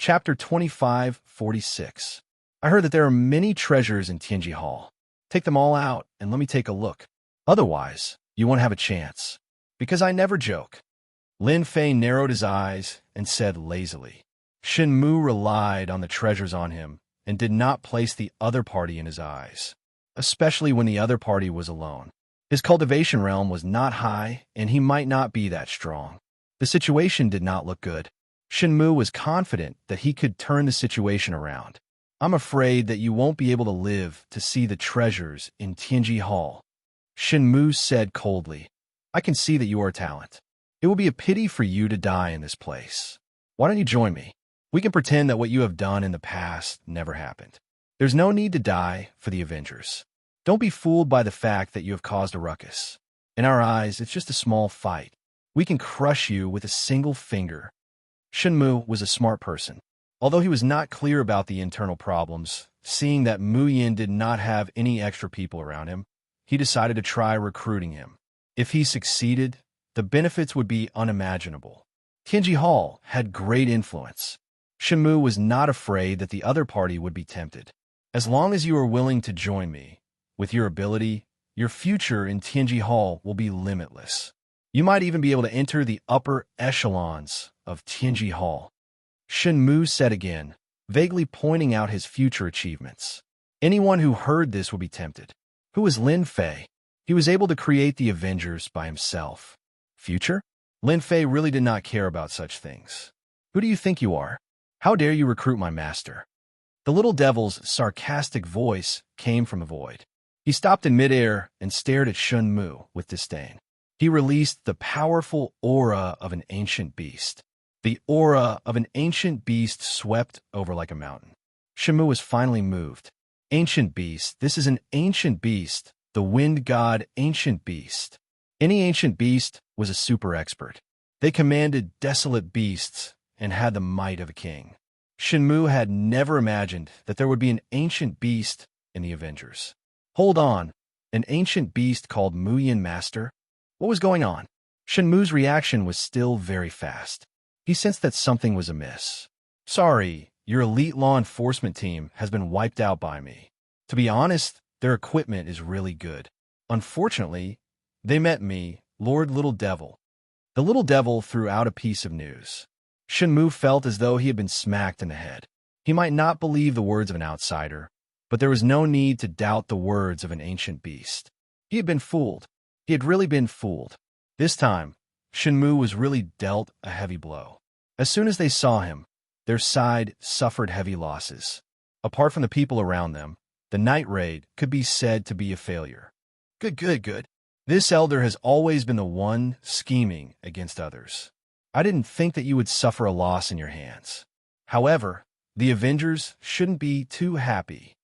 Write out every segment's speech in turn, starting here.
Chapter 2546. I heard that there are many treasures in Tianji Hall. Take them all out and let me take a look. Otherwise, you won't have a chance. Because I never joke. Lin Fei narrowed his eyes and said lazily. Shen Mu relied on the treasures on him and did not place the other party in his eyes, especially when the other party was alone. His cultivation realm was not high, and he might not be that strong. The situation did not look good. Shen Mu was confident that he could turn the situation around. I'm afraid that you won't be able to live to see the treasures in Tianji Hall. Shen Mu said coldly. I can see that you are a talent. It will be a pity for you to die in this place. Why don't you join me? We can pretend that what you have done in the past never happened. There's no need to die for the Avengers. Don't be fooled by the fact that you have caused a ruckus. In our eyes, it's just a small fight. We can crush you with a single finger. Shen Mu was a smart person. Although he was not clear about the internal problems, seeing that Mu Yin did not have any extra people around him, he decided to try recruiting him. If he succeeded, the benefits would be unimaginable. Tianji Hall had great influence. Shen Mu was not afraid that the other party would be tempted. As long as you are willing to join me, with your ability, your future in Tianji Hall will be limitless. You might even be able to enter the upper echelons of Tianji Hall. Shen Mu said again, vaguely pointing out his future achievements. Anyone who heard this would be tempted. Who was Lin Fei? He was able to create the Avengers by himself. Future? Lin Fei really did not care about such things. Who do you think you are? How dare you recruit my master? The little devil's sarcastic voice came from the void. He stopped in midair and stared at Shen Mu with disdain. He released the powerful aura of an ancient beast. The aura of an ancient beast swept over like a mountain. Shen Mu was finally moved. Ancient beast, this is an ancient beast, the wind god ancient beast. Any ancient beast was a super expert. They commanded desolate beasts and had the might of a king. Shen Mu had never imagined that there would be an ancient beast in the Avengers. Hold on, an ancient beast called Mu Yin Master? What was going on? Shen Mu's reaction was still very fast. He sensed that something was amiss. Sorry, your elite law enforcement team has been wiped out by me. To be honest, their equipment is really good. Unfortunately, they met me, Lord Little Devil. The Little Devil threw out a piece of news. Shen Mu felt as though he had been smacked in the head. He might not believe the words of an outsider, but there was no need to doubt the words of an ancient beast. He had been fooled. He had really been fooled. This time, Shen Mu was really dealt a heavy blow. As soon as they saw him, their side suffered heavy losses. Apart from the people around them, the night raid could be said to be a failure. Good. This elder has always been the one scheming against others. I didn't think that you would suffer a loss in your hands. However, the Avengers shouldn't be too happy.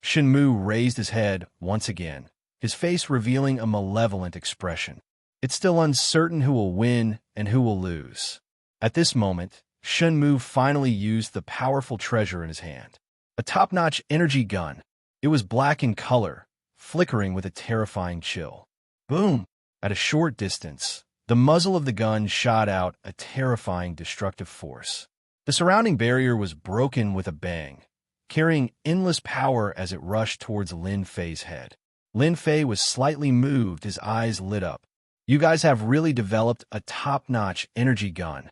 Shen Mu raised his head once again, his face revealing a malevolent expression. It's still uncertain who will win and who will lose. At this moment, Shen Mu finally used the powerful treasure in his hand. A top-notch energy gun. It was black in color, flickering with a terrifying chill. Boom! At a short distance, the muzzle of the gun shot out a terrifying destructive force. The surrounding barrier was broken with a bang, carrying endless power as it rushed towards Lin Fei's head. Lin Fei was slightly moved, his eyes lit up. You guys have really developed a top-notch energy gun.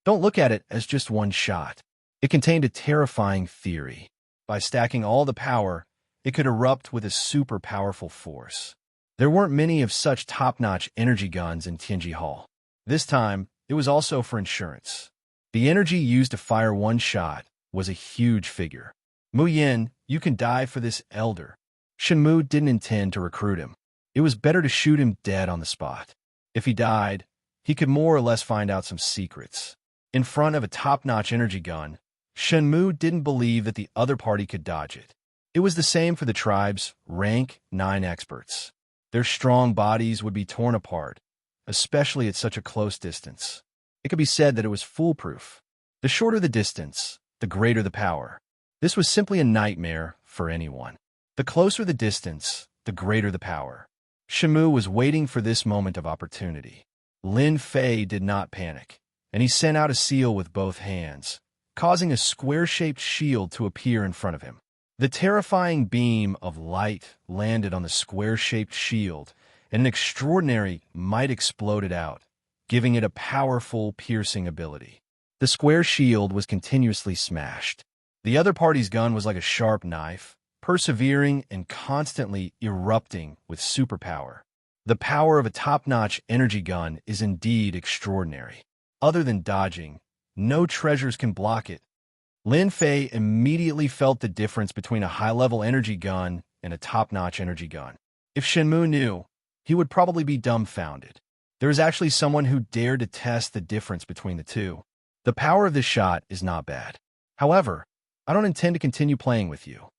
Don't look at it as just one shot. It contained a terrifying theory. By stacking all the power, it could erupt with a super powerful force. There weren't many of such top-notch energy guns in Tianji Hall. This time, it was also for insurance. The energy used to fire one shot was a huge figure. Mu Yin, you can die for this elder. Shen Mu didn't intend to recruit him. It was better to shoot him dead on the spot. If he died, he could more or less find out some secrets. In front of a top-notch energy gun, Shen Mu didn't believe that the other party could dodge it. It was the same for the tribe's rank 9 experts. Their strong bodies would be torn apart, especially at such a close distance. It could be said that it was foolproof. The shorter the distance, the greater the power. This was simply a nightmare for anyone. The closer the distance, the greater the power. Shen Mu was waiting for this moment of opportunity. Lin Fei did not panic, and he sent out a seal with both hands, causing a square-shaped shield to appear in front of him. The terrifying beam of light landed on the square-shaped shield, and an extraordinary might exploded out, giving it a powerful, piercing ability. The square shield was continuously smashed. The other party's gun was like a sharp knife, persevering and constantly erupting with superpower. The power of a top-notch energy gun is indeed extraordinary. Other than dodging, no treasures can block it. Lin Fei immediately felt the difference between a high-level energy gun and a top-notch energy gun. If Shenmue knew, he would probably be dumbfounded. There is actually someone who dared to test the difference between the two. The power of this shot is not bad. However, I don't intend to continue playing with you,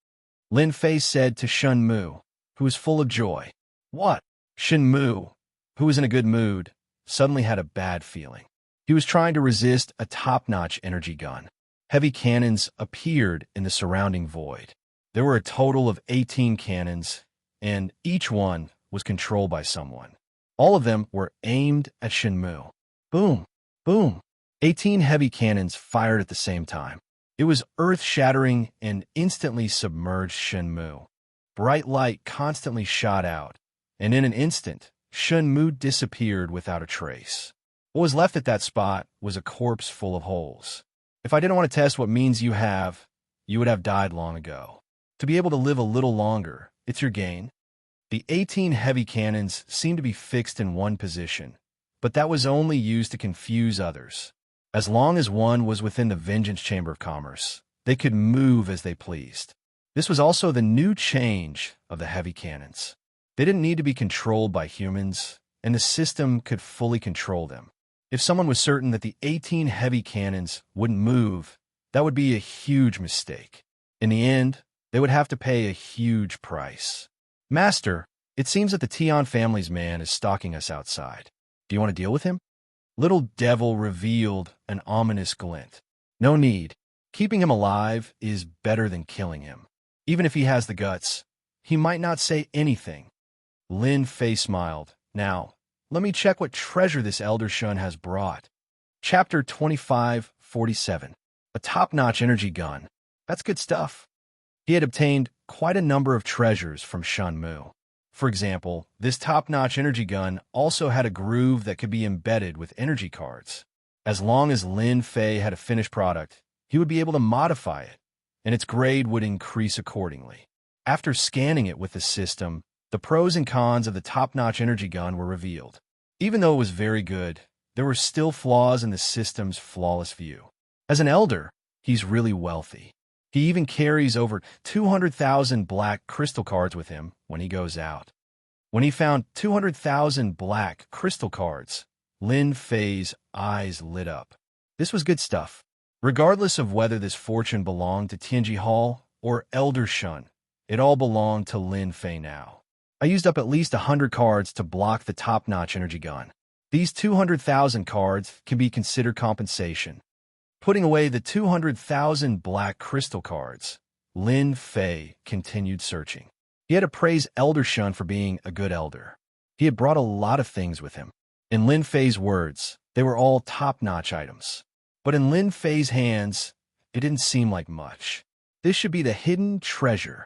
Lin Fei said to Shenmue, who was full of joy. What? Shenmue, who was in a good mood, suddenly had a bad feeling. He was trying to resist a top-notch energy gun. Heavy cannons appeared in the surrounding void. There were a total of 18 cannons, and each one was controlled by someone. All of them were aimed at Shenmue. Boom! Boom! 18 heavy cannons fired at the same time. It was earth-shattering and instantly submerged Shenmue. Bright light constantly shot out, and in an instant, Shenmue disappeared without a trace. What was left at that spot was a corpse full of holes. If I didn't want to test what means you would have died long ago. To be able to live a little longer, it's your gain. The 18 heavy cannons seemed to be fixed in one position, but that was only used to confuse others. As long as one was within the Vengeance Chamber of Commerce, they could move as they pleased. This was also the new change of the heavy cannons. They didn't need to be controlled by humans, and the system could fully control them. If someone was certain that the 18 heavy cannons wouldn't move, that would be a huge mistake. In the end, they would have to pay a huge price. Master, it seems that the Tian family's man is stalking us outside. Do you want to deal with him? Little Devil revealed an ominous glint. No need. Keeping him alive is better than killing him. Even if he has the guts, he might not say anything. Lin Fei smiled. Now, let me check what treasure this Elder Shun has brought. Chapter 2547. A top-notch energy gun. That's good stuff. He had obtained quite a number of treasures from Shenmue. For example, this top-notch energy gun also had a groove that could be embedded with energy cards. As long as Lin Fei had a finished product, he would be able to modify it, and its grade would increase accordingly. After scanning it with the system, the pros and cons of the top-notch energy gun were revealed. Even though it was very good, there were still flaws in the system's flawless view. As an elder, he's really wealthy. He even carries over 200,000 black crystal cards with him when he goes out. When he found 200,000 black crystal cards, Lin Fei's eyes lit up. This was good stuff. Regardless of whether this fortune belonged to Tianji Hall or Elder Shun, it all belonged to Lin Fei now. I used up at least 100 cards to block the top-notch energy gun. These 200,000 cards can be considered compensation. Putting away the 200,000 black crystal cards, Lin Fei continued searching. He had to praise Elder Shun for being a good elder. He had brought a lot of things with him. In Lin Fei's words, they were all top-notch items. But in Lin Fei's hands, it didn't seem like much. This should be the hidden treasure.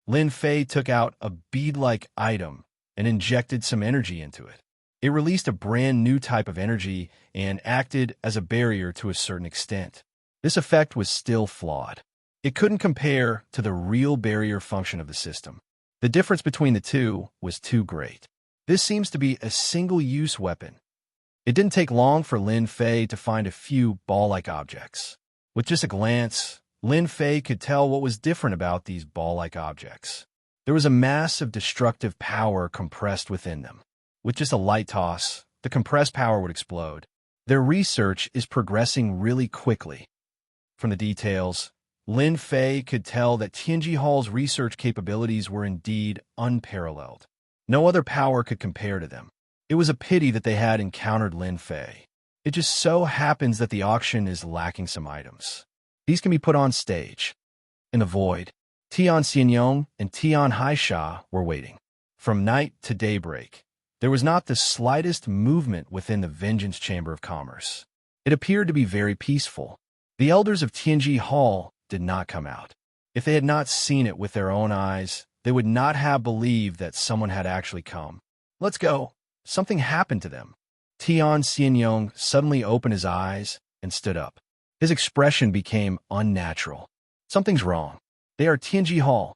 Lin Fei took out a bead-like item and injected some energy into it. It released a brand new type of energy and acted as a barrier to a certain extent. This effect was still flawed. It couldn't compare to the real barrier function of the system. The difference between the two was too great. This seems to be a single-use weapon. It didn't take long for Lin Fei to find a few ball-like objects. With just a glance, Lin Fei could tell what was different about these ball-like objects. There was a mass of destructive power compressed within them. With just a light toss, the compressed power would explode. Their research is progressing really quickly. From the details, Lin Fei could tell that Tianji Hall's research capabilities were indeed unparalleled. No other power could compare to them. It was a pity that they had encountered Lin Fei. It just so happens that the auction is lacking some items. These can be put on stage. In the void, Tian Xianyong and Tian Haisha were waiting. From night to daybreak, there was not the slightest movement within the Vengeance Chamber of Commerce. It appeared to be very peaceful. The elders of Tianji Hall did not come out. If they had not seen it with their own eyes, they would not have believed that someone had actually come. Let's go. Something happened to them. Tian Xianyong suddenly opened his eyes and stood up. His expression became unnatural. Something's wrong. They are Tianji Hall.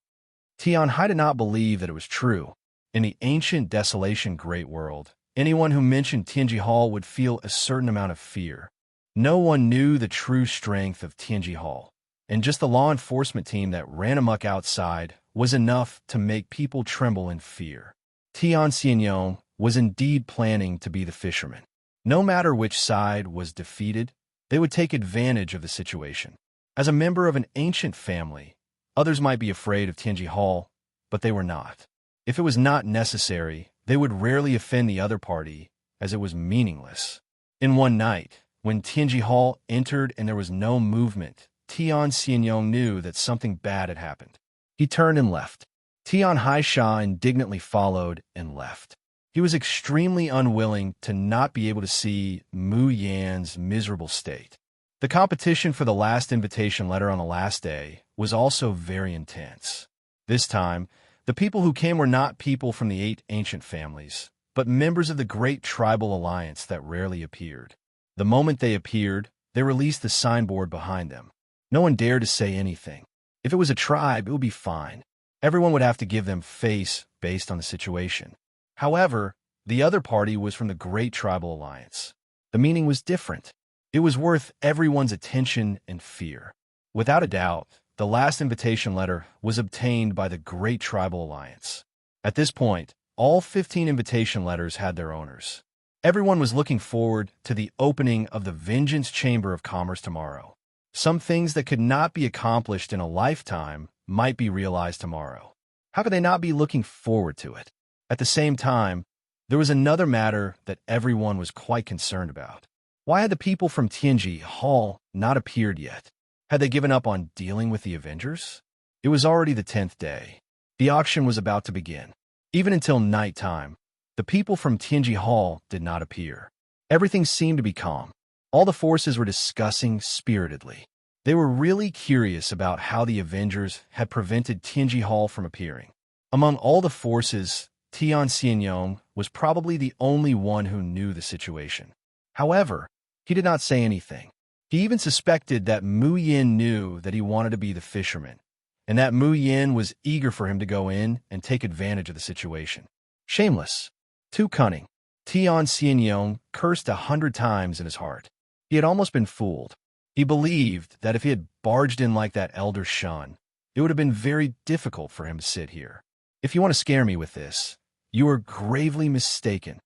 Tian Hai did not believe that it was true. In the ancient desolation great world, anyone who mentioned Tianji Hall would feel a certain amount of fear. No one knew the true strength of Tianji Hall, and just the law enforcement team that ran amok outside was enough to make people tremble in fear. Tian Xianyong was indeed planning to be the fisherman. No matter which side was defeated, they would take advantage of the situation. As a member of an ancient family, others might be afraid of Tianji Hall, but they were not. If it was not necessary, they would rarely offend the other party, as it was meaningless. In one night, when Tianji Hall entered and there was no movement, Tian Xianyong knew that something bad had happened. He turned and left. Tian Haisha indignantly followed and left. He was extremely unwilling to not be able to see Mu Yan's miserable state. The competition for the last invitation letter on the last day was also very intense. This time, the people who came were not people from the 8 ancient families, but members of the great tribal alliance that rarely appeared. The moment they appeared, they released the signboard behind them. No one dared to say anything. If it was a tribe, it would be fine. Everyone would have to give them face based on the situation. However, the other party was from the Great Tribal Alliance. The meaning was different. It was worth everyone's attention and fear. Without a doubt, the last invitation letter was obtained by the Great Tribal Alliance. At this point, all 15 invitation letters had their owners. Everyone was looking forward to the opening of the Vengeance Chamber of Commerce tomorrow. Some things that could not be accomplished in a lifetime might be realized tomorrow. How could they not be looking forward to it? At the same time, there was another matter that everyone was quite concerned about. Why had the people from Tianji Hall not appeared yet? Had they given up on dealing with the Avengers? It was already the 10th day. The auction was about to begin. Even until night time, the people from Tianji Hall did not appear. Everything seemed to be calm. All the forces were discussing spiritedly. They were really curious about how the Avengers had prevented Tianji Hall from appearing. Among all the forces, Tian Xianyong was probably the only one who knew the situation. However, he did not say anything. He even suspected that Mu Yin knew that he wanted to be the fisherman, and that Mu Yin was eager for him to go in and take advantage of the situation. Shameless. Too cunning. Tian Xianyong cursed 100 times in his heart. He had almost been fooled. He believed that if he had barged in like that elder Shun, it would have been very difficult for him to sit here. If you want to scare me with this, you are gravely mistaken.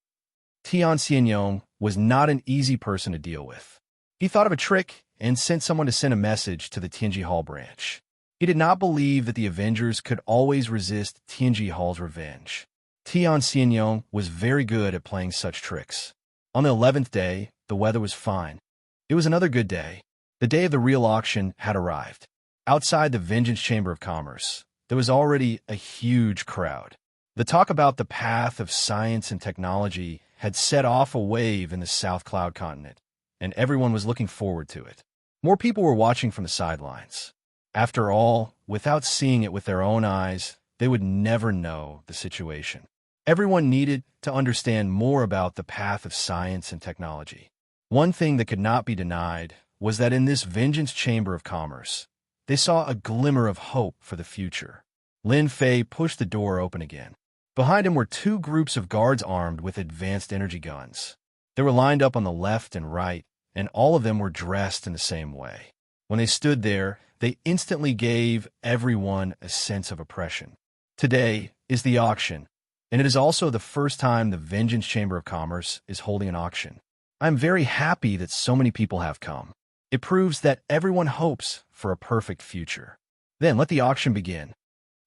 Tian Xianyong was not an easy person to deal with. He thought of a trick and sent someone to send a message to the Tianji Hall branch. He did not believe that the Avengers could always resist Tianji Hall's revenge. Tian Xianyong was very good at playing such tricks. On the 11th day, the weather was fine. It was another good day. The day of the real auction had arrived. Outside the Vengeance Chamber of Commerce, there was already a huge crowd. The talk about the path of science and technology had set off a wave in the South Cloud continent, and everyone was looking forward to it. More people were watching from the sidelines. After all, without seeing it with their own eyes, they would never know the situation. Everyone needed to understand more about the path of science and technology. One thing that could not be denied was that in this Vengeance Chamber of Commerce, they saw a glimmer of hope for the future. Lin Fei pushed the door open again. Behind him were 2 groups of guards armed with advanced energy guns. They were lined up on the left and right, and all of them were dressed in the same way. When they stood there, they instantly gave everyone a sense of oppression. Today is the auction, and it is also the first time the Vengeance Chamber of Commerce is holding an auction. I am very happy that so many people have come. It proves that everyone hopes for a perfect future. Then let the auction begin.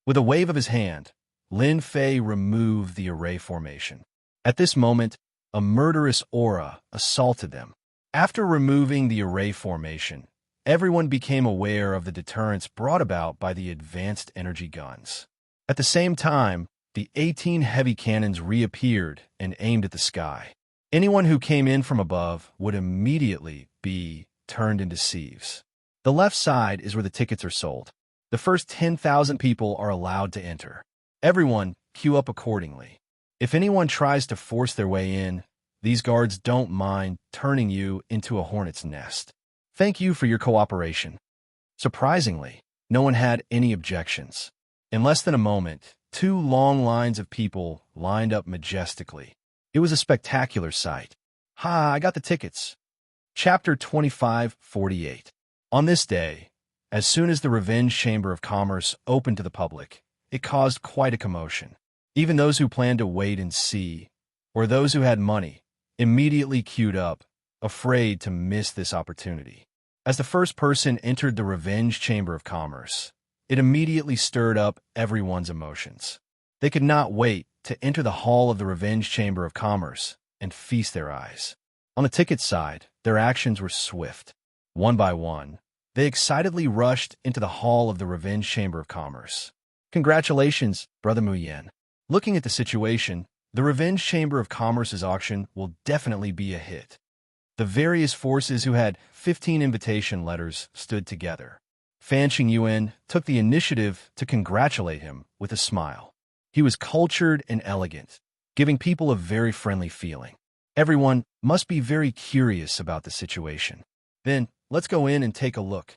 With a wave of his hand, Lin Fei removed the array formation. At this moment, a murderous aura assaulted them. After removing the array formation, everyone became aware of the deterrence brought about by the advanced energy guns. At the same time, the 18 heavy cannons reappeared and aimed at the sky. Anyone who came in from above would immediately be turned into sieves. The left side is where the tickets are sold. The first 10,000 people are allowed to enter. Everyone queue up accordingly. If anyone tries to force their way in, these guards don't mind turning you into a hornet's nest. Thank you for your cooperation. Surprisingly, no one had any objections. In less than a moment, 2 long lines of people lined up majestically. It was a spectacular sight. Ha, I got the tickets. Chapter 2548. On this day, as soon as the Revenge Chamber of Commerce opened to the public, it caused quite a commotion. Even those who planned to wait and see, or those who had money, immediately queued up, afraid to miss this opportunity. As the first person entered the Revenge Chamber of Commerce, it immediately stirred up everyone's emotions. They could not wait to enter the hall of the Revenge Chamber of Commerce and feast their eyes. On the ticket side, their actions were swift. One by one, they excitedly rushed into the hall of the Revenge Chamber of Commerce. Congratulations, Brother Muyen. Looking at the situation, the Revenge Chamber of Commerce's auction will definitely be a hit. The various forces who had 15 invitation letters stood together. Fan Qingyuan took the initiative to congratulate him with a smile. He was cultured and elegant, giving people a very friendly feeling. Everyone must be very curious about the situation. Then, let's go in and take a look.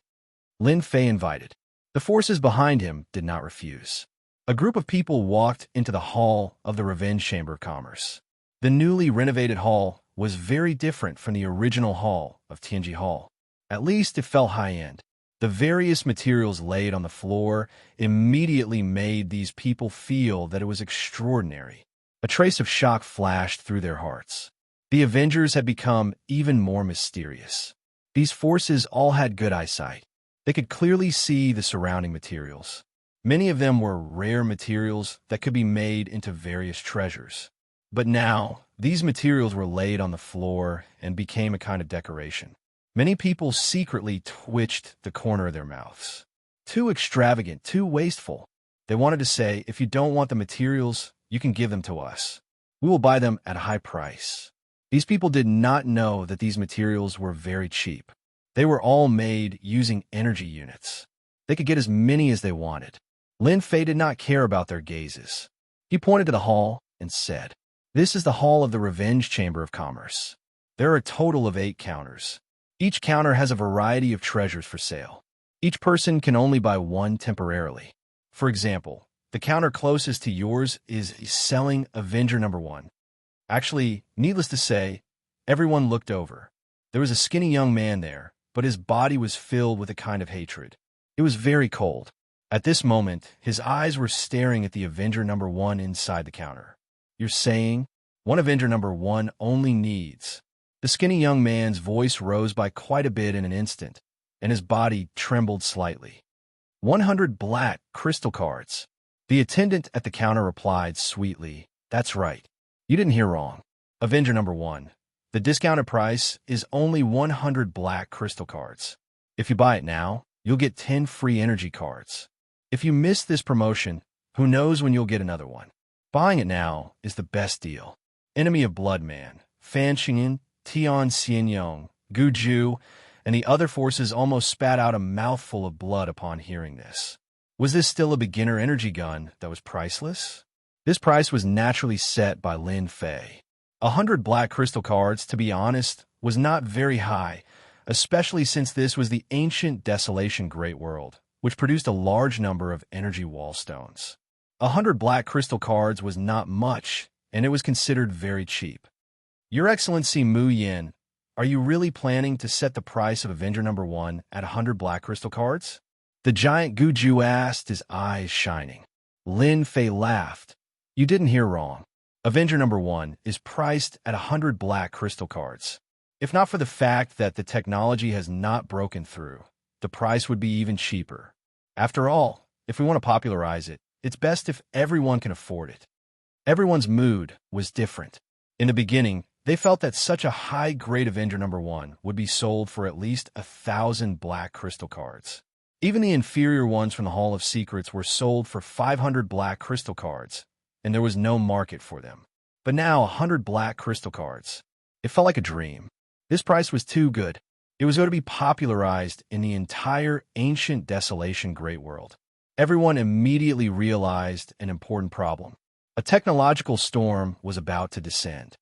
Lin Fei invited. The forces behind him did not refuse. A group of people walked into the hall of the Revenge Chamber of Commerce. The newly renovated hall was very different from the original hall of Tianji Hall. At least it felt high-end. The various materials laid on the floor immediately made these people feel that it was extraordinary. A trace of shock flashed through their hearts. The Avengers had become even more mysterious. These forces all had good eyesight. They could clearly see the surrounding materials. Many of them were rare materials that could be made into various treasures. But now, these materials were laid on the floor and became a kind of decoration. Many people secretly twitched the corner of their mouths. Too extravagant, too wasteful. They wanted to say, if you don't want the materials, you can give them to us. We will buy them at a high price. These people did not know that these materials were very cheap. They were all made using energy units. They could get as many as they wanted. Lin Fei did not care about their gazes. He pointed to the hall and said, "This is the hall of the Revenge Chamber of Commerce. There are a total of 8 counters. Each counter has a variety of treasures for sale. Each person can only buy one temporarily. For example, the counter closest to yours is selling Avenger number 1. Actually, needless to say, everyone looked over. There was a skinny young man there, but his body was filled with a kind of hatred. It was very cold. At this moment, his eyes were staring at the Avenger number 1 inside the counter. You're saying, one Avenger number 1 only needs... The skinny young man's voice rose by quite a bit in an instant, and his body trembled slightly. 100 black crystal cards. The attendant at the counter replied sweetly, "That's right. You didn't hear wrong. Avenger number 1. The discounted price is only 100 black crystal cards. If you buy it now, you'll get 10 free energy cards. If you miss this promotion, who knows when you'll get another one. Buying it now is the best deal." Enemy of Blood Man, Fan Qingyin, Tian Xianyong, Gu Ju, and the other forces almost spat out a mouthful of blood upon hearing this. Was this still a beginner energy gun that was priceless? This price was naturally set by Lin Fei. 100 black crystal cards, to be honest, was not very high, especially since this was the ancient Desolation Great World, which produced a large number of energy wall stones. 100 black crystal cards was not much, and it was considered very cheap. Your Excellency Mu Yin, are you really planning to set the price of Avenger number 1 at 100 black crystal cards? The giant Gu Ju asked, his eyes shining. Lin Fei laughed. You didn't hear wrong. Avenger number 1 is priced at 100 black crystal cards. If not for the fact that the technology has not broken through, the price would be even cheaper. After all, if we want to popularize it, it's best if everyone can afford it. Everyone's mood was different. In the beginning, they felt that such a high-grade Avenger number 1 would be sold for at least 1,000 black crystal cards. Even the inferior ones from the Hall of Secrets were sold for 500 black crystal cards, and there was no market for them. But now 100 black crystal cards. It felt like a dream. This price was too good. It was going to be popularized in the entire ancient desolation great world. Everyone immediately realized an important problem. A technological storm was about to descend.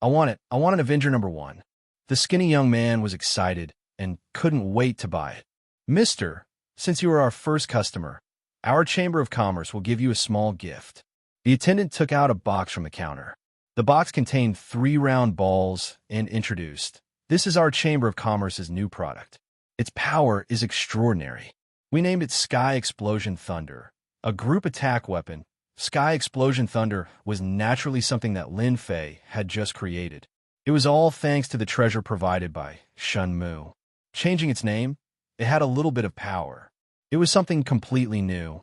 I want it. I want an Avenger number 1. The skinny young man was excited and couldn't wait to buy it. Mister, since you are our first customer, our Chamber of Commerce will give you a small gift. The attendant took out a box from the counter. The box contained 3 round balls and introduced, "This is our Chamber of Commerce's new product. Its power is extraordinary. We named it Sky Explosion Thunder, a group attack weapon. Sky Explosion Thunder was naturally something that Lin Fei had just created. It was all thanks to the treasure provided by Shun Mu. Changing its name, it had a little bit of power. It was something completely new.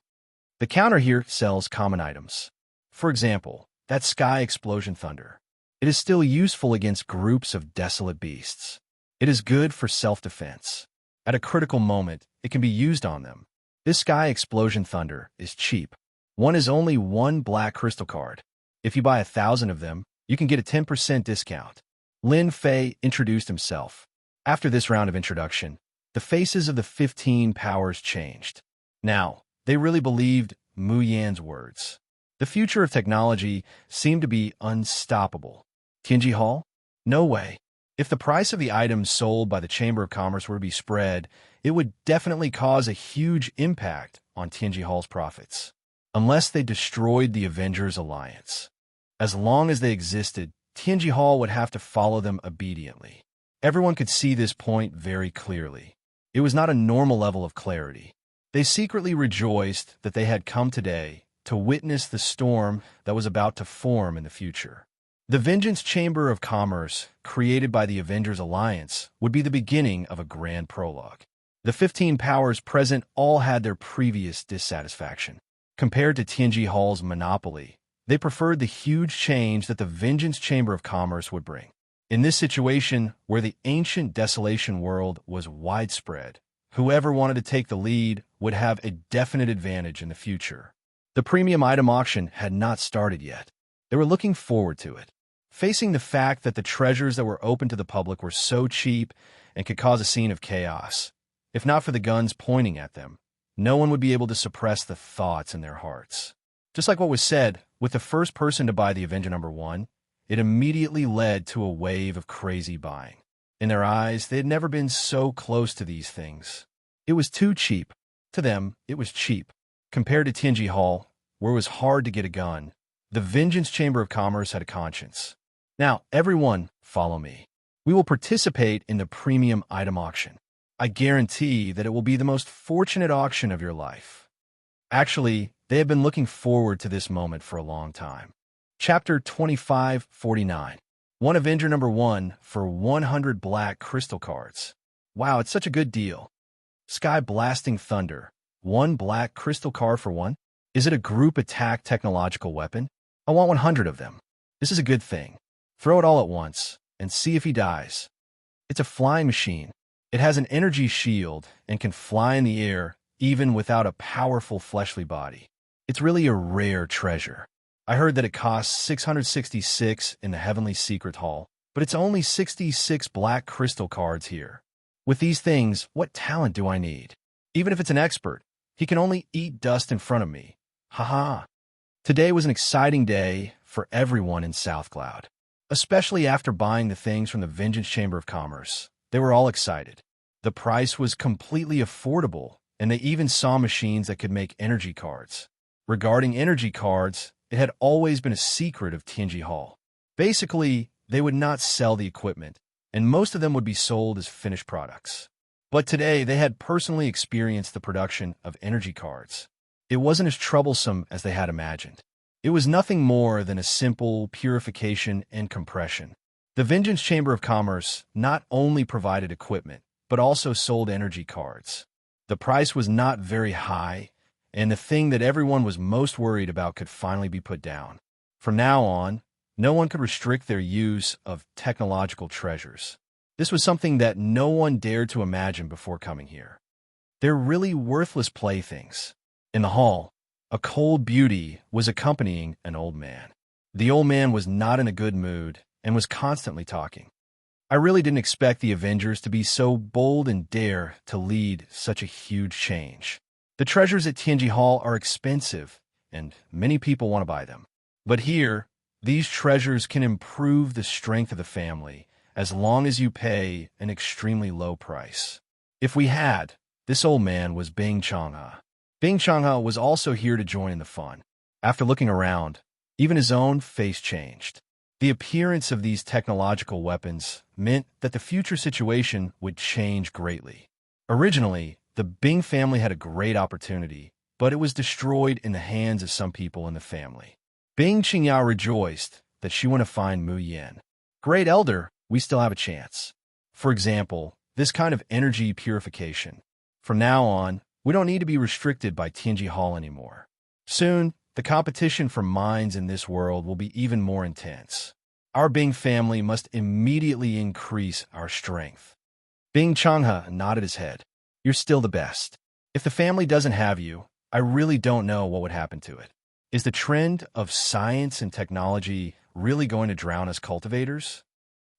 The counter here sells common items. For example, that Sky Explosion Thunder. It is still useful against groups of desolate beasts. It is good for self-defense. At a critical moment, it can be used on them. This Sky Explosion Thunder is cheap. One is only 1 black crystal card. If you buy 1,000 of them, you can get a 10% discount." Lin Fei introduced himself. After this round of introduction, the faces of the 15 powers changed. Now, they really believed Mu Yan's words. The future of technology seemed to be unstoppable. Tianji Hall? No way. If the price of the items sold by the Chamber of Commerce were to be spread, it would definitely cause a huge impact on Tianji Hall's profits. Unless they destroyed the Avengers Alliance. As long as they existed, Tianji Hall would have to follow them obediently. Everyone could see this point very clearly. It was not a normal level of clarity. They secretly rejoiced that they had come today to witness the storm that was about to form in the future. The Vengeance Chamber of Commerce, created by the Avengers Alliance, would be the beginning of a grand prologue. The 15 powers present all had their previous dissatisfaction. Compared to Tianji Hall's monopoly, they preferred the huge change that the Vengeance Chamber of Commerce would bring. In this situation, where the ancient desolation world was widespread, whoever wanted to take the lead would have a definite advantage in the future. The premium item auction had not started yet. They were looking forward to it. Facing the fact that the treasures that were open to the public were so cheap and could cause a scene of chaos, if not for the guns pointing at them, no one would be able to suppress the thoughts in their hearts. Just like what was said, with the first person to buy the Avenger number 1, it immediately led to a wave of crazy buying. In their eyes, they had never been so close to these things. It was too cheap. To them, it was cheap. Compared to Tianji Hall, where it was hard to get a gun, the Vengeance Chamber of Commerce had a conscience. Now, everyone, follow me. We will participate in the premium item auction. I guarantee that it will be the most fortunate auction of your life. Actually, they have been looking forward to this moment for a long time. Chapter 2549. One Avenger number 1 for 100 black crystal cards. Wow, it's such a good deal. Sky Blasting Thunder. 1 black crystal card for 1? Is it a group attack technological weapon? I want 100 of them. This is a good thing. Throw it all at once and see if he dies. It's a flying machine. It has an energy shield and can fly in the air even without a powerful fleshly body. It's really a rare treasure. I heard that it costs 666 in the Heavenly Secret Hall, but it's only 66 black crystal cards here. With these things, what talent do I need? Even if it's an expert, he can only eat dust in front of me. Haha. Today was an exciting day for everyone in South Cloud. Especially after buying the things from the Vengeance Chamber of Commerce. They were all excited. The price was completely affordable, and they even saw machines that could make energy cards. Regarding energy cards, it had always been a secret of Tianji Hall. Basically, they would not sell the equipment, and most of them would be sold as finished products. But today, they had personally experienced the production of energy cards. It wasn't as troublesome as they had imagined. It was nothing more than a simple purification and compression. The Vengeance Chamber of Commerce not only provided equipment, but also sold energy cards. The price was not very high, and the thing that everyone was most worried about could finally be put down. From now on, no one could restrict their use of technological treasures. This was something that no one dared to imagine before coming here. They're really worthless playthings. In the hall, a cold beauty was accompanying an old man. The old man was not in a good mood and was constantly talking. I really didn't expect the Avengers to be so bold and dare to lead such a huge change. The treasures at Tianji Hall are expensive, and many people want to buy them. But here, these treasures can improve the strength of the family as long as you pay an extremely low price. If we had, this old man was Bing Changhe. Bing Changhe was also here to join in the fun. After looking around, even his own face changed. The appearance of these technological weapons meant that the future situation would change greatly. Originally, the Bing family had a great opportunity, but it was destroyed in the hands of some people in the family. Bing Xianxia rejoiced that she went to find Mu Yan. Great Elder, we still have a chance. For example, this kind of energy purification. From now on, we don't need to be restricted by Tianji Hall anymore. Soon, the competition for mines in this world will be even more intense. Our Bing family must immediately increase our strength. Bing Changhe nodded his head. You're still the best. If the family doesn't have you, I really don't know what would happen to it. Is the trend of science and technology really going to drown us cultivators?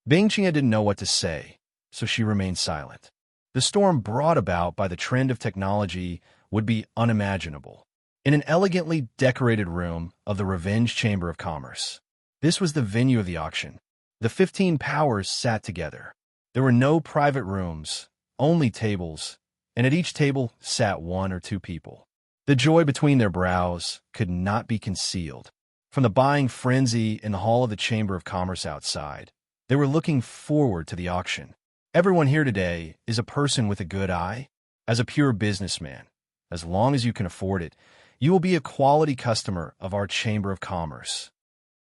Bing Xianxia didn't know what to say, so she remained silent. The storm brought about by the trend of technology would be unimaginable. In an elegantly decorated room of the Revenge Chamber of Commerce. This was the venue of the auction. The 15 powers sat together. There were no private rooms, only tables, and at each table sat 1 or 2 people. The joy between their brows could not be concealed. From the buying frenzy in the hall of the Chamber of Commerce outside, they were looking forward to the auction. Everyone here today is a person with a good eye. As a pure businessman, as long as you can afford it, you will be a quality customer of our Chamber of Commerce.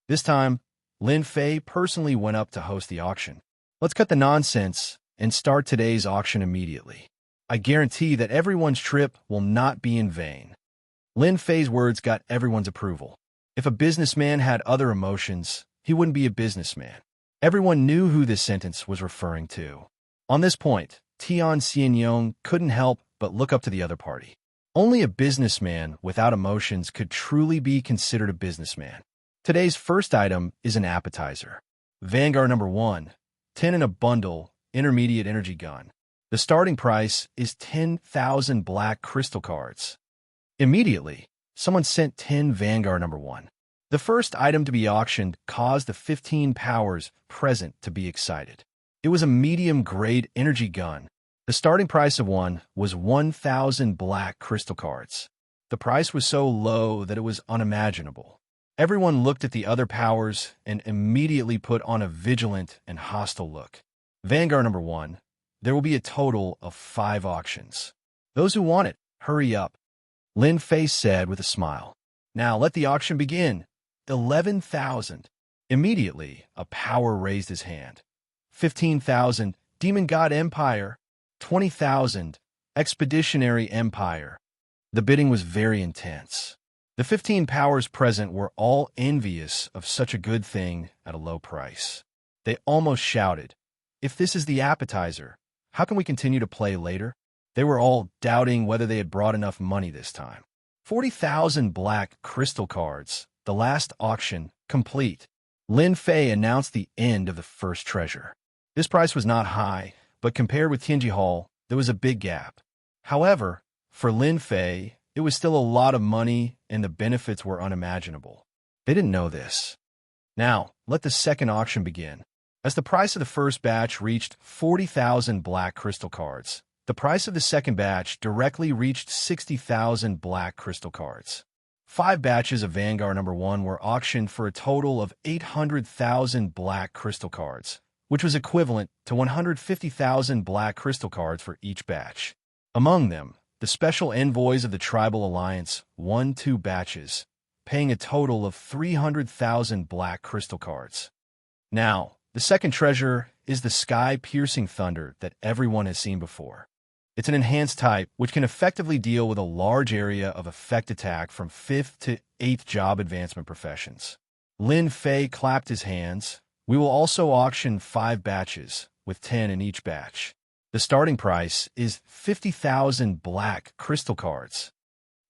This time, Lin Fei personally went up to host the auction. Let's cut the nonsense and start today's auction immediately. I guarantee that everyone's trip will not be in vain. Lin Fei's words got everyone's approval. If a businessman had other emotions, he wouldn't be a businessman. Everyone knew who this sentence was referring to. On this point, Tian Xianyong couldn't help but look up to the other party. Only a businessman without emotions could truly be considered a businessman. Today's first item is an appetizer. Vanguard number 1, 10 in a bundle, intermediate energy gun. The starting price is 10,000 black crystal cards. Immediately, someone sent 10 Vanguard number 1. The first item to be auctioned caused the 15 powers present to be excited. It was a medium-grade energy gun. The starting price of one was 1,000 black crystal cards. The price was so low that it was unimaginable. Everyone looked at the other powers and immediately put on a vigilant and hostile look. Vanguard number 1, there will be a total of 5 auctions. Those who want it, hurry up. Lin Fei said with a smile. Now let the auction begin. 11,000. Immediately, a power raised his hand. 15,000, Demon God Empire. 20,000, Expeditionary Empire. The bidding was very intense. The 15 powers present were all envious of such a good thing at a low price. They almost shouted, "If this is the appetizer, how can we continue to play later?" They were all doubting whether they had brought enough money this time. 40,000 black crystal cards, the last auction, complete. Lin Fei announced the end of the first treasure. This price was not high, but compared with Tianji Hall, there was a big gap. However, for Lin Fei, it was still a lot of money and the benefits were unimaginable. They didn't know this. Now, let the second auction begin. As the price of the first batch reached 40,000 black crystal cards, the price of the second batch directly reached 60,000 black crystal cards. 5 batches of Vanguard number 1 were auctioned for a total of 800,000 black crystal cards, which was equivalent to 150,000 black crystal cards for each batch. Among them, the special envoys of the Tribal Alliance won 2 batches, paying a total of 300,000 black crystal cards. Now, the second treasure is the sky-piercing thunder that everyone has seen before. It's an enhanced type which can effectively deal with a large area of effect attack from 5th to 8th job advancement professions. Lin Fei clapped his hands. We will also auction 5 batches, with 10 in each batch. The starting price is 50,000 black crystal cards.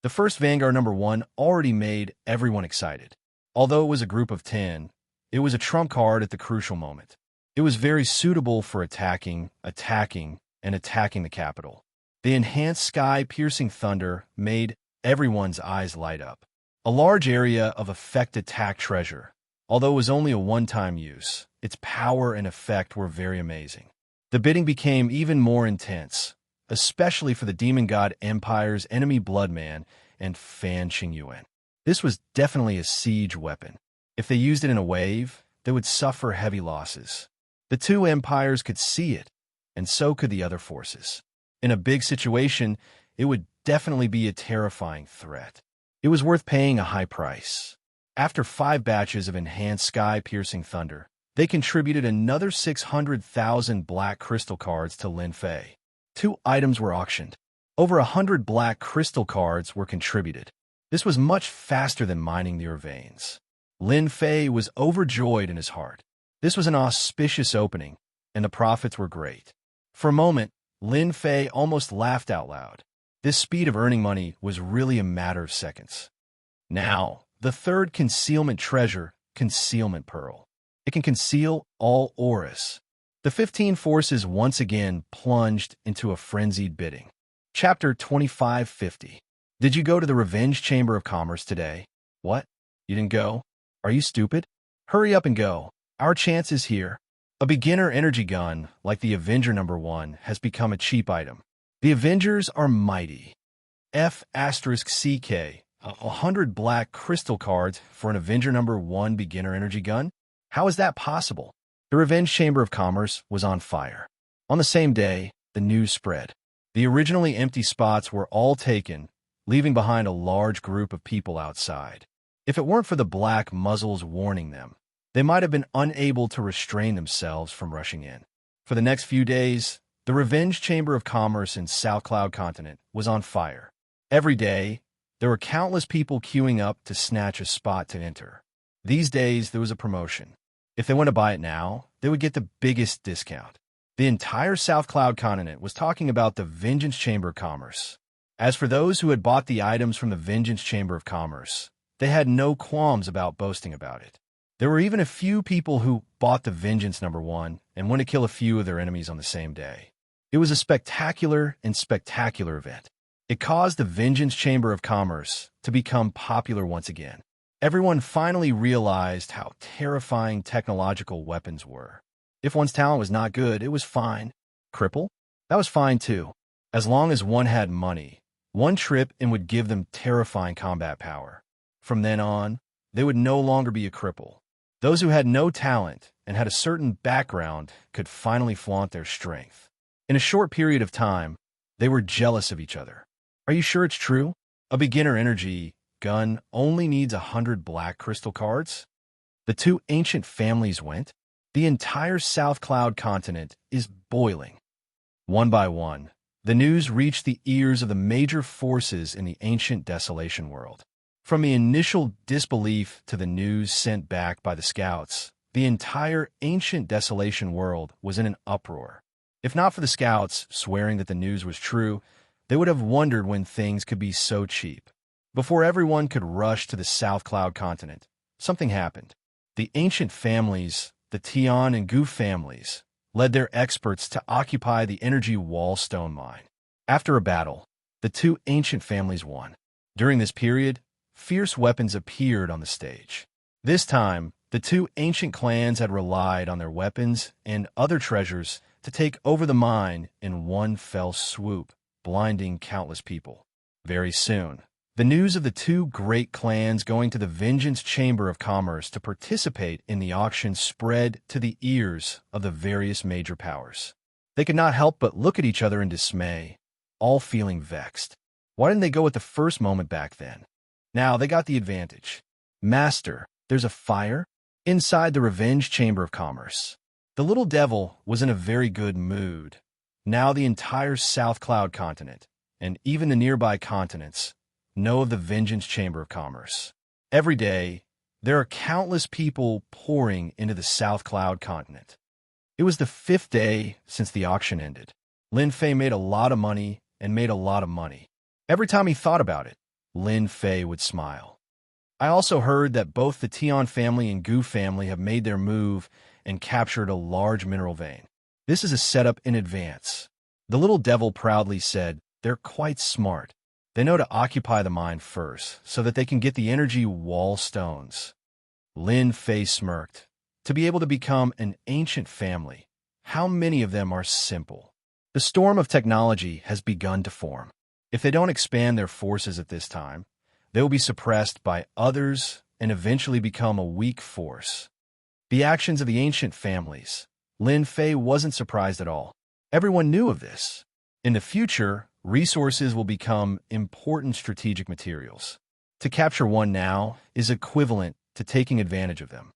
The first Vanguard number 1 already made everyone excited. Although it was a group of 10, it was a trump card at the crucial moment. It was very suitable for attacking, and attacking the capital. The enhanced sky-piercing thunder made everyone's eyes light up. A large area of effect attack treasure. Although it was only a one-time use, its power and effect were very amazing. The bidding became even more intense, especially for the demon god Empire's enemy Bloodman and Fan Qingyuan. This was definitely a siege weapon. If they used it in a wave, they would suffer heavy losses. The two empires could see it, and so could the other forces. In a big situation, it would definitely be a terrifying threat. It was worth paying a high price. After 5 batches of enhanced sky-piercing thunder, they contributed another 600,000 black crystal cards to Lin Fei. 2 items were auctioned. Over 100 black crystal cards were contributed. This was much faster than mining the veins. Lin Fei was overjoyed in his heart. This was an auspicious opening, and the profits were great. For a moment, Lin Fei almost laughed out loud. This speed of earning money was really a matter of seconds. Now, the third concealment treasure, Concealment Pearl. It can conceal all auras. The 15 forces once again plunged into a frenzied bidding. Chapter 2550. Did you go to the Revenge Chamber of Commerce today? What? You didn't go? Are you stupid? Hurry up and go. Our chance is here. A beginner energy gun, like the Avenger #1, has become a cheap item. The Avengers are mighty. F***CK, 100 black crystal cards for an Avenger #1 beginner energy gun? How is that possible? The Revenge Chamber of Commerce was on fire. On the same day, the news spread. The originally empty spots were all taken, leaving behind a large group of people outside. If it weren't for the black muzzles warning them, they might have been unable to restrain themselves from rushing in. For the next few days, the Revenge Chamber of Commerce in South Cloud Continent was on fire. Every day, there were countless people queuing up to snatch a spot to enter. These days, there was a promotion. If they went to buy it now, they would get the biggest discount. The entire South Cloud Continent was talking about the Vengeance Chamber of Commerce. As for those who had bought the items from the Vengeance Chamber of Commerce, they had no qualms about boasting about it. There were even a few people who bought the Vengeance #1 and went to kill a few of their enemies on the same day. It was a spectacular event. It caused the Vengeance Chamber of Commerce to become popular once again. Everyone finally realized how terrifying technological weapons were. If one's talent was not good, it was fine. Cripple? That was fine too. As long as one had money, one trip and would give them terrifying combat power. From then on, they would no longer be a cripple. Those who had no talent and had a certain background could finally flaunt their strength. In a short period of time, they were jealous of each other. Are you sure it's true? A beginner energy gun only needs 100 black crystal cards? The two ancient families went. The entire South Cloud Continent is boiling. One by one, the news reached the ears of the major forces in the ancient Desolation world. From the initial disbelief to the news sent back by the scouts, the entire ancient Desolation world was in an uproar. If not for the scouts swearing that the news was true, they would have wondered when things could be so cheap. Before everyone could rush to the South Cloud Continent, something happened. The ancient families, the Tian and Gu families, led their experts to occupy the energy wall stone mine. After a battle, the two ancient families won. During this period, fierce weapons appeared on the stage. This time, the two ancient clans had relied on their weapons and other treasures to take over the mine in one fell swoop, blinding countless people. Very soon, the news of the two great clans going to the Vengeance Chamber of Commerce to participate in the auction spread to the ears of the various major powers. They could not help but look at each other in dismay, all feeling vexed. Why didn't they go at the first moment back then? Now they got the advantage. Master, there's a fire? Inside the Revenge Chamber of Commerce. The little devil was in a very good mood. Now the entire South Cloud Continent, and even the nearby continents, know of the Vengeance Chamber of Commerce. Every day, there are countless people pouring into the South Cloud Continent. It was the 5th day since the auction ended. Lin Fei made a lot of money and made a lot of money. Every time he thought about it, Lin Fei would smile. I also heard that both the Tian family and Gu family have made their move and captured a large mineral vein. This is a setup in advance. The little devil proudly said, "They're quite smart. They know to occupy the mine first, so that they can get the energy wall stones." Lin Fei smirked. To be able to become an ancient family, how many of them are simple? The storm of technology has begun to form. If they don't expand their forces at this time, they will be suppressed by others and eventually become a weak force. The actions of the ancient families. Lin Fei wasn't surprised at all. Everyone knew of this. In the future, resources will become important strategic materials. To capture one now is equivalent to taking advantage of them.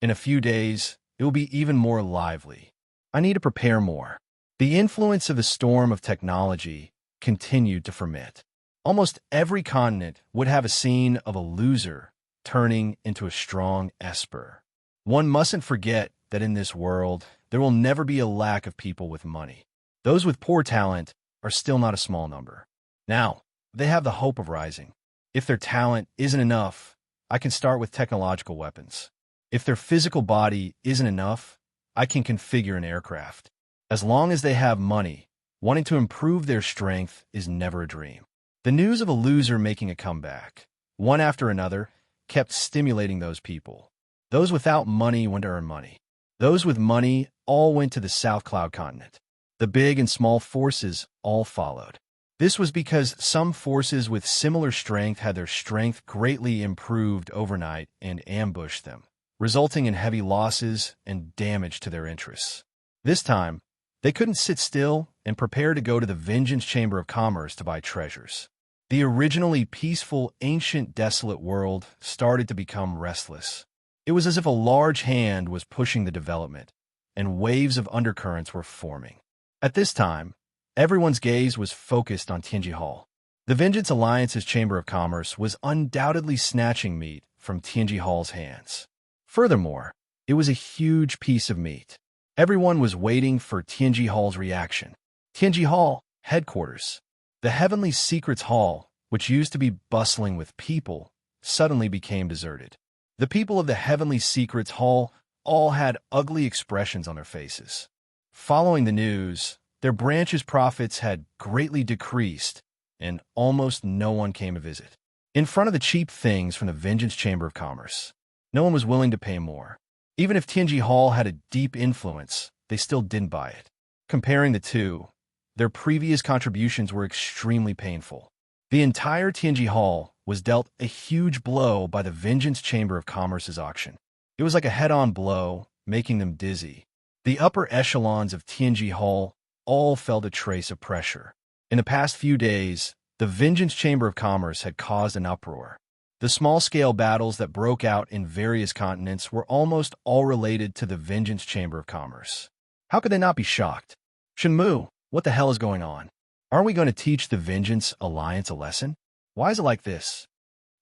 In a few days, it will be even more lively. I need to prepare more. The influence of the storm of technology continued to ferment. Almost every continent would have a scene of a loser turning into a strong esper. One mustn't forget that in this world, there will never be a lack of people with money. Those with poor talent are still not a small number. Now, they have the hope of rising. If their talent isn't enough, I can start with technological weapons. If their physical body isn't enough, I can configure an aircraft. As long as they have money, wanting to improve their strength is never a dream. The news of a loser making a comeback, one after another, kept stimulating those people. Those without money went to earn money. Those with money all went to the South Cloud continent. The big and small forces all followed. This was because some forces with similar strength had their strength greatly improved overnight and ambushed them, resulting in heavy losses and damage to their interests. This time, they couldn't sit still and prepare to go to the Vengeance Chamber of Commerce to buy treasures. The originally peaceful, ancient, desolate world started to become restless. It was as if a large hand was pushing the development, and waves of undercurrents were forming. At this time, everyone's gaze was focused on Tianji Hall. The Vengeance Alliance's Chamber of Commerce was undoubtedly snatching meat from Tianji Hall's hands. Furthermore, it was a huge piece of meat. Everyone was waiting for Tianji Hall's reaction. Tianji Hall, headquarters. The Heavenly Secrets Hall, which used to be bustling with people, suddenly became deserted. The people of the Heavenly Secrets Hall all had ugly expressions on their faces. Following the news, their branch's profits had greatly decreased, and almost no one came to visit. In front of the cheap things from the Vengeance Chamber of Commerce, no one was willing to pay more. Even if Tianji Hall had a deep influence, they still didn't buy it. Comparing the two, their previous contributions were extremely painful. The entire Tianji Hall was dealt a huge blow by the Vengeance Chamber of Commerce's auction. It was like a head-on blow, making them dizzy. The upper echelons of Tianji Hall all felt a trace of pressure. In the past few days, the Vengeance Chamber of Commerce had caused an uproar. The small-scale battles that broke out in various continents were almost all related to the Vengeance Chamber of Commerce. How could they not be shocked? Shenmue, what the hell is going on? Aren't we going to teach the Vengeance Alliance a lesson? Why is it like this?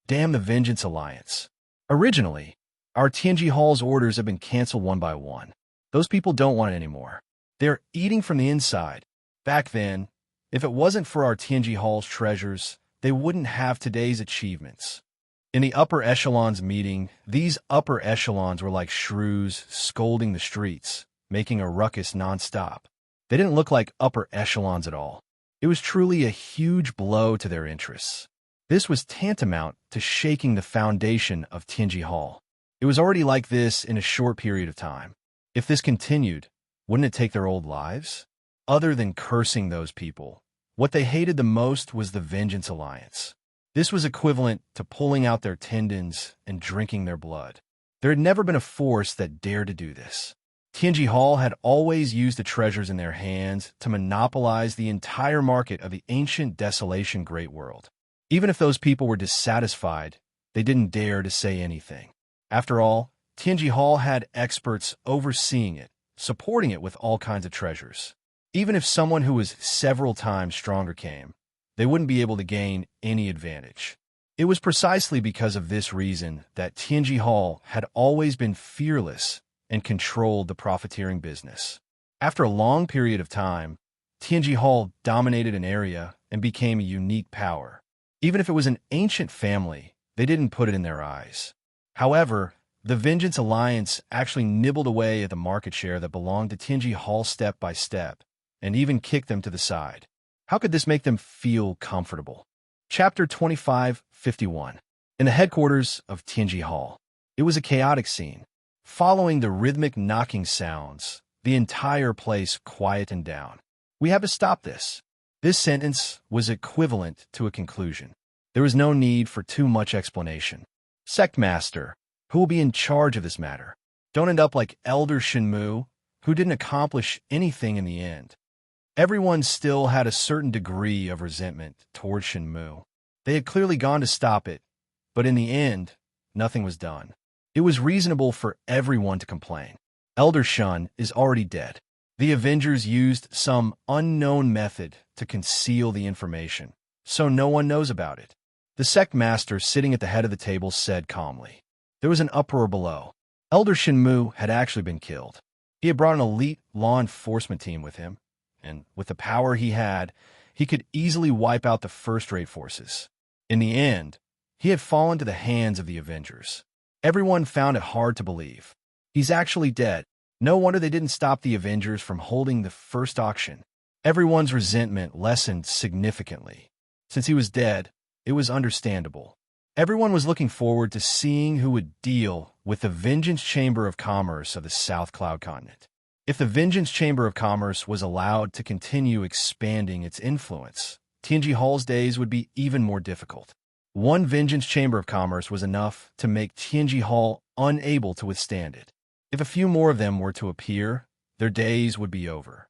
Damn the Vengeance Alliance. Originally, our Tianji Hall's orders have been canceled one by one. Those people don't want it anymore. They're eating from the inside. Back then, if it wasn't for our Tianji Hall's treasures, they wouldn't have today's achievements. In the upper echelons meeting, these upper echelons were like shrews scolding the streets, making a ruckus nonstop. They didn't look like upper echelons at all. It was truly a huge blow to their interests. This was tantamount to shaking the foundation of Tianji Hall. It was already like this in a short period of time. If this continued, wouldn't it take their old lives? Other than cursing those people, what they hated the most was the Vengeance Alliance. This was equivalent to pulling out their tendons and drinking their blood. There had never been a force that dared to do this. Tianji Hall had always used the treasures in their hands to monopolize the entire market of the ancient Desolation Great World. Even if those people were dissatisfied, they didn't dare to say anything. After all, Tianji Hall had experts overseeing it, supporting it with all kinds of treasures. Even if someone who was several times stronger came, they wouldn't be able to gain any advantage. It was precisely because of this reason that Tianji Hall had always been fearless and controlled the profiteering business. After a long period of time, Tianji Hall dominated an area and became a unique power. Even if it was an ancient family, they didn't put it in their eyes. However, The Vengeance Alliance actually nibbled away at the market share that belonged to Tianji Hall step by step, and even kicked them to the side. How could this make them feel comfortable? Chapter 2551. In the headquarters of Tianji Hall, it was a chaotic scene. Following the rhythmic knocking sounds, the entire place quietened down. We have to stop this. This sentence was equivalent to a conclusion. There was no need for too much explanation. Sect Master, who will be in charge of this matter? Don't end up like Elder Shenmu, who didn't accomplish anything in the end. Everyone still had a certain degree of resentment toward Shenmu. They had clearly gone to stop it, but in the end, nothing was done. It was reasonable for everyone to complain. Elder Shun is already dead. The Avengers used some unknown method to conceal the information, so no one knows about it. The sect master sitting at the head of the table said calmly. There was an uproar below. Elder Shenmu had actually been killed. He had brought an elite law enforcement team with him, and with the power he had, he could easily wipe out the first-rate forces. In the end, he had fallen to the hands of the Avengers. Everyone found it hard to believe. He's actually dead. No wonder they didn't stop the Avengers from holding the first auction. Everyone's resentment lessened significantly. Since he was dead, it was understandable. Everyone was looking forward to seeing who would deal with the Vengeance Chamber of Commerce of the South Cloud Continent. If the Vengeance Chamber of Commerce was allowed to continue expanding its influence, Tianji Hall's days would be even more difficult. One Vengeance Chamber of Commerce was enough to make Tianji Hall unable to withstand it. If a few more of them were to appear, their days would be over.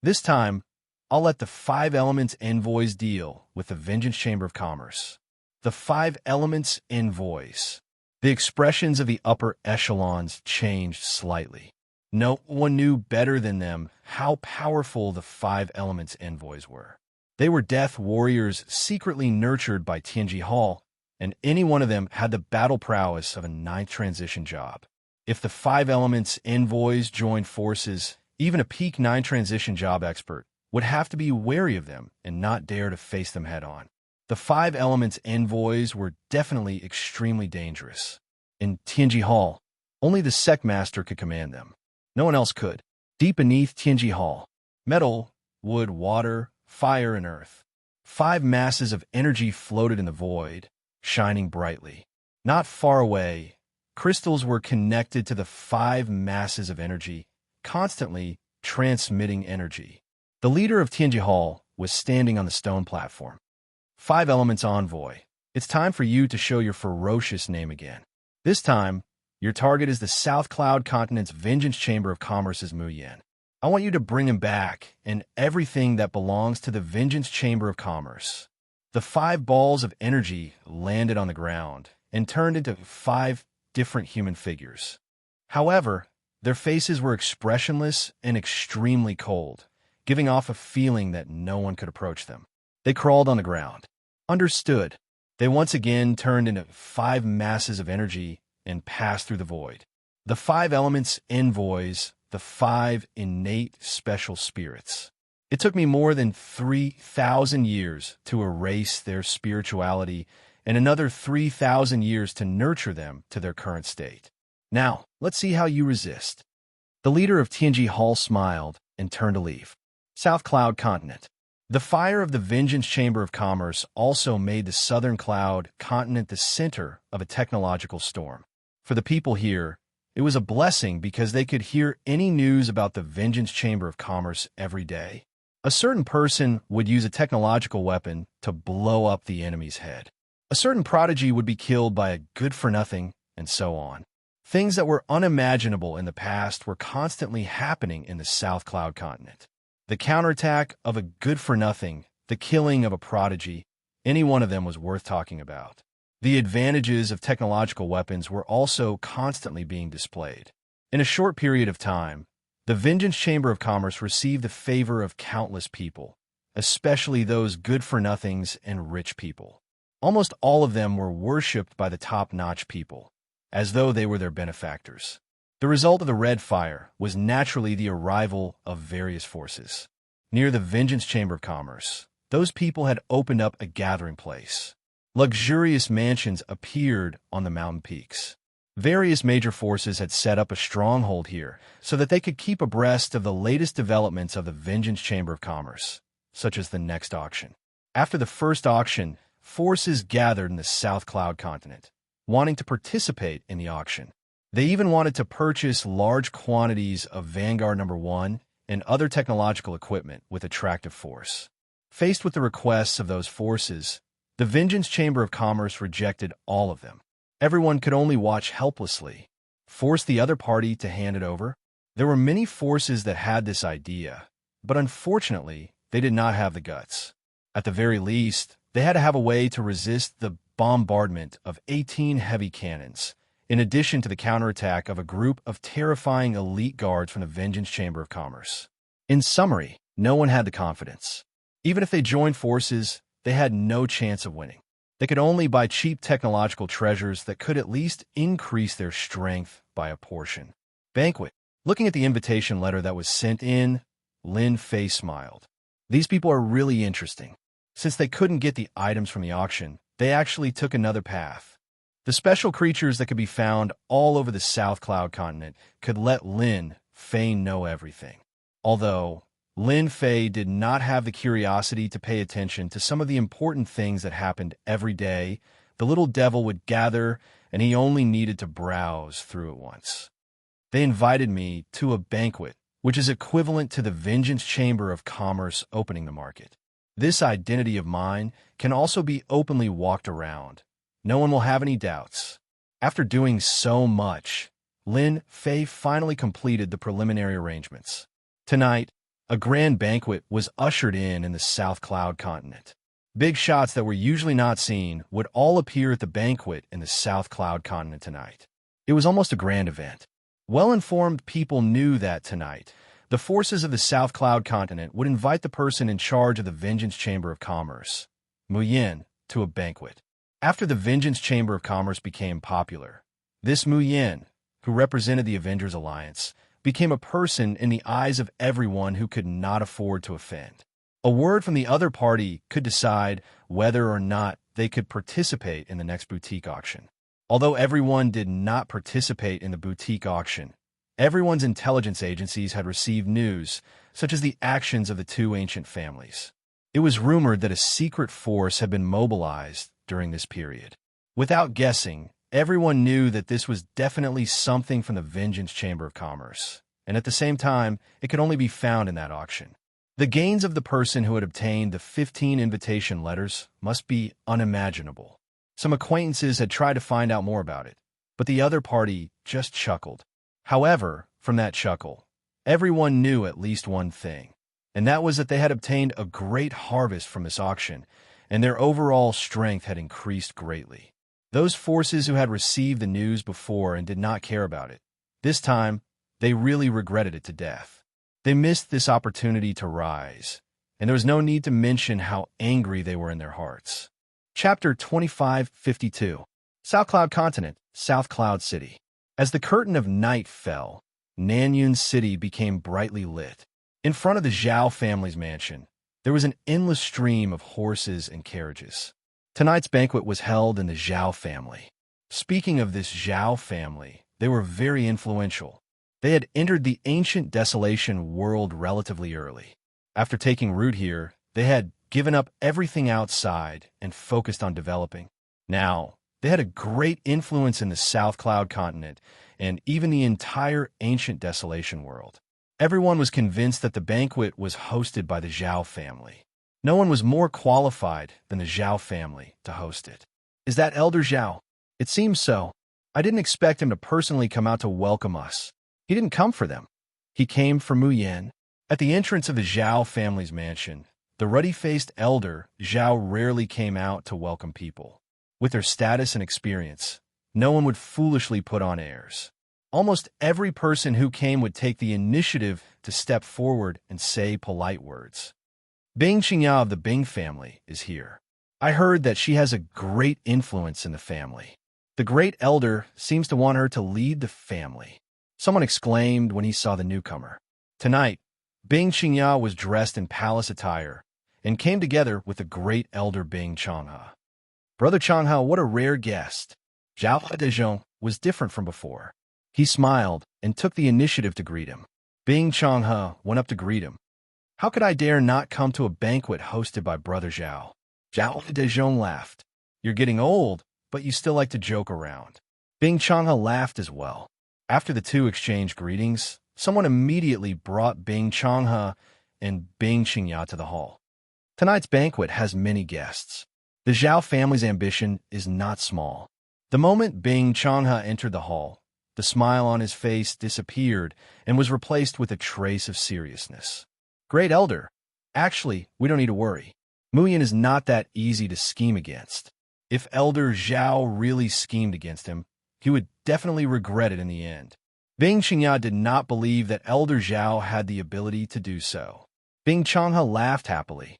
This time, I'll let the 5 Elements envoys deal with the Vengeance Chamber of Commerce. The 5 Elements envoys. The expressions of the upper echelons changed slightly. No one knew better than them how powerful the 5 Elements envoys were. They were death warriors secretly nurtured by Tianji Hall, and any one of them had the battle prowess of a 9th transition job. If the 5 Elements envoys joined forces, even a peak 9 transition job expert would have to be wary of them and not dare to face them head-on. The 5 Elements envoys were definitely extremely dangerous. In Tianji Hall, only the Sect Master could command them. No one else could. Deep beneath Tianji Hall, metal, wood, water, fire, and earth. 5 masses of energy floated in the void, shining brightly. Not far away, crystals were connected to the 5 masses of energy, constantly transmitting energy. The leader of Tianji Hall was standing on the stone platform. 5 Elements envoy, it's time for you to show your ferocious name again. This time, your target is the South Cloud Continent's Vengeance Chamber of Commerce's Mu Yan. I want you to bring him back and everything that belongs to the Vengeance Chamber of Commerce. The 5 balls of energy landed on the ground and turned into 5 different human figures. However, their faces were expressionless and extremely cold, giving off a feeling that no one could approach them. They crawled on the ground. Understood. They once again turned into 5 masses of energy and passed through the void. The 5 Elements envoys, the 5 innate special spirits. It took me more than 3,000 years to erase their spirituality and another 3,000 years to nurture them to their current state. Now, let's see how you resist. The leader of Tianji Hall smiled and turned to leave. South Cloud Continent. The fire of the Vengeance Chamber of Commerce also made the Southern Cloud Continent the center of a technological storm. For the people here, it was a blessing because they could hear any news about the Vengeance Chamber of Commerce every day. A certain person would use a technological weapon to blow up the enemy's head. A certain prodigy would be killed by a good-for-nothing, and so on. Things that were unimaginable in the past were constantly happening in the South Cloud Continent. The counterattack of a good-for-nothing, the killing of a prodigy, any one of them was worth talking about. The advantages of technological weapons were also constantly being displayed. In a short period of time, the Vengeance Chamber of Commerce received the favor of countless people, especially those good-for-nothings and rich people. Almost all of them were worshipped by the top-notch people, as though they were their benefactors. The result of the Red Fire was naturally the arrival of various forces. Near the Vengeance Chamber of Commerce, those people had opened up a gathering place. Luxurious mansions appeared on the mountain peaks. Various major forces had set up a stronghold here so that they could keep abreast of the latest developments of the Vengeance Chamber of Commerce, such as the next auction. After the first auction, forces gathered in the South Cloud continent, wanting to participate in the auction. They even wanted to purchase large quantities of Vanguard Number 1 and other technological equipment with attractive force. Faced with the requests of those forces, the Vengeance Chamber of Commerce rejected all of them. Everyone could only watch helplessly, force the other party to hand it over. There were many forces that had this idea, but unfortunately, they did not have the guts. At the very least, they had to have a way to resist the bombardment of 18 heavy cannons, in addition to the counterattack of a group of terrifying elite guards from the Vengeance Chamber of Commerce. In summary, no one had the confidence. Even if they joined forces, they had no chance of winning. They could only buy cheap technological treasures that could at least increase their strength by a portion. Banquet. Looking at the invitation letter that was sent in, Lin Fei smiled. These people are really interesting. Since they couldn't get the items from the auction, they actually took another path. The special creatures that could be found all over the South Cloud continent could let Lin Fei know everything. Although Lin Fei did not have the curiosity to pay attention to some of the important things that happened every day, the little devil would gather and he only needed to browse through it once. They invited me to a banquet, which is equivalent to the Vengeance Chamber of Commerce opening the market. This identity of mine can also be openly walked around. No one will have any doubts. After doing so much, Lin Fei finally completed the preliminary arrangements. Tonight, a grand banquet was ushered in the South Cloud continent. Big shots that were usually not seen would all appear at the banquet in the South Cloud continent tonight. It was almost a grand event. Well-informed people knew that tonight, the forces of the South Cloud continent would invite the person in charge of the Vengeance Chamber of Commerce, Mu Yin, to a banquet. After the Vengeance Chamber of Commerce became popular, this Mu Yin, who represented the Avengers Alliance, became a person in the eyes of everyone who could not afford to offend. A word from the other party could decide whether or not they could participate in the next boutique auction. Although everyone did not participate in the boutique auction, everyone's intelligence agencies had received news, such as the actions of the two ancient families. It was rumored that a secret force had been mobilized during this period. Without guessing, everyone knew that this was definitely something from the Vengeance Chamber of Commerce, and at the same time, it could only be found in that auction. The gains of the person who had obtained the 15 invitation letters must be unimaginable. Some acquaintances had tried to find out more about it, but the other party just chuckled. However, from that chuckle, everyone knew at least one thing, and that was that they had obtained a great harvest from this auction, and their overall strength had increased greatly. Those forces who had received the news before and did not care about it, this time, they really regretted it to death. They missed this opportunity to rise, and there was no need to mention how angry they were in their hearts. Chapter 2552. South Cloud Continent, South Cloud City. As the curtain of night fell, Nanyun's city became brightly lit. In front of the Zhao family's mansion, there was an endless stream of horses and carriages. Tonight's banquet was held in the Zhao family. Speaking of this Zhao family, they were very influential. They had entered the ancient desolation world relatively early. After taking root here, they had given up everything outside and focused on developing. Now, they had a great influence in the South Cloud continent and even the entire ancient desolation world. Everyone was convinced that the banquet was hosted by the Zhao family. No one was more qualified than the Zhao family to host it. Is that Elder Zhao? It seems so. I didn't expect him to personally come out to welcome us. He didn't come for them. He came for Mu Yin. At the entrance of the Zhao family's mansion, the ruddy-faced elder Zhao rarely came out to welcome people. With their status and experience, no one would foolishly put on airs. Almost every person who came would take the initiative to step forward and say polite words. Bing Xianxia of the Bing family is here. I heard that she has a great influence in the family. The great elder seems to want her to lead the family, someone exclaimed when he saw the newcomer. Tonight, Bing Xianxia was dressed in palace attire and came together with the great elder Bing Changhe. Brother Changhe, what a rare guest. Zhao Dezhong, was different from before. He smiled and took the initiative to greet him. Bing Changhe went up to greet him. How could I dare not come to a banquet hosted by Brother Zhao? Zhao Dezhong laughed. You're getting old, but you still like to joke around. Bing Changhe laughed as well. After the two exchanged greetings, someone immediately brought Bing Changhe and Bing Xianxia to the hall. Tonight's banquet has many guests. The Zhao family's ambition is not small. The moment Bing Changhe entered the hall, the smile on his face disappeared and was replaced with a trace of seriousness. Great Elder, actually, we don't need to worry. Muyan is not that easy to scheme against. If Elder Zhao really schemed against him, he would definitely regret it in the end. Bing Xianxia did not believe that Elder Zhao had the ability to do so. Bing Changhe laughed happily.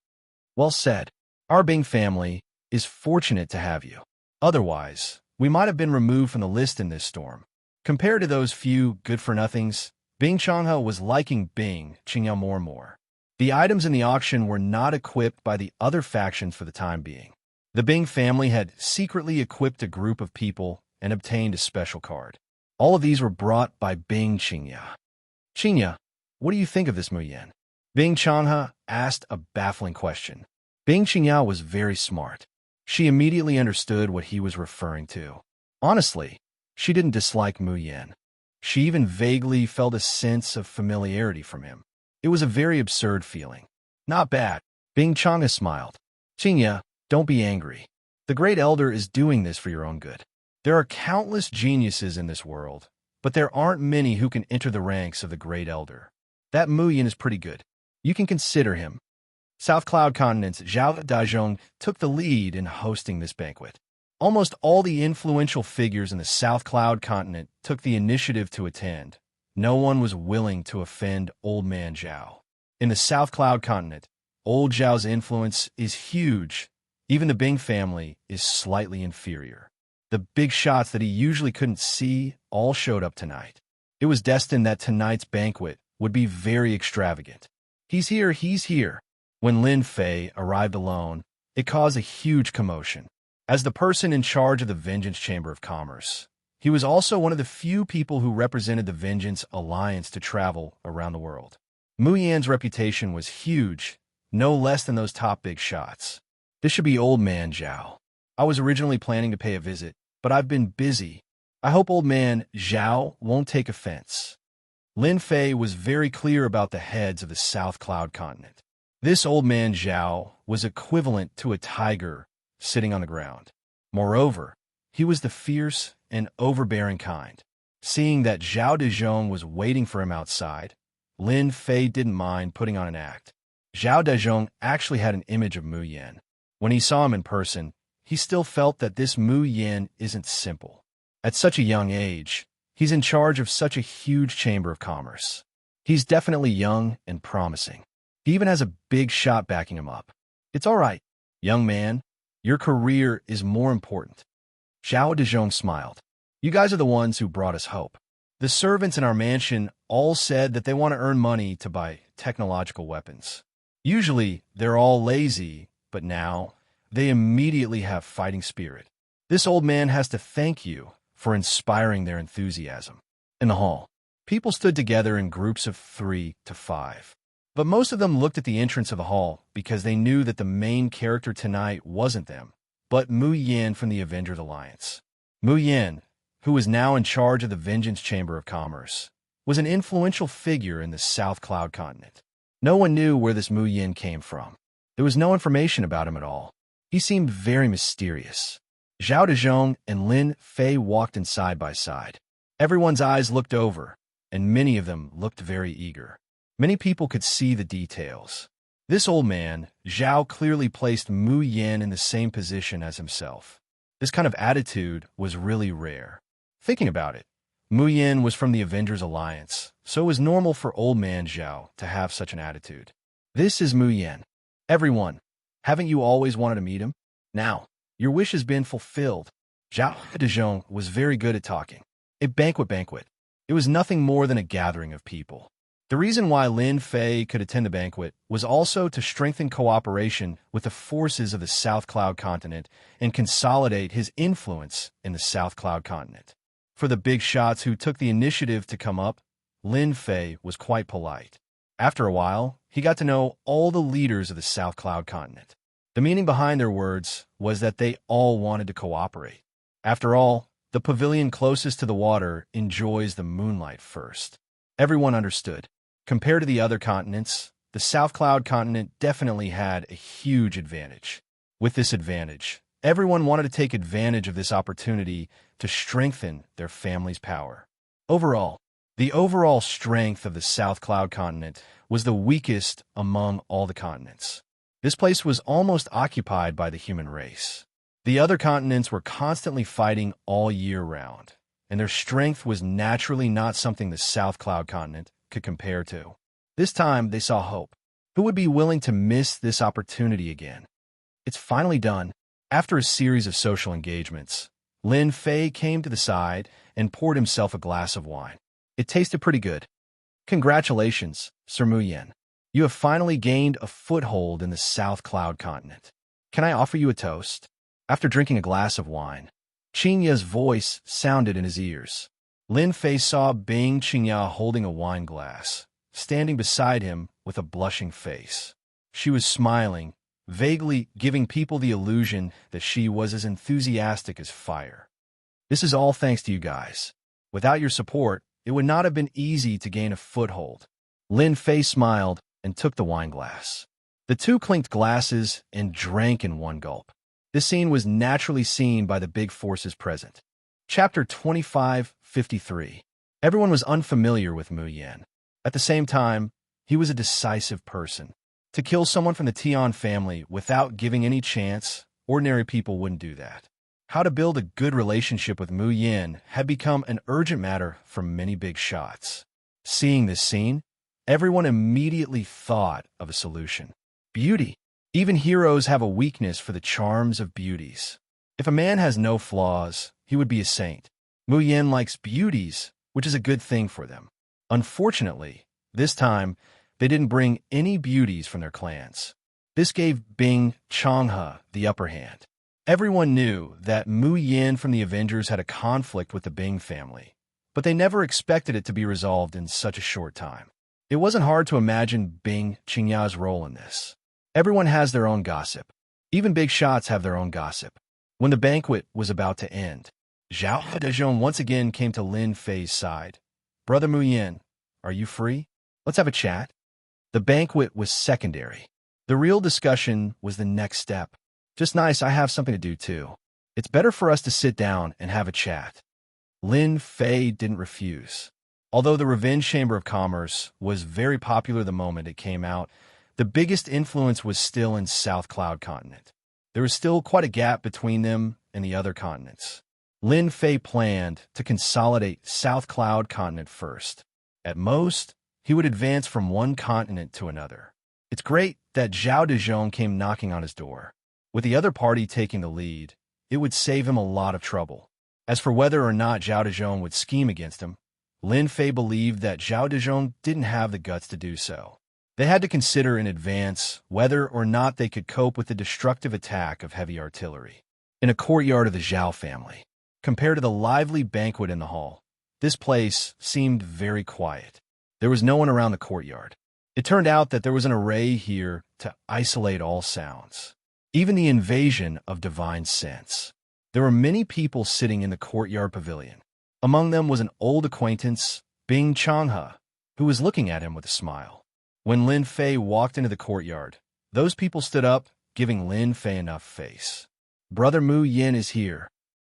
Well said. Our Bing family is fortunate to have you. Otherwise, we might have been removed from the list in this storm. Compared to those few good-for-nothings, Bing Changhe was liking Bing Xianxia more and more. The items in the auction were not equipped by the other factions for the time being. The Bing family had secretly equipped a group of people and obtained a special card. All of these were brought by Bing Xianxia. Xianxia, what do you think of this Muyan? Bing Changhe asked a baffling question. Bing Xianxia was very smart. She immediately understood what he was referring to. Honestly, she didn't dislike Muyan. She even vaguely felt a sense of familiarity from him. It was a very absurd feeling. Not bad. Bing Changhe smiled. Xianxia, don't be angry. The Great Elder is doing this for your own good. There are countless geniuses in this world, but there aren't many who can enter the ranks of the Great Elder. That Muyan is pretty good. You can consider him. South Cloud Continent's Zhao Dezhong took the lead in hosting this banquet. Almost all the influential figures in the South Cloud Continent took the initiative to attend. No one was willing to offend Old Man Zhao. In the South Cloud Continent, Old Zhao's influence is huge. Even the Bing family is slightly inferior. The big shots that he usually couldn't see all showed up tonight. It was destined that tonight's banquet would be very extravagant. He's here, he's here. When Lin Fei arrived alone, it caused a huge commotion. As the person in charge of the Vengeance Chamber of Commerce, he was also one of the few people who represented the Vengeance Alliance to travel around the world. Muyan's reputation was huge, no less than those top big shots. This should be Old Man Zhao. I was originally planning to pay a visit, but I've been busy. I hope Old Man Zhao won't take offense. Lin Fei was very clear about the heads of the South Cloud Continent. This Old Man Zhao was equivalent to a tiger sitting on the ground. Moreover, he was the fierce and overbearing kind. Seeing that Zhao Dezhong was waiting for him outside, Lin Fei didn't mind putting on an act. Zhao Dezhong actually had an image of Muyan. When he saw him in person, he still felt that this Muyan isn't simple. At such a young age, he's in charge of such a huge chamber of commerce. He's definitely young and promising. He even has a big shot backing him up. It's all right, young man. Your career is more important. Zhao Dezhong smiled. You guys are the ones who brought us hope. The servants in our mansion all said that they want to earn money to buy technological weapons. Usually, they're all lazy, but now, they immediately have fighting spirit. This old man has to thank you for inspiring their enthusiasm. In the hall, people stood together in groups of 3 to 5. But most of them looked at the entrance of the hall because they knew that the main character tonight wasn't them, but Mu Yan from the Avengers Alliance. Mu Yan, who was now in charge of the Vengeance Chamber of Commerce, was an influential figure in the South Cloud Continent. No one knew where this Mu Yan came from. There was no information about him at all. He seemed very mysterious. Zhao Dezhong and Lin Fei walked in side by side. Everyone's eyes looked over, and many of them looked very eager. Many people could see the details. This old man, Zhao, clearly placed Mu Yan in the same position as himself. This kind of attitude was really rare. Thinking about it, Mu Yan was from the Avengers Alliance, so it was normal for old man Zhao to have such an attitude. This is Mu Yan. Everyone, haven't you always wanted to meet him? Now, your wish has been fulfilled. Zhao Dezhong was very good at talking. A banquet. It was nothing more than a gathering of people. The reason why Lin Fei could attend the banquet was also to strengthen cooperation with the forces of the South Cloud Continent and consolidate his influence in the South Cloud Continent. For the big shots who took the initiative to come up, Lin Fei was quite polite. After a while, he got to know all the leaders of the South Cloud continent. The meaning behind their words was that they all wanted to cooperate. After all, the pavilion closest to the water enjoys the moonlight first. Everyone understood. Compared to the other continents, the South Cloud continent definitely had a huge advantage. With this advantage, everyone wanted to take advantage of this opportunity to strengthen their family's power. Overall, the overall strength of the South Cloud continent was the weakest among all the continents. This place was almost occupied by the human race. The other continents were constantly fighting all year round, and their strength was naturally not something the South Cloud continent could compare to. This time, they saw hope. Who would be willing to miss this opportunity again? It's finally done. After a series of social engagements, Lin Fei came to the side and poured himself a glass of wine. It tasted pretty good. Congratulations, Sir Mu Yen. You have finally gained a foothold in the South Cloud continent. Can I offer you a toast? After drinking a glass of wine, Xianxia's voice sounded in his ears. Lin Fei saw Bing Xianxia holding a wine glass, standing beside him with a blushing face. She was smiling, vaguely giving people the illusion that she was as enthusiastic as fire. This is all thanks to you guys. Without your support, it would not have been easy to gain a foothold. Lin Fei smiled and took the wine glass. The two clinked glasses and drank in one gulp. This scene was naturally seen by the big forces present. Chapter 25:53. Everyone was unfamiliar with Mu Yan. At the same time, he was a decisive person. To kill someone from the Tian family without giving any chance, ordinary people wouldn't do that. How to build a good relationship with Mu Yan had become an urgent matter for many big shots. Seeing this scene, everyone immediately thought of a solution. Beauty. Even heroes have a weakness for the charms of beauties. If a man has no flaws, he would be a saint. Mu Yan likes beauties, which is a good thing for them. Unfortunately, this time, they didn't bring any beauties from their clans. This gave Bing Changhe the upper hand. Everyone knew that Mu Yan from the Avengers had a conflict with the Bing family, but they never expected it to be resolved in such a short time. It wasn't hard to imagine Bing Qiangya's role in this. Everyone has their own gossip. Even big shots have their own gossip. When the banquet was about to end, Zhao Dezhong once again came to Lin Fei's side. Brother Mu Yan, are you free? Let's have a chat. The banquet was secondary. The real discussion was the next step. Just nice, I have something to do too. It's better for us to sit down and have a chat. Lin Fei didn't refuse. Although the Revenge Chamber of Commerce was very popular the moment it came out, the biggest influence was still in South Cloud continent. There was still quite a gap between them and the other continents. Lin Fei planned to consolidate South Cloud continent first. At most, he would advance from one continent to another. It's great that Zhao Dezhong came knocking on his door. With the other party taking the lead, it would save him a lot of trouble. As for whether or not Zhao Dezhong would scheme against him, Lin Fei believed that Zhao Dezhong didn't have the guts to do so. They had to consider in advance whether or not they could cope with the destructive attack of heavy artillery. In a courtyard of the Zhao family, compared to the lively banquet in the hall, this place seemed very quiet. There was no one around the courtyard. It turned out that there was an array here to isolate all sounds, even the invasion of divine sense. There were many people sitting in the courtyard pavilion. Among them was an old acquaintance, Bing Changhe, who was looking at him with a smile. When Lin Fei walked into the courtyard, those people stood up, giving Lin Fei enough face. Brother Mu Yan is here.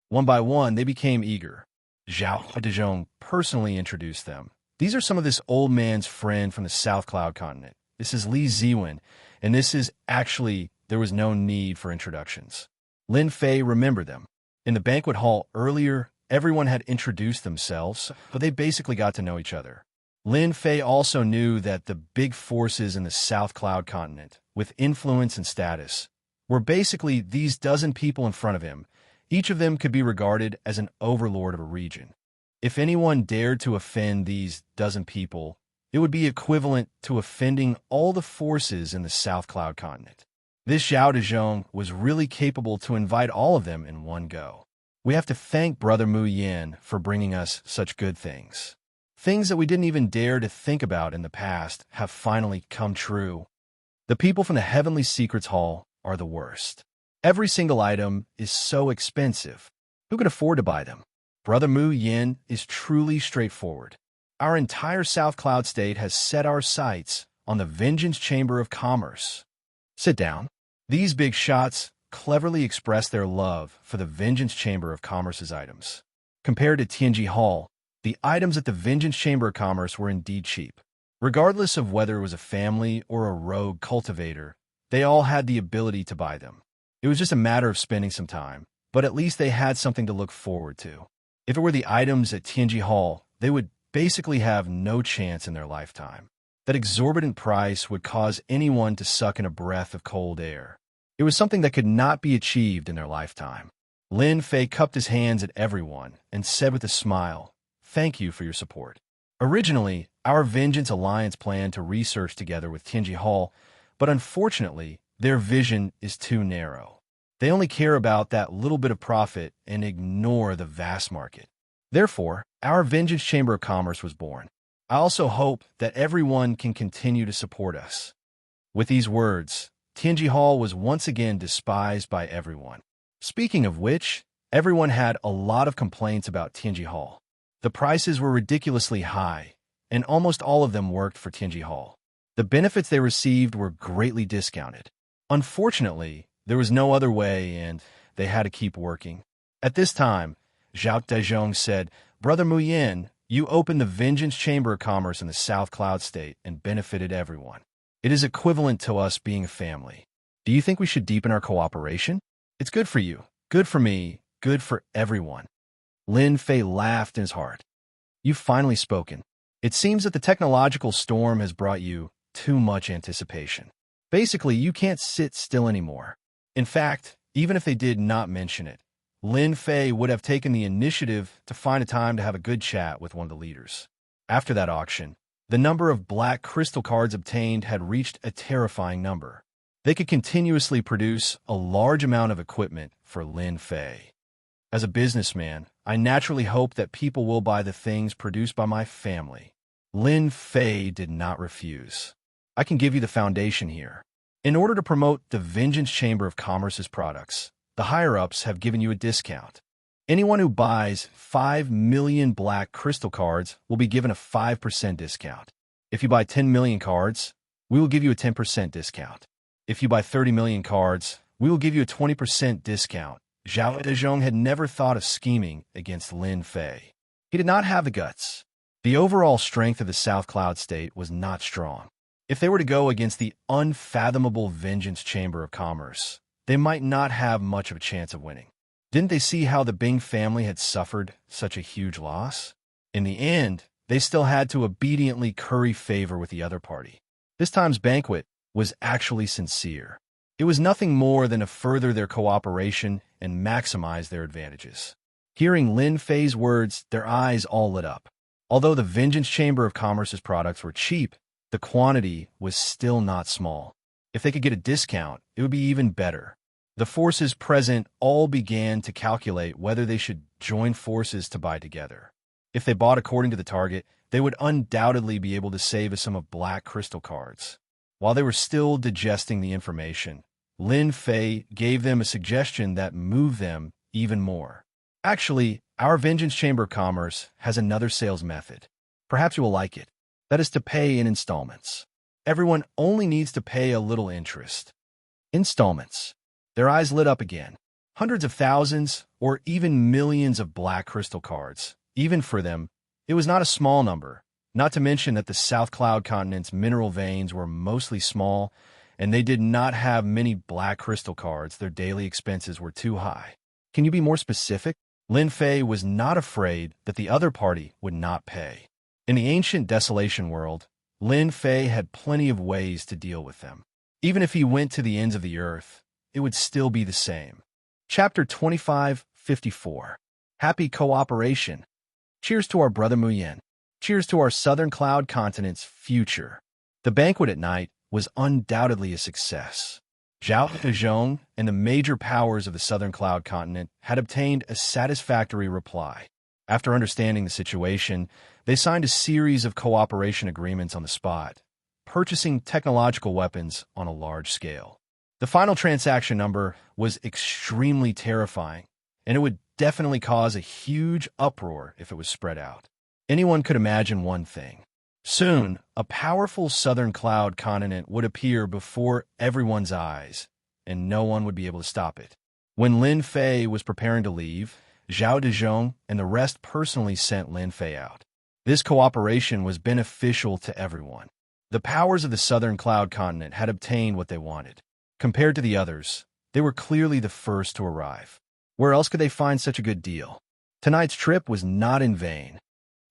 One by one, they became eager. Zhao Dezhong personally introduced them. These are some of this old man's friend from the South Cloud continent. This is Li Ziwen, and this is actually, there was no need for introductions. Lin Fei remembered them. In the banquet hall earlier, everyone had introduced themselves, but they basically got to know each other. Lin Fei also knew that the big forces in the South Cloud continent, with influence and status, were basically these dozen people in front of him. Each of them could be regarded as an overlord of a region. If anyone dared to offend these dozen people, it would be equivalent to offending all the forces in the South Cloud continent. This Zhao Dezhong was really capable to invite all of them in one go. We have to thank Brother Mu Yin for bringing us such good things. Things that we didn't even dare to think about in the past have finally come true. The people from the Heavenly Secrets Hall are the worst. Every single item is so expensive. Who can afford to buy them? Brother Mu Yin is truly straightforward. Our entire South Cloud State has set our sights on the Vengeance Chamber of Commerce. Sit down. These big shots cleverly express their love for the Vengeance Chamber of Commerce's items. Compared to Tianji Hall, the items at the Vengeance Chamber of Commerce were indeed cheap. Regardless of whether it was a family or a rogue cultivator, they all had the ability to buy them. It was just a matter of spending some time, but at least they had something to look forward to. If it were the items at Tianji Hall, they would basically have no chance in their lifetime. That exorbitant price would cause anyone to suck in a breath of cold air. It was something that could not be achieved in their lifetime. Lin Fei cupped his hands at everyone and said with a smile, "Thank you for your support." Originally, our Vengeance Alliance planned to research together with Tianji Hall, but unfortunately, their vision is too narrow. They only care about that little bit of profit and ignore the vast market. Therefore, our Vengeance Chamber of Commerce was born. I also hope that everyone can continue to support us. With these words, Tianji Hall was once again despised by everyone. Speaking of which, everyone had a lot of complaints about Tianji Hall. The prices were ridiculously high, and almost all of them worked for Tianji Hall. The benefits they received were greatly discounted. Unfortunately, there was no other way, and they had to keep working. At this time, Zhao Dezhong said, "Brother Mu Yin, you opened the Vengeance Chamber of Commerce in the South Cloud State and benefited everyone. It is equivalent to us being a family. Do you think we should deepen our cooperation? It's good for you, good for me, good for everyone." Lin Fei laughed in his heart. "You've finally spoken. It seems that the technological storm has brought you too much anticipation. Basically, you can't sit still anymore." In fact, even if they did not mention it, Lin Fei would have taken the initiative to find a time to have a good chat with one of the leaders. After that auction, the number of black crystal cards obtained had reached a terrifying number. They could continuously produce a large amount of equipment for Lin Fei. As a businessman, I naturally hope that people will buy the things produced by my family. Lin Fei did not refuse. "I can give you the foundation here. In order to promote the Vengeance Chamber of Commerce's products, the higher-ups have given you a discount. Anyone who buys 5 million black crystal cards will be given a 5% discount. If you buy 10 million cards, we will give you a 10% discount. If you buy 30 million cards, we will give you a 20% discount." Zhao Dezhong had never thought of scheming against Lin Fei. He did not have the guts. The overall strength of the South Cloud State was not strong. If they were to go against the unfathomable Vengeance Chamber of Commerce, they might not have much of a chance of winning. Didn't they see how the Bing family had suffered such a huge loss? In the end, they still had to obediently curry favor with the other party. This time's banquet was actually sincere. It was nothing more than to further their cooperation and maximize their advantages. Hearing Lin Fei's words, their eyes all lit up. Although the Vengeance Chamber of Commerce's products were cheap, the quantity was still not small. If they could get a discount, it would be even better. The forces present all began to calculate whether they should join forces to buy together. If they bought according to the target, they would undoubtedly be able to save a sum of black crystal cards. While they were still digesting the information, Lin Fei gave them a suggestion that moved them even more. "Actually, our Vengeance Chamber of Commerce has another sales method. Perhaps you will like it. That is to pay in installments. Everyone only needs to pay a little interest." Installments. Their eyes lit up again. Hundreds of thousands, or even millions of black crystal cards. Even for them, it was not a small number. Not to mention that the South Cloud continent's mineral veins were mostly small, and they did not have many black crystal cards. Their daily expenses were too high. "Can you be more specific?" Lin Fei was not afraid that the other party would not pay. In the ancient Desolation world, Lin Fei had plenty of ways to deal with them. Even if he went to the ends of the earth, it would still be the same. Chapter 2554. Happy Cooperation. Cheers to our brother Mu Yin. Cheers to our Southern Cloud continent's future. The banquet at night was undoubtedly a success. Zhao Zhong and the major powers of the Southern Cloud Continent had obtained a satisfactory reply. After understanding the situation, they signed a series of cooperation agreements on the spot, purchasing technological weapons on a large scale. The final transaction number was extremely terrifying, and it would definitely cause a huge uproar if it was spread out. Anyone could imagine one thing. Soon, a powerful southern cloud continent would appear before everyone's eyes, and no one would be able to stop it. When Lin Fei was preparing to leave, Zhao Dezhong and the rest personally sent Lin Fei out. This cooperation was beneficial to everyone. The powers of the southern cloud continent had obtained what they wanted. Compared to the others, they were clearly the first to arrive. Where else could they find such a good deal? Tonight's trip was not in vain.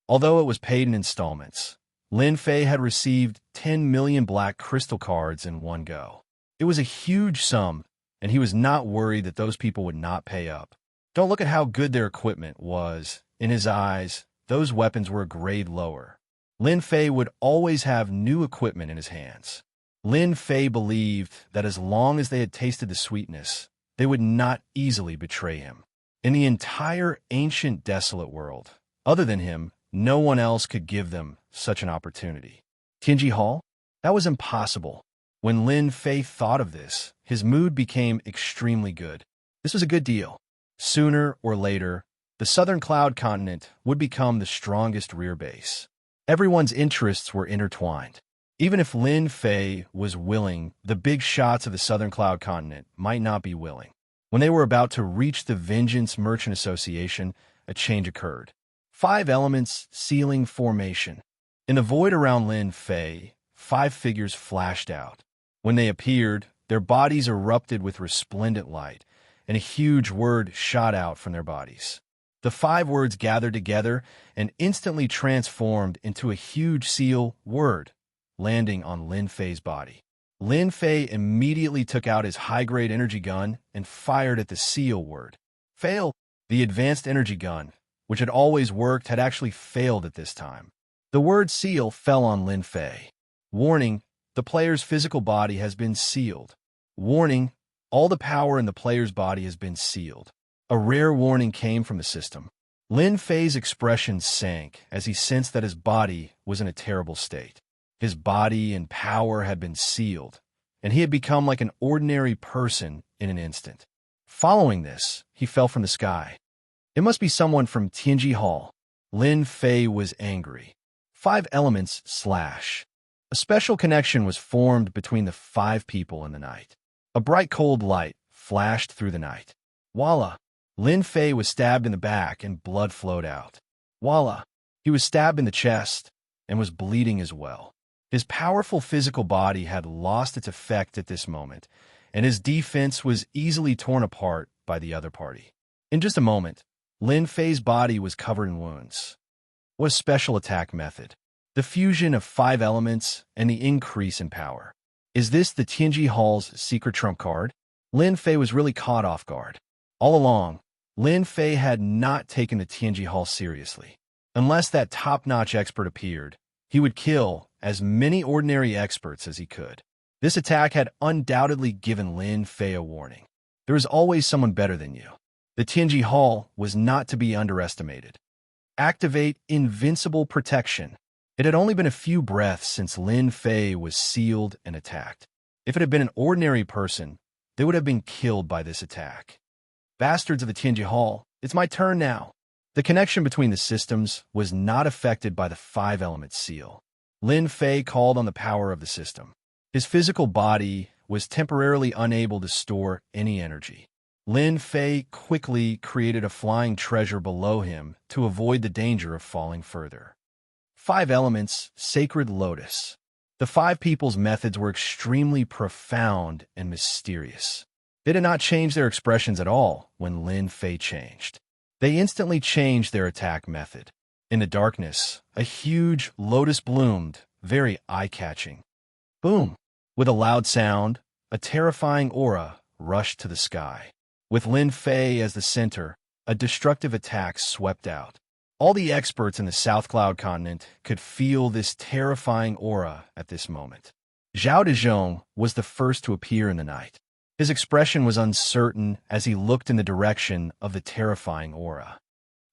Although it was paid in installments, Lin Fei had received 10 million black crystal cards in one go. It was a huge sum, and he was not worried that those people would not pay up. Don't look at how good their equipment was. In his eyes, those weapons were a grade lower. Lin Fei would always have new equipment in his hands. Lin Fei believed that as long as they had tasted the sweetness, they would not easily betray him. In the entire ancient desolate world, other than him, no one else could give them such an opportunity. Tianji Hall? That was impossible. When Lin Fei thought of this, his mood became extremely good. This was a good deal. Sooner or later, the Southern Cloud Continent would become the strongest rear base. Everyone's interests were intertwined. Even if Lin Fei was willing, the big shots of the Southern Cloud Continent might not be willing. When they were about to reach the Vengeance Merchant Association, a change occurred. 5 elements sealing formation. In the void around Lin Fei, 5 figures flashed out. When they appeared, their bodies erupted with resplendent light, and a huge word shot out from their bodies. The 5 words gathered together and instantly transformed into a huge seal word, landing on Lin Fei's body. Lin Fei immediately took out his high-grade energy gun and fired at the seal word. Fail! The advanced energy gun, which had always worked, had actually failed at this time. The word seal fell on Lin Fei. Warning, the player's physical body has been sealed. Warning, all the power in the player's body has been sealed. A rare warning came from the system. Lin Fei's expression sank as he sensed that his body was in a terrible state. His body and power had been sealed, and he had become like an ordinary person in an instant. Following this, he fell from the sky. It must be someone from Tianji Hall. Lin Fei was angry. 5 elements slash. A special connection was formed between the 5 people in the night. A bright cold light flashed through the night. Voila! Lin Fei was stabbed in the back and blood flowed out. Voila! He was stabbed in the chest and was bleeding as well. His powerful physical body had lost its effect at this moment, and his defense was easily torn apart by the other party. In just a moment, Lin Fei's body was covered in wounds. What a special attack method. The fusion of 5 elements and the increase in power. Is this the Tianji Hall's secret trump card? Lin Fei was really caught off guard. All along, Lin Fei had not taken the Tianji Hall seriously. Unless that top-notch expert appeared, he would kill as many ordinary experts as he could. This attack had undoubtedly given Lin Fei a warning. There is always someone better than you. The Tianji Hall was not to be underestimated. Activate Invincible Protection. It had only been a few breaths since Lin Fei was sealed and attacked. If it had been an ordinary person, they would have been killed by this attack. Bastards of the Tianji Hall, it's my turn now. The connection between the systems was not affected by the 5-element seal. Lin Fei called on the power of the system. His physical body was temporarily unable to store any energy. Lin Fei quickly created a flying treasure below him to avoid the danger of falling further. 5 elements, Sacred Lotus. The 5 people's methods were extremely profound and mysterious. They did not change their expressions at all when Lin Fei changed. They instantly changed their attack method. In the darkness, a huge lotus bloomed, very eye-catching. Boom! With a loud sound, a terrifying aura rushed to the sky. With Lin Fei as the center, a destructive attack swept out. All the experts in the South Cloud Continent could feel this terrifying aura at this moment. Zhao Dezhong was the first to appear in the night. His expression was uncertain as he looked in the direction of the terrifying aura.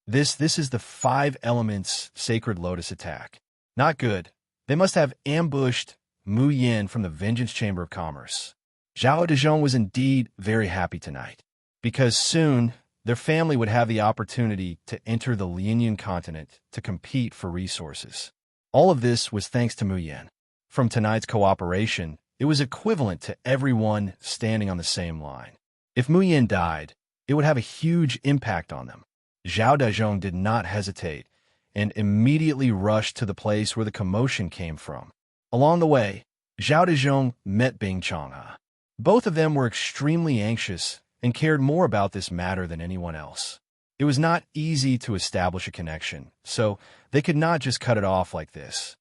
This is the five elements sacred lotus attack. Not good. They must have ambushed Mu Yin from the Vengeance Chamber of Commerce. Zhao Dezhong was indeed very happy tonight, because soon their family would have the opportunity to enter the Lianyun continent to compete for resources. All of this was thanks to Mu Yin. From tonight's cooperation, it was equivalent to everyone standing on the same line. If Mu Yin died, it would have a huge impact on them. Zhao Dezhong did not hesitate and immediately rushed to the place where the commotion came from. Along the way, Zhao Dezhong met Bing Changhe. Both of them were extremely anxious and cared more about this matter than anyone else. It was not easy to establish a connection, so they could not just cut it off like this.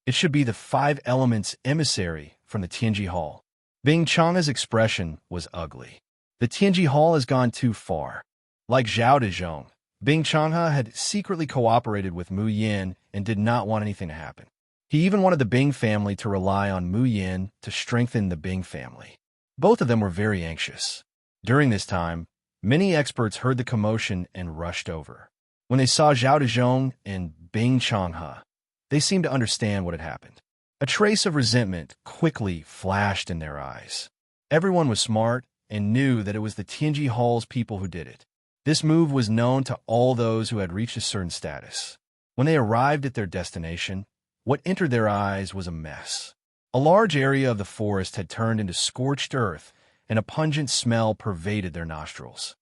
It should be the five elements emissary from the Tianji Hall. Bing Changhe's expression was ugly. The Tianji Hall has gone too far. Like Zhao Dezhong, Bing Changhe had secretly cooperated with Mu Yin and did not want anything to happen. He even wanted the Bing family to rely on Mu Yin to strengthen the Bing family. Both of them were very anxious. During this time, many experts heard the commotion and rushed over. When they saw Zhao Dezhong and Bing Changhe, they seemed to understand what had happened. A trace of resentment quickly flashed in their eyes. Everyone was smart and knew that it was the Tianji Hall's people who did it. This move was known to all those who had reached a certain status. When they arrived at their destination, what entered their eyes was a mess. A large area of the forest had turned into scorched earth, and a pungent smell pervaded their nostrils.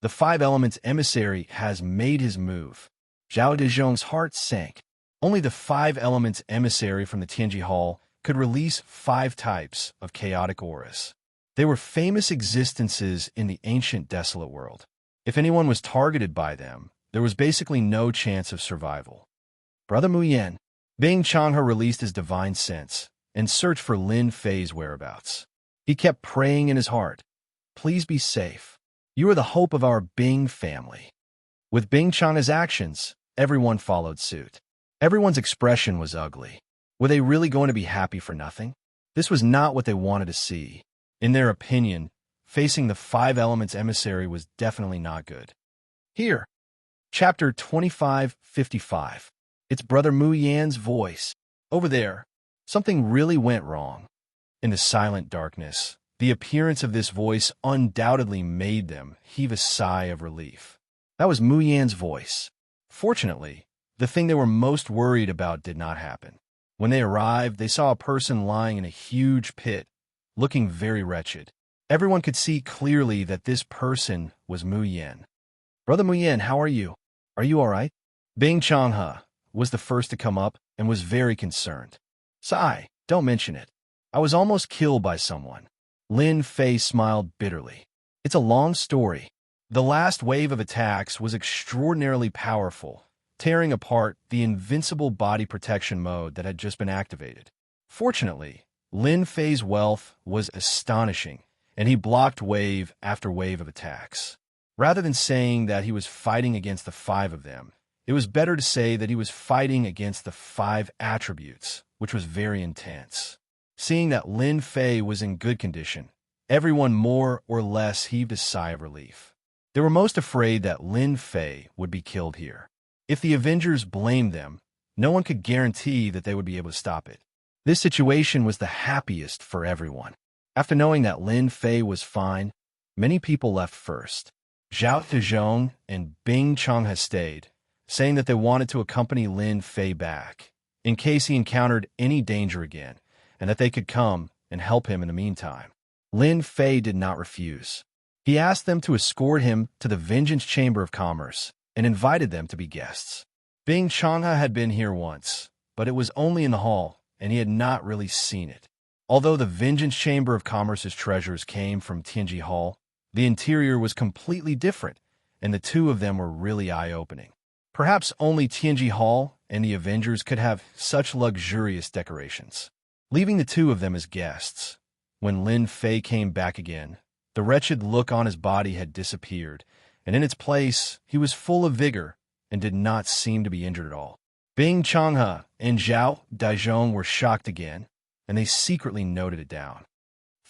The five elements emissary has made his move. Zhao Dezhong's heart sank. Only the five elements emissary from the Tianji Hall could release five types of chaotic auras. They were famous existences in the ancient desolate world. If anyone was targeted by them, there was basically no chance of survival. Brother Mu Yin, Bing Changhe released his divine sense and searched for Lin Fei's whereabouts. He kept praying in his heart, "Please be safe. You are the hope of our Bing family." With Bing Changhe's actions, everyone followed suit. Everyone's expression was ugly. Were they really going to be happy for nothing? This was not what they wanted to see. In their opinion, facing the five elements emissary was definitely not good. Here, chapter 2555. It's Brother Mu Yan's voice. Over there, something really went wrong. In the silent darkness, the appearance of this voice undoubtedly made them heave a sigh of relief. That was Mu Yan's voice. Fortunately, the thing they were most worried about did not happen. When they arrived, they saw a person lying in a huge pit, looking very wretched. Everyone could see clearly that this person was Mu Yin. "Brother Mu Yin, how are you? Are you all right?" Bing Changhe was the first to come up and was very concerned. "Sigh, don't mention it. I was almost killed by someone." Lin Fei smiled bitterly. "It's a long story. The last wave of attacks was extraordinarily powerful, tearing apart the invincible body protection mode that had just been activated. Fortunately, Lin Fei's wealth was astonishing, and he blocked wave after wave of attacks. Rather than saying that he was fighting against the five of them, it was better to say that he was fighting against the five attributes, which was very intense. Seeing that Lin Fei was in good condition, everyone more or less heaved a sigh of relief. They were most afraid that Lin Fei would be killed here. If the Avengers blamed them, no one could guarantee that they would be able to stop it. This situation was the happiest for everyone. After knowing that Lin Fei was fine, many people left first. Zhao Dezhong and Bing Changhe stayed, saying that they wanted to accompany Lin Fei back, in case he encountered any danger again, and that they could come and help him in the meantime. Lin Fei did not refuse. He asked them to escort him to the Vengeance Chamber of Commerce and invited them to be guests. Bing Changhe had been here once, but it was only in the hall, and he had not really seen it. Although the Vengeance Chamber of Commerce's treasures came from Tianji Hall, the interior was completely different, and the two of them were really eye-opening. Perhaps only Tianji Hall and the Avengers could have such luxurious decorations. Leaving the two of them as guests, when Lin Fei came back again, the wretched look on his body had disappeared, and in its place, he was full of vigor and did not seem to be injured at all. Bing Changhe and Zhao Dezhong were shocked again, and they secretly noted it down.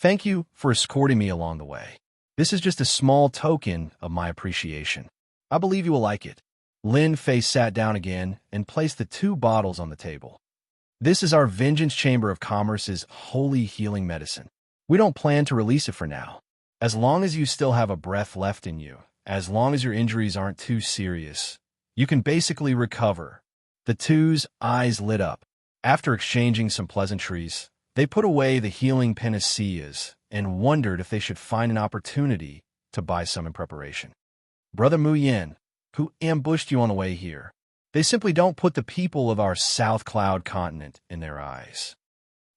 Thank you for escorting me along the way. This is just a small token of my appreciation. I believe you will like it. Lin Fei sat down again and placed the 2 bottles on the table. This is our Vengeance Chamber of Commerce's holy healing medicine. We don't plan to release it for now. As long as you still have a breath left in you, as long as your injuries aren't too serious, you can basically recover. The 2's eyes lit up. After exchanging some pleasantries, they put away the healing panaceas and wondered if they should find an opportunity to buy some in preparation. Brother Mu Yin, who ambushed you on the way here, they simply don't put the people of our South Cloud continent in their eyes.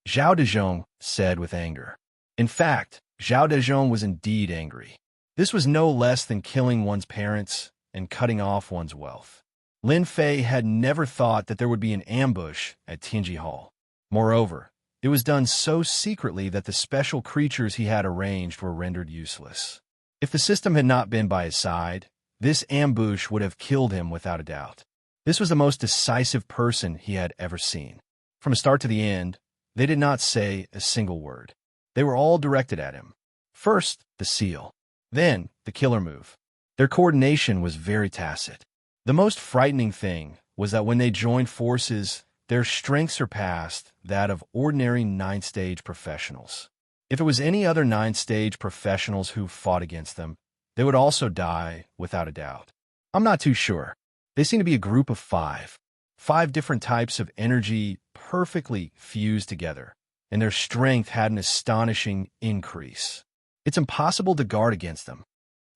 Zhao Dezhong said with anger. In fact, Zhao Dezhong was indeed angry. This was no less than killing one's parents and cutting off one's wealth. Lin Fei had never thought that there would be an ambush at Tianji Hall. Moreover, it was done so secretly that the special creatures he had arranged were rendered useless. If the system had not been by his side, this ambush would have killed him without a doubt. This was the most decisive person he had ever seen. From start to the end, they did not say a single word. They were all directed at him. First, the seal. Then, the killer move. Their coordination was very tacit. The most frightening thing was that when they joined forces, their strength surpassed that of ordinary 9th-stage professionals. If it was any other 9th-stage professionals who fought against them, they would also die without a doubt. I'm not too sure. They seem to be a group of 5. 5 different types of energy perfectly fused together, and their strength had an astonishing increase. It's impossible to guard against them.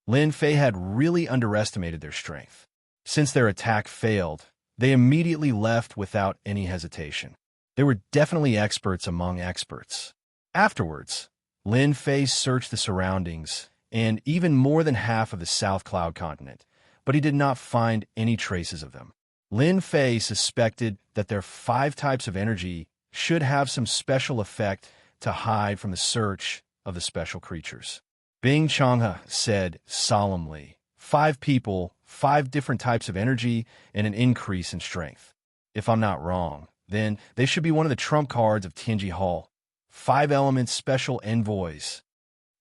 Lin Fei had really underestimated their strength. Since their attack failed, they immediately left without any hesitation. They were definitely experts among experts. Afterwards, Lin Fei searched the surroundings and even more than half of the South Cloud continent, but he did not find any traces of them. Lin Fei suspected that their 5 types of energy should have some special effect to hide from the search of the special creatures. Bing Changhe said solemnly, 5 people, 5 different types of energy, and an increase in strength. If I'm not wrong, then they should be one of the trump cards of Tianji Hall. 5 elements special envoys.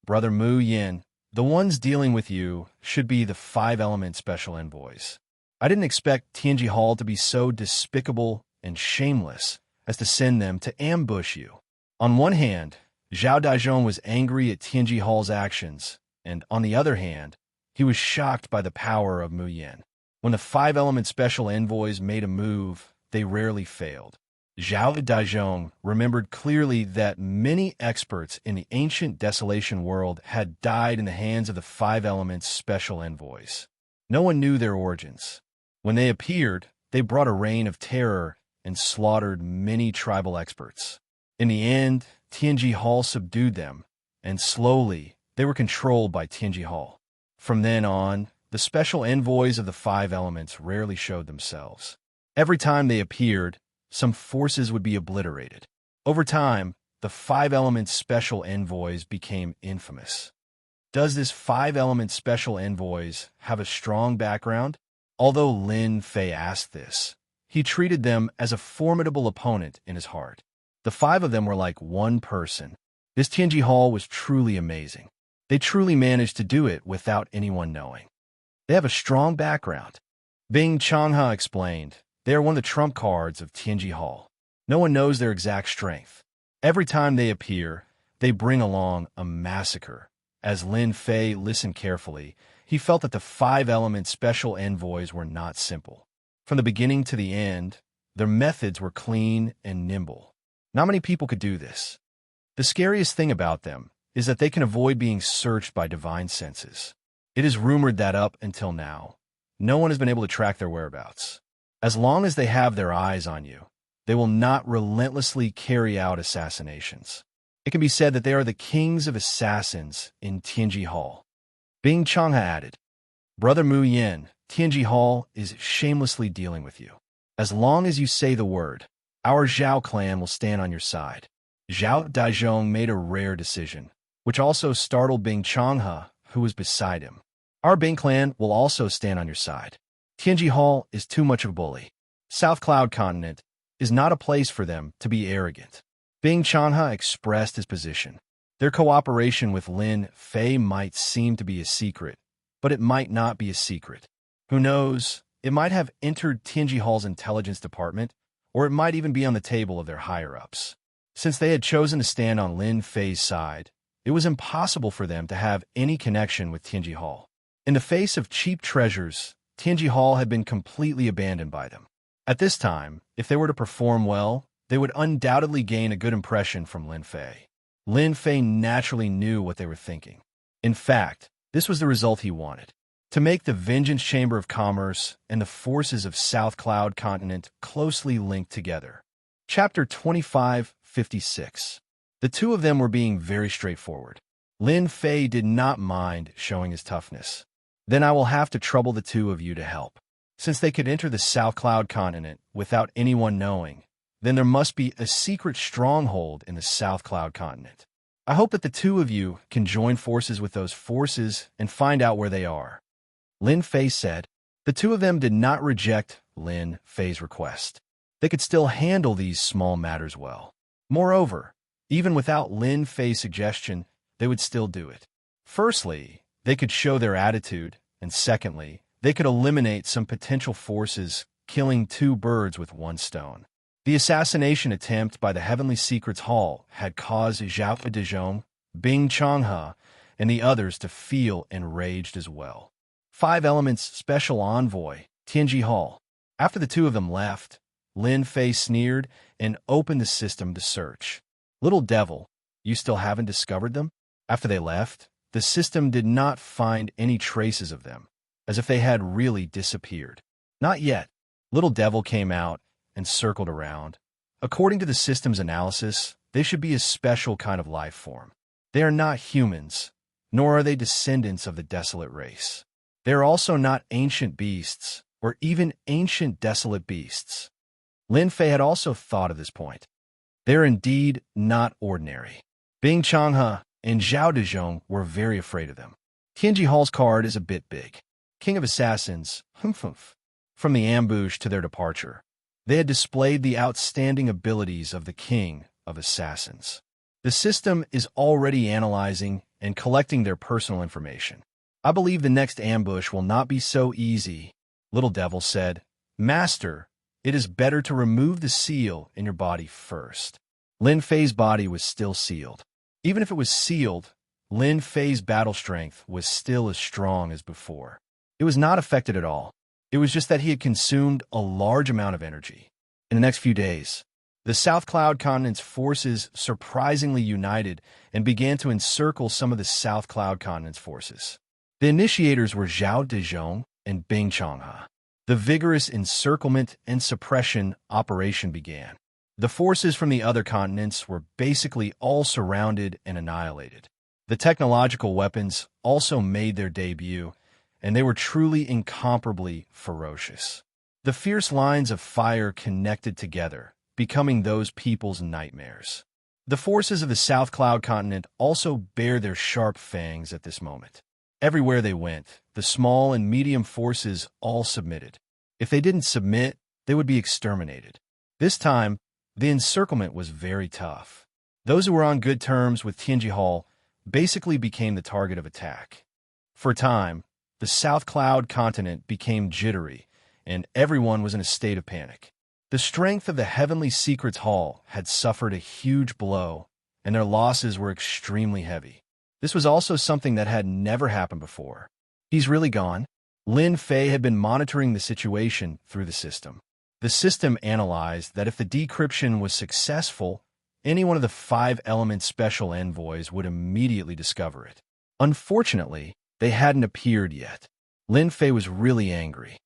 Brother Mu Yin, the ones dealing with you should be the 5 element special envoys. I didn't expect Tianji Hall to be so despicable and shameless as to send them to ambush you. On one hand, Zhao Dazhong was angry at Tianji Hall's actions, and on the other hand, he was shocked by the power of Mu Yin. When the 5 element special envoys made a move, they rarely failed. Zhao Dazhong remembered clearly that many experts in the ancient desolation world had died in the hands of the 5 elements special envoys. No one knew their origins. When they appeared, they brought a reign of terror and slaughtered many tribal experts. In the end, Tianji Hall subdued them, and slowly they were controlled by Tianji Hall. From then on, the special envoys of the 5 elements rarely showed themselves. Every time they appeared, some forces would be obliterated. Over time, the 5 elements special envoys became infamous. Does this 5 element special envoys have a strong background? Although Lin Fei asked this, he treated them as a formidable opponent in his heart. The 5 of them were like one person. This Tianji Hall was truly amazing. They truly managed to do it without anyone knowing. They have a strong background. Bing Changhe explained, they are one of the trump cards of Tianji Hall. No one knows their exact strength. Every time they appear, they bring along a massacre. As Lin Fei listened carefully, he felt that the 5 element special envoys were not simple. From the beginning to the end, their methods were clean and nimble. Not many people could do this. The scariest thing about them is that they can avoid being searched by divine senses. It is rumored that up until now, no one has been able to track their whereabouts. As long as they have their eyes on you, they will not relentlessly carry out assassinations. It can be said that they are the kings of assassins in Tianji Hall. Bing Changhe added, Brother Mu Yin, Tianji Hall is shamelessly dealing with you. As long as you say the word, our Zhao clan will stand on your side. Zhao Dazhong made a rare decision, which also startled Bing Changhe, who was beside him. Our Bing clan will also stand on your side. Tianji Hall is too much of a bully. South Cloud Continent is not a place for them to be arrogant. Bing Changhe expressed his position. Their cooperation with Lin Fei might seem to be a secret, but it might not be a secret. Who knows? It might have entered Tianji Hall's intelligence department, or it might even be on the table of their higher-ups. Since they had chosen to stand on Lin Fei's side, it was impossible for them to have any connection with Tianji Hall. In the face of cheap treasures, Tianji Hall had been completely abandoned by them. At this time, if they were to perform well, they would undoubtedly gain a good impression from Lin Fei. Lin Fei naturally knew what they were thinking. In fact, this was the result he wanted: to make the Vengeance Chamber of Commerce and the forces of South Cloud Continent closely linked together. Chapter 2556. The two of them were being very straightforward. Lin Fei did not mind showing his toughness. Then I will have to trouble the two of you to help. Since they could enter the South Cloud Continent without anyone knowing, then there must be a secret stronghold in the South Cloud Continent. I hope that the two of you can join forces with those forces and find out where they are. Lin Fei said. The two of them did not reject Lin Fei's request. They could still handle these small matters well. Moreover, even without Lin Fei's suggestion, they would still do it. Firstly, they could show their attitude, and secondly, they could eliminate some potential forces, killing two birds with one stone. The assassination attempt by the Heavenly Secrets Hall had caused Zhao Dezhong, Bing Changhe, and the others to feel enraged as well. 5 Elements Special Envoy, Tianji Hall. After the two of them left, Lin Fei sneered and opened the system to search. Little devil, you still haven't discovered them? After they left, the system did not find any traces of them, as if they had really disappeared. Not yet. Little devil came out and circled around. According to the system's analysis, they should be a special kind of life form. They are not humans, nor are they descendants of the desolate race. They are also not ancient beasts, or even ancient desolate beasts. Lin Fei had also thought of this point. They are indeed not ordinary. Bing Changhe and Zhao Dezhong were very afraid of them. Tianji Hall's card is a bit big. King of Assassins, humph. From the ambush to their departure, they had displayed the outstanding abilities of the King of Assassins. The system is already analyzing and collecting their personal information. I believe the next ambush will not be so easy, Little Devil said. Master, it is better to remove the seal in your body first. Lin Fei's body was still sealed. Even if it was sealed, Lin Fei's battle strength was still as strong as before. It was not affected at all. It was just that he had consumed a large amount of energy. In the next few days, the South Cloud Continent's forces surprisingly united and began to encircle some of the South Cloud Continent's forces. The initiators were Zhao Dezhong and Bing Changhe. The vigorous encirclement and suppression operation began. The forces from the other continents were basically all surrounded and annihilated. The technological weapons also made their debut, and they were truly incomparably ferocious. The fierce lines of fire connected together, becoming those people's nightmares. The forces of the South Cloud Continent also bare their sharp fangs at this moment. Everywhere they went, the small and medium forces all submitted. If they didn't submit, they would be exterminated. This time, the encirclement was very tough. Those who were on good terms with Tianji Hall basically became the target of attack. For a time, the South Cloud Continent became jittery, and everyone was in a state of panic. The strength of the Heavenly Secrets Hall had suffered a huge blow, and their losses were extremely heavy. This was also something that had never happened before. He's really gone? Lin Fei had been monitoring the situation through the system. The system analyzed that if the decryption was successful, any one of the 5 element special envoys would immediately discover it. Unfortunately, they hadn't appeared yet. Lin Fei was really angry.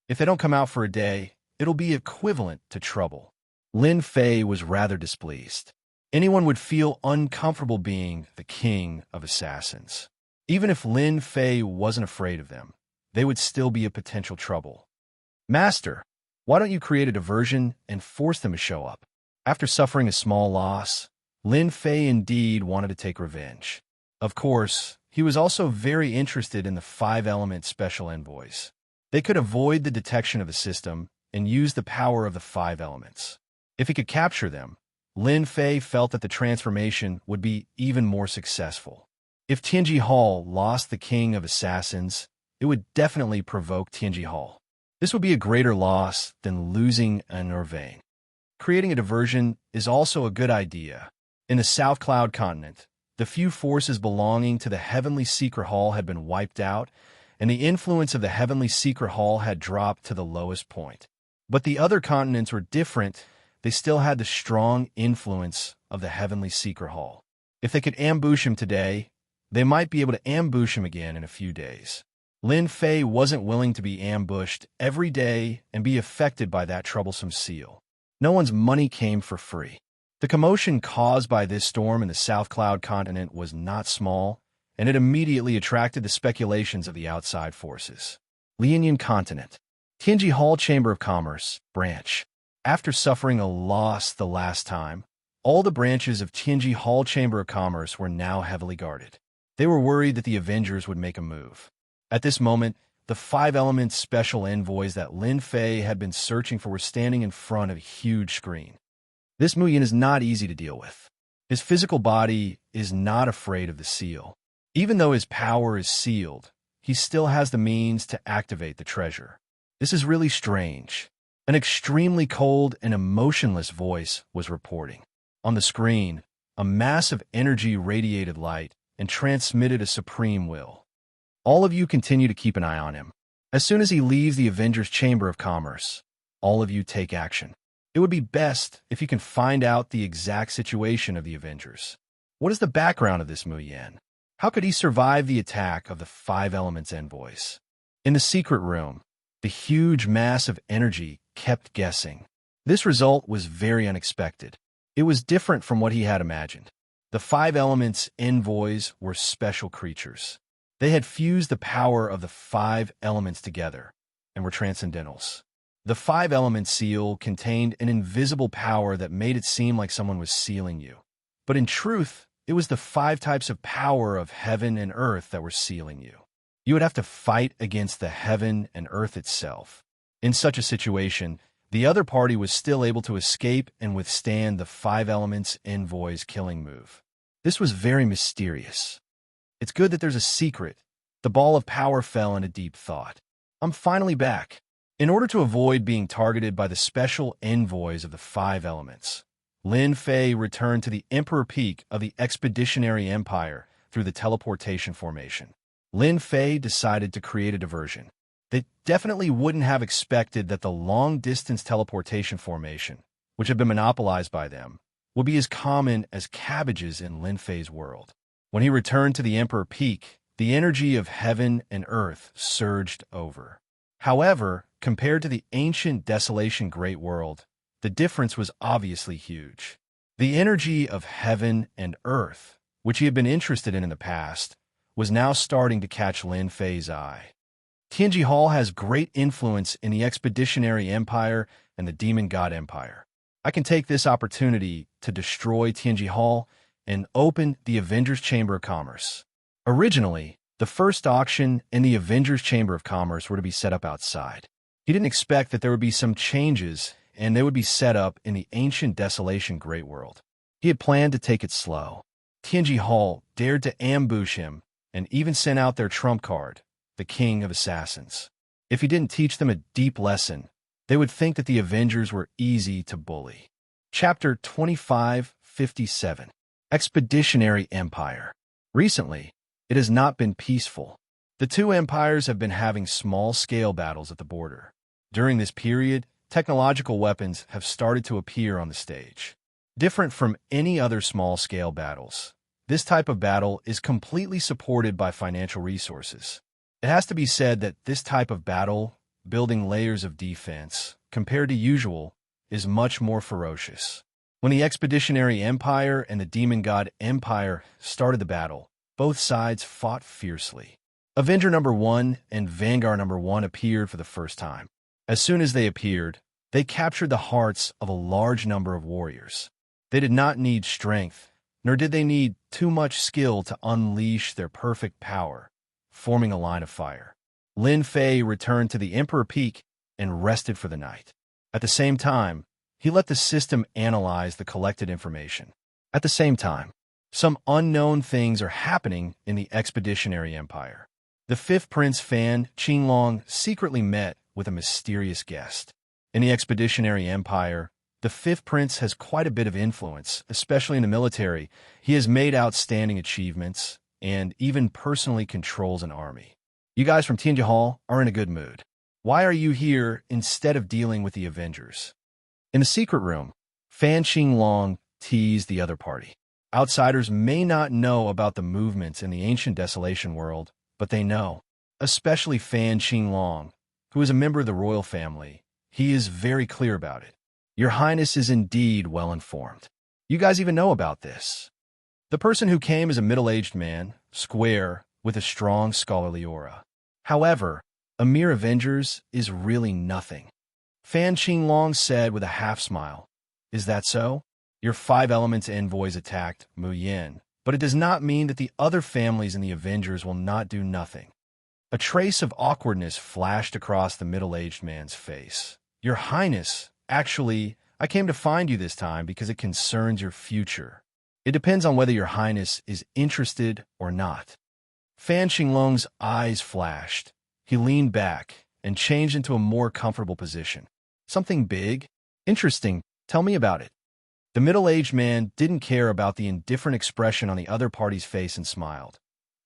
If they don't come out for a day, it'll be equivalent to trouble. Lin Fei was rather displeased. Anyone would feel uncomfortable being the King of Assassins. Even if Lin Fei wasn't afraid of them, they would still be a potential trouble. Master, why don't you create a diversion and force them to show up? After suffering a small loss, Lin Fei indeed wanted to take revenge. Of course, he was also very interested in the 5 element special envoys. They could avoid the detection of the system and use the power of the 5 elements. If he could capture them, Lin Fei felt that the transformation would be even more successful. If Tianji Hall lost the King of Assassins, it would definitely provoke Tianji Hall. This would be a greater loss than losing an Irvine. Creating a diversion is also a good idea. In the South Cloud continent, the few forces belonging to the Heavenly Secret Hall had been wiped out, and the influence of the Heavenly Secret Hall had dropped to the lowest point. But the other continents were different. They still had the strong influence of the Heavenly Secret Hall. If they could ambush him today, they might be able to ambush him again in a few days. Lin Fei wasn't willing to be ambushed every day and be affected by that troublesome seal. No one's money came for free. The commotion caused by this storm in the South Cloud continent was not small, and it immediately attracted the speculations of the outside forces. Lianyan Continent. Tianji Hall Chamber of Commerce, branch. After suffering a loss the last time, all the branches of Tianji Hall Chamber of Commerce were now heavily guarded. They were worried that the Avengers would make a move. At this moment, the 5 elements special envoys that Lin Fei had been searching for were standing in front of a huge screen. This Muyin is not easy to deal with. His physical body is not afraid of the seal. Even though his power is sealed, he still has the means to activate the treasure. This is really strange. An extremely cold and emotionless voice was reporting. On the screen, a mass of energy radiated light and transmitted a supreme will. All of you continue to keep an eye on him. As soon as he leaves the Avengers Chamber of Commerce, all of you take action. It would be best if you can find out the exact situation of the Avengers. What is the background of this Mu Yan? How could he survive the attack of the 5 elements envoys? In the secret room, the huge mass of energy kept guessing. This result was very unexpected. It was different from what he had imagined. The 5 elements envoys were special creatures. They had fused the power of the 5 elements together and were transcendentals. The 5 element seal contained an invisible power that made it seem like someone was sealing you. But in truth, it was the 5 types of power of heaven and earth that were sealing you. You would have to fight against the heaven and earth itself. In such a situation, the other party was still able to escape and withstand the 5 elements envoy's killing move. This was very mysterious. It's good that there's a secret. The ball of power fell in a deep thought. I'm finally back. In order to avoid being targeted by the special envoys of the 5 elements, Lin Fei returned to the Emperor Peak of the Expeditionary Empire through the teleportation formation. Lin Fei decided to create a diversion. They definitely wouldn't have expected that the long-distance teleportation formation, which had been monopolized by them, would be as common as cabbages in Lin Fei's world. When he returned to the Emperor Peak, the energy of heaven and earth surged over. However, compared to the ancient Desolation Great World, the difference was obviously huge. The energy of heaven and earth, which he had been interested in the past, was now starting to catch Lin Fei's eye. Tianji Hall has great influence in the Expeditionary Empire and the Demon God Empire. I can take this opportunity to destroy Tianji Hall and open the Avengers Chamber of Commerce. Originally, the first auction and the Avengers Chamber of Commerce were to be set up outside. He didn't expect that there would be some changes and they would be set up in the ancient Desolation Great World. He had planned to take it slow. Tianji Hall dared to ambush him and even sent out their trump card, the King of Assassins. If he didn't teach them a deep lesson, they would think that the Avengers were easy to bully. Chapter 2557. Expeditionary Empire. Recently, it has not been peaceful. The 2 empires have been having small-scale battles at the border. During this period, technological weapons have started to appear on the stage. Different from any other small-scale battles, this type of battle is completely supported by financial resources. It has to be said that this type of battle, building layers of defense, compared to usual, is much more ferocious. When the Expeditionary Empire and the Demon God Empire started the battle, both sides fought fiercely. Avenger number 1 and Vanguard number 1 appeared for the first time. As soon as they appeared, they captured the hearts of a large number of warriors. They did not need strength, nor did they need too much skill to unleash their perfect power, forming a line of fire. Lin Fei returned to the Emperor Peak and rested for the night. At the same time, He let the system analyze the collected information. At the same time, some unknown things are happening in the Expeditionary Empire. The fifth prince Fan Qinglong secretly met with a mysterious guest. In the Expeditionary Empire, the fifth prince has quite a bit of influence, especially in the military. He has made outstanding achievements and even personally controls an army. You guys from Tianjia Hall are in a good mood. Why are you here instead of dealing with the Avengers? In the secret room, Fan Qinglong teased the other party. Outsiders may not know about the movements in the ancient desolation world, but they know, especially Fan Qinglong, who is a member of the royal family. He is very clear about it. Your Highness is indeed well informed. You guys even know about this. The person who came is a middle-aged man, square, with a strong scholarly aura. However, a mere Avengers is really nothing. Fan Qinglong said with a half-smile, "Is that so? Your five elements envoys attacked Mu Yin, but it does not mean that the other families in the Avengers will not do nothing." A trace of awkwardness flashed across the middle-aged man's face. Your Highness, actually, I came to find you this time because it concerns your future. It depends on whether your Highness is interested or not. Fan Qinglong's eyes flashed. He leaned back and changed into a more comfortable position. Something big? Interesting. Tell me about it. The middle-aged man didn't care about the indifferent expression on the other party's face and smiled.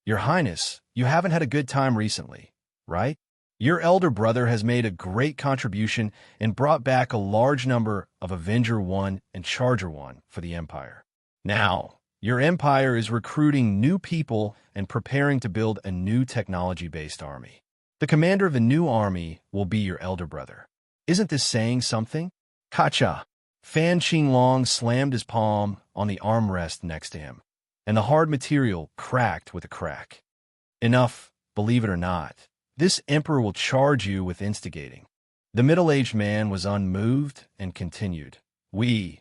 Your Highness, you haven't had a good time recently, right? Your elder brother has made a great contribution and brought back a large number of Avenger 1 and Charger 1 for the Empire. Now, your Empire is recruiting new people and preparing to build a new technology-based army. The commander of the new army will be your elder brother. Isn't this saying something? Kacha! Fan Qinglong slammed his palm on the armrest next to him, and the hard material cracked with a crack. Enough, believe it or not. This emperor will charge you with instigating. The middle-aged man was unmoved and continued. We,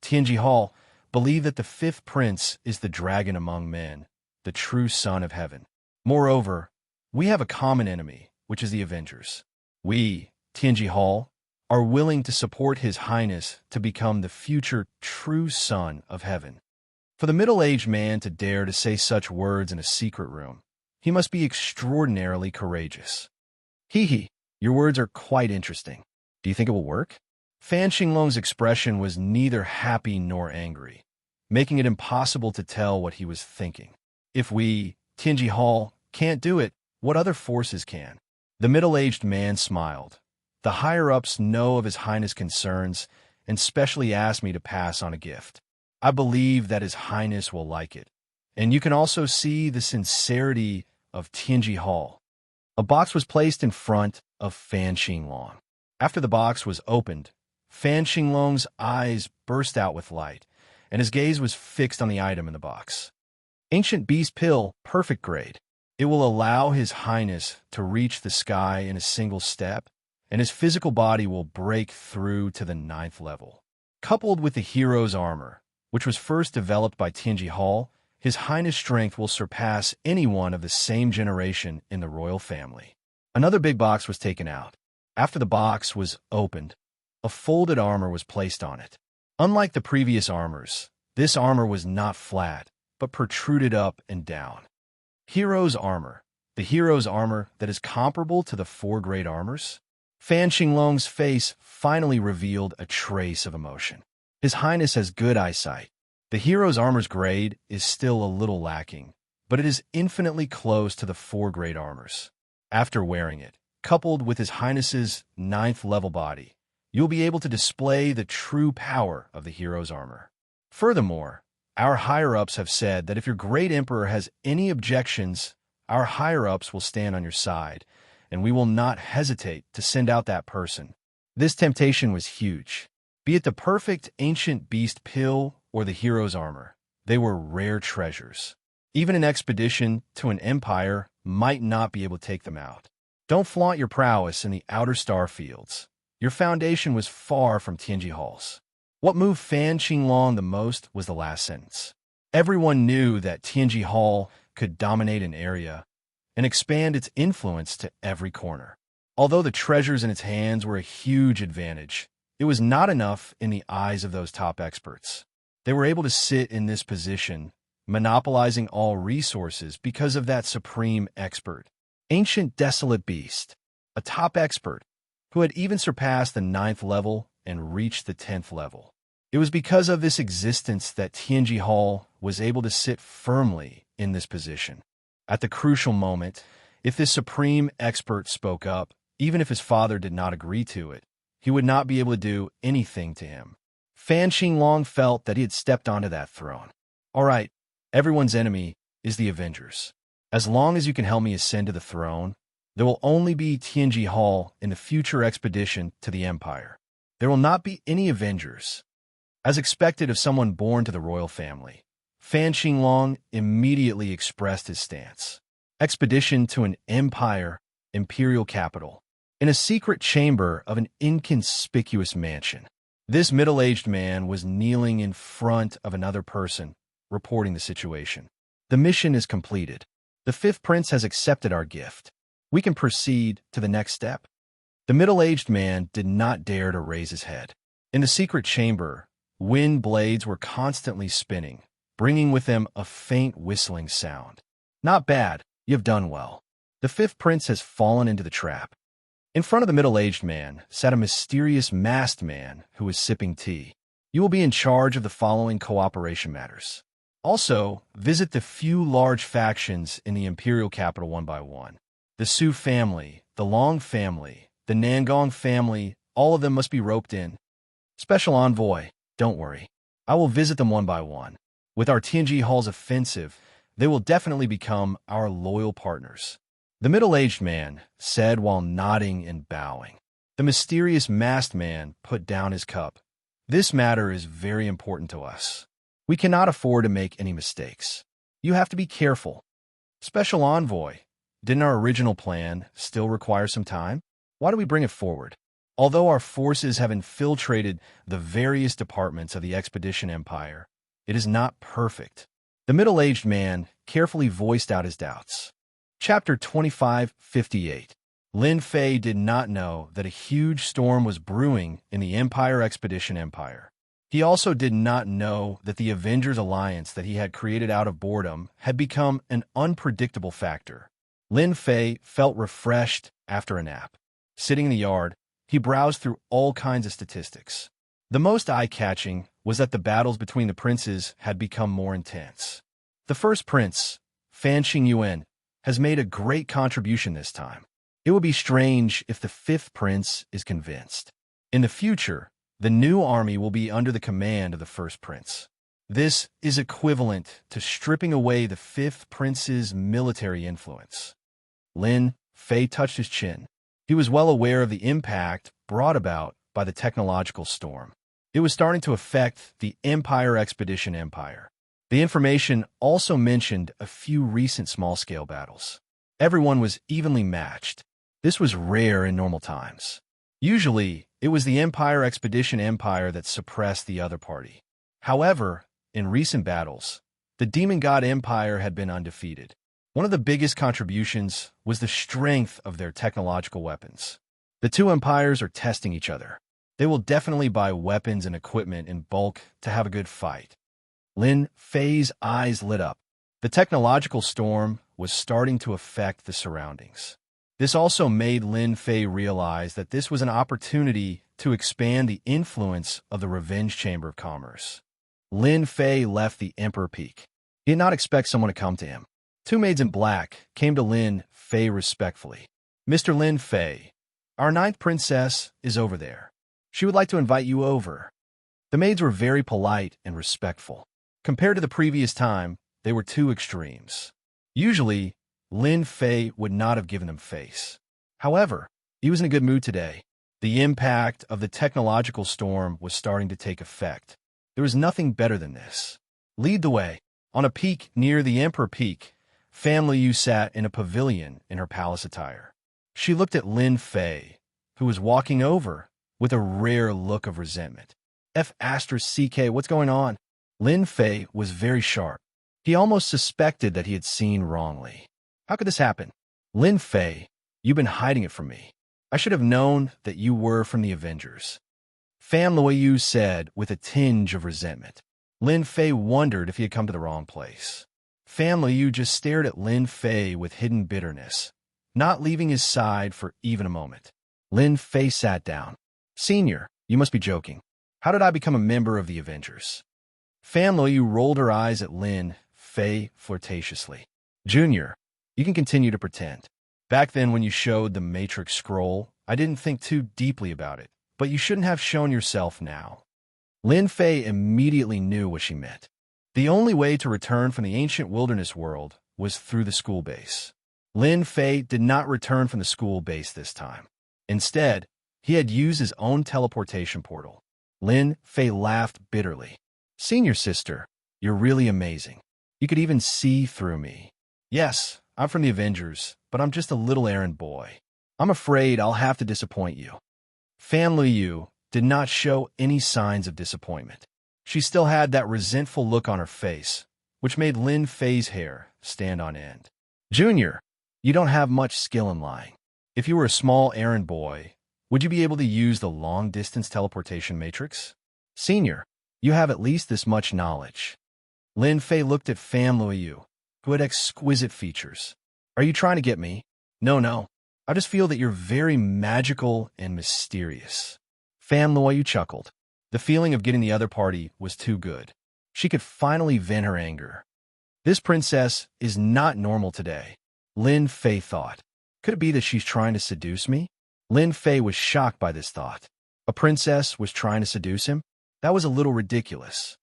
Tianjia Hall, believe that the fifth prince is the dragon among men, the true son of heaven. Moreover, we have a common enemy, which is the Avengers. We, Tianjia Hall, are willing to support His Highness to become the future true son of heaven. For the middle-aged man to dare to say such words in a secret room, he must be extraordinarily courageous. Hee, your words are quite interesting. Do you think it will work? Fan Qinglong's expression was neither happy nor angry, making it impossible to tell what he was thinking. If we, Tianjia Hall, can't do it, what other forces can? The middle-aged man smiled. The higher-ups know of His Highness' concerns and specially asked me to pass on a gift. I believe that His Highness will like it. And you can also see the sincerity of Tianjia Hall. A box was placed in front of Fan Qinglong. After the box was opened, Fan Qinglong's eyes burst out with light, and his gaze was fixed on the item in the box. Ancient Beast Pill, perfect grade. It will allow His Highness to reach the sky in a single step, and his physical body will break through to the 9th level. Coupled with the hero's armor, which was first developed by Tianjia Hall, His Highness' strength will surpass anyone of the same generation in the royal family. Another big box was taken out. After the box was opened, a folded armor was placed on it. Unlike the previous armors, this armor was not flat, but protruded up and down. Hero's armor. The hero's armor that is comparable to the 4 great armors? Fan Qinglong's face finally revealed a trace of emotion. His Highness has good eyesight. The hero's armor's grade is still a little lacking, but it is infinitely close to the 4 great armors. After wearing it, coupled with His Highness's 9th level body, you'll be able to display the true power of the hero's armor. Furthermore, our higher-ups have said that if your great emperor has any objections, our higher-ups will stand on your side, and we will not hesitate to send out that person. This temptation was huge. Be it the perfect ancient beast pill or the hero's armor, they were rare treasures. Even an expedition to an empire might not be able to take them out. Don't flaunt your prowess in the outer star fields. Your foundation was far from Tianjia Hall's. What moved Fan Qinglong the most was the last sentence. Everyone knew that Tianjia Hall could dominate an area and expand its influence to every corner. Although the treasures in its hands were a huge advantage, it was not enough in the eyes of those top experts. They were able to sit in this position, monopolizing all resources because of that supreme expert. Ancient Desolate Beast, a top expert, who had even surpassed the 9th level and reached the 10th level. It was because of this existence that Tianji Hall was able to sit firmly in this position. At the crucial moment, if this supreme expert spoke up, even if his father did not agree to it, he would not be able to do anything to him. Fan Xinglong felt that he had stepped onto that throne. All right, everyone's enemy is the Avengers. As long as you can help me ascend to the throne, there will only be Tianji Hall in the future expedition to the Empire. There will not be any Avengers. As expected of someone born to the royal family, Fan Xinglong immediately expressed his stance. Expedition to an empire, imperial capital, in a secret chamber of an inconspicuous mansion. This middle-aged man was kneeling in front of another person, reporting the situation. The mission is completed. The 5th prince has accepted our gift. We can proceed to the next step. The middle-aged man did not dare to raise his head. In the secret chamber, wind blades were constantly spinning, bringing with them a faint whistling sound. Not bad. You have done well. The 5th prince has fallen into the trap. In front of the middle-aged man sat a mysterious masked man who was sipping tea. You will be in charge of the following cooperation matters. Also, visit the few large factions in the imperial capital one by one. The Su family, the Long family, the Nangong family, all of them must be roped in. Special envoy, don't worry. I will visit them one by one. With our Tianji Hall's offensive, they will definitely become our loyal partners. The middle-aged man said while nodding and bowing. The mysterious masked man put down his cup. This matter is very important to us. We cannot afford to make any mistakes. You have to be careful. Special envoy, didn't our original plan still require some time? Why do we bring it forward? Although our forces have infiltrated the various departments of the Expedition Empire, it is not perfect. The middle-aged man carefully voiced out his doubts. Chapter 2558. Lin Fei did not know that a huge storm was brewing in the Empire Expedition Empire. He also did not know that the Avengers alliance that he had created out of boredom had become an unpredictable factor. Lin Fei felt refreshed after a nap. Sitting in the yard, he browsed through all kinds of statistics. The most eye-catching was that the battles between the princes had become more intense. The first prince, Fan Xingyuan, has made a great contribution this time. It would be strange if the 5th prince is convinced. In the future, the new army will be under the command of the 1st prince. This is equivalent to stripping away the 5th prince's military influence. Lin Fei touched his chin. He was well aware of the impact brought about by the technological storm. It was starting to affect the Empire Expedition Empire. The information also mentioned a few recent small-scale battles. Everyone was evenly matched. This was rare in normal times. Usually, it was the Empire Expedition Empire that suppressed the other party. However, in recent battles, the Demon God Empire had been undefeated. One of the biggest contributions was the strength of their technological weapons. The two empires are testing each other. They will definitely buy weapons and equipment in bulk to have a good fight. Lin Fei's eyes lit up. The technological storm was starting to affect the surroundings. This also made Lin Fei realize that this was an opportunity to expand the influence of the Revenge Chamber of Commerce. Lin Fei left the Emperor Peak. He did not expect someone to come to him. Two maids in black came to Lin Fei respectfully. Mr. Lin Fei, our 9th princess is over there. She would like to invite you over. The maids were very polite and respectful. Compared to the previous time, they were two extremes. Usually, Lin Fei would not have given them face. However, he was in a good mood today. The impact of the technological storm was starting to take effect. There was nothing better than this. Lead the way. On a peak near the Emperor Peak, Family Yu sat in a pavilion in her palace attire. She looked at Lin Fei, who was walking over, with a rare look of resentment. F***, what's going on? Lin Fei was very sharp. He almost suspected that he had seen wrongly. How could this happen? Lin Fei, you've been hiding it from me. I should have known that you were from the Avengers. Fan Luoyu said with a tinge of resentment. Lin Fei wondered if he had come to the wrong place. Fan Luoyu just stared at Lin Fei with hidden bitterness, not leaving his side for even a moment. Lin Fei sat down. Senior, you must be joking. How did I become a member of the Avengers? Fan Luoyu rolled her eyes at Lin Fei flirtatiously. Junior, you can continue to pretend. Back then when you showed the Matrix scroll, I didn't think too deeply about it, but you shouldn't have shown yourself now. Lin Fei immediately knew what she meant. The only way to return from the ancient wilderness world was through the school base. Lin Fei did not return from the school base this time. Instead, he had used his own teleportation portal. Lin Fei laughed bitterly. Senior sister, you're really amazing. You could even see through me. Yes, I'm from the Avengers, but I'm just a little errand boy. I'm afraid I'll have to disappoint you. Fan Luoyu did not show any signs of disappointment. She still had that resentful look on her face, which made Lin Fei's hair stand on end. Junior, you don't have much skill in lying. If you were a small errand boy, would you be able to use the long-distance teleportation matrix? Senior, you have at least this much knowledge. Lin Fei looked at Fan Luoyu, who had exquisite features. Are you trying to get me? No. I just feel that you're very magical and mysterious. Fan Luoyu chuckled. The feeling of getting the other party was too good. She could finally vent her anger. This princess is not normal today, Lin Fei thought. Could it be that she's trying to seduce me? Lin Fei was shocked by this thought. A princess was trying to seduce him? That was a little ridiculous.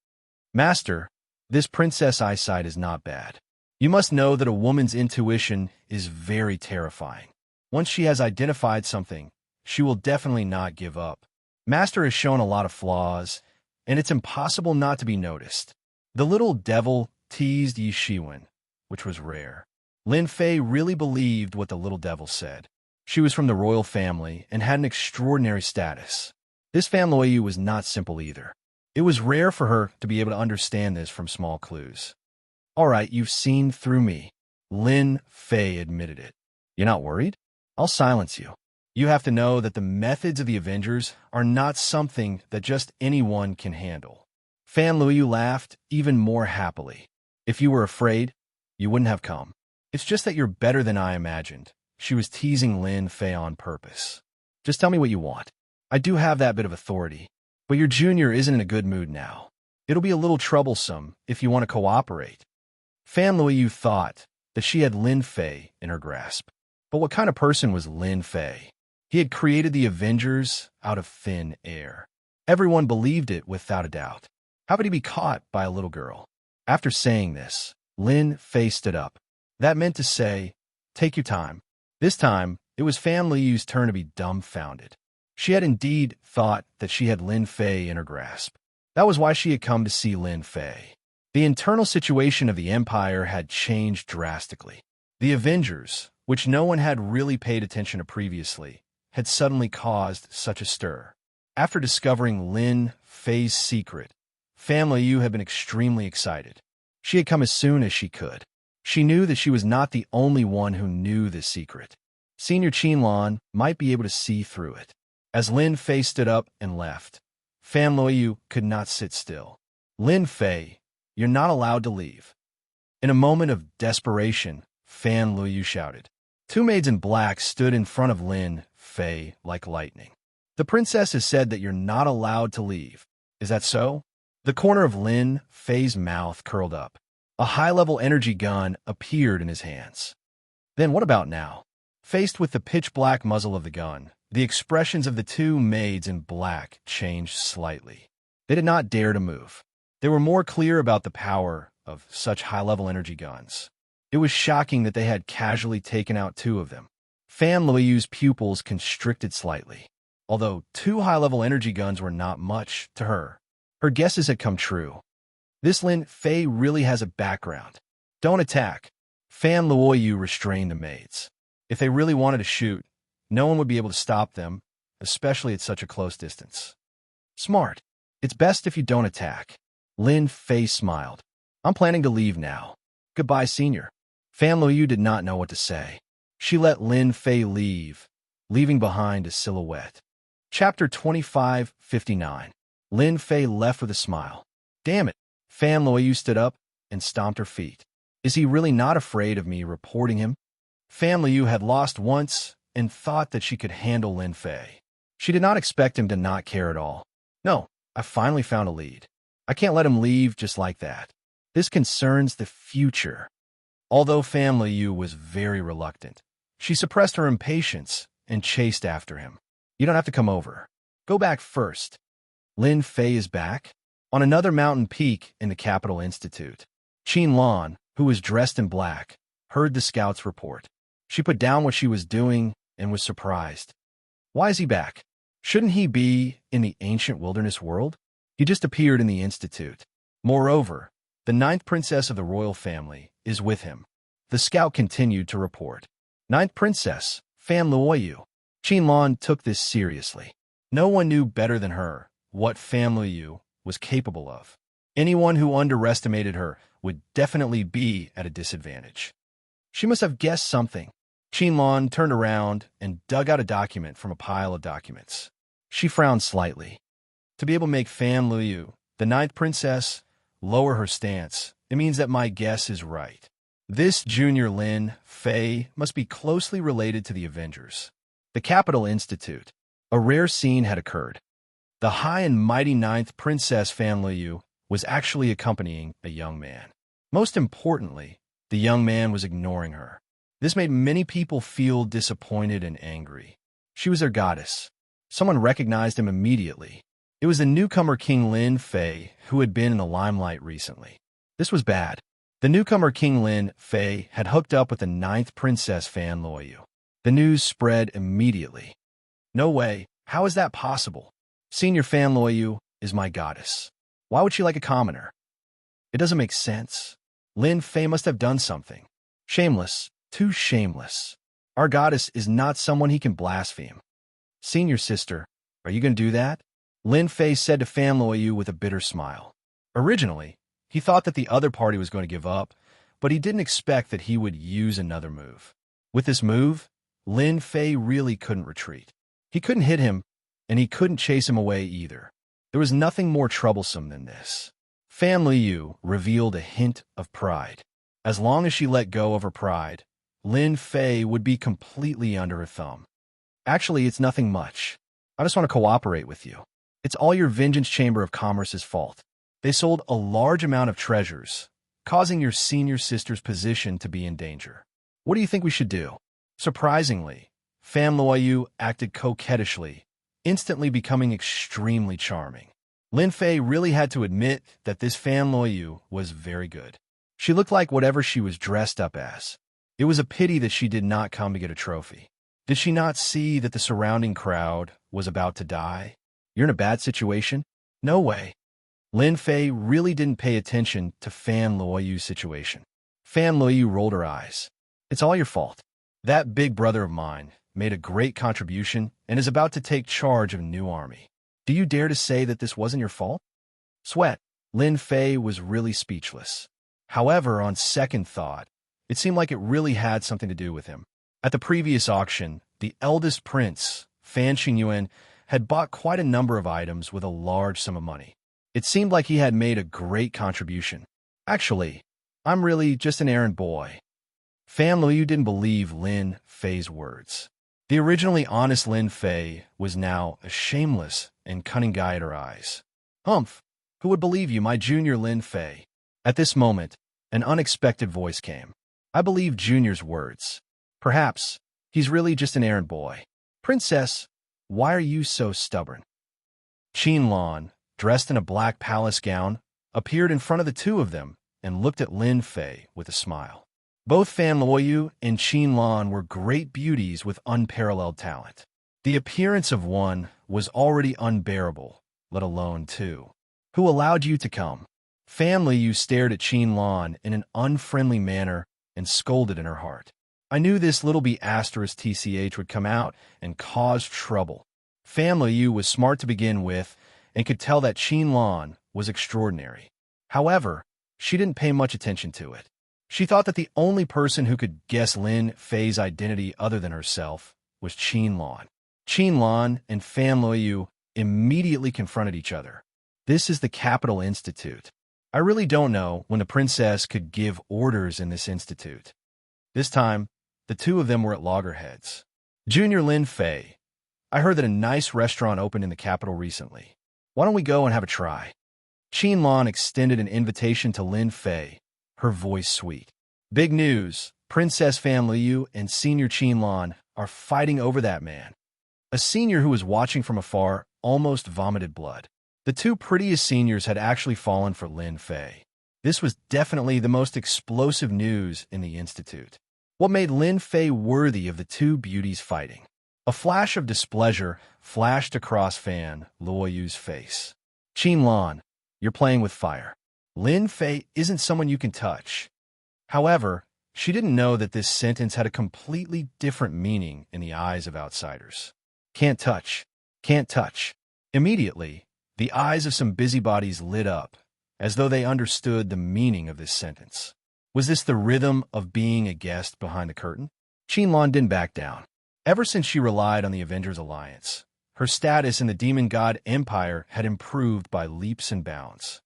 Master, this princess eyesight is not bad. You must know that a woman's intuition is very terrifying. Once she has identified something, she will definitely not give up. Master has shown a lot of flaws, and it's impossible not to be noticed. The little devil teased Yi Shiwen, which was rare. Lin Fei really believed what the little devil said. She was from the royal family and had an extraordinary status. This Fan Luoyu was not simple either. It was rare for her to be able to understand this from small clues. All right, you've seen through me. Lin Fei admitted it. You're not worried? I'll silence you. You have to know that the methods of the Avengers are not something that just anyone can handle. Fan Luoyu laughed even more happily. If you were afraid, you wouldn't have come. It's just that you're better than I imagined. She was teasing Lin Fei on purpose. Just tell me what you want. I do have that bit of authority, but your junior isn't in a good mood now. It'll be a little troublesome if you want to cooperate. Fan Luoyu thought that she had Lin Fei in her grasp. But what kind of person was Lin Fei? He had created the Avengers out of thin air. Everyone believed it without a doubt. How could he be caught by a little girl? After saying this, Lin Fei stood up. That meant to say, take your time. This time, it was Fan Luoyu's turn to be dumbfounded. She had indeed thought that she had Lin Fei in her grasp. That was why she had come to see Lin Fei. The internal situation of the Empire had changed drastically. The Avengers, which no one had really paid attention to previously, had suddenly caused such a stir. After discovering Lin Fei's secret, Fan Luoyu had been extremely excited. She had come as soon as she could. She knew that she was not the only one who knew this secret. Senior Qinlan might be able to see through it. As Lin Fei stood up and left, Fan Luoyu could not sit still. Lin Fei, you're not allowed to leave. In a moment of desperation, Fan Luoyu shouted. Two maids in black stood in front of Lin Fei like lightning. The princess has said that you're not allowed to leave. Is that so? The corner of Lin Fei's mouth curled up. A high-level energy gun appeared in his hands. Then what about now? Faced with the pitch-black muzzle of the gun, the expressions of the two maids in black changed slightly. They did not dare to move. They were more clear about the power of such high-level energy guns. It was shocking that they had casually taken out two of them. Fan Luoyu's pupils constricted slightly. Although two high-level energy guns were not much to her, her guesses had come true. This Lin Fei really has a background. Don't attack. Fan Luoyu restrained the maids. If they really wanted to shoot, no one would be able to stop them, especially at such a close distance. Smart. It's best if you don't attack. Lin Fei smiled. I'm planning to leave now. Goodbye, senior. Fan Luoyu did not know what to say. She let Lin Fei leave, leaving behind a silhouette. Chapter 2559. Lin Fei left with a smile. Damn it. Fan Luoyu stood up and stomped her feet. Is he really not afraid of me reporting him? Fan Luoyu had lost once and thought that she could handle Lin Fei. She did not expect him to not care at all. No, I finally found a lead. I can't let him leave just like that. This concerns the future. Although Fan Luoyu was very reluctant, she suppressed her impatience and chased after him. You don't have to come over. Go back first. Lin Fei is back? On another mountain peak in the Capital Institute. Qin Lan, who was dressed in black, heard the scout's report. She put down what she was doing and was surprised. Why is he back? Shouldn't he be in the ancient wilderness world? He just appeared in the Institute. Moreover, the 9th princess of the royal family is with him. The scout continued to report. 9th princess, Fan Luoyu. Qin Lan took this seriously. No one knew better than her what Fan Luoyu was capable of. Anyone who underestimated her would definitely be at a disadvantage. She must have guessed something. Qin Lan turned around and dug out a document from a pile of documents. She frowned slightly. To be able to make Fan Luoyu, the 9th princess, lower her stance, it means that my guess is right. This junior Lin Fei must be closely related to the Avengers. The Capital Institute. A rare scene had occurred. The high and mighty 9th princess Fan Luoyu was actually accompanying a young man. Most importantly, the young man was ignoring her. This made many people feel disappointed and angry. She was their goddess. Someone recognized him immediately. It was the newcomer King Lin Fei who had been in the limelight recently. This was bad. The newcomer King Lin Fei had hooked up with the 9th princess Fan Luoyu. The news spread immediately. No way. How is that possible? Senior Fan Luoyu is my goddess. Why would she like a commoner? It doesn't make sense. Lin Fei must have done something. Shameless. Too shameless. Our goddess is not someone he can blaspheme. Senior sister, are you going to do that? Lin Fei said to Fan Luoyu with a bitter smile. Originally, he thought that the other party was going to give up, but he didn't expect that he would use another move. With this move, Lin Fei really couldn't retreat. He couldn't hit him, and he couldn't chase him away either. There was nothing more troublesome than this. Fan Luoyu revealed a hint of pride. As long as she let go of her pride, Lin Fei would be completely under her thumb. Actually, it's nothing much. I just want to cooperate with you. It's all your Vengeance Chamber of Commerce's fault. They sold a large amount of treasures, causing your senior sister's position to be in danger. What do you think we should do? Surprisingly, Fan Luoyu acted coquettishly, instantly becoming extremely charming. Lin Fei really had to admit that this Fan Luoyu was very good. She looked like whatever she was dressed up as. It was a pity that she did not come to get a trophy. Did she not see that the surrounding crowd was about to die? You're in a bad situation? No way. Lin Fei really didn't pay attention to Fan Luoyu's situation. Fan Luoyu rolled her eyes. It's all your fault. That big brother of mine made a great contribution and is about to take charge of a new army. Do you dare to say that this wasn't your fault? Sweat. Lin Fei was really speechless. However, on second thought, it seemed like it really had something to do with him. At the previous auction, the eldest prince, Fan Xingyuan, had bought quite a number of items with a large sum of money. It seemed like he had made a great contribution. Actually, I'm really just an errand boy. Fan Luoyu didn't believe Lin Fei's words. The originally honest Lin Fei was now a shameless and cunning guy at her eyes. Humph! Who would believe you, my junior Lin Fei? At this moment, an unexpected voice came. I believe Junior's words. Perhaps he's really just an errand boy. Princess, why are you so stubborn? Qin Lan, dressed in a black palace gown, appeared in front of the two of them and looked at Lin Fei with a smile. Both Fan Luoyu and Qin Lan were great beauties with unparalleled talent. The appearance of one was already unbearable, let alone two. Who allowed you to come? Fan Luoyu stared at Qin Lan in an unfriendly manner and scolded in her heart. I knew this little b asterisk tch would come out and cause trouble. Fan Luoyu was smart to begin with and could tell that Qin Lan was extraordinary. However, she didn't pay much attention to it. She thought that the only person who could guess Lin Fei's identity other than herself was Qin Lan. Qinlan and Fan Luoyu immediately confronted each other. This is the Capital Institute. I really don't know when the princess could give orders in this institute. This time, the two of them were at loggerheads. Junior Lin Fei, I heard that a nice restaurant opened in the capital recently. Why don't we go and have a try? Qinlan extended an invitation to Lin Fei, her voice sweet. Big news, Princess Fan Liu and Senior Qinlan are fighting over that man. A senior who was watching from afar almost vomited blood. The two prettiest seniors had actually fallen for Lin Fei. This was definitely the most explosive news in the institute. What made Lin Fei worthy of the two beauties fighting? A flash of displeasure flashed across Fan Luoyu's face. Qinlan, you're playing with fire. Lin Fei isn't someone you can touch. However, she didn't know that this sentence had a completely different meaning in the eyes of outsiders. Can't touch. Can't touch. Immediately, the eyes of some busybodies lit up, as though they understood the meaning of this sentence. Was this the rhythm of being a guest behind the curtain? Qinlan didn't back down. Ever since she relied on the Avengers Alliance, her status in the Demon God Empire had improved by leaps and bounds.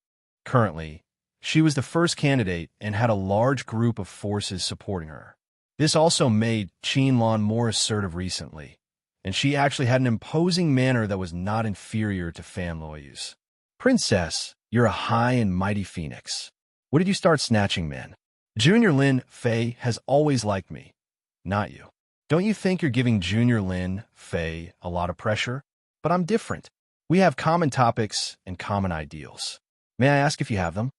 Currently, she was the first candidate and had a large group of forces supporting her. This also made Qinlan more assertive recently, and she actually had an imposing manner that was not inferior to Fan Luoyu's. Princess, you're a high and mighty phoenix. What did you start snatching men? Junior Lin Fei has always liked me, not you. Don't you think you're giving Junior Lin Fei a lot of pressure? But I'm different. We have common topics and common ideals. May I ask if you have them?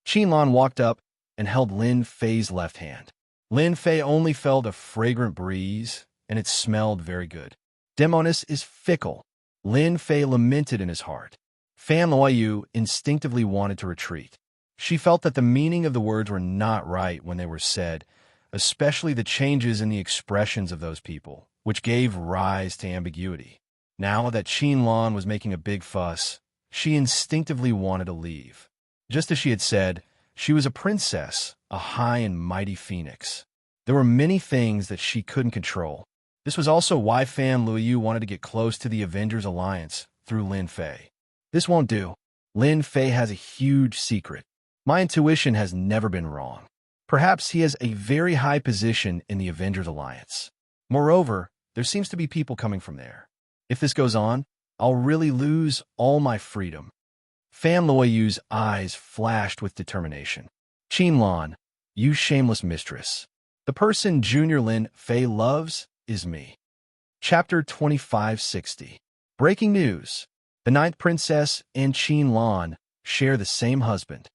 Qinlan walked up and held Lin Fei's left hand. Lin Fei only felt a fragrant breeze, and it smelled very good. Demonis is fickle, Lin Fei lamented in his heart. Fan Luoyu instinctively wanted to retreat. She felt that the meaning of the words were not right when they were said, especially the changes in the expressions of those people, which gave rise to ambiguity. Now that Qinlan was making a big fuss, she instinctively wanted to leave. Just as she had said, she was a princess, a high and mighty phoenix. There were many things that she couldn't control. This was also why Fan Luoyu wanted to get close to the Avengers Alliance through Lin Fei. This won't do. Lin Fei has a huge secret. My intuition has never been wrong. Perhaps he has a very high position in the Avengers Alliance. Moreover, there seems to be people coming from there. If this goes on, I'll really lose all my freedom. Fan Luoyu's eyes flashed with determination. Qinlan, you shameless mistress. The person Junior Lin Fei loves is me. Chapter 2560. Breaking news. The ninth princess and Qinlan share the same husband.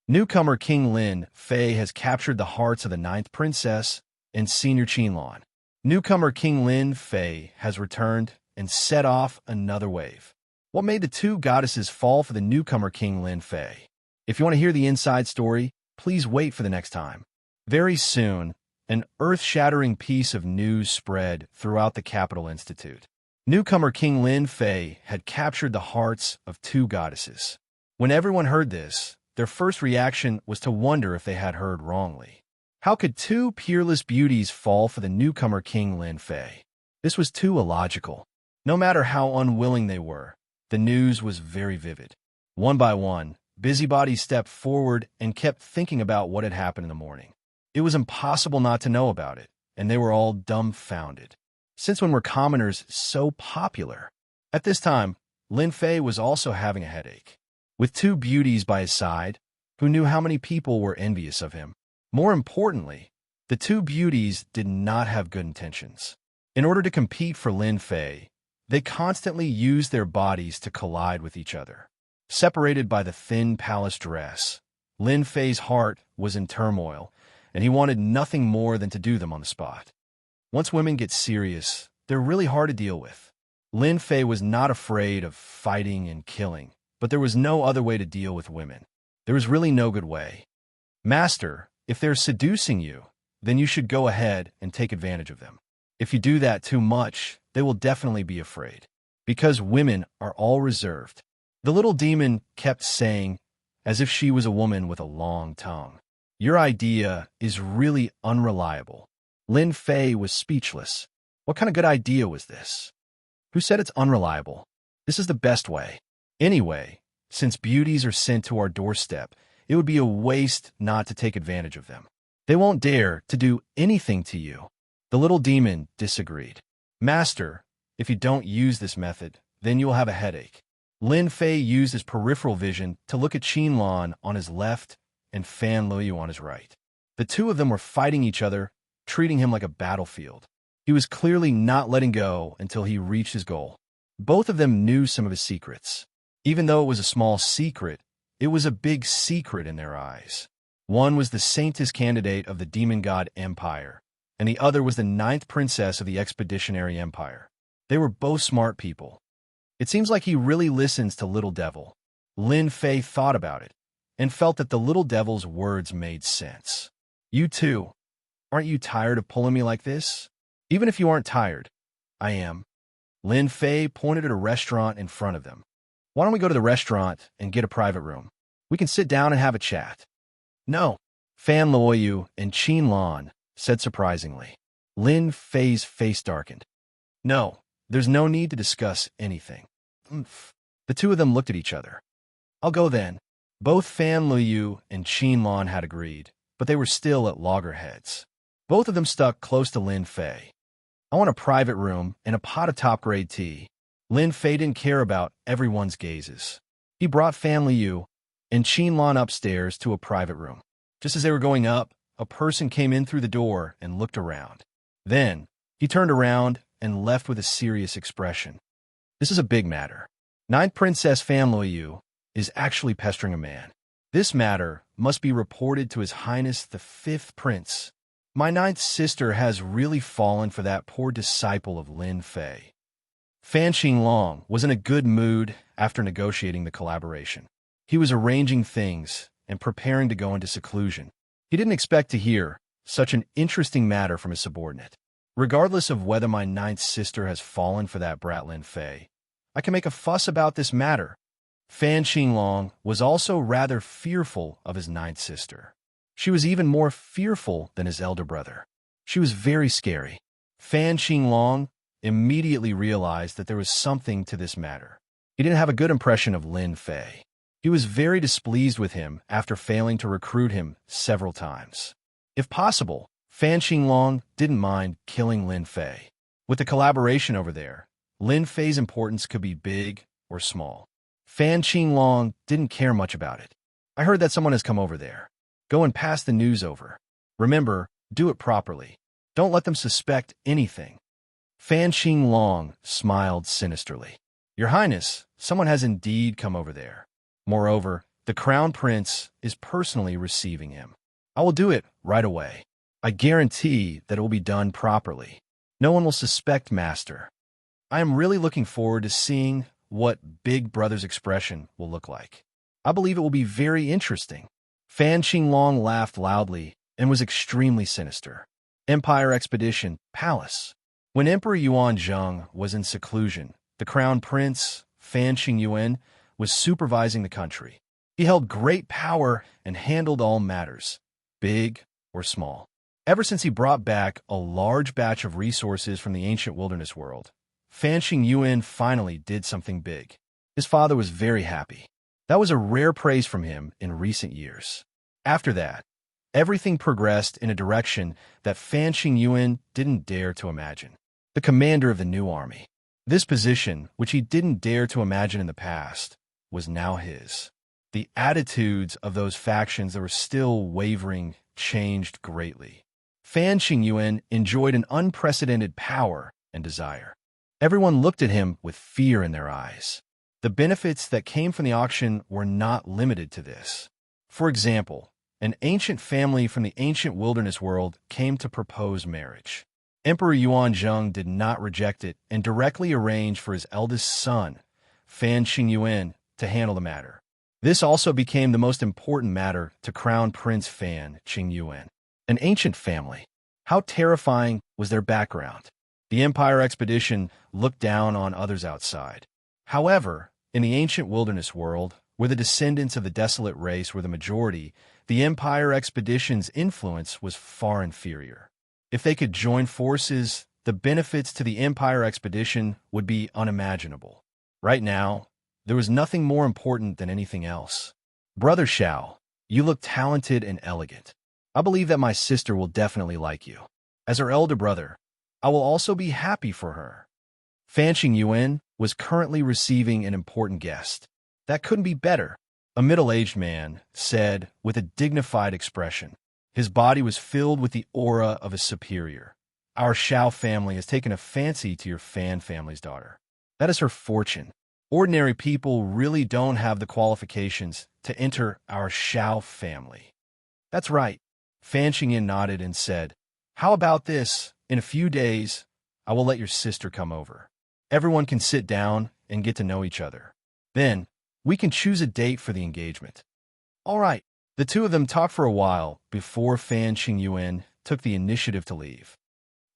Newcomer King Lin Fei has captured the hearts of the ninth princess and senior Qinlan. Newcomer King Lin Fei has returned and set off another wave. What made the two goddesses fall for the newcomer King Lin Fei? If you want to hear the inside story, please wait for the next time. Very soon, an earth-shattering piece of news spread throughout the Capital Institute. Newcomer King Lin Fei had captured the hearts of two goddesses. When everyone heard this, their first reaction was to wonder if they had heard wrongly. How could two peerless beauties fall for the newcomer King Lin Fei? This was too illogical. No matter how unwilling they were, the news was very vivid. One by one, busybodies stepped forward and kept thinking about what had happened in the morning. It was impossible not to know about it, and they were all dumbfounded. Since when were commoners so popular? At this time, Lin Fei was also having a headache. With two beauties by his side, who knew how many people were envious of him. More importantly, the two beauties did not have good intentions. In order to compete for Lin Fei, they constantly used their bodies to collide with each other. Separated by the thin palace dress, Lin Fei's heart was in turmoil, and he wanted nothing more than to do them on the spot. Once women get serious, they're really hard to deal with. Lin Fei was not afraid of fighting and killing, but there was no other way to deal with women. There was really no good way. Master, if they're seducing you, then you should go ahead and take advantage of them. If you do that too much, they will definitely be afraid. Because women are all reserved. The little demon kept saying, as if she was a woman with a long tongue. Your idea is really unreliable. Lin Fei was speechless. What kind of good idea was this? Who said it's unreliable? This is the best way. Anyway, since beauties are sent to our doorstep, it would be a waste not to take advantage of them. They won't dare to do anything to you. The little demon disagreed. Master, if you don't use this method, then you will have a headache. Lin Fei used his peripheral vision to look at Qinlan on his left and Fan Luyu on his right. The two of them were fighting each other, treating him like a battlefield. He was clearly not letting go until he reached his goal. Both of them knew some of his secrets. Even though it was a small secret, it was a big secret in their eyes. One was the saintess candidate of the demon god Empire, and the other was the 9th princess of the Expeditionary Empire. They were both smart people. It seems like he really listens to Little Devil. Lin Fei thought about it, and felt that the Little Devil's words made sense. You too. Aren't you tired of pulling me like this? Even if you aren't tired, I am. Lin Fei pointed at a restaurant in front of them. Why don't we go to the restaurant and get a private room? We can sit down and have a chat. No, Fan Luoyu and Qinlan said surprisingly. Lin Fei's face darkened. No, there's no need to discuss anything. The two of them looked at each other. I'll go then. Both Fan Luoyu and Qinlan had agreed, but they were still at loggerheads. Both of them stuck close to Lin Fei. I want a private room and a pot of top-grade tea. Lin Fei didn't care about everyone's gazes. He brought Fan Luoyu and Qinlan upstairs to a private room. Just as they were going up, a person came in through the door and looked around. Then, he turned around and left with a serious expression. This is a big matter. 9th Princess Fan Luoyu is actually pestering a man. This matter must be reported to His Highness the 5th Prince. My 9th sister has really fallen for that poor disciple of Lin Fei. Fan Qinglong was in a good mood after negotiating the collaboration. He was arranging things and preparing to go into seclusion. He didn't expect to hear such an interesting matter from his subordinate. Regardless of whether my 9th sister has fallen for that brat Lin Fei, I can make a fuss about this matter. Fan Qinglong was also rather fearful of his 9th sister. She was even more fearful than his elder brother. She was very scary. Fan Qinglong immediately realized that there was something to this matter. He didn't have a good impression of Lin Fei. He was very displeased with him after failing to recruit him several times. If possible, Fan Qinglong didn't mind killing Lin Fei. With the collaboration over there, Lin Fei's importance could be big or small. Fan Qinglong didn't care much about it. I heard that someone has come over there. Go and pass the news over. Remember, do it properly. Don't let them suspect anything. Fan Qinglong smiled sinisterly. Your Highness, someone has indeed come over there. Moreover, the Crown Prince is personally receiving him. I will do it right away. I guarantee that it will be done properly. No one will suspect Master. I am really looking forward to seeing what Big Brother's expression will look like. I believe it will be very interesting. Fan Qinglong laughed loudly and was extremely sinister. Empire Expedition Palace. When Emperor Yuan Zheng was in seclusion, the Crown Prince, Fan Qingyuan, was supervising the country. He held great power and handled all matters, big or small. Ever since he brought back a large batch of resources from the ancient wilderness world, Fan Qingyuan finally did something big. His father was very happy. That was a rare praise from him in recent years. After that, everything progressed in a direction that Fan Qingyuan didn't dare to imagine. The commander of the new army. This position, which he didn't dare to imagine in the past, was now his. The attitudes of those factions that were still wavering changed greatly. Fan Qingyuan enjoyed an unprecedented power and desire. Everyone looked at him with fear in their eyes. The benefits that came from the auction were not limited to this. For example, an ancient family from the ancient wilderness world came to propose marriage. Emperor Yuan Zheng did not reject it and directly arranged for his eldest son, Fan Qingyuan, to handle the matter. This also became the most important matter to Crown Prince Fan Qingyuan. An ancient family. How terrifying was their background? The Empire Expedition looked down on others outside. However, in the ancient wilderness world, where the descendants of the desolate race were the majority, the Empire Expedition's influence was far inferior. If they could join forces, the benefits to the Empire expedition would be unimaginable. Right now, there was nothing more important than anything else. Brother Xiao, you look talented and elegant. I believe that my sister will definitely like you. As her elder brother, I will also be happy for her. Fan Xingyuan was currently receiving an important guest. That couldn't be better. A middle-aged man said with a dignified expression. His body was filled with the aura of a superior. Our Xiao family has taken a fancy to your Fan family's daughter. That is her fortune. Ordinary people really don't have the qualifications to enter our Xiao family. That's right. Fan Xingyan nodded and said, how about this? In a few days, I will let your sister come over. Everyone can sit down and get to know each other. Then, we can choose a date for the engagement. All right. The two of them talked for a while before Fan Xingyuan took the initiative to leave.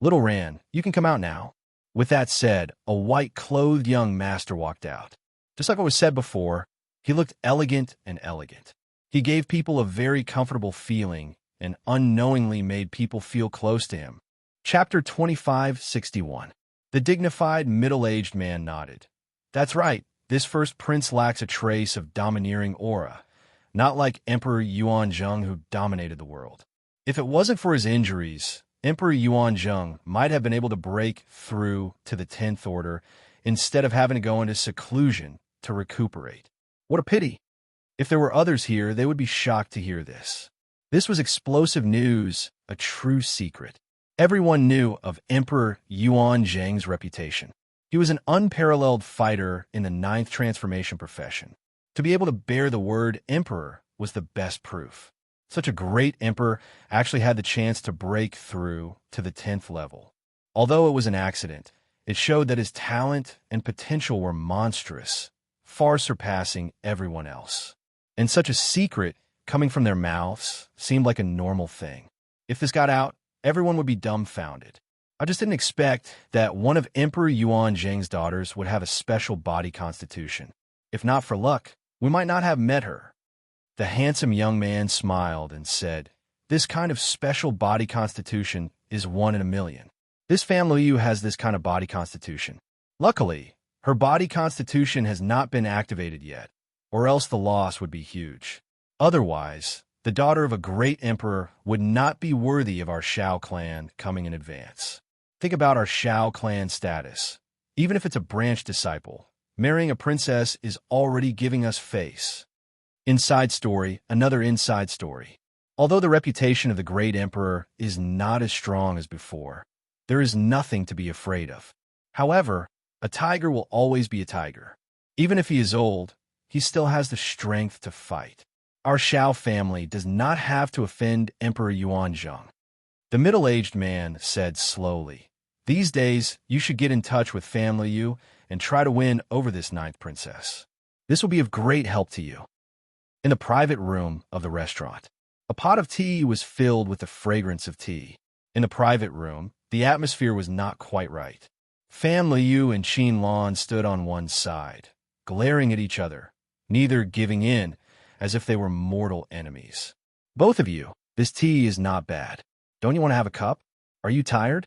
Little Ran, you can come out now. With that said, a white-clothed young master walked out. Just like what was said before, he looked elegant and elegant. He gave people a very comfortable feeling and unknowingly made people feel close to him. Chapter 2561. The dignified middle-aged man nodded. That's right, this first prince lacks a trace of domineering aura, not like Emperor Yuanzheng who dominated the world. If it wasn't for his injuries, Emperor Yuanzheng might have been able to break through to the 10th Order instead of having to go into seclusion to recuperate. What a pity. If there were others here, they would be shocked to hear this. This was explosive news, a true secret. Everyone knew of Emperor Yuanzheng's reputation. He was an unparalleled fighter in the 9th transformation profession. To be able to bear the word emperor was the best proof. Such a great emperor actually had the chance to break through to the 10th level. Although it was an accident, it showed that his talent and potential were monstrous, far surpassing everyone else. And such a secret coming from their mouths seemed like a normal thing. If this got out, everyone would be dumbfounded. I just didn't expect that one of Emperor Yuanzheng's daughters would have a special body constitution. If not for luck, we might not have met her. The handsome young man smiled and said, this kind of special body constitution is 1 in a million. This family has this kind of body constitution. Luckily, her body constitution has not been activated yet, or else the loss would be huge. Otherwise, the daughter of a great emperor would not be worthy of our Xiao clan coming in advance. Think about our Xiao clan status. Even if it's a branch disciple, marrying a princess is already giving us face. Inside story, another inside story. Although the reputation of the great emperor is not as strong as before, there is nothing to be afraid of. However, a tiger will always be a tiger. Even if he is old, he still has the strength to fight. Our Xiao family does not have to offend Emperor Yuanzheng. The middle-aged man said slowly, these days, you should get in touch with Family Yu and try to win over this 9th princess. This will be of great help to you. In the private room of the restaurant, a pot of tea was filled with the fragrance of tea. In the private room, the atmosphere was not quite right. Family Yu and Qin Lan stood on one side, glaring at each other, neither giving in, as if they were mortal enemies. Both of you, this tea is not bad. Don't you want to have a cup? Are you tired?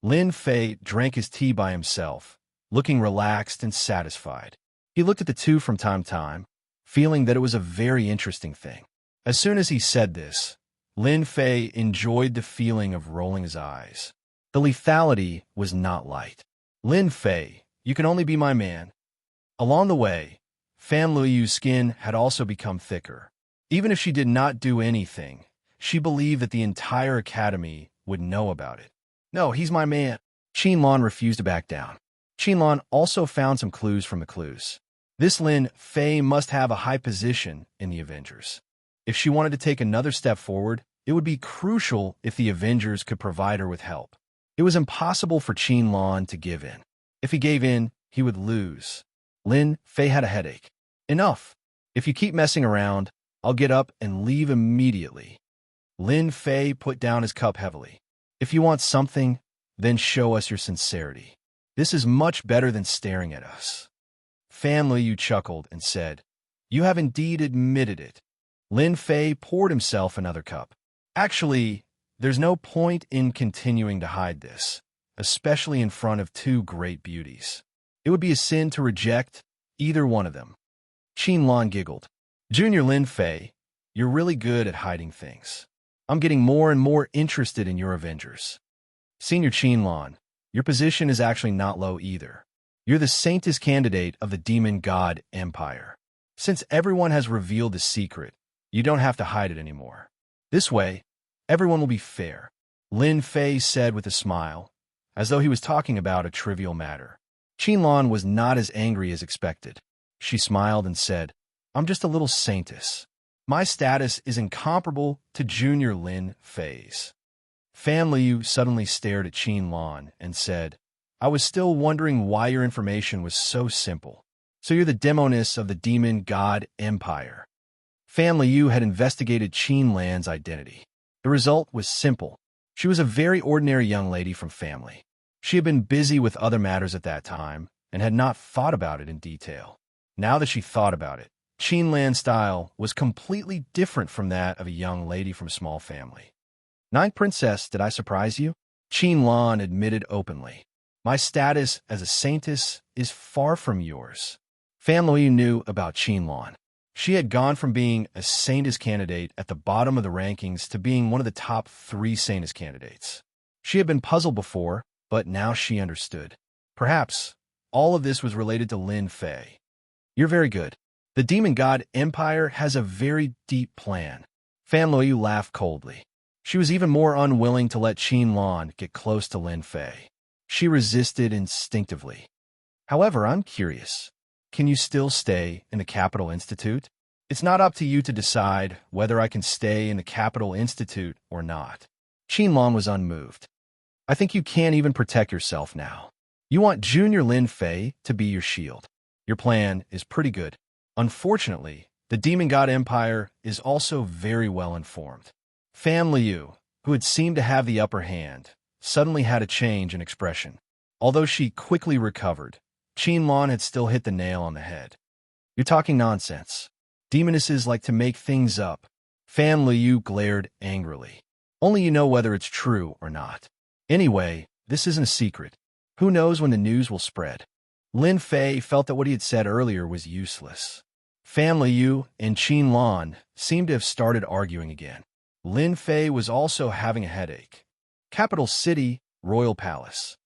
Lin Fei drank his tea by himself, looking relaxed and satisfied. He looked at the two from time to time, feeling that it was a very interesting thing. As soon as he said this, Lin Fei enjoyed the feeling of rolling his eyes. The lethality was not light. Lin Fei, you can only be my man. Along the way, Fan Luyu's skin had also become thicker. Even if she did not do anything, she believed that the entire academy would know about it. No, he's my man. Qin Lan refused to back down. Qin Lan also found some clues from the clues. This Lin Fei must have a high position in the Avengers. If she wanted to take another step forward, it would be crucial if the Avengers could provide her with help. It was impossible for Qin Lan to give in. If he gave in, he would lose. Lin Fei had a headache. Enough. If you keep messing around, I'll get up and leave immediately. Lin Fei put down his cup heavily. If you want something, then show us your sincerity. This is much better than staring at us. Fan Liu chuckled and said, you have indeed admitted it. Lin Fei poured himself another cup. Actually, there's no point in continuing to hide this. especially in front of two great beauties. It would be a sin to reject either one of them. Qinlan giggled. Junior Lin Fei, you're really good at hiding things. I'm getting more and more interested in your Avengers. Senior Qinlan, your position is actually not low either. You're the saintest candidate of the demon god empire. Since everyone has revealed the secret, you don't have to hide it anymore. This way, everyone will be fair, Lin Fei said with a smile, as though he was talking about a trivial matter. Qinlan was not as angry as expected. She smiled and said, I'm just a little saintess. My status is incomparable to Junior Lin Fei's. Fan Liu suddenly stared at Qinlan and said, I was still wondering why your information was so simple. So you're the demoness of the demon god empire. Fan Liu had investigated Qinlan's identity. The result was simple. She was a very ordinary young lady from family. She had been busy with other matters at that time and had not thought about it in detail. Now that she thought about it, Qinlan's style was completely different from that of a young lady from a small family. Ninth Princess, did I surprise you? Qinlan admitted openly. My status as a saintess is far from yours. Fan Liu knew about Qinlan. She had gone from being a saintess candidate at the bottom of the rankings to being one of the top 3 saintess candidates. She had been puzzled before, but now she understood. Perhaps all of this was related to Lin Fei. You're very good. The demon god empire has a very deep plan. Fan Liu laughed coldly. She was even more unwilling to let Qinlan get close to Lin Fei. She resisted instinctively. However, I'm curious. Can you still stay in the Capital Institute? It's not up to you to decide whether I can stay in the Capital Institute or not. Qinlan was unmoved. I think you can't even protect yourself now. You want Junior Lin Fei to be your shield. Your plan is pretty good. Unfortunately, the Demon God Empire is also very well informed. Fan Liu, who had seemed to have the upper hand, suddenly had a change in expression. Although she quickly recovered, Qinlan had still hit the nail on the head. You're talking nonsense. Demonesses like to make things up. Fan Liu glared angrily. Only you know whether it's true or not. Anyway, this isn't a secret. Who knows when the news will spread? Lin Fei felt that what he had said earlier was useless. Fan Liu and Qinlan seemed to have started arguing again. Lin Fei was also having a headache. Capital City, Royal Palace.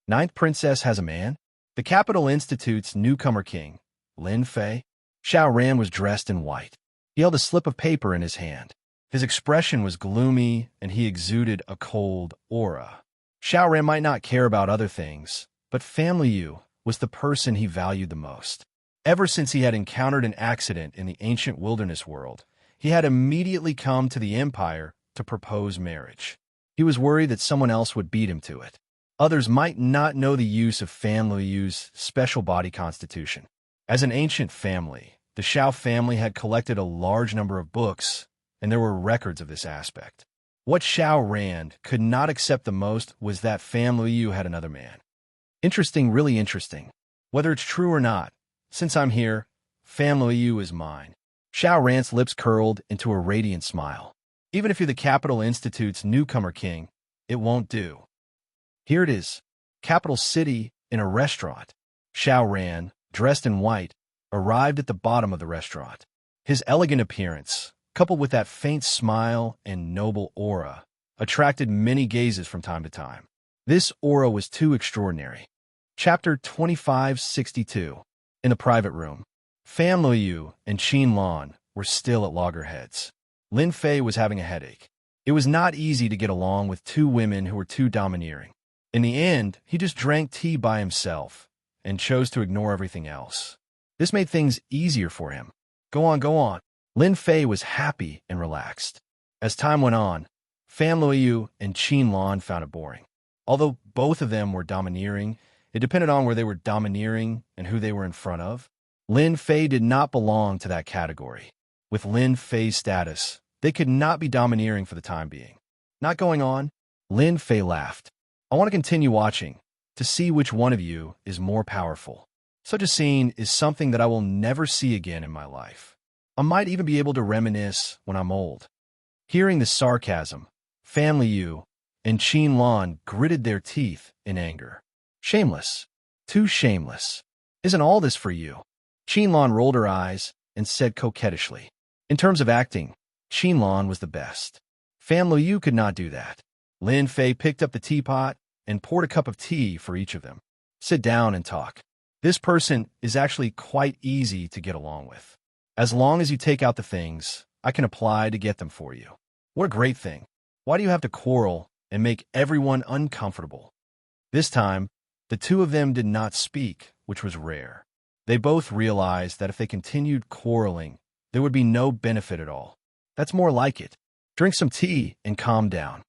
Ninth Princess has a man? The Capital Institute's newcomer king, Lin Fei. Xiao Ran was dressed in white. He held a slip of paper in his hand. His expression was gloomy, and he exuded a cold aura. Xiao Ran might not care about other things, but Fan Liu was the person he valued the most. Ever since he had encountered an accident in the ancient wilderness world, he had immediately come to the Empire to propose marriage. He was worried that someone else would beat him to it. Others might not know the use of Fan Liu's special body constitution. As an ancient family, the Xiao family had collected a large number of books, and there were records of this aspect. What Xiao Ran could not accept the most was that Fan Liu had another man. Interesting, really interesting. Whether it's true or not, since I'm here, Fan Liu is mine. Xiao Ran's lips curled into a radiant smile. Even if you're the Capital Institute's newcomer king, it won't do. Here it is, Capital City in a restaurant. Xiao Ran, dressed in white, arrived at the bottom of the restaurant. His elegant appearance, coupled with that faint smile and noble aura, attracted many gazes from time to time. This aura was too extraordinary. Chapter 2562. In the private room, Fan Liu and Qinlan were still at loggerheads. Lin Fei was having a headache. It was not easy to get along with two women who were too domineering. In the end, he just drank tea by himself and chose to ignore everything else. This made things easier for him. Go on, go on. Lin Fei was happy and relaxed. As time went on, Fan Liu and Qinlan found it boring. Although both of them were domineering, it depended on where they were domineering and who they were in front of. Lin Fei did not belong to that category. With Lin Fei's status, they could not be domineering for the time being. Not going on, Lin Fei laughed. I want to continue watching to see which one of you is more powerful. Such a scene is something that I will never see again in my life. I might even be able to reminisce when I'm old. Hearing the sarcasm, Fan Liu and Qin Lan gritted their teeth in anger. Shameless. Too shameless. Isn't all this for you? Qin Lan rolled her eyes and said coquettishly. In terms of acting, Qin Lan was the best. Fan Luyu could not do that. Lin Fei picked up the teapot and poured a cup of tea for each of them. Sit down and talk. This person is actually quite easy to get along with. As long as you take out the things, I can apply to get them for you. What a great thing. Why do you have to quarrel and make everyone uncomfortable? This time, the two of them did not speak, which was rare. They both realized that if they continued quarreling, there would be no benefit at all. That's more like it. Drink some tea and calm down.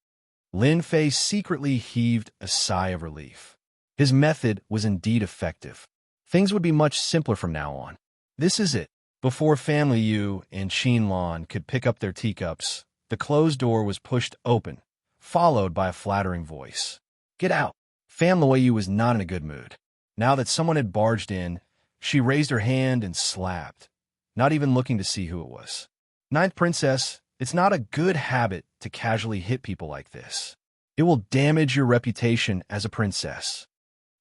Lin Fei secretly heaved a sigh of relief. His method was indeed effective. Things would be much simpler from now on. This is it. Before Fan Liu and Qin Lan could pick up their teacups, the closed door was pushed open, followed by a flattering voice. Get out. Fan Liu was not in a good mood. Now that someone had barged in, she raised her hand and slapped, not even looking to see who it was. Ninth Princess, it's not a good habit to casually hit people like this. It will damage your reputation as a princess.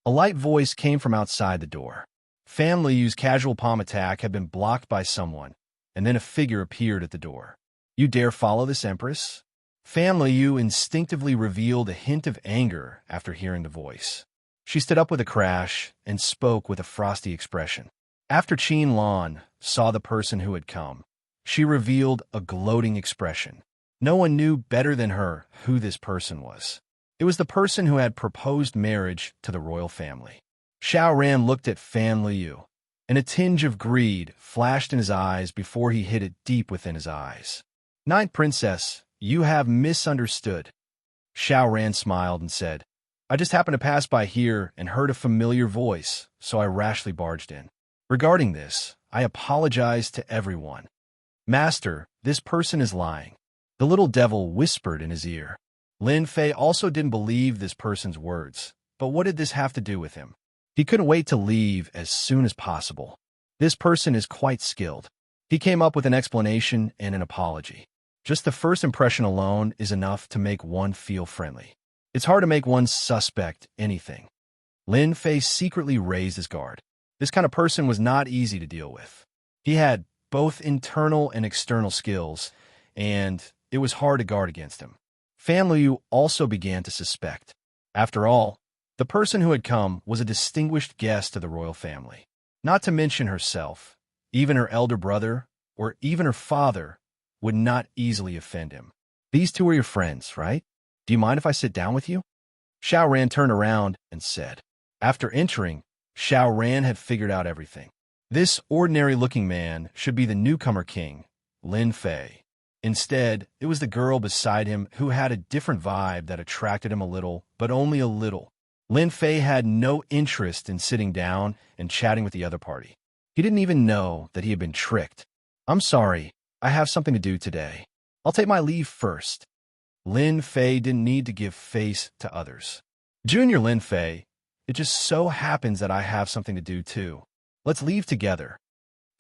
A light voice came from outside the door. Fan Liu's casual palm attack had been blocked by someone, and then a figure appeared at the door. You dare follow this empress? Fan Liu instinctively revealed a hint of anger after hearing the voice. She stood up with a crash and spoke with a frosty expression. After Qin Lan saw the person who had come, she revealed a gloating expression. No one knew better than her who this person was. It was the person who had proposed marriage to the royal family. Xiao Ran looked at Fan Liu, and a tinge of greed flashed in his eyes before he hid it deep within his eyes. Ninth Princess, you have misunderstood. Xiao Ran smiled and said, I just happened to pass by here and heard a familiar voice, so I rashly barged in. Regarding this, I apologize to everyone. Master, this person is lying. The little devil whispered in his ear. Lin Fei also didn't believe this person's words, but what did this have to do with him? He couldn't wait to leave as soon as possible. This person is quite skilled. He came up with an explanation and an apology. Just the first impression alone is enough to make one feel friendly. It's hard to make one suspect anything. Lin Fei secretly raised his guard. This kind of person was not easy to deal with. He had both internal and external skills, and it was hard to guard against him. Fan Liu also began to suspect. After all, the person who had come was a distinguished guest of the royal family. Not to mention herself, even her elder brother, or even her father, would not easily offend him. These two are your friends, right? Do you mind if I sit down with you? Xiao Ran turned around and said. After entering, Xiao Ran had figured out everything. This ordinary-looking man should be the newcomer king, Lin Fei. Instead, it was the girl beside him who had a different vibe that attracted him a little, but only a little. Lin Fei had no interest in sitting down and chatting with the other party. He didn't even know that he had been tricked. I'm sorry, I have something to do today. I'll take my leave first. Lin Fei didn't need to give face to others. Junior Lin Fei, it just so happens that I have something to do too. Let's leave together.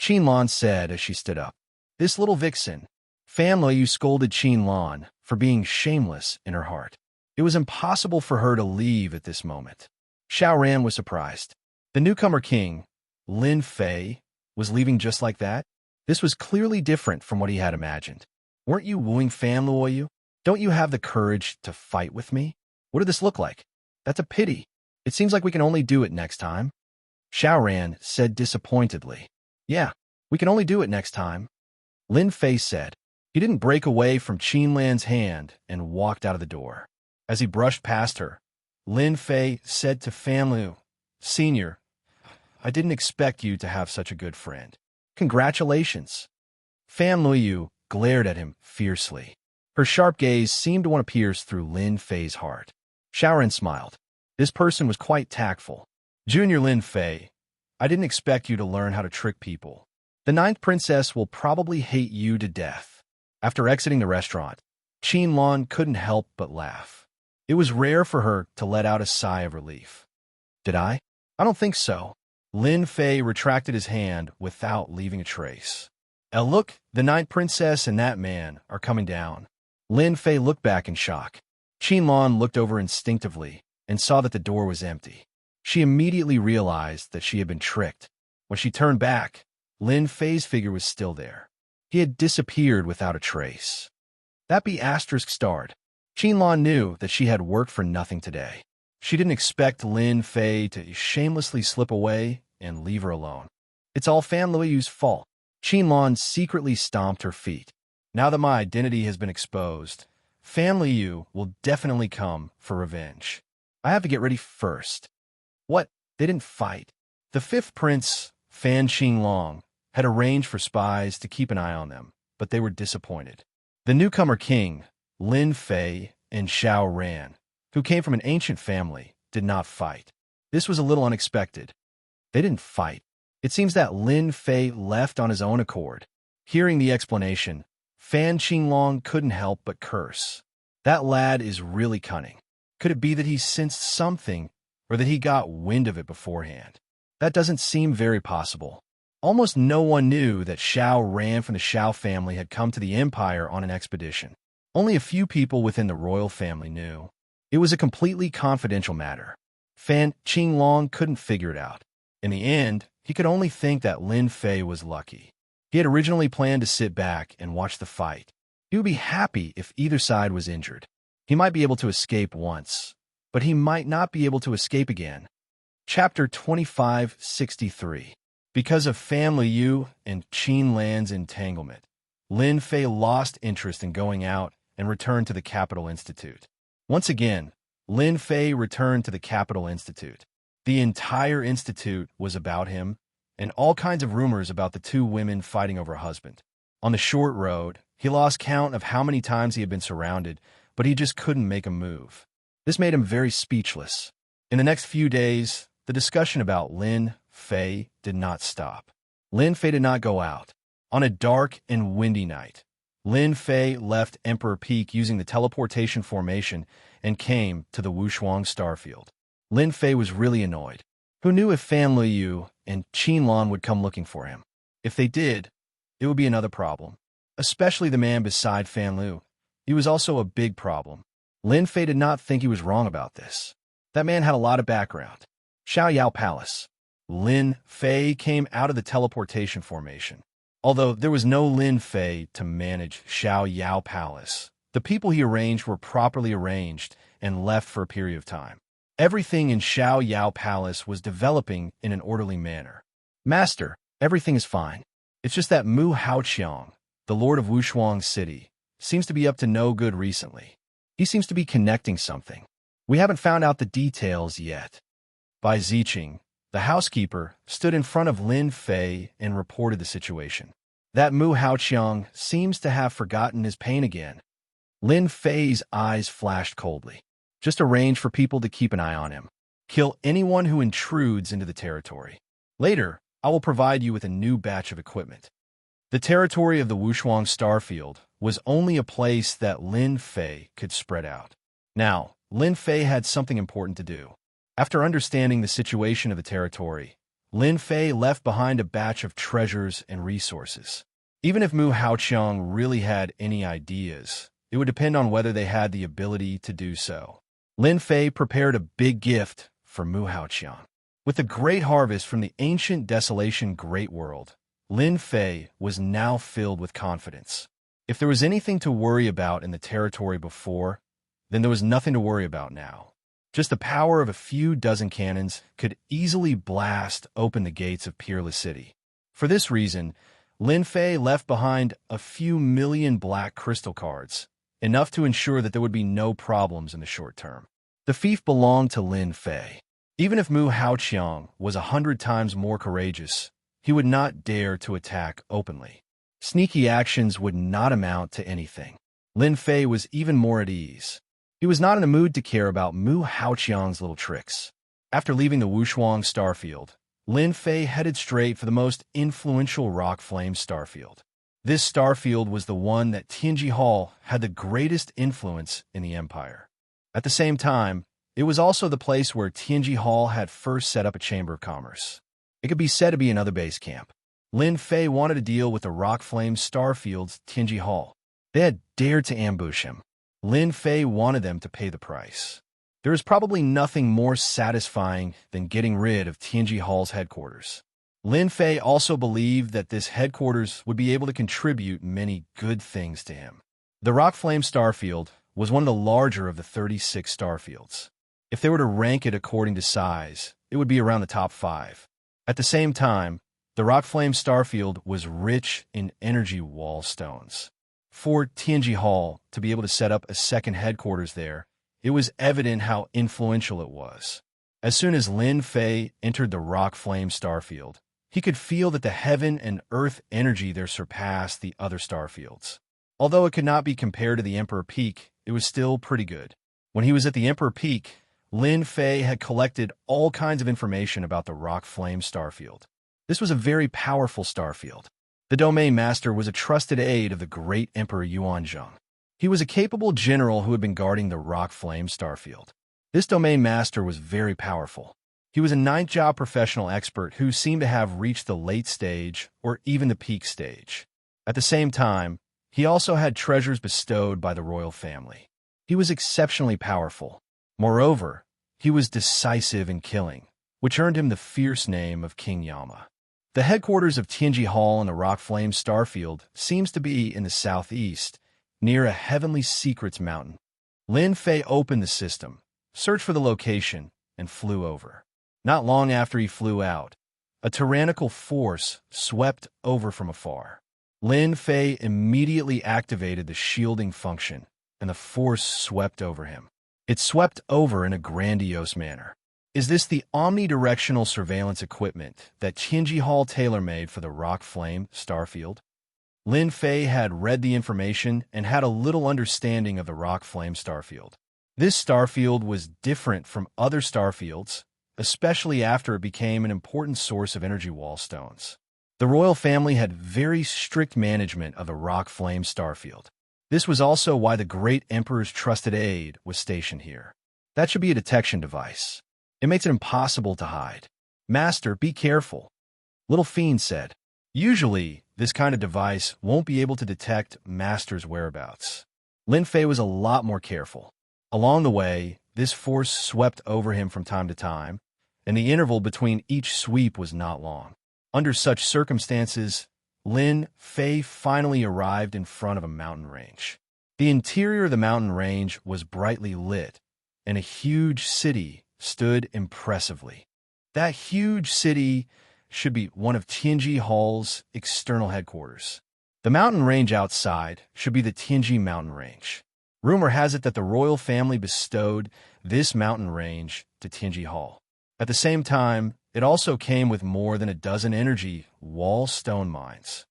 Qin Lan said as she stood up. This little vixen. Fan Liu scolded Qin Lan for being shameless in her heart. It was impossible for her to leave at this moment. Xiao Ran was surprised. The newcomer king, Lin Fei, was leaving just like that? This was clearly different from what he had imagined. Weren't you wooing Fan Liu? Don't you have the courage to fight with me? What did this look like? That's a pity. It seems like we can only do it next time. Xiao Ran said disappointedly. Yeah, we can only do it next time. Lin Fei said. He didn't break away from Qin Lan's hand and walked out of the door. As he brushed past her, Lin Fei said to Fan Liu, Senior, I didn't expect you to have such a good friend. Congratulations. Fan Liu glared at him fiercely. Her sharp gaze seemed to want to pierce through Lin Fei's heart. Xiao Ran smiled. This person was quite tactful. Junior Lin Fei, I didn't expect you to learn how to trick people. The ninth princess will probably hate you to death. After exiting the restaurant, Qin Lan couldn't help but laugh. It was rare for her to let out a sigh of relief. Did I? I don't think so. Lin Fei retracted his hand without leaving a trace. Look, the ninth princess and that man are coming down. Lin Fei looked back in shock. Qinlan looked over instinctively and saw that the door was empty. She immediately realized that she had been tricked. When she turned back, Lin Fei's figure was still there. He had disappeared without a trace. That be asterisk starred. Qinlan knew that she had worked for nothing today. She didn't expect Lin Fei to shamelessly slip away and leave her alone. It's all Fan Luiyu's fault. Qinlan secretly stomped her feet. Now that my identity has been exposed, Fan Luiyu will definitely come for revenge. I have to get ready first. What? They didn't fight. The fifth prince, Fan Qinglong, had arranged for spies to keep an eye on them, but they were disappointed. The newcomer king, Lin Fei and Xiao Ran, who came from an ancient family, did not fight. This was a little unexpected. They didn't fight. It seems that Lin Fei left on his own accord. Hearing the explanation, Fan Qinglong couldn't help but curse. That lad is really cunning. Could it be that he sensed something, or that he got wind of it beforehand? That doesn't seem very possible. Almost no one knew that Xiao Ran from the Xiao family had come to the empire on an expedition. Only a few people within the royal family knew. It was a completely confidential matter. Fan Qinglong couldn't figure it out. In the end, he could only think that Lin Fei was lucky. He had originally planned to sit back and watch the fight. He would be happy if either side was injured. He might be able to escape once, but he might not be able to escape again. Chapter 2563. Because of Fan Luiyu and Qin Lan's entanglement, Lin Fei lost interest in going out and returned to the Capital Institute. Once again, Lin Fei returned to the Capital Institute. The entire institute was about him, and all kinds of rumors about the two women fighting over a husband. On the short road, he lost count of how many times he had been surrounded, but he just couldn't make a move. This made him very speechless. In the next few days, the discussion about Lin Fei did not stop. Lin Fei did not go out. On a dark and windy night, Lin Fei left Emperor Peak using the teleportation formation and came to the Wuxia starfield. Lin Fei was really annoyed. Who knew if Fan Luiyu and Qinlan would come looking for him? If they did, it would be another problem. Especially the man beside Fan Lu. He was also a big problem. Lin Fei did not think he was wrong about this. That man had a lot of background. Xiaoyao Palace. Lin Fei came out of the teleportation formation. Although there was no Lin Fei to manage Xiaoyao Palace, the people he arranged were properly arranged and left for a period of time. Everything in Xiaoyao Palace was developing in an orderly manner. Master, everything is fine. It's just that Mu Haoqiang, the lord of Wuxia City, seems to be up to no good recently. He seems to be connecting something. We haven't found out the details yet. Bai Ziqing, the housekeeper, stood in front of Lin Fei and reported the situation. That Mu Haoqiang seems to have forgotten his pain again. Lin Fei's eyes flashed coldly. Just arrange for people to keep an eye on him. Kill anyone who intrudes into the territory. Later, I will provide you with a new batch of equipment. The territory of the Wuxia starfield was only a place that Lin Fei could spread out. Now, Lin Fei had something important to do. After understanding the situation of the territory, Lin Fei left behind a batch of treasures and resources. Even if Mu Haoqiang really had any ideas, it would depend on whether they had the ability to do so. Lin Fei prepared a big gift for Mu Haoqiang. With the great harvest from the ancient desolation great world, Lin Fei was now filled with confidence. If there was anything to worry about in the territory before, then there was nothing to worry about now. Just the power of a few dozen cannons could easily blast open the gates of Peerless City. For this reason, Lin Fei left behind a few million black crystal cards, enough to ensure that there would be no problems in the short term. The fief belonged to Lin Fei. Even if Mu Haoqiang was 100 times more courageous, he would not dare to attack openly. Sneaky actions would not amount to anything. Lin Fei was even more at ease. He was not in the mood to care about Mu Haoqiang's little tricks. After leaving the Wuxia starfield, Lin Fei headed straight for the most influential rock flame starfield. This starfield was the one that Tianji Hall had the greatest influence in the empire. At the same time, it was also the place where Tianji Hall had first set up a chamber of commerce. It could be said to be another base camp. Lin Fei wanted to deal with the rock flame starfield's Tianji Hall. They had dared to ambush him. Lin Fei wanted them to pay the price. There is probably nothing more satisfying than getting rid of Tianji Hall's headquarters. Lin Fei also believed that this headquarters would be able to contribute many good things to him. The Rock Flame Starfield was one of the larger of the 36 starfields. If they were to rank it according to size, it would be around the top 5. At the same time, the Rock Flame Starfield was rich in energy wall stones. For Tianji Hall to be able to set up a second headquarters there, it was evident how influential it was. As soon as Lin Fei entered the Rock Flame Starfield, he could feel that the heaven and earth energy there surpassed the other starfields. Although it could not be compared to the Emperor Peak, it was still pretty good. When he was at the Emperor Peak, Lin Fei had collected all kinds of information about the Rock Flame Starfield. This was a very powerful starfield. The Domain Master was a trusted aide of the great Emperor Yuanzhong. He was a capable general who had been guarding the Rock Flame Starfield. This Domain Master was very powerful. He was a ninth-job professional expert who seemed to have reached the late stage or even the peak stage. At the same time, he also had treasures bestowed by the royal family. He was exceptionally powerful. Moreover, he was decisive in killing, which earned him the fierce name of King Yama. The headquarters of Tianji Hall and the Rock Flame Starfield seems to be in the southeast, near a Heavenly Secrets mountain. Lin Fei opened the system, searched for the location, and flew over. Not long after he flew out, a tyrannical force swept over from afar. Lin Fei immediately activated the shielding function, and the force swept over him. It swept over in a grandiose manner. Is this the omnidirectional surveillance equipment that Tianji Hall tailor-made for the Rock Flame Starfield? Lin Fei had read the information and had a little understanding of the Rock Flame Starfield. This starfield was different from other starfields, especially after it became an important source of energy wall stones. The royal family had very strict management of the Rock Flame Starfield. This was also why the great emperor's trusted aide was stationed here. That should be a detection device. It makes it impossible to hide. Master, be careful, Little Fiend said. Usually, this kind of device won't be able to detect Master's whereabouts. Lin Fei was a lot more careful. Along the way, this force swept over him from time to time, and the interval between each sweep was not long. Under such circumstances, Lin Fei finally arrived in front of a mountain range. The interior of the mountain range was brightly lit, and a huge city stood impressively. That huge city should be one of Tianji Hall's external headquarters. The mountain range outside should be the Tianji Mountain Range. Rumor has it that the royal family bestowed this mountain range to Tianji Hall. At the same time, it also came with more than a dozen energy wall stone mines.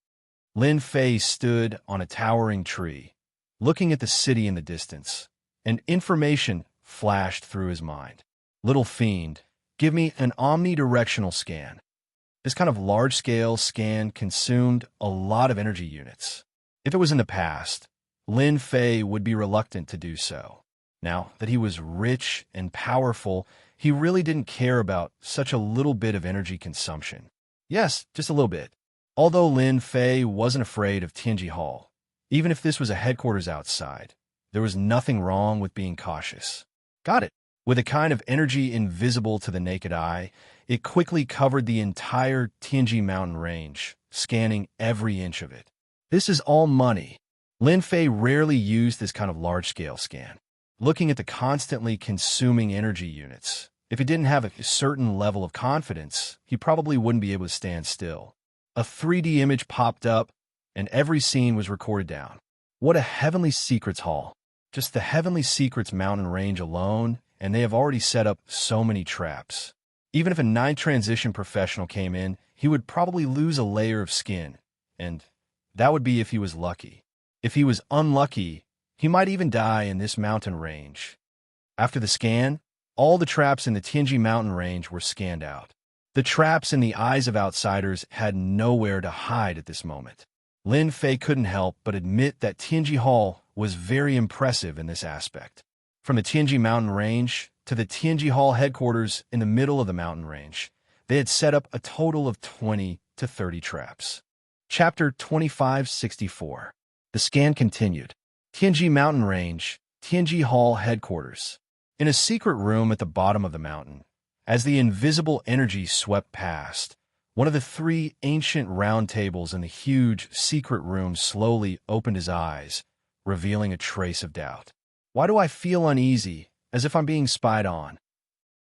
Lin Fei stood on a towering tree, looking at the city in the distance, and information flashed through his mind. Little Fiend, give me an omnidirectional scan. This kind of large-scale scan consumed a lot of energy units. If it was in the past, Lin Fei would be reluctant to do so. Now that he was rich and powerful, he really didn't care about such a little bit of energy consumption. Yes, just a little bit. Although Lin Fei wasn't afraid of Tianji Hall, even if this was a headquarters outside, there was nothing wrong with being cautious. Got it. With a kind of energy invisible to the naked eye, it quickly covered the entire Tianji mountain range, scanning every inch of it. This is all money. Lin Fei rarely used this kind of large-scale scan. Looking at the constantly consuming energy units, if he didn't have a certain level of confidence, he probably wouldn't be able to stand still. A 3D image popped up, and every scene was recorded down. What a Heavenly Secrets Hall. Just the Heavenly Secrets mountain range alone, and they have already set up so many traps. Even if a 9th-transition professional came in, he would probably lose a layer of skin, and that would be if he was lucky. If he was unlucky, he might even die in this mountain range. After the scan, all the traps in the Tianji mountain range were scanned out. The traps in the eyes of outsiders had nowhere to hide at this moment. Lin Fei couldn't help but admit that Tianji Hall was very impressive in this aspect. From the Tianji mountain range to the Tianji Hall headquarters in the middle of the mountain range, they had set up a total of 20 to 30 traps. Chapter 2564. The scan continued. Tianji mountain range, Tianji Hall headquarters. In a secret room at the bottom of the mountain, as the invisible energy swept past, one of the three ancient round tables in the huge secret room slowly opened his eyes, revealing a trace of doubt. Why do I feel uneasy, as if I'm being spied on?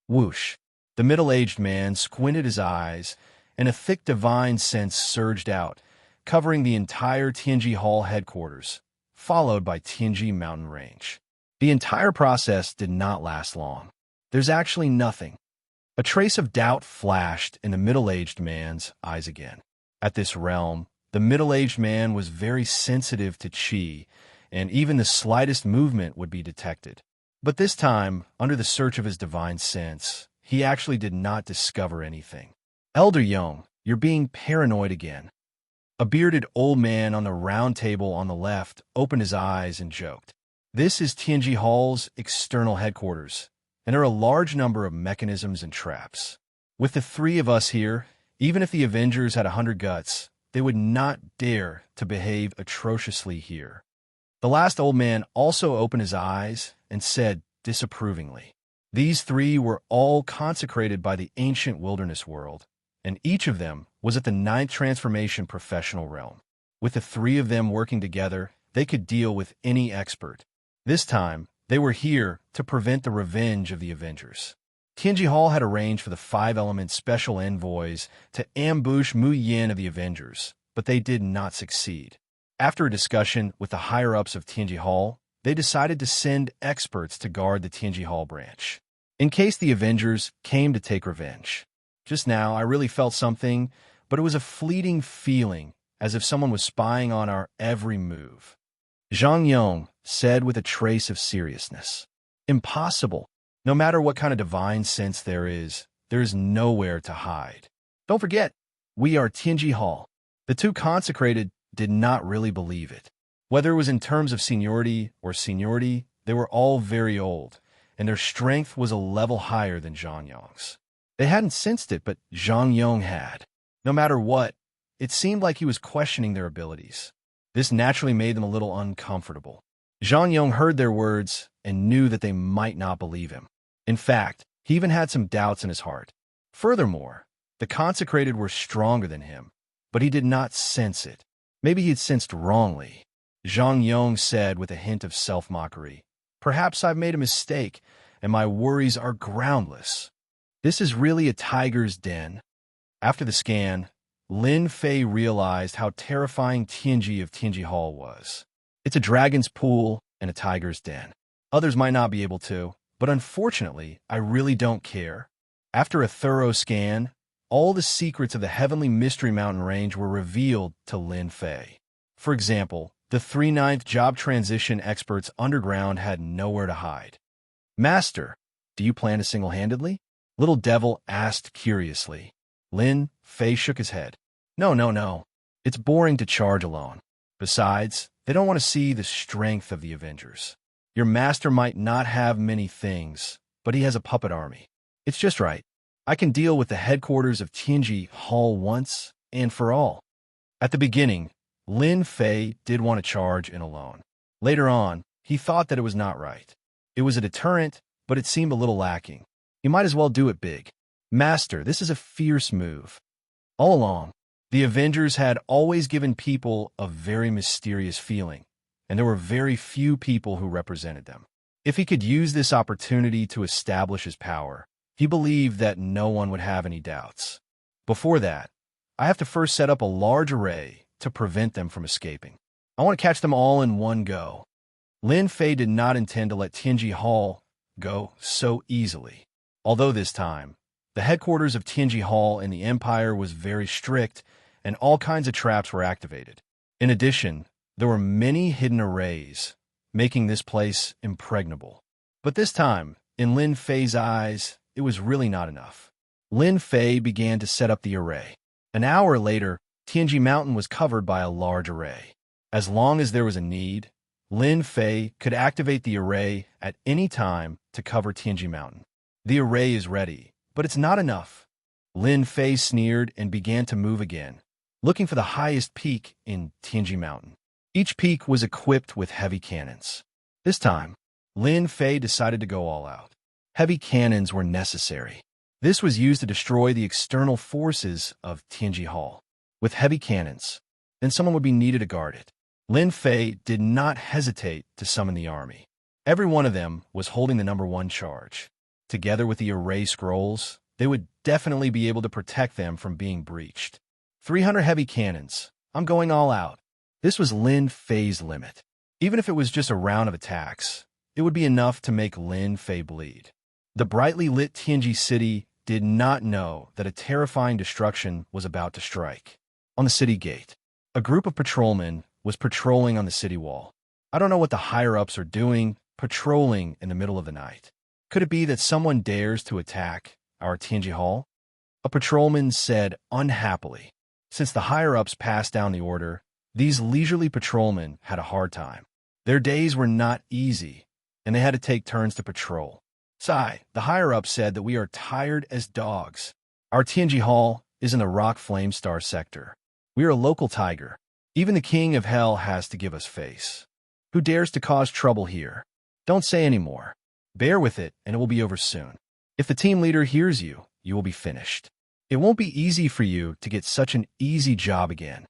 Whoosh! The middle-aged man squinted his eyes, and a thick divine sense surged out, covering the entire Tianji Hall headquarters, followed by Tianji Mountain Range. The entire process did not last long. There's actually nothing. A trace of doubt flashed in the middle-aged man's eyes again. At this realm, the middle-aged man was very sensitive to qi, and even the slightest movement would be detected. But this time, under the search of his divine sense, he actually did not discover anything. Elder Yong, you're being paranoid again. A bearded old man on the round table on the left opened his eyes and joked. This is Tianji Hall's external headquarters, and there are a large number of mechanisms and traps. With the three of us here, even if the Avengers had 100 guts, they would not dare to behave atrociously here. The last old man also opened his eyes and said disapprovingly, these three were all consecrated by the ancient wilderness world, and each of them was at the 9th transformation professional realm. With the three of them working together, they could deal with any expert. This time, they were here to prevent the revenge of the Avengers. Tianji Hall had arranged for the 5-element special envoys to ambush Mu Yin of the Avengers, but they did not succeed. After a discussion with the higher-ups of Tianji Hall, they decided to send experts to guard the Tianji Hall branch, in case the Avengers came to take revenge. Just now, I really felt something, but it was a fleeting feeling, as if someone was spying on our every move. Zhang Yong said with a trace of seriousness. Impossible. No matter what kind of divine sense there is nowhere to hide. Don't forget, we are Tianji Hall. The two consecrated did not really believe it. Whether it was in terms of seniority, they were all very old, and their strength was a level higher than Zhang Yong's. They hadn't sensed it, but Zhang Yong had. No matter what, it seemed like he was questioning their abilities. This naturally made them a little uncomfortable. Zhang Yong heard their words and knew that they might not believe him. In fact, he even had some doubts in his heart. Furthermore, the consecrated were stronger than him, but he did not sense it. Maybe he had sensed wrongly. Zhang Yong said with a hint of self-mockery, perhaps I've made a mistake, and my worries are groundless. This is really a tiger's den. After the scan, Lin Fei realized how terrifying Tianji of Tianji Hall was. It's a dragon's pool and a tiger's den. Others might not be able to, but unfortunately, I really don't care. After a thorough scan, all the secrets of the Heavenly Mystery Mountain Range were revealed to Lin Fei. For example, the 3/9 job transition experts underground had nowhere to hide. Master, do you plan to single-handedly? Little Devil asked curiously. Lin Fei shook his head. No. It's boring to charge alone. Besides, they don't want to see the strength of the Avengers. Your master might not have many things, but he has a puppet army. It's just right. I can deal with the headquarters of Tianji Hall once and for all. At the beginning, Lin Fei did want to charge in alone. Later on, he thought that it was not right. It was a deterrent, but it seemed a little lacking. He might as well do it big. Master, this is a fierce move. All along, the Avengers had always given people a very mysterious feeling, and there were very few people who represented them. If he could use this opportunity to establish his power, he believed that no one would have any doubts. Before that, I have to first set up a large array to prevent them from escaping. I want to catch them all in one go. Lin Fei did not intend to let Tianji Hall go so easily. Although this time, the headquarters of Tianji Hall in the Empire was very strict, and all kinds of traps were activated. In addition, there were many hidden arrays, making this place impregnable. But this time, in Lin Fei's eyes, it was really not enough. Lin Fei began to set up the array. An hour later, Tianji Mountain was covered by a large array. As long as there was a need, Lin Fei could activate the array at any time to cover Tianji Mountain. The array is ready, but it's not enough. Lin Fei sneered and began to move again, looking for the highest peak in Tianji Mountain. Each peak was equipped with heavy cannons. This time, Lin Fei decided to go all out. Heavy cannons were necessary. This was used to destroy the external forces of Tianji Hall. With heavy cannons, then someone would be needed to guard it. Lin Fei did not hesitate to summon the army. Every one of them was holding the #1 charge. Together with the array scrolls, they would definitely be able to protect them from being breached. 300 heavy cannons. I'm going all out. This was Lin Fei's limit. Even if it was just a round of attacks, it would be enough to make Lin Fei bleed. The brightly lit Tianji city did not know that a terrifying destruction was about to strike. On the city gate, a group of patrolmen was patrolling on the city wall. I don't know what the higher-ups are doing, patrolling in the middle of the night. Could it be that someone dares to attack our Tianji Hall? A patrolman said unhappily. Since the higher-ups passed down the order, these leisurely patrolmen had a hard time. Their days were not easy, and they had to take turns to patrol. Sai, the higher-up, said that we are tired as dogs. Our Tianji Hall is in the Rock Flame Star sector. We are a local tiger. Even the King of Hell has to give us face. Who dares to cause trouble here? Don't say any more. Bear with it, and it will be over soon. If the team leader hears you, you will be finished. It won't be easy for you to get such an easy job again.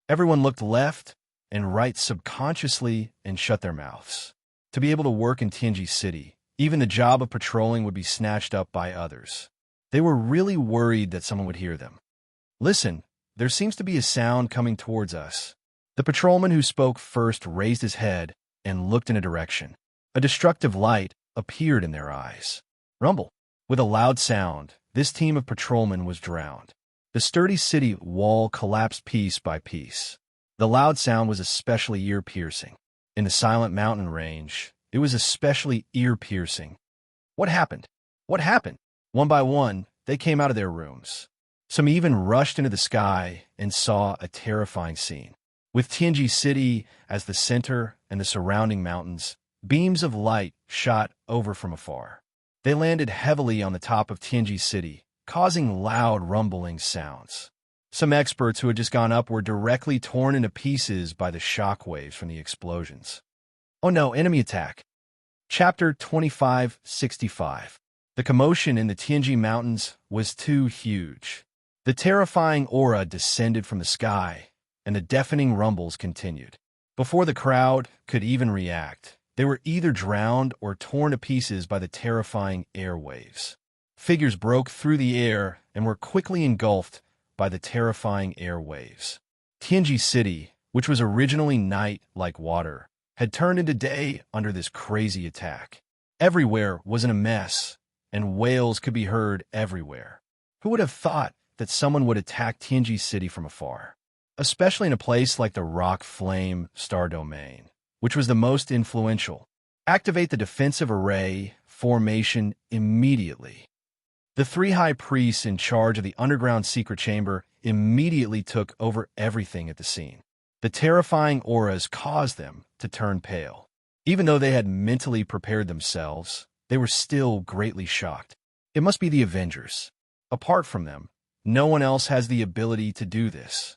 Everyone looked left and right subconsciously and shut their mouths. To be able to work in Tianji City, even the job of patrolling would be snatched up by others. They were really worried that someone would hear them. Listen, there seems to be a sound coming towards us. The patrolman who spoke first raised his head and looked in a direction. A destructive light appeared in their eyes. Rumble. With a loud sound, this team of patrolmen was drowned. The sturdy city wall collapsed piece by piece. The loud sound was especially ear-piercing. In the silent mountain range, it was especially ear-piercing. What happened? What happened? One by one, they came out of their rooms. Some even rushed into the sky and saw a terrifying scene. With Tianji City as the center and the surrounding mountains, beams of light shot over from afar. They landed heavily on the top of Tianji City, causing loud rumbling sounds. Some experts who had just gone up were directly torn into pieces by the shock waves from the explosions. Oh no, enemy attack. Chapter 2565. The commotion in the Tianji Mountains was too huge. The terrifying aura descended from the sky, and the deafening rumbles continued. Before the crowd could even react, they were either drowned or torn to pieces by the terrifying air waves. Figures broke through the air and were quickly engulfed by the terrifying air waves. Tianji City, which was originally night like water, had turned into day under this crazy attack. Everywhere was in a mess, and wails could be heard everywhere. Who would have thought that someone would attack Tianji City from afar? Especially in a place like the Rock Flame Star Domain, which was the most influential. Activate the defensive array formation immediately. The 3 high priests in charge of the underground secret chamber immediately took over everything at the scene. The terrifying auras caused them to turn pale. Even though they had mentally prepared themselves, they were still greatly shocked. It must be the Avengers. Apart from them, no one else has the ability to do this.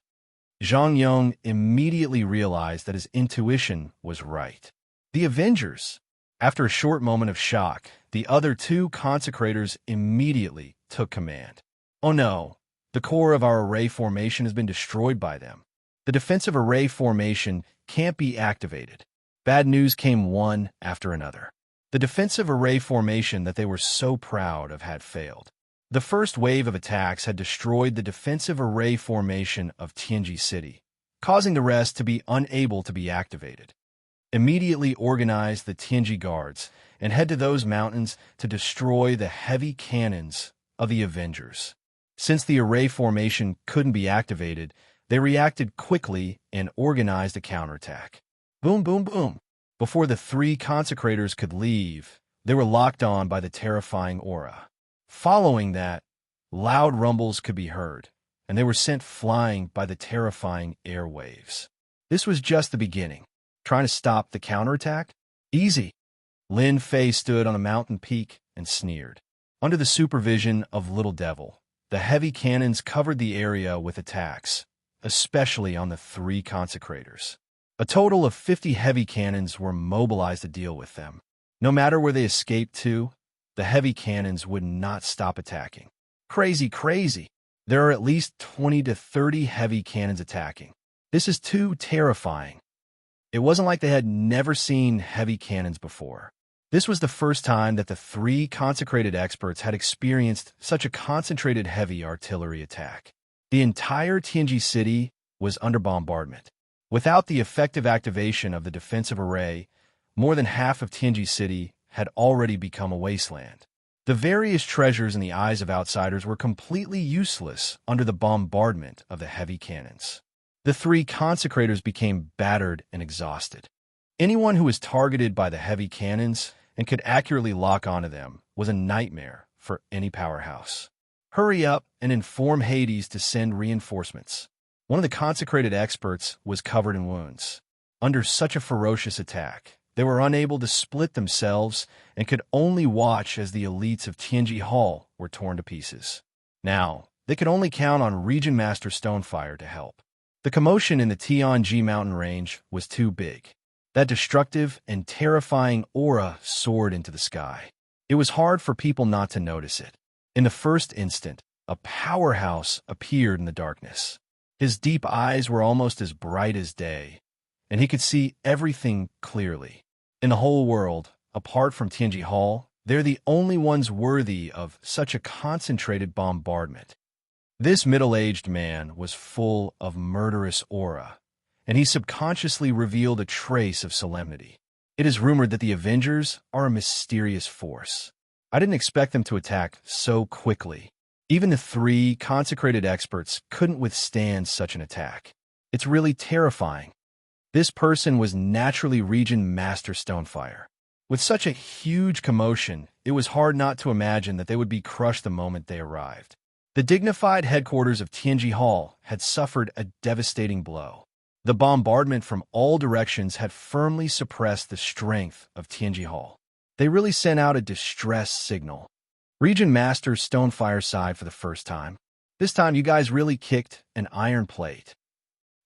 Zhang Yong immediately realized that his intuition was right. The Avengers. After a short moment of shock, the other 2 consecrators immediately took command. Oh no, the core of our array formation has been destroyed by them. The defensive array formation can't be activated. Bad news came one after another. The defensive array formation that they were so proud of had failed. The first wave of attacks had destroyed the defensive array formation of Tianji City, causing the rest to be unable to be activated. Immediately organize the Tianji guards and head to those mountains to destroy the heavy cannons of the Avengers. Since the array formation couldn't be activated, they reacted quickly and organized a counterattack. Boom, boom, boom. Before the 3 consecrators could leave, they were locked on by the terrifying aura. Following that, loud rumbles could be heard, and they were sent flying by the terrifying airwaves. This was just the beginning. Trying to stop the counterattack? Easy. Lin Fei stood on a mountain peak and sneered. Under the supervision of Little Devil, the heavy cannons covered the area with attacks, especially on the 3 consecrators. A total of 50 heavy cannons were mobilized to deal with them. No matter where they escaped to, the heavy cannons would not stop attacking. Crazy, crazy. There are at least 20 to 30 heavy cannons attacking. This is too terrifying. It wasn't like they had never seen heavy cannons before. This was the first time that the three consecrated experts had experienced such a concentrated heavy artillery attack. The entire Tianji city was under bombardment. Without the effective activation of the defensive array, more than half of Tianji city had already become a wasteland. The various treasures in the eyes of outsiders were completely useless under the bombardment of the heavy cannons. The three consecrators became battered and exhausted. Anyone who was targeted by the heavy cannons and could accurately lock onto them was a nightmare for any powerhouse. Hurry up and inform Hades to send reinforcements. One of the consecrated experts was covered in wounds. Under such a ferocious attack, they were unable to split themselves and could only watch as the elites of Tianji Hall were torn to pieces. Now, they could only count on Region Master Stonefire to help. The commotion in the Tianji mountain range was too big. That destructive and terrifying aura soared into the sky. It was hard for people not to notice it. In the first instant, a powerhouse appeared in the darkness. His deep eyes were almost as bright as day, and he could see everything clearly. In the whole world, apart from Tianji Hall, they're the only ones worthy of such a concentrated bombardment. This middle-aged man was full of murderous aura, and he subconsciously revealed a trace of solemnity. It is rumored that the Avengers are a mysterious force. I didn't expect them to attack so quickly. Even the three consecrated experts couldn't withstand such an attack. It's really terrifying. This person was naturally Region Master Stonefire. With such a huge commotion, it was hard not to imagine that they would be crushed the moment they arrived. The dignified headquarters of Tianji Hall had suffered a devastating blow. The bombardment from all directions had firmly suppressed the strength of Tianji Hall. They really sent out a distress signal. Region Master Stonefire sighed for the first time. This time you guys really kicked an iron plate.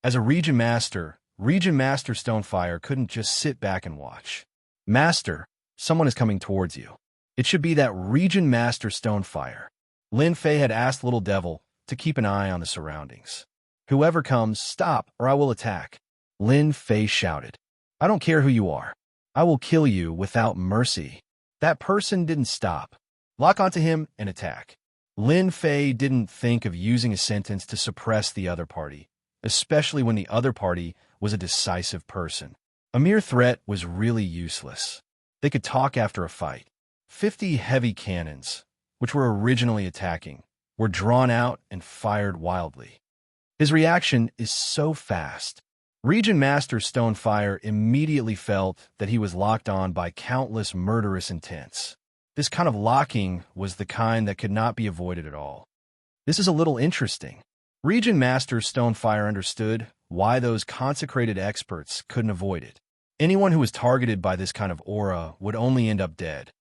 As a Region Master Stonefire couldn't just sit back and watch. Master, someone is coming towards you. It should be that Region Master Stonefire. Lin Fei had asked Little Devil to keep an eye on the surroundings. Whoever comes, stop, or I will attack. Lin Fei shouted. I don't care who you are. I will kill you without mercy. That person didn't stop. Lock onto him and attack. Lin Fei didn't think of using a sentence to suppress the other party, especially when the other party was a decisive person. A mere threat was really useless. They could talk after a fight. 50 heavy cannons, which were originally attacking, were drawn out and fired wildly. His reaction is so fast. Region Master Stonefire immediately felt that he was locked on by countless murderous intents. This kind of locking was the kind that could not be avoided at all. This is a little interesting. Region Master Stonefire understood why those consecrated experts couldn't avoid it. Anyone who was targeted by this kind of aura would only end up dead.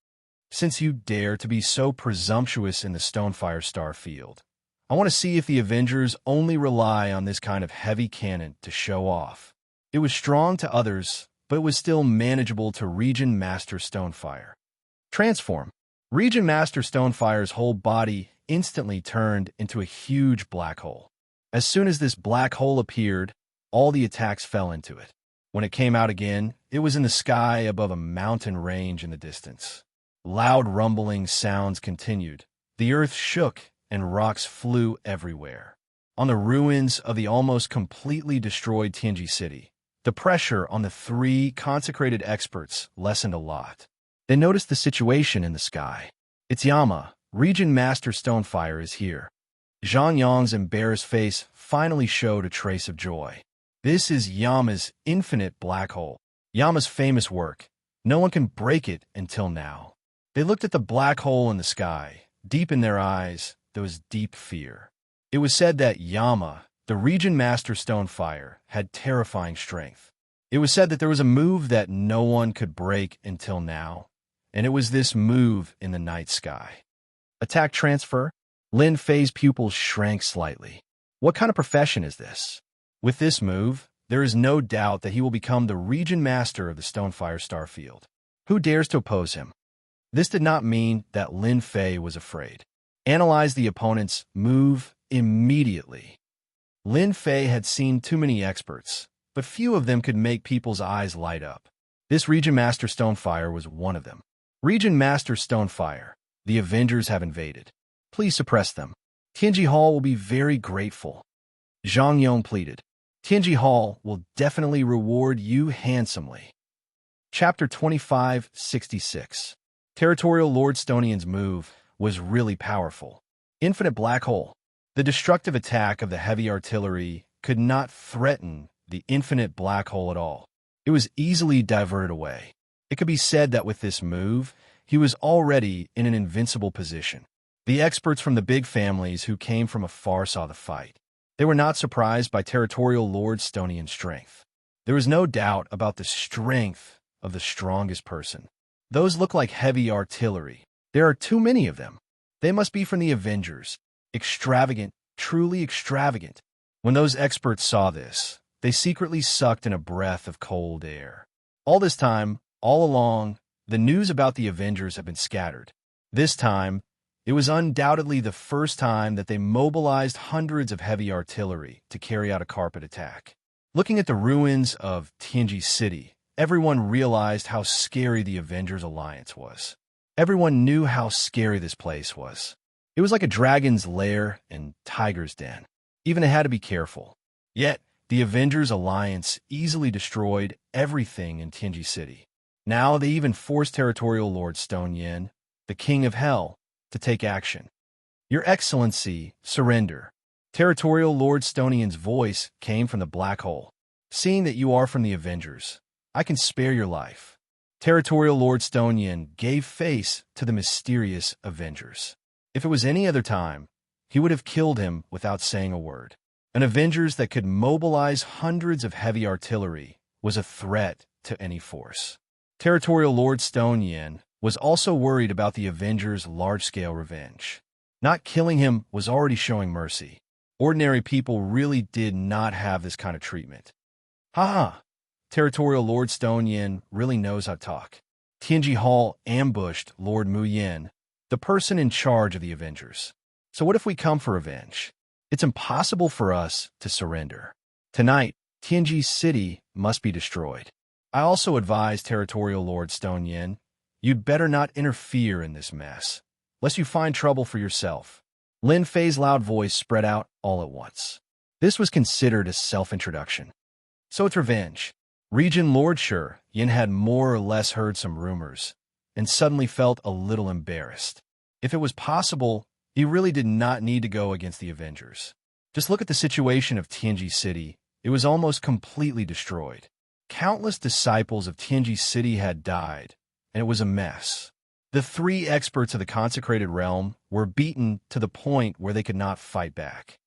Since you dare to be so presumptuous in the Stonefire star field, I want to see if the Avengers only rely on this kind of heavy cannon to show off. It was strong to others, but it was still manageable to Region Master Stonefire. Transform. Region Master Stonefire's whole body instantly turned into a huge black hole. As soon as this black hole appeared, all the attacks fell into it. When it came out again, it was in the sky above a mountain range in the distance. Loud rumbling sounds continued. The earth shook and rocks flew everywhere. On the ruins of the almost completely destroyed Tianji city, the pressure on the three consecrated experts lessened a lot. They noticed the situation in the sky. It's Yama, Region Master Stonefire is here. Zhang Yang's embarrassed face finally showed a trace of joy. This is Yama's infinite black hole. Yama's famous work. No one can break it until now. They looked at the black hole in the sky. Deep in their eyes, there was deep fear. It was said that Yama, the Region Master Stonefire, had terrifying strength. It was said that there was a move that no one could break until now, and it was this move in the night sky. Attack transfer? Lin Fei's pupils shrank slightly. What kind of profession is this? With this move, there is no doubt that he will become the Region Master of the Stonefire Starfield. Who dares to oppose him? This did not mean that Lin Fei was afraid. Analyze the opponent's move immediately. Lin Fei had seen too many experts, but few of them could make people's eyes light up. This Region Master Stonefire was one of them. Region Master Stonefire, the Avengers have invaded. Please suppress them. Tianji Hall will be very grateful. Zhang Yong pleaded. Tianji Hall will definitely reward you handsomely. Chapter 2566. Territorial Lord Stonian's move was really powerful. Infinite Black Hole. The destructive attack of the heavy artillery could not threaten the infinite black hole at all. It was easily diverted away. It could be said that with this move, he was already in an invincible position. The experts from the big families who came from afar saw the fight. They were not surprised by Territorial Lord Stonian's strength. There was no doubt about the strength of the strongest person. Those look like heavy artillery. There are too many of them. They must be from the Avengers. Extravagant, truly extravagant. When those experts saw this, they secretly sucked in a breath of cold air. All this time, all along, the news about the Avengers had been scattered. This time, it was undoubtedly the first time that they mobilized hundreds of heavy artillery to carry out a carpet attack. Looking at the ruins of Tianji City, everyone realized how scary the Avengers alliance was. Everyone knew how scary this place was. It was like a dragon's lair and tiger's den. Even it had to be careful. Yet, the Avengers alliance easily destroyed everything in Tianji City. Now they even forced Territorial Lord Stone Yin, the King of Hell, to take action. Your Excellency, surrender. Territorial Lord Stonian's voice came from the black hole. Seeing that you are from the Avengers, I can spare your life. Territorial Lord Stonian gave face to the mysterious Avengers. If it was any other time, he would have killed him without saying a word. An Avengers that could mobilize hundreds of heavy artillery was a threat to any force. Territorial Lord Stone Yin was also worried about the Avengers' large-scale revenge. Not killing him was already showing mercy. Ordinary people really did not have this kind of treatment. Ha! Territorial Lord Stone Yin really knows how to talk. Tianji Hall ambushed Lord Mu Yin, the person in charge of the Avengers. So what if we come for revenge? It's impossible for us to surrender. Tonight, Tianji City must be destroyed. I also advise Territorial Lord Stone Yin, you'd better not interfere in this mess, lest you find trouble for yourself. Lin Fei's loud voice spread out all at once. This was considered a self-introduction. So it's revenge. Region Lord Sure Yin had more or less heard some rumors, and suddenly felt a little embarrassed. If it was possible, he really did not need to go against the Avengers. Just look at the situation of Tianji City. It was almost completely destroyed. Countless disciples of Tianji City had died, and it was a mess. The three experts of the consecrated realm were beaten to the point where they could not fight back.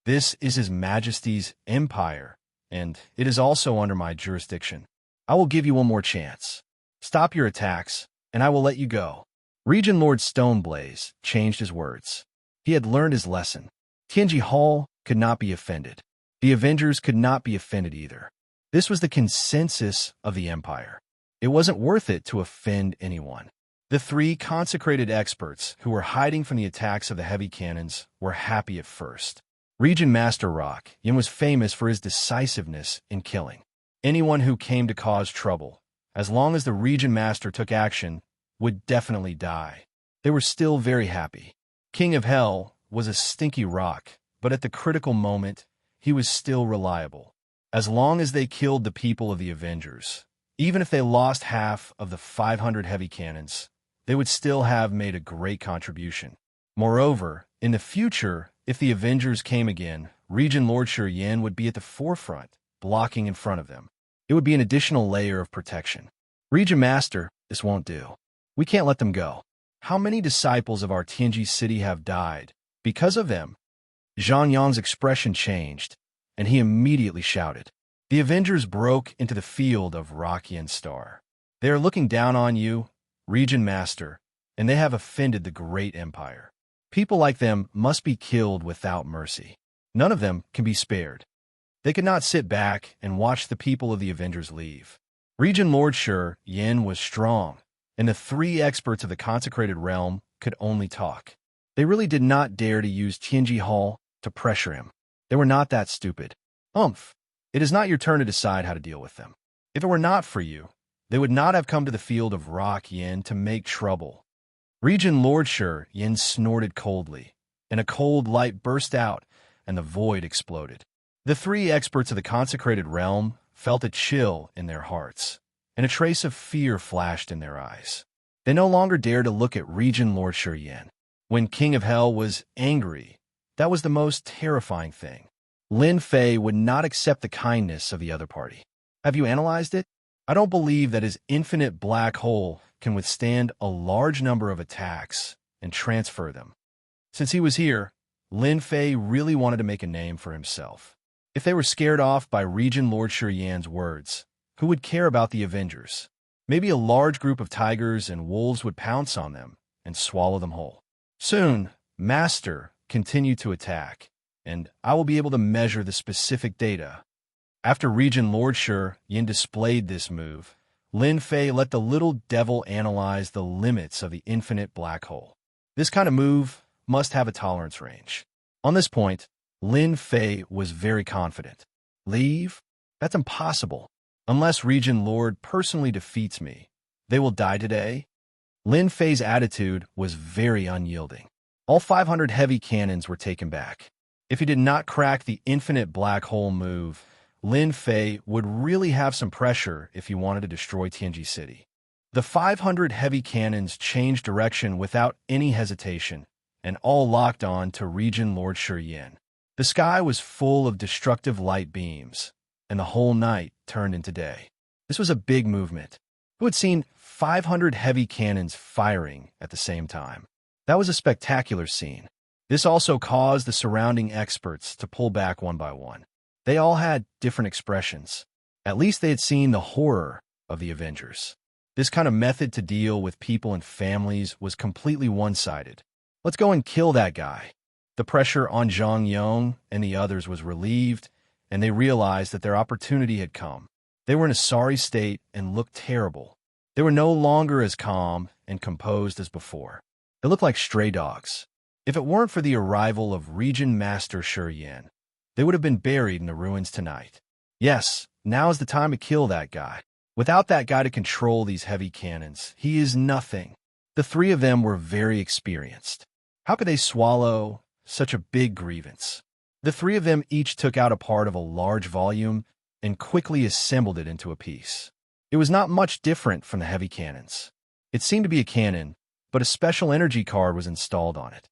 This is His Majesty's empire, and it is also under my jurisdiction. I will give you one more chance. Stop your attacks, and I will let you go. Region Lord Stoneblaze changed his words. He had learned his lesson. Tianji Hall could not be offended. The Avengers could not be offended either. This was the consensus of the Empire. It wasn't worth it to offend anyone. The three consecrated experts who were hiding from the attacks of the heavy cannons were happy at first. Region Master Rock Yin was famous for his decisiveness in killing anyone who came to cause trouble. As long as the Region Master took action, would definitely die. They were still very happy. King of Hell was a stinky rock, but at the critical moment, he was still reliable. As long as they killed the people of the Avengers, even if they lost half of the 500 heavy cannons, they would still have made a great contribution. Moreover, in the future, if the Avengers came again, Region Lord Sure Yin would be at the forefront, blocking in front of them. It would be an additional layer of protection. Region Master, this won't do. We can't let them go. How many disciples of our Tianji City have died because of them? Zhang Yang's expression changed, and he immediately shouted. The Avengers broke into the field of Rocky and Star. They are looking down on you, Region Master, and they have offended the great empire. People like them must be killed without mercy. None of them can be spared. They could not sit back and watch the people of the Avengers leave. Region Lord Sure Yin was strong, and the three experts of the consecrated realm could only talk. They really did not dare to use Tianji Hall to pressure him. They were not that stupid. It is not your turn to decide how to deal with them. If it were not for you, they would not have come to the field of Rock Yin to make trouble. Regent Lord Yin snorted coldly, and a cold light burst out, and the void exploded. The three experts of the consecrated realm felt a chill in their hearts, and a trace of fear flashed in their eyes. They no longer dared to look at Regent Lord Yin. When King of Hell was angry, that was the most terrifying thing. Lin Fei would not accept the kindness of the other party. Have you analyzed it? I don't believe that his infinite black hole can withstand a large number of attacks and transfer them. Since he was here, Lin Fei really wanted to make a name for himself. If they were scared off by Regent Lord Yan's words, who would care about the Avengers? Maybe a large group of tigers and wolves would pounce on them and swallow them whole. Soon, Master continued to attack, and I will be able to measure the specific data. After Regent Lord Yin displayed this move, Lin Fei let the little devil analyze the limits of the infinite black hole. This kind of move must have a tolerance range. On this point, Lin Fei was very confident. Leave? That's impossible. Unless Regent Lord personally defeats me, they will die today? Lin Fei's attitude was very unyielding. All 500 heavy cannons were taken back. If he did not crack the infinite black hole move, Lin Fei would really have some pressure if he wanted to destroy Tianji City. The 500 heavy cannons changed direction without any hesitation, and all locked on to Regent Lord Yin. The sky was full of destructive light beams, and the whole night turned into day. This was a big movement. Who had seen 500 heavy cannons firing at the same time? That was a spectacular scene. This also caused the surrounding experts to pull back one by one. They all had different expressions. At least they had seen the horror of the Avengers. This kind of method to deal with people and families was completely one-sided. Let's go and kill that guy. The pressure on Zhang Yong and the others was relieved, and they realized that their opportunity had come. They were in a sorry state and looked terrible. They were no longer as calm and composed as before. They looked like stray dogs. If it weren't for the arrival of Regent Master Yin, they would have been buried in the ruins tonight. Yes, now is the time to kill that guy. Without that guy to control these heavy cannons, he is nothing. The three of them were very experienced. How could they swallow such a big grievance? The three of them each took out a part of a large volume and quickly assembled it into a piece. It was not much different from the heavy cannons. It seemed to be a cannon, but a special energy card was installed on it.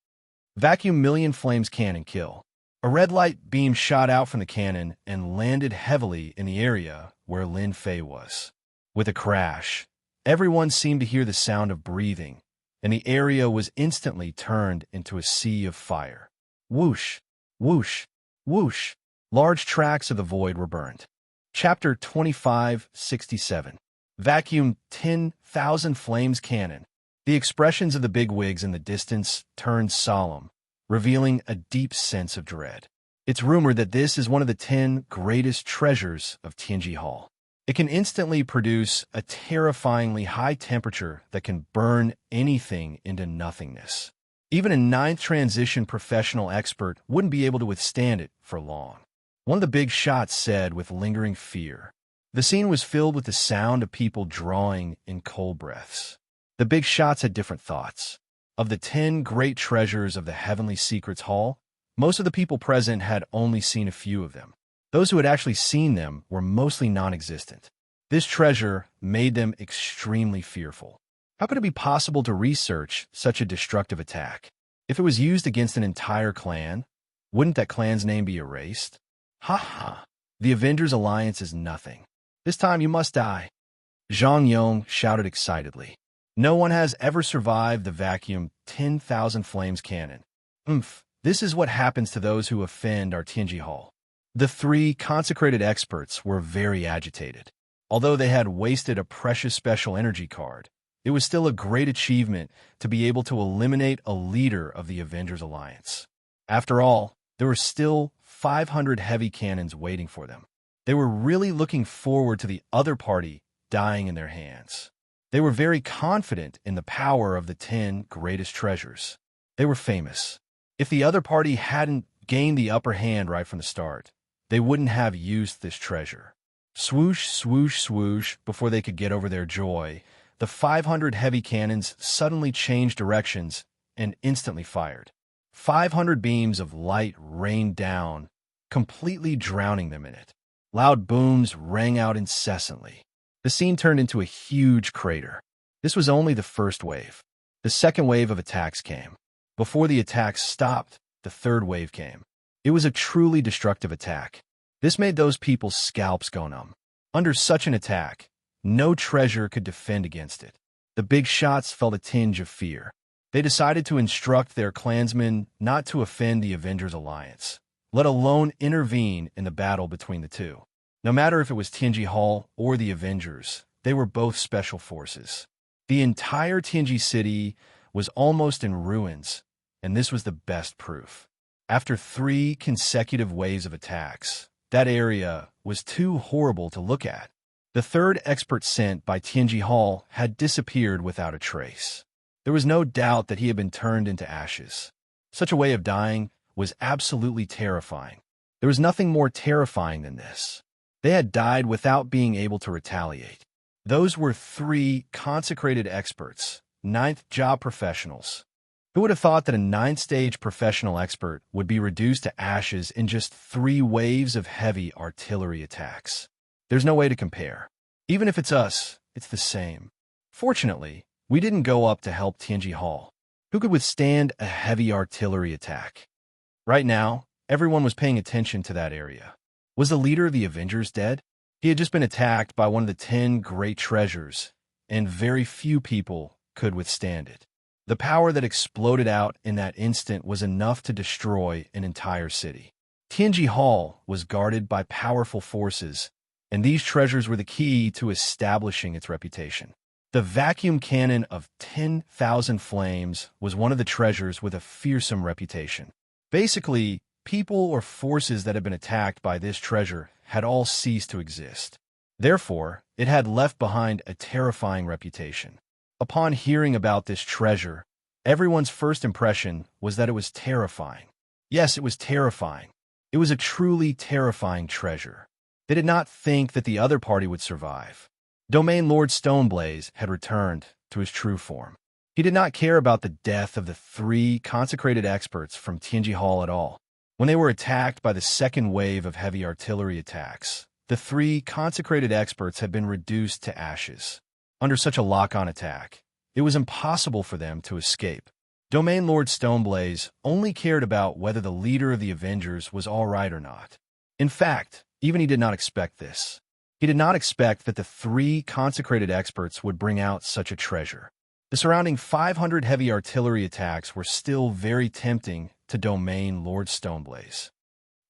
Vacuum Million Flames Cannon Kill. A red light beam shot out from the cannon and landed heavily in the area where Lin Fei was. With a crash, everyone seemed to hear the sound of breathing, and the area was instantly turned into a sea of fire. Whoosh, whoosh, whoosh. Large tracts of the void were burned. Chapter 2567. Vacuum 10,000 Flames Cannon. The expressions of the bigwigs in the distance turned solemn, revealing a deep sense of dread. It's rumored that this is one of the 10 greatest treasures of Tianji Hall. It can instantly produce a terrifyingly high temperature that can burn anything into nothingness. Even a 9th transition professional expert wouldn't be able to withstand it for long. One of the big shots said with lingering fear. The scene was filled with the sound of people drawing in cold breaths. The big shots had different thoughts. Of the 10 great treasures of the Heavenly Secrets Hall, most of the people present had only seen a few of them. Those who had actually seen them were mostly non-existent. This treasure made them extremely fearful. How could it be possible to research such a destructive attack? If it was used against an entire clan, wouldn't that clan's name be erased? Ha ha! The Avengers Alliance is nothing. This time you must die. Zhang Yong shouted excitedly. No one has ever survived the vacuum 10,000 Flames Cannon. This is what happens to those who offend our Tianji Hall. The 3 consecrated experts were very agitated. Although they had wasted a precious special energy card, it was still a great achievement to be able to eliminate a leader of the Avengers Alliance. After all, there were still 500 heavy cannons waiting for them. They were really looking forward to the other party dying in their hands. They were very confident in the power of the 10 greatest treasures. They were famous. If the other party hadn't gained the upper hand right from the start, they wouldn't have used this treasure. Swoosh, swoosh, swoosh, before they could get over their joy, the 500 heavy cannons suddenly changed directions and instantly fired. 500 beams of light rained down, completely drowning them in it. Loud booms rang out incessantly. The scene turned into a huge crater. This was only the first wave. The second wave of attacks came. Before the attacks stopped, the third wave came. It was a truly destructive attack. This made those people's scalps go numb. Under such an attack, no treasure could defend against it. The big shots felt a tinge of fear. They decided to instruct their clansmen not to offend the Avengers Alliance, let alone intervene in the battle between the two. No matter if it was Tianji Hall or the Avengers, they were both special forces. The entire Tianji city was almost in ruins, and this was the best proof. After 3 consecutive waves of attacks, that area was too horrible to look at. The third expert sent by Tianji Hall had disappeared without a trace. There was no doubt that he had been turned into ashes. Such a way of dying was absolutely terrifying. There was nothing more terrifying than this. They had died without being able to retaliate. Those were 3 consecrated experts, 9th job professionals. Who would have thought that a 9th-stage professional expert would be reduced to ashes in just 3 waves of heavy artillery attacks? There's no way to compare. Even if it's us, it's the same. Fortunately, we didn't go up to help Tianji Hall. Who could withstand a heavy artillery attack? Right now, everyone was paying attention to that area. Was the leader of the Avengers dead? He had just been attacked by one of the 10 great treasures, and very few people could withstand it. The power that exploded out in that instant was enough to destroy an entire city. Tianji Hall was guarded by powerful forces, and these treasures were the key to establishing its reputation. The vacuum cannon of 10,000 flames was one of the treasures with a fearsome reputation. Basically, people or forces that had been attacked by this treasure had all ceased to exist. Therefore, it had left behind a terrifying reputation. Upon hearing about this treasure, everyone's first impression was that it was terrifying. Yes, it was terrifying. It was a truly terrifying treasure. They did not think that the other party would survive. Domain Lord Stoneblaze had returned to his true form. He did not care about the death of the 3 consecrated experts from Tianji Hall at all. When they were attacked by the second wave of heavy artillery attacks, the 3 consecrated experts had been reduced to ashes. Under such a lock-on attack, it was impossible for them to escape. Domain Lord Stoneblaze only cared about whether the leader of the Avengers was all right or not. In fact, even he did not expect this. He did not expect that the 3 consecrated experts would bring out such a treasure. The surrounding 500 heavy artillery attacks were still very tempting to Domain Lord Stoneblaze.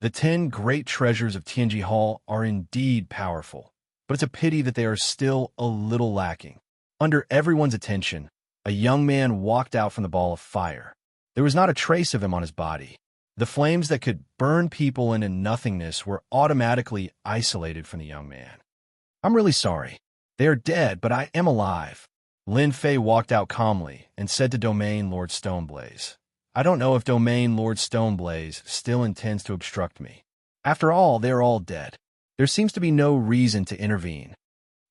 The 10 great treasures of Tianji Hall are indeed powerful, but it's a pity that they are still a little lacking. Under everyone's attention, a young man walked out from the ball of fire. There was not a trace of him on his body. The flames that could burn people into nothingness were automatically isolated from the young man. "I'm really sorry. They are dead, but I am alive." Lin Fei walked out calmly and said to Domain Lord Stoneblaze, "I don't know if Domain Lord Stoneblaze still intends to obstruct me. After all, they are all dead. There seems to be no reason to intervene."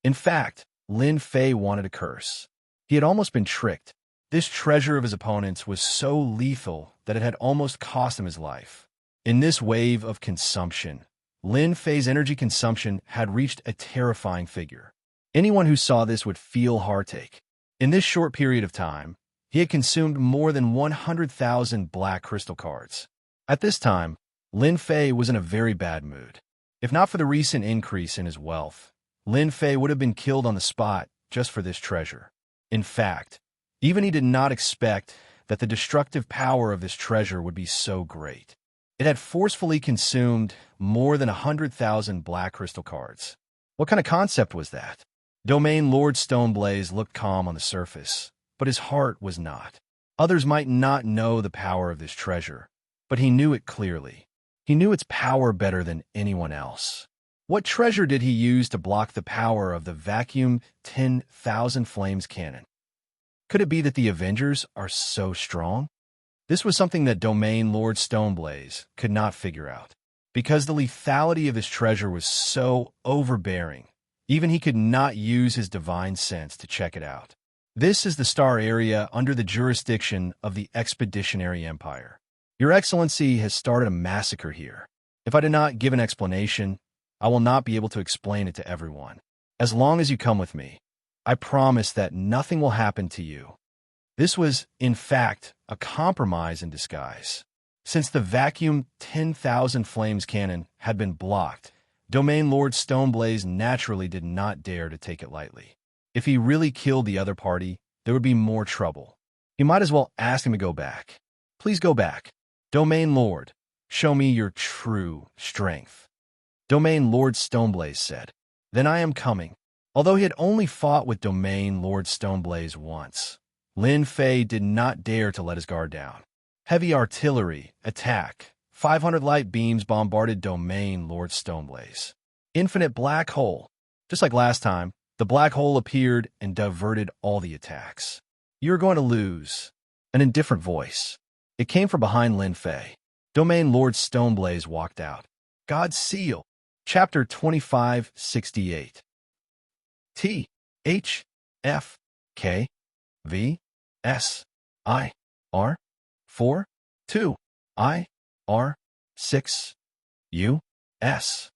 In fact, Lin Fei wanted a curse. He had almost been tricked. This treasure of his opponents was so lethal that it had almost cost him his life. In this wave of consumption, Lin Fei's energy consumption had reached a terrifying figure. Anyone who saw this would feel heartache. In this short period of time, he had consumed more than 100,000 black crystal cards. At this time, Lin Fei was in a very bad mood. If not for the recent increase in his wealth, Lin Fei would have been killed on the spot just for this treasure. In fact, even he did not expect that the destructive power of this treasure would be so great. It had forcefully consumed more than 100,000 black crystal cards. What kind of concept was that? Domain Lord Stoneblaze looked calm on the surface, but his heart was not. Others might not know the power of this treasure, but he knew it clearly. He knew its power better than anyone else. What treasure did he use to block the power of the vacuum 10,000 flames cannon? Could it be that the Avengers are so strong? This was something that Domain Lord Stoneblaze could not figure out. Because the lethality of his treasure was so overbearing, even he could not use his divine sense to check it out. This is the star area under the jurisdiction of the Expeditionary Empire. Your Excellency has started a massacre here. If I do not give an explanation, I will not be able to explain it to everyone. As long as you come with me, I promise that nothing will happen to you. This was, in fact, a compromise in disguise. Since the vacuum 10,000 flames cannon had been blocked, Domain Lord Stoneblaze naturally did not dare to take it lightly. If he really killed the other party, there would be more trouble. He might as well ask him to go back. Please go back. Domain Lord, show me your true strength. Domain Lord Stoneblaze said. Then I am coming. Although he had only fought with Domain Lord Stoneblaze once, Lin Fei did not dare to let his guard down. Heavy artillery, attack, 500 light beams bombarded Domain Lord Stoneblaze. Infinite black hole. Just like last time, the black hole appeared and diverted all the attacks. You're going to lose. An indifferent voice. It came from behind Lin Fei. Domain Lord Stoneblaze walked out. God's Seal. Chapter 2568. T. H. F. K. V. S. I. R. 4. 2. I. R. 6. U. S.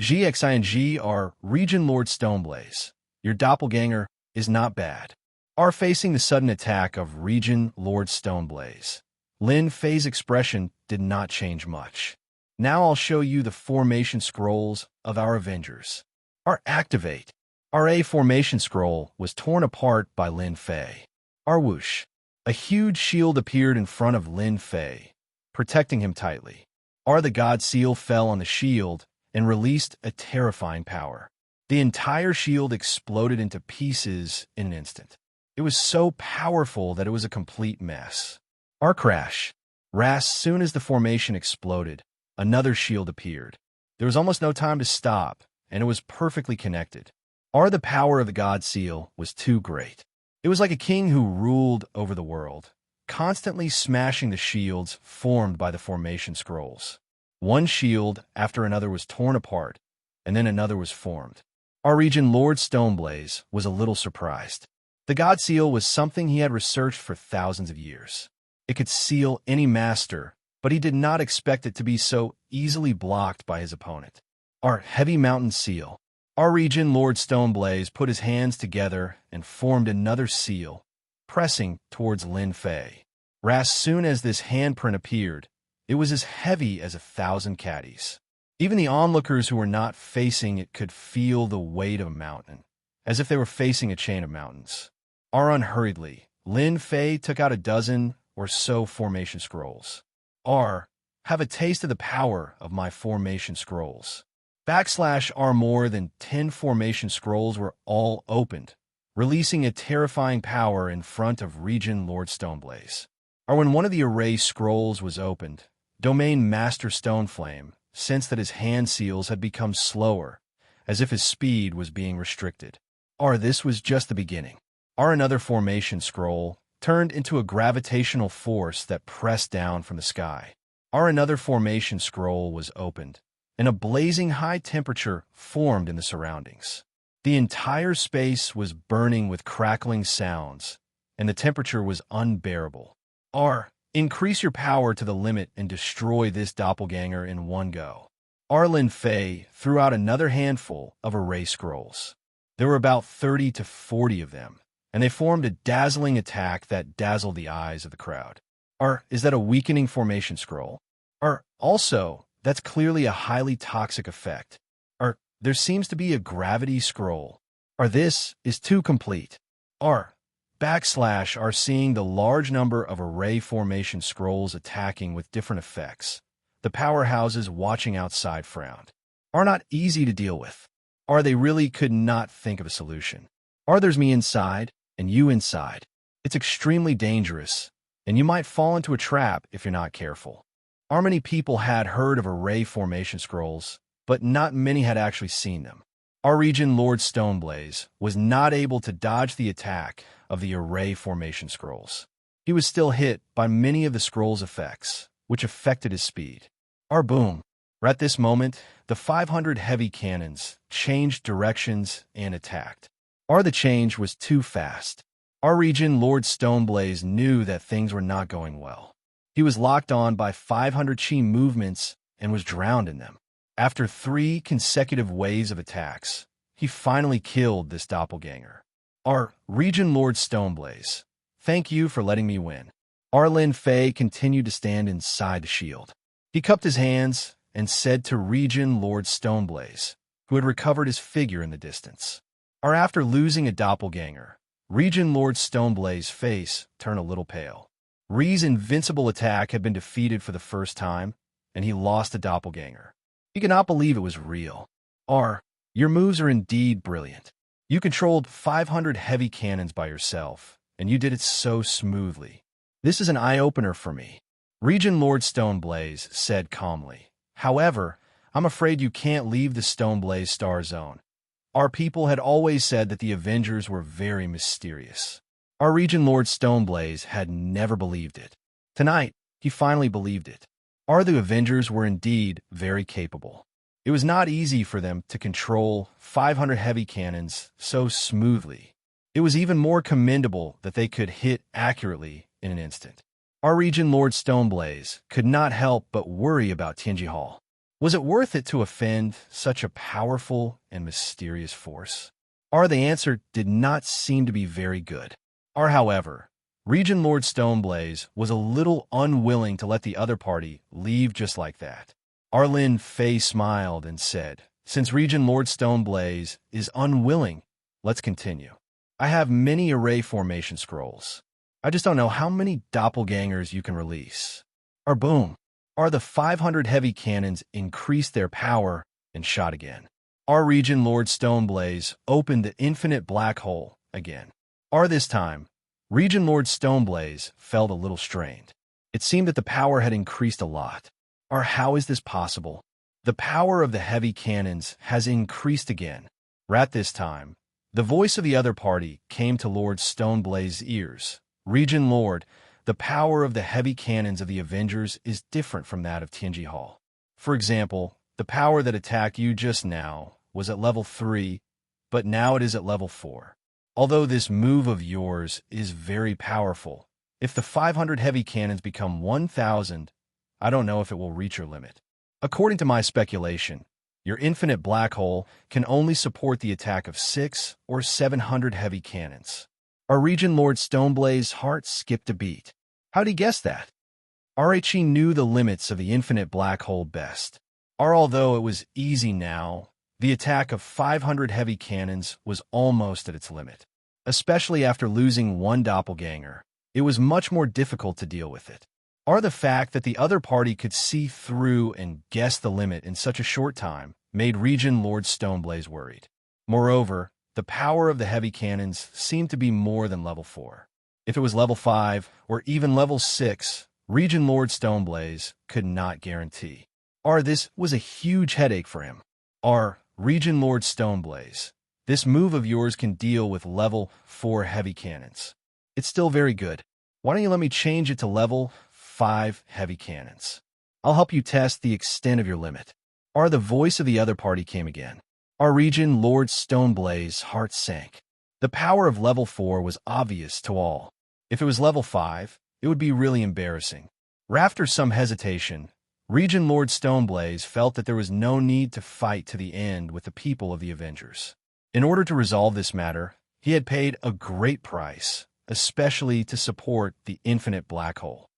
Xianxia are Region Lord Stoneblaze. Your doppelganger is not bad. Are facing the sudden attack of Region Lord Stoneblaze. Lin Fei's expression did not change much. Now I'll show you the formation scrolls of our Avengers. Our Activate. Our A formation scroll was torn apart by Lin Fei. Our Whoosh. A huge shield appeared in front of Lin Fei, protecting him tightly. Our the God Seal fell on the shield and released a terrifying power. The entire shield exploded into pieces in an instant. It was so powerful that it was a complete mess. Our Crash. As soon as the formation exploded, another shield appeared. There was almost no time to stop, and it was perfectly connected. The power of the God Seal was too great. It was like a king who ruled over the world, constantly smashing the shields formed by the formation scrolls. One shield after another was torn apart, and then another was formed. Our Region Lord Stoneblaze was a little surprised. The God Seal was something he had researched for thousands of years. It could seal any master, but he did not expect it to be so easily blocked by his opponent. Our Heavy Mountain Seal. Our Region Lord Stoneblaze put his hands together and formed another seal, pressing towards Lin Fei. As soon as this handprint appeared, it was as heavy as 1,000 caddies. Even the onlookers who were not facing it could feel the weight of a mountain, as if they were facing a chain of mountains. Unhurriedly, Lin Fei took out a dozen or so formation scrolls. Have a taste of the power of my formation scrolls. More than 10 formation scrolls were all opened, releasing a terrifying power in front of Region Lord Stoneblaze. When one of the array scrolls was opened, Domain Master Stoneflame sensed that his hand seals had become slower, as if his speed was being restricted. This was just the beginning. Another formation scroll turned into a gravitational force that pressed down from the sky. Another formation scroll was opened, and a blazing high temperature formed in the surroundings. The entire space was burning with crackling sounds, and the temperature was unbearable. Increase your power to the limit and destroy this doppelganger in one go. Lin Fei threw out another handful of array scrolls. There were about 30 to 40 of them, and they formed a dazzling attack that dazzled the eyes of the crowd. Is that a weakening formation scroll? Also, that's clearly a highly toxic effect. There seems to be a gravity scroll. This is too complete. Are seeing the large number of array formation scrolls attacking with different effects. The powerhouses watching outside frowned. Not easy to deal with. They really could not think of a solution. There's me inside, and you inside. It's extremely dangerous, and you might fall into a trap if you're not careful. Many people had heard of array formation scrolls, but not many had actually seen them. Our region Lord Stoneblaze was not able to dodge the attack of the array formation scrolls. He was still hit by many of the scrolls' effects, which affected his speed. Our boom. At this moment, the 500 heavy cannons changed directions and attacked. The change was too fast. Our region Lord Stoneblaze knew that things were not going well. He was locked on by 500 chi movements and was drowned in them. After 3 consecutive waves of attacks, he finally killed this doppelganger. Our region Lord Stoneblaze, thank you for letting me win. Lin Fei continued to stand inside the shield. He cupped his hands and said to region Lord Stoneblaze, who had recovered his figure in the distance. After losing a doppelganger, region Lord Stoneblaze's face turned a little pale. Ri's invincible attack had been defeated for the first time, and he lost a doppelganger. He could not believe it was real. Your moves are indeed brilliant. You controlled 500 heavy cannons by yourself, and you did it so smoothly. This is an eye-opener for me. Region Lord Stoneblaze said calmly. However, I'm afraid you can't leave the Stoneblaze Star Zone. Our people had always said that the Avengers were very mysterious. Our region Lord Stoneblaze had never believed it. Tonight, he finally believed it. The Avengers were indeed very capable. It was not easy for them to control 500 heavy cannons so smoothly. It was even more commendable that they could hit accurately in an instant. Our region Lord Stoneblaze could not help but worry about Tianji Hall. Was it worth it to offend such a powerful and mysterious force? The answer did not seem to be very good. However, region Lord Stoneblaze was a little unwilling to let the other party leave just like that. Lin Fei smiled and said, since region Lord Stoneblaze is unwilling, let's continue. I have many array formation scrolls. I just don't know how many doppelgangers you can release. Boom. The 500 heavy cannons increased their power and shot again. Our region Lord Stoneblaze opened the infinite black hole again. This time, region Lord Stoneblaze felt a little strained. It seemed that the power had increased a lot. How is this possible? The power of the heavy cannons has increased again. At this time, the voice of the other party came to Lord Stoneblaze's ears. Region Lord, the power of the heavy cannons of the Avengers is different from that of Tianji Hall. For example, the power that attacked you just now was at level 3, but now it is at level 4. Although this move of yours is very powerful, if the 500 heavy cannons become 1,000, I don't know if it will reach your limit. According to my speculation, your infinite black hole can only support the attack of 600 or 700 heavy cannons. Our region Lord Stoneblaze's heart skipped a beat. How'd he guess that? He knew the limits of the infinite black hole best. Although it was easy now, the attack of 500 heavy cannons was almost at its limit. Especially after losing one doppelganger, it was much more difficult to deal with it. The fact that the other party could see through and guess the limit in such a short time made region Lord Stoneblaze worried. Moreover, the power of the heavy cannons seemed to be more than level 4. If it was level 5 or even level 6, region Lord Stoneblaze could not guarantee. This was a huge headache for him. Region Lord Stoneblaze, this move of yours can deal with level 4 heavy cannons. It's still very good. Why don't you let me change it to level 5 heavy cannons? I'll help you test the extent of your limit. The voice of the other party came again. Region Lord Stoneblaze's heart sank. The power of level 4 was obvious to all. If it was level 5, it would be really embarrassing. After some hesitation, region Lord Stoneblaze felt that there was no need to fight to the end with the people of the Avengers. In order to resolve this matter, he had paid a great price, especially to support the infinite black hole.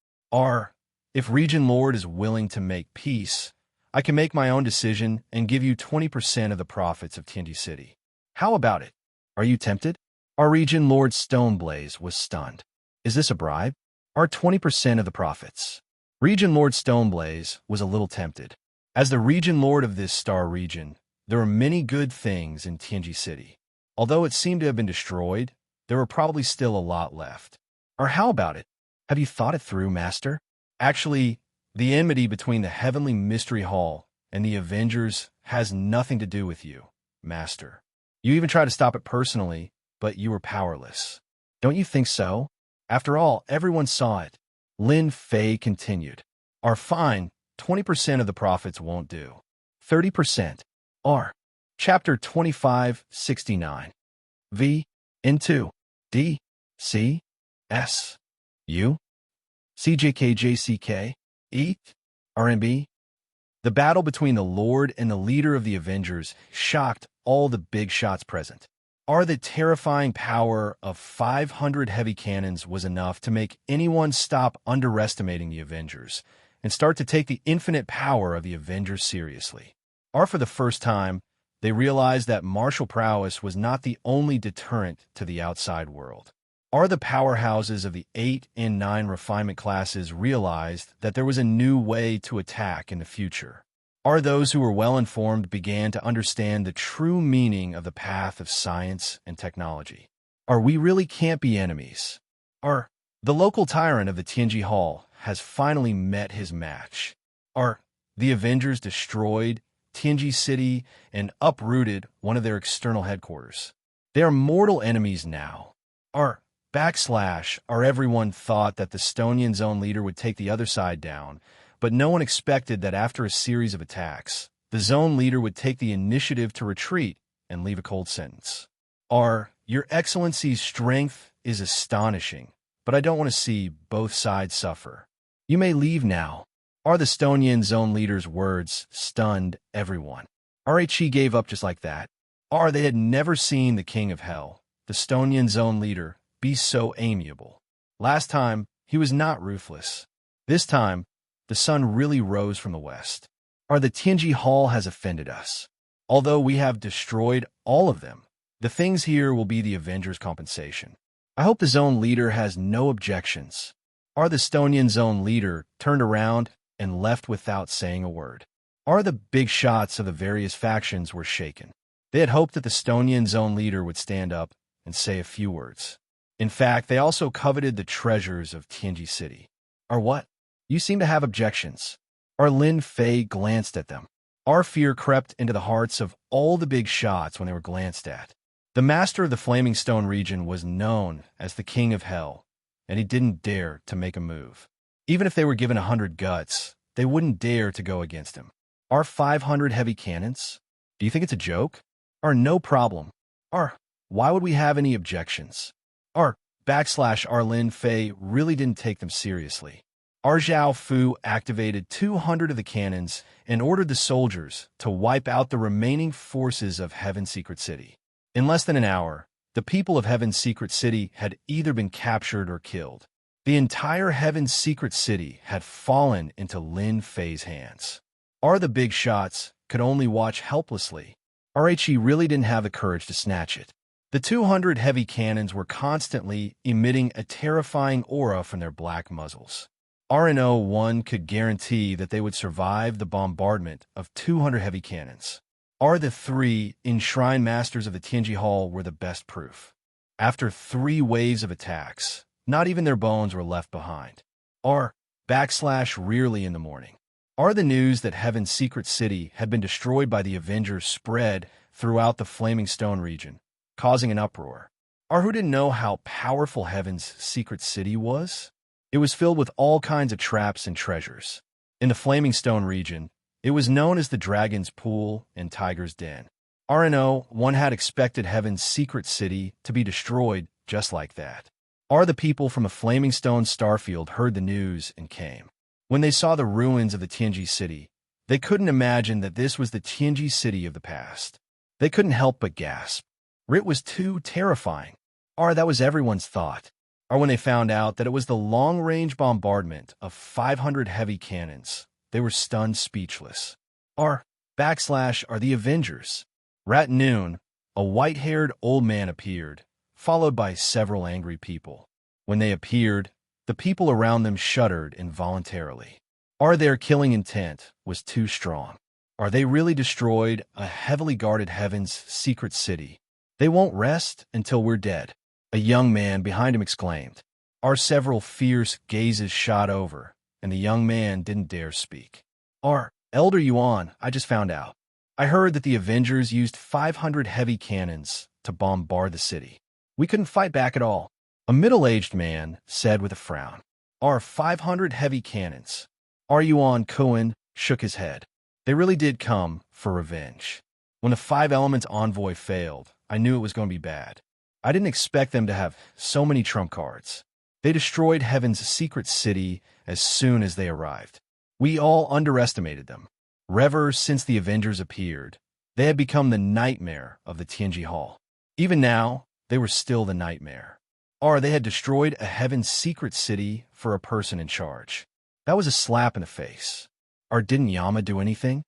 If region Lord is willing to make peace, I can make my own decision and give you 20% of the profits of Tianji City. How about it? Are you tempted? Region Lord Stoneblaze was stunned. Is this a bribe? 20% of the profits. Region Lord Stoneblaze was a little tempted. As the region lord of this star region, there were many good things in Tianji City. Although it seemed to have been destroyed, there were probably still a lot left. How about it? Have you thought it through, Master? Actually, the enmity between the Heavenly Mystery Hall and the Avengers has nothing to do with you, Master. You even tried to stop it personally, but you were powerless. Don't you think so? After all, everyone saw it. Lin Fei continued. Are fine, 20% of the profits won't do. 30% are. Chapter 2569. V. N2. D. C. S. U. CJKJCK. E. RMB. The battle between the Lord and the leader of the Avengers shocked all the big shots present. The terrifying power of 500 heavy cannons was enough to make anyone stop underestimating the Avengers and start to take the infinite power of the Avengers seriously. For the first time, they realized that martial prowess was not the only deterrent to the outside world. The powerhouses of the 8 and 9 refinement classes realized that there was a new way to attack in the future. Those who were well-informed began to understand the true meaning of the path of science and technology. We really can't be enemies. The local tyrant of the Tianji Hall has finally met his match. The Avengers destroyed Tianji City and uprooted one of their external headquarters. They are mortal enemies now. Everyone thought that the Stonian Zone leader would take the other side down, but no one expected that after a series of attacks, the zone leader would take the initiative to retreat and leave a cold sentence. Your Excellency's strength is astonishing, but I don't want to see both sides suffer. You may leave now. The Stonian Zone leader's words stunned everyone. He gave up just like that. They had never seen the King of Hell, the Stonian Zone leader, be so amiable. Last time, he was not ruthless. This time, the sun really rose from the west. The Tianji Hall has offended us. Although we have destroyed all of them, the things here will be the Avengers' compensation. I hope the zone leader has no objections. The Stonian Zone leader turned around and left without saying a word. The big shots of the various factions were shaken. They had hoped that the Stonian Zone leader would stand up and say a few words. In fact, they also coveted the treasures of Tianji City. What? You seem to have objections. Lin Fei glanced at them. Fear crept into the hearts of all the big shots when they were glanced at. The master of the Flaming Stone region was known as the King of Hell, and he didn't dare to make a move. Even if they were given 100 guts, they wouldn't dare to go against him. 500 heavy cannons? Do you think it's a joke? No problem. Why would we have any objections? Lin Fei really didn't take them seriously. Zhao Fu activated 200 of the cannons and ordered the soldiers to wipe out the remaining forces of Heaven's Secret City. In less than an hour, the people of Heaven's Secret City had either been captured or killed. The entire Heaven's Secret City had fallen into Lin Fei's hands. The big shots could only watch helplessly. He really didn't have the courage to snatch it. The 200 heavy cannons were constantly emitting a terrifying aura from their black muzzles. RNO-1 could guarantee that they would survive the bombardment of 200 heavy cannons. The 3 enshrined masters of the Tianji Hall were the best proof. After 3 waves of attacks, not even their bones were left behind. Rearly in the morning. The news that Heaven's Secret City had been destroyed by the Avengers spread throughout the Flaming Stone region, causing an uproar. Who didn't know how powerful Heaven's Secret City was? It was filled with all kinds of traps and treasures. In the Flaming Stone region, it was known as the Dragon's Pool and Tiger's Den. RNO-1 had expected Heaven's Secret City to be destroyed just like that. The people from the Flaming Stone starfield heard the news and came. When they saw the ruins of the Tianji City, they couldn't imagine that this was the Tianji City of the past. They couldn't help but gasp. It was too terrifying. That was everyone's thought. When they found out that it was the long-range bombardment of 500 heavy cannons, they were stunned speechless. Are the Avengers. At noon, a white-haired old man appeared, followed by several angry people. When they appeared, the people around them shuddered involuntarily. Their killing intent was too strong. They really destroyed a heavily guarded Heaven's Secret City. They won't rest until we're dead. A young man behind him exclaimed. Several fierce gazes shot over, and the young man didn't dare speak. Elder Yuan, I just found out. I heard that the Avengers used 500 heavy cannons to bombard the city. We couldn't fight back at all. A middle-aged man said with a frown, "Our 500 heavy cannons." Yuan Cohen shook his head. They really did come for revenge. When the Five Elements envoy failed, I knew it was going to be bad. I didn't expect them to have so many trump cards. They destroyed Heaven's secret city as soon as they arrived. We all underestimated them. Ever since the Avengers appeared, they had become the nightmare of the Tianji Hall. Even now, they were still the nightmare. They had destroyed a Heaven's secret city for a person in charge. That was a slap in the face. Didn't Yama do anything?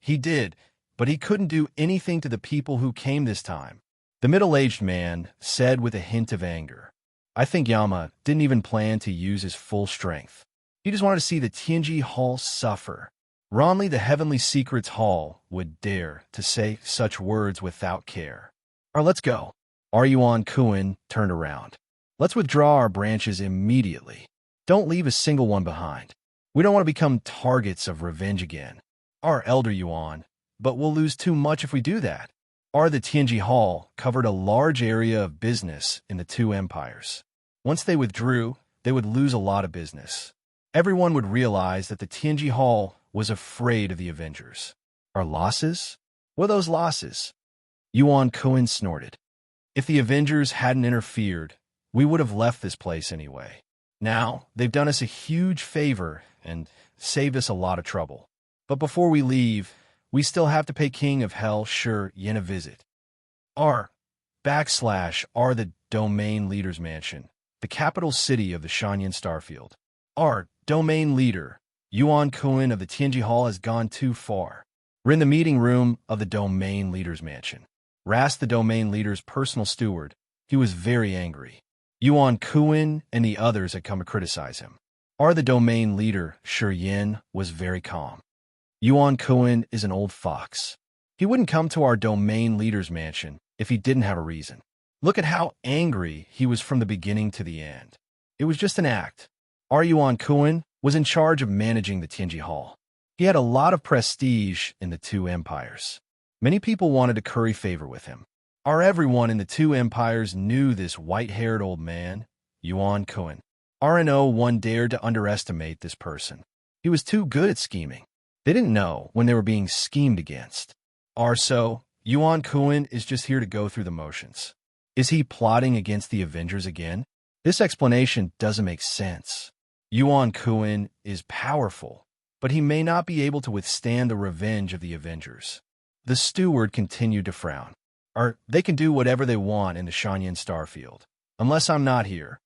He did, but he couldn't do anything to the people who came this time. The middle-aged man said with a hint of anger. I think Yama didn't even plan to use his full strength. He just wanted to see the Tianji Hall suffer. Only the Heavenly Secrets Hall would dare to say such words without care. Let's go. Yuan Kuan turned around. Let's withdraw our branches immediately. Don't leave a single one behind. We don't want to become targets of revenge again. Elder Yuan, but we'll lose too much if we do that. The Tianji Hall covered a large area of business in the two empires. Once they withdrew, they would lose a lot of business. Everyone would realize that the Tianji Hall was afraid of the Avengers. Our losses? What are those losses? Yuan Cohen snorted. If the Avengers hadn't interfered, we would have left this place anyway. Now, they've done us a huge favor and saved us a lot of trouble. But before we leave, we still have to pay King of Hell Yin a visit. R the Domain Leader's Mansion, the capital city of the Xianxia Starfield. Domain Leader, Yuan Cohen of the Tianji Hall has gone too far. We're in the meeting room of the Domain Leader's Mansion. Ras, the Domain Leader's personal steward, he was very angry. Yuan Cohen and the others had come to criticize him. The Domain Leader, Yin, was very calm. Yuan Cohen is an old fox. He wouldn't come to our Domain Leader's Mansion if he didn't have a reason. Look at how angry he was from the beginning to the end. It was just an act. Yuan Cohen was in charge of managing the Tianji Hall. He had a lot of prestige in the two empires. Many people wanted to curry favor with him. Everyone in the two empires knew this white-haired old man, Yuan Cohen. No one dared to underestimate this person. He was too good at scheming. They didn't know when they were being schemed against. So, Yuan Cohen is just here to go through the motions. Is he plotting against the Avengers again? This explanation doesn't make sense. Yuan Cohen is powerful, but he may not be able to withstand the revenge of the Avengers. The steward continued to frown. They can do whatever they want in the Xianxia Starfield, unless I'm not here.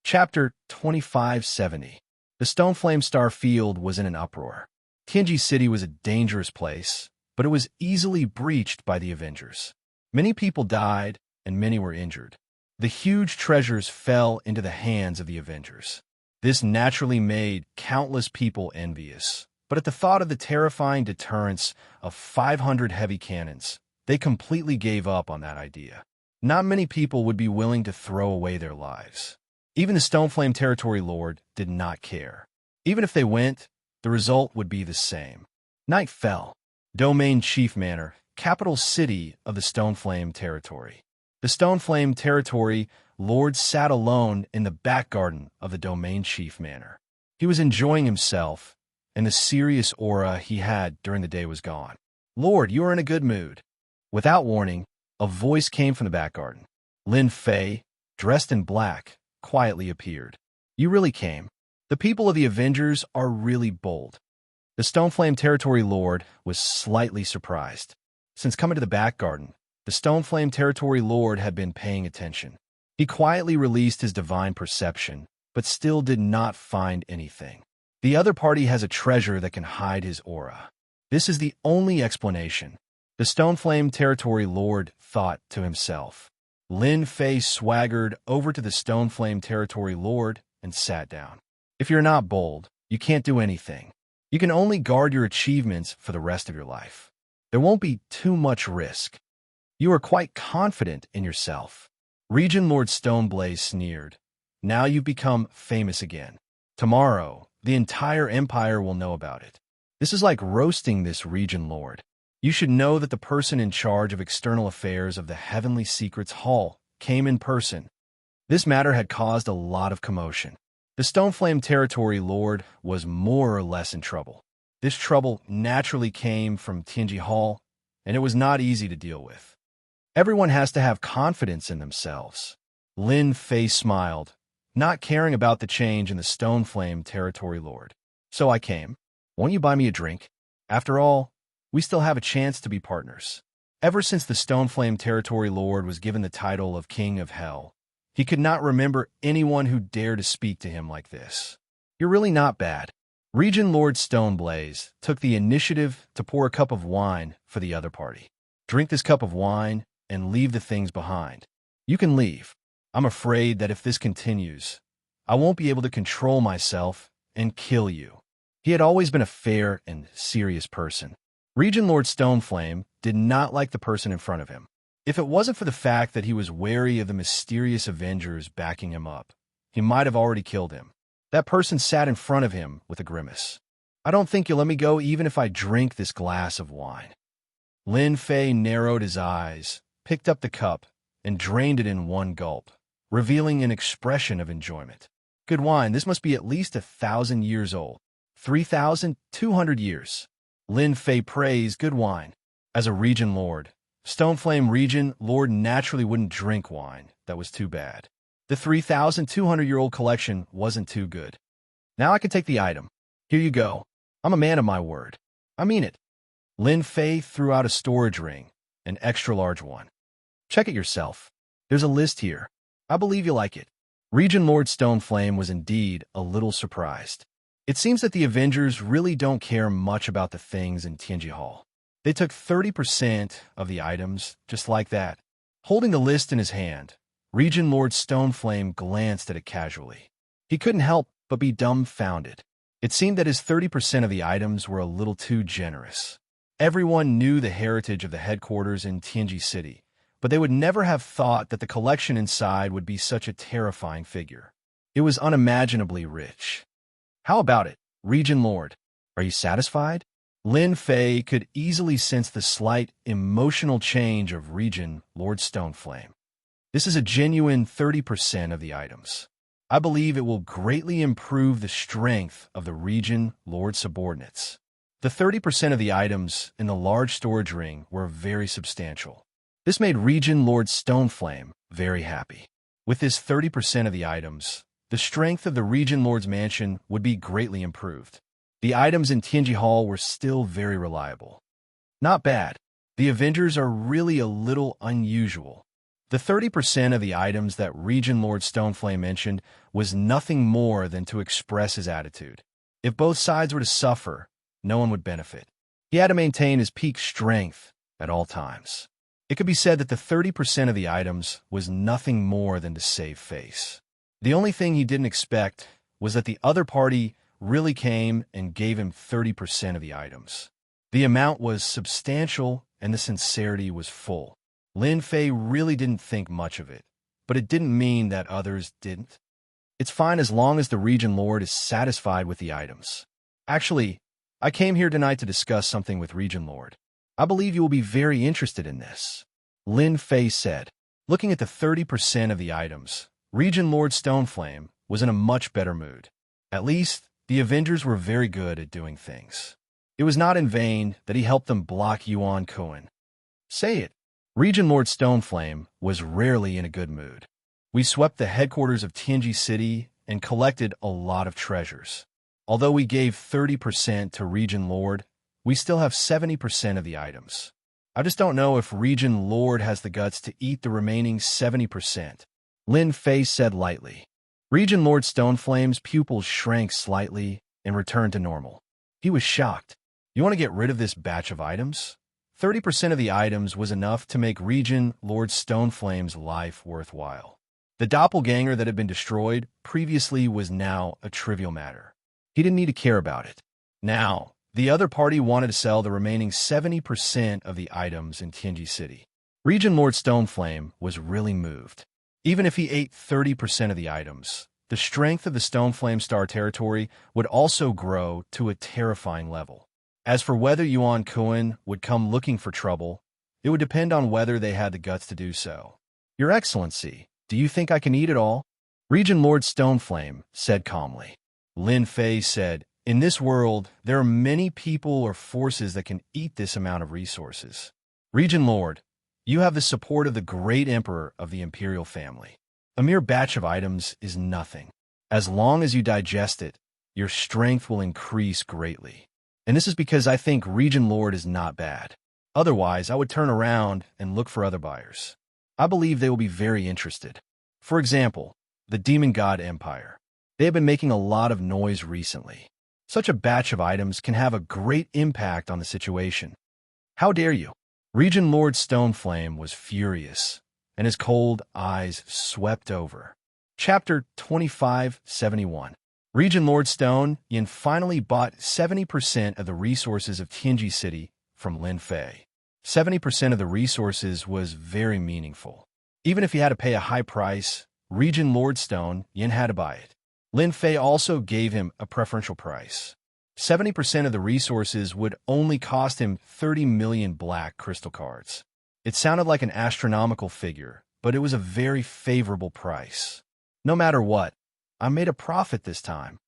Chapter 2570. The Stoneflame Starfield was in an uproar. Tianji City was a dangerous place, but it was easily breached by the Avengers. Many people died, and many were injured. The huge treasures fell into the hands of the Avengers. This naturally made countless people envious, but at the thought of the terrifying deterrence of 500 heavy cannons, they completely gave up on that idea. Not many people would be willing to throw away their lives. Even the Stoneflame Territory Lord did not care. Even if they went, the result would be the same. Night fell. Domain Chief Manor, capital city of the Stoneflame Territory. The Stoneflame Territory Lord sat alone in the back garden of the Domain Chief Manor. He was enjoying himself, and the serious aura he had during the day was gone. Lord, you are in a good mood. Without warning, a voice came from the back garden. Lin Fei, dressed in black, quietly appeared. You really came. The people of the Avengers are really bold. The Stoneflame Territory Lord was slightly surprised. Since coming to the back garden, the Stoneflame Territory Lord had been paying attention. He quietly released his divine perception, but still did not find anything. The other party has a treasure that can hide his aura. This is the only explanation. The Stoneflame Territory Lord thought to himself. Lin Fei swaggered over to the Stoneflame Territory Lord and sat down. If you're not bold, you can't do anything. You can only guard your achievements for the rest of your life. There won't be too much risk. You are quite confident in yourself. Region Lord Stoneblaze sneered. Now you've become famous again. Tomorrow, the entire empire will know about it. This is like roasting this region lord. You should know that the person in charge of external affairs of the Heavenly Secrets Hall came in person. This matter had caused a lot of commotion. The Stoneflame Territory Lord was more or less in trouble. This trouble naturally came from Tianji Hall, and it was not easy to deal with. Everyone has to have confidence in themselves. Lin Fei smiled, not caring about the change in the Stoneflame Territory Lord. So I came. Won't you buy me a drink? After all, we still have a chance to be partners. Ever since the Stoneflame Territory Lord was given the title of King of Hell, he could not remember anyone who dared to speak to him like this. You're really not bad. Region Lord Stoneblaze took the initiative to pour a cup of wine for the other party. Drink this cup of wine and leave the things behind. You can leave. I'm afraid that if this continues, I won't be able to control myself and kill you. He had always been a fair and serious person. Region Lord Stoneflame did not like the person in front of him. If it wasn't for the fact that he was wary of the mysterious Avengers backing him up, he might have already killed him. That person sat in front of him with a grimace. I don't think you'll let me go even if I drink this glass of wine. Lin Fei narrowed his eyes, picked up the cup, and drained it in one gulp, revealing an expression of enjoyment. Good wine, this must be at least 1,000 years old. 3,200 years. Lin Fei praised good wine. As a region lord, Stoneflame region lord naturally wouldn't drink wine. That was too bad. The 3,200-year-old collection wasn't too good. Now I can take the item. Here you go. I'm a man of my word. I mean it. Lin Fei threw out a storage ring, an extra-large one. Check it yourself. There's a list here. I believe you'll like it. Region Lord Stoneflame was indeed a little surprised. It seems that the Avengers really don't care much about the things in Tianji Hall. They took 30% of the items, just like that. Holding the list in his hand, Region Lord Stoneflame glanced at it casually. He couldn't help but be dumbfounded. It seemed that his 30% of the items were a little too generous. Everyone knew the heritage of the headquarters in Tianji City, but they would never have thought that the collection inside would be such a terrifying figure. It was unimaginably rich. How about it, Region Lord? Are you satisfied? Lin Fei could easily sense the slight emotional change of Region Lord Stoneflame. This is a genuine 30% of the items. I believe it will greatly improve the strength of the Region Lord subordinates. The 30% of the items in the large storage ring were very substantial. This made Region Lord Stoneflame very happy. With this 30% of the items, the strength of the Region Lord's mansion would be greatly improved. The items in Tianji Hall were still very reliable. Not bad. The Avengers are really a little unusual. The 30% of the items that Region Lord Stoneflame mentioned was nothing more than to express his attitude. If both sides were to suffer, no one would benefit. He had to maintain his peak strength at all times. It could be said that the 30% of the items was nothing more than to save face. The only thing he didn't expect was that the other party really came and gave him 30% of the items. The amount was substantial and the sincerity was full. Lin Fei really didn't think much of it, but it didn't mean that others didn't. It's fine as long as the Region Lord is satisfied with the items. Actually, I came here tonight to discuss something with Region Lord. I believe you will be very interested in this, Lin Fei said. Looking at the 30% of the items, Region Lord Stoneflame was in a much better mood. At least, the Avengers were very good at doing things. It was not in vain that he helped them block Yuan Cohen. Say it. Region Lord Stoneflame was rarely in a good mood. We swept the headquarters of Tianji City and collected a lot of treasures. Although we gave 30% to Region Lord, we still have 70% of the items. I just don't know if Region Lord has the guts to eat the remaining 70%. Lin Fei said lightly. Region Lord Stoneflame's pupils shrank slightly and returned to normal. He was shocked. You want to get rid of this batch of items? 30% of the items was enough to make Region Lord Stoneflame's life worthwhile. The doppelganger that had been destroyed previously was now a trivial matter. He didn't need to care about it. Now, the other party wanted to sell the remaining 70% of the items in Tianji City. Region Lord Stoneflame was really moved. Even if he ate 30% of the items, the strength of the Stoneflame Star territory would also grow to a terrifying level. As for whether Yuan Kuan would come looking for trouble, it would depend on whether they had the guts to do so. Your Excellency, do you think I can eat it all? Regent Lord Stoneflame said calmly. Lin Fei said, in this world, there are many people or forces that can eat this amount of resources. Regent Lord, you have the support of the great emperor of the imperial family. A mere batch of items is nothing. As long as you digest it, your strength will increase greatly. And this is because I think Regent Lord is not bad. Otherwise, I would turn around and look for other buyers. I believe they will be very interested. For example, the Demon God Empire. They have been making a lot of noise recently. Such a batch of items can have a great impact on the situation. How dare you? Regent Lord Stoneflame was furious, and his cold eyes swept over. Chapter 2571. Regent Lord Stone Yin finally bought 70% of the resources of Tianji City from Lin Fei. 70% of the resources was very meaningful. Even if he had to pay a high price, Regent Lord Stone Yin had to buy it. Lin Fei also gave him a preferential price. 70% of the resources would only cost him 30 million black crystal cards. It sounded like an astronomical figure, but it was a very favorable price. No matter what, I made a profit this time.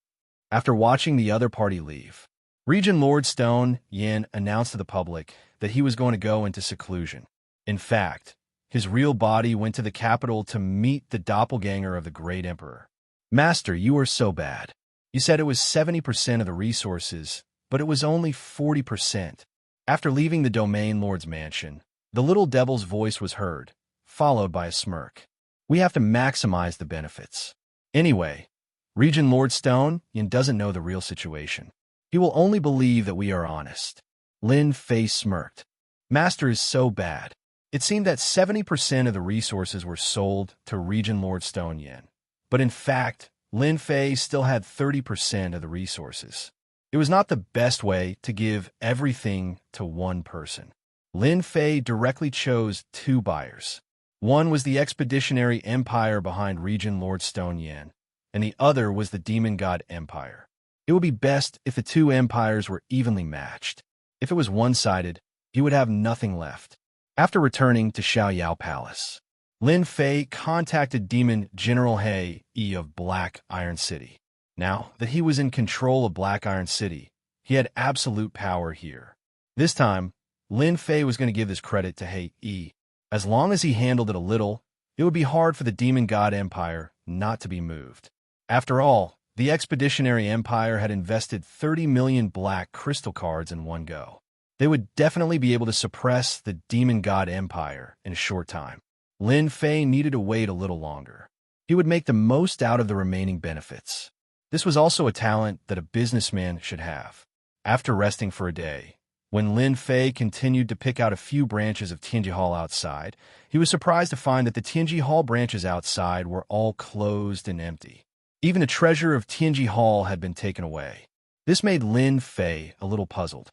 After watching the other party leave, Regent Lord Stone Yin announced to the public that he was going to go into seclusion. In fact, his real body went to the capital to meet the doppelganger of the great emperor. Master, you are so bad. You said it was 70% of the resources, but it was only 40%. After leaving the Domain Lord's mansion, the little devil's voice was heard, followed by a smirk. We have to maximize the benefits. Anyway, Regent Lord Stone Yin doesn't know the real situation. He will only believe that we are honest. Lin Fei smirked. Master is so bad. It seemed that 70% of the resources were sold to Regent Lord Stone Yin. But in fact, Lin Fei still had 30% of the resources. It was not the best way to give everything to one person. Lin Fei directly chose two buyers. One was the expeditionary empire behind Regent Lord Stone Yin, and the other was the Demon God Empire. It would be best if the two empires were evenly matched. If it was one-sided, he would have nothing left. After returning to Xiaoyao Palace, Lin Fei contacted Demon General He Yi of Black Iron City. Now that he was in control of Black Iron City, he had absolute power here. This time, Lin Fei was going to give this credit to He Yi. As long as he handled it a little, it would be hard for the Demon God Empire not to be moved. After all, the Expeditionary Empire had invested 30 million black crystal cards in one go. They would definitely be able to suppress the Demon God Empire in a short time. Lin Fei needed to wait a little longer. He would make the most out of the remaining benefits. This was also a talent that a businessman should have. After resting for a day, when Lin Fei continued to pick out a few branches of Tianji Hall outside, he was surprised to find that the Tianji Hall branches outside were all closed and empty. Even the treasure of Tianji Hall had been taken away. This made Lin Fei a little puzzled.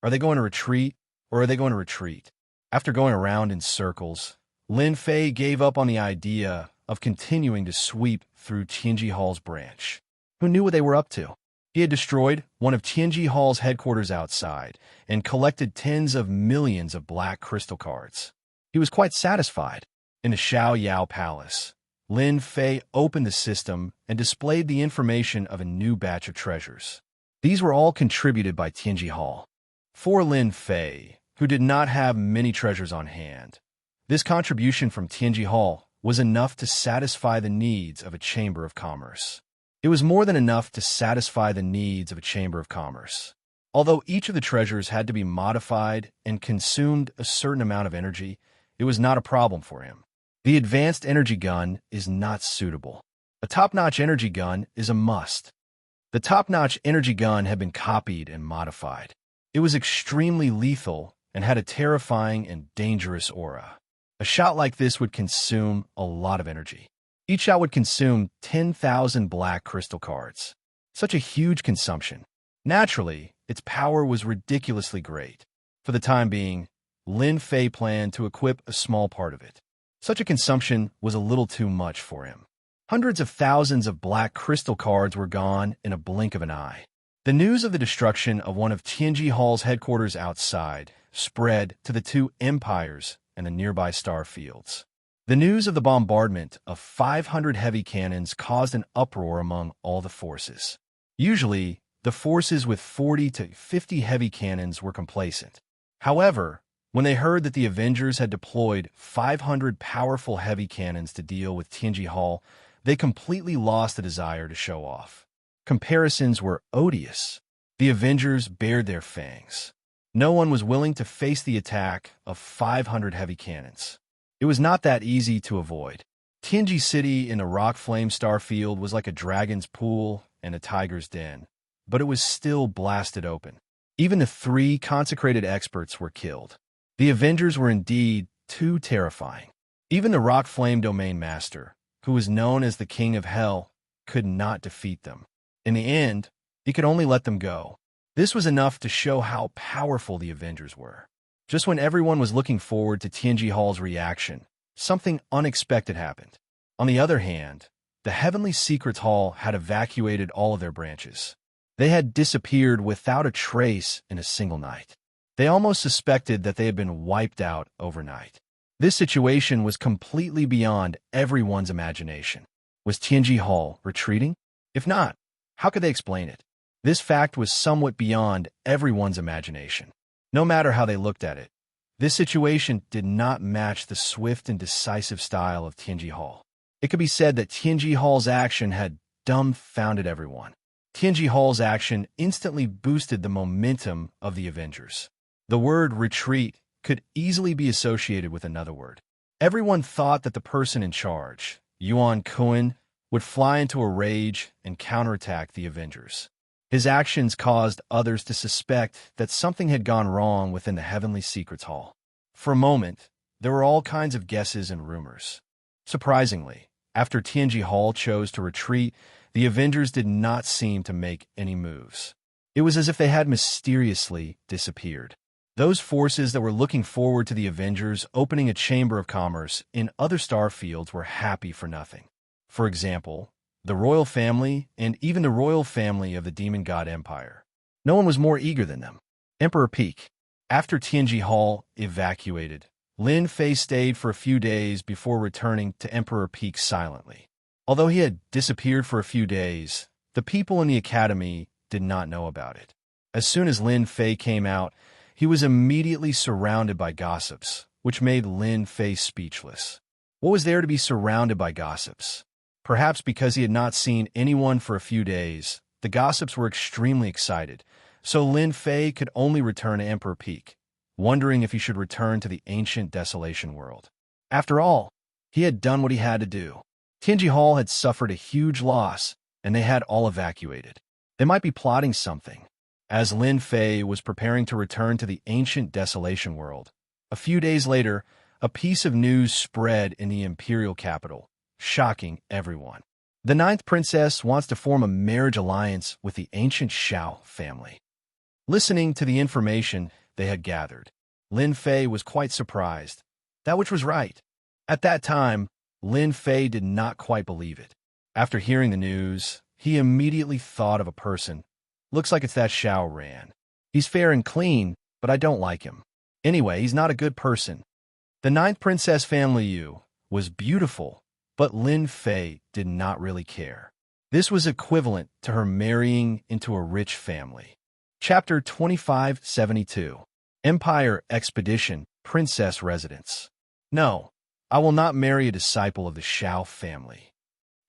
Are they going to retreat, or are they going to retreat? After going around in circles, Lin Fei gave up on the idea of continuing to sweep through Tianji Hall's branch. Who knew what they were up to? He had destroyed one of Tianji Hall's headquarters outside and collected tens of millions of black crystal cards. He was quite satisfied. In the Xiaoyao Palace, Lin Fei opened the system and displayed the information of a new batch of treasures. These were all contributed by Tianji Hall. For Lin Fei, who did not have many treasures on hand, this contribution from Tianji Hall was enough to satisfy the needs of a chamber of commerce. It was more than enough to satisfy the needs of a chamber of commerce. Although each of the treasures had to be modified and consumed a certain amount of energy, it was not a problem for him. The advanced energy gun is not suitable. A top-notch energy gun is a must. The top-notch energy gun had been copied and modified. It was extremely lethal and had a terrifying and dangerous aura. A shot like this would consume a lot of energy. Each shot would consume 10,000 black crystal cards. Such a huge consumption. Naturally, its power was ridiculously great. For the time being, Lin Fei planned to equip a small part of it. Such a consumption was a little too much for him. Hundreds of thousands of black crystal cards were gone in a blink of an eye. The news of the destruction of one of Tianji Hall's headquarters outside spread to the two empires and the nearby star fields. The news of the bombardment of 500 heavy cannons caused an uproar among all the forces. Usually, the forces with 40 to 50 heavy cannons were complacent. However, when they heard that the Avengers had deployed 500 powerful heavy cannons to deal with Tianji Hall, they completely lost the desire to show off. Comparisons were odious. The Avengers bared their fangs. No one was willing to face the attack of 500 heavy cannons. It was not that easy to avoid. Tianji City in the rock flame starfield was like a dragon's pool and a tiger's den, but it was still blasted open. Even the 3 consecrated experts were killed. The Avengers were indeed too terrifying. Even the rock flame domain master, who was known as the King of Hell, could not defeat them. In the end, he could only let them go. This was enough to show how powerful the Avengers were. Just when everyone was looking forward to Tianji Hall's reaction, something unexpected happened. On the other hand, the Heavenly Secrets Hall had evacuated all of their branches. They had disappeared without a trace in a single night. They almost suspected that they had been wiped out overnight. This situation was completely beyond everyone's imagination. Was Tianji Hall retreating? If not, how could they explain it? This fact was somewhat beyond everyone's imagination. No matter how they looked at it, this situation did not match the swift and decisive style of Tianji Hall. It could be said that Tianji Hall's action had dumbfounded everyone. Tianji Hall's action instantly boosted the momentum of the Avengers. The word retreat could easily be associated with another word. Everyone thought that the person in charge, Yuan Kun, would fly into a rage and counterattack the Avengers. His actions caused others to suspect that something had gone wrong within the Heavenly Secrets Hall. For a moment, there were all kinds of guesses and rumors. Surprisingly, after Tianji Hall chose to retreat, the Avengers did not seem to make any moves. It was as if they had mysteriously disappeared. Those forces that were looking forward to the Avengers opening a chamber of commerce in other star fields were happy for nothing. For example, the royal family and even the royal family of the Demon God Empire. No one was more eager than them. Emperor Peak. After Tianji Hall evacuated, Lin Fei stayed for a few days before returning to Emperor Peak silently. Although he had disappeared for a few days, the people in the academy did not know about it. As soon as Lin Fei came out, he was immediately surrounded by gossips, which made Lin Fei speechless. What was there to be surrounded by gossips? Perhaps because he had not seen anyone for a few days, the gossips were extremely excited, so Lin Fei could only return to Emperor Peak, wondering if he should return to the ancient desolation world. After all, he had done what he had to do. Tianji Hall had suffered a huge loss, and they had all evacuated. They might be plotting something. As Lin Fei was preparing to return to the ancient desolation world, a few days later, a piece of news spread in the imperial capital, shocking everyone. The 9th princess wants to form a marriage alliance with the ancient Xiao family. Listening to the information they had gathered, Lin Fei was quite surprised. That which was right. At that time, Lin Fei did not quite believe it. After hearing the news, he immediately thought of a person. Looks like it's that Xiao Ran. He's fair and clean, but I don't like him. Anyway, he's not a good person. The 9th princess family Yu was beautiful, but Lin Fei did not really care. This was equivalent to her marrying into a rich family. Chapter 2572. Empire Expedition, Princess Residence. No, I will not marry a disciple of the Xiao family.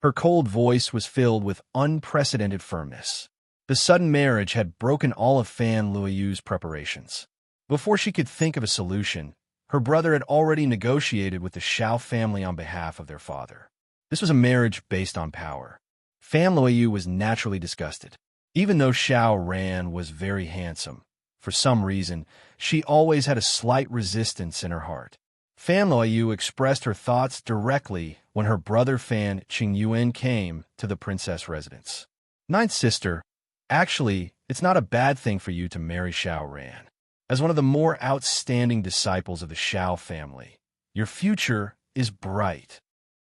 Her cold voice was filled with unprecedented firmness. The sudden marriage had broken all of Fan Luoyu's preparations. Before she could think of a solution, her brother had already negotiated with the Xiao family on behalf of their father. This was a marriage based on power. Fan Luoyu was naturally disgusted. Even though Xiao Ran was very handsome, for some reason, she always had a slight resistance in her heart. Fan Luoyu expressed her thoughts directly when her brother Fan Qingyuan came to the princess residence. 9th sister, actually, it's not a bad thing for you to marry Xiao Ran. As one of the more outstanding disciples of the Xiao family, your future is bright.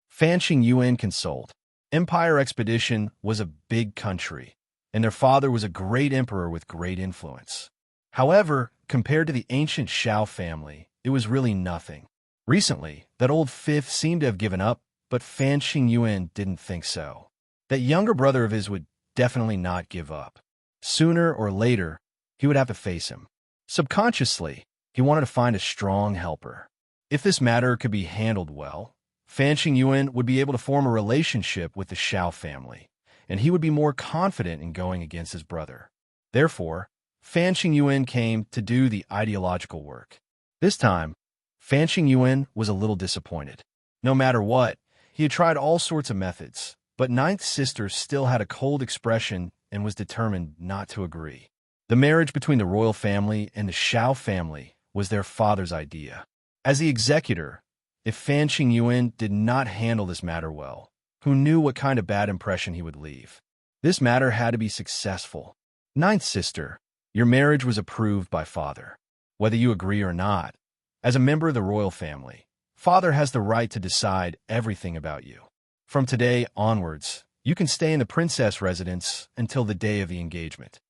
Fan Qingyuan consoled. Empire Expedition was a big country. and their father was a great emperor with great influence. However, compared to the ancient Xiao family, it was really nothing. Recently, that old fifth seemed to have given up, but Fan Xingyuan didn't think so. That younger brother of his would definitely not give up. Sooner or later, he would have to face him. Subconsciously, he wanted to find a strong helper. If this matter could be handled well, Fan Xingyuan would be able to form a relationship with the Xiao family, and he would be more confident in going against his brother. Therefore, Fan Xingyuan came to do the ideological work. This time, Fan Xingyuan was a little disappointed. No matter what, he had tried all sorts of methods, but Ninth Sister still had a cold expression and was determined not to agree. The marriage between the royal family and the Xiao family was their father's idea. As the executor, if Fan Xingyuan did not handle this matter well, who knew what kind of bad impression he would leave? This matter had to be successful. Ninth Sister, your marriage was approved by Father. Whether you agree or not, as a member of the royal family, Father has the right to decide everything about you. From today onwards, you can stay in the princess residence until the day of the engagement.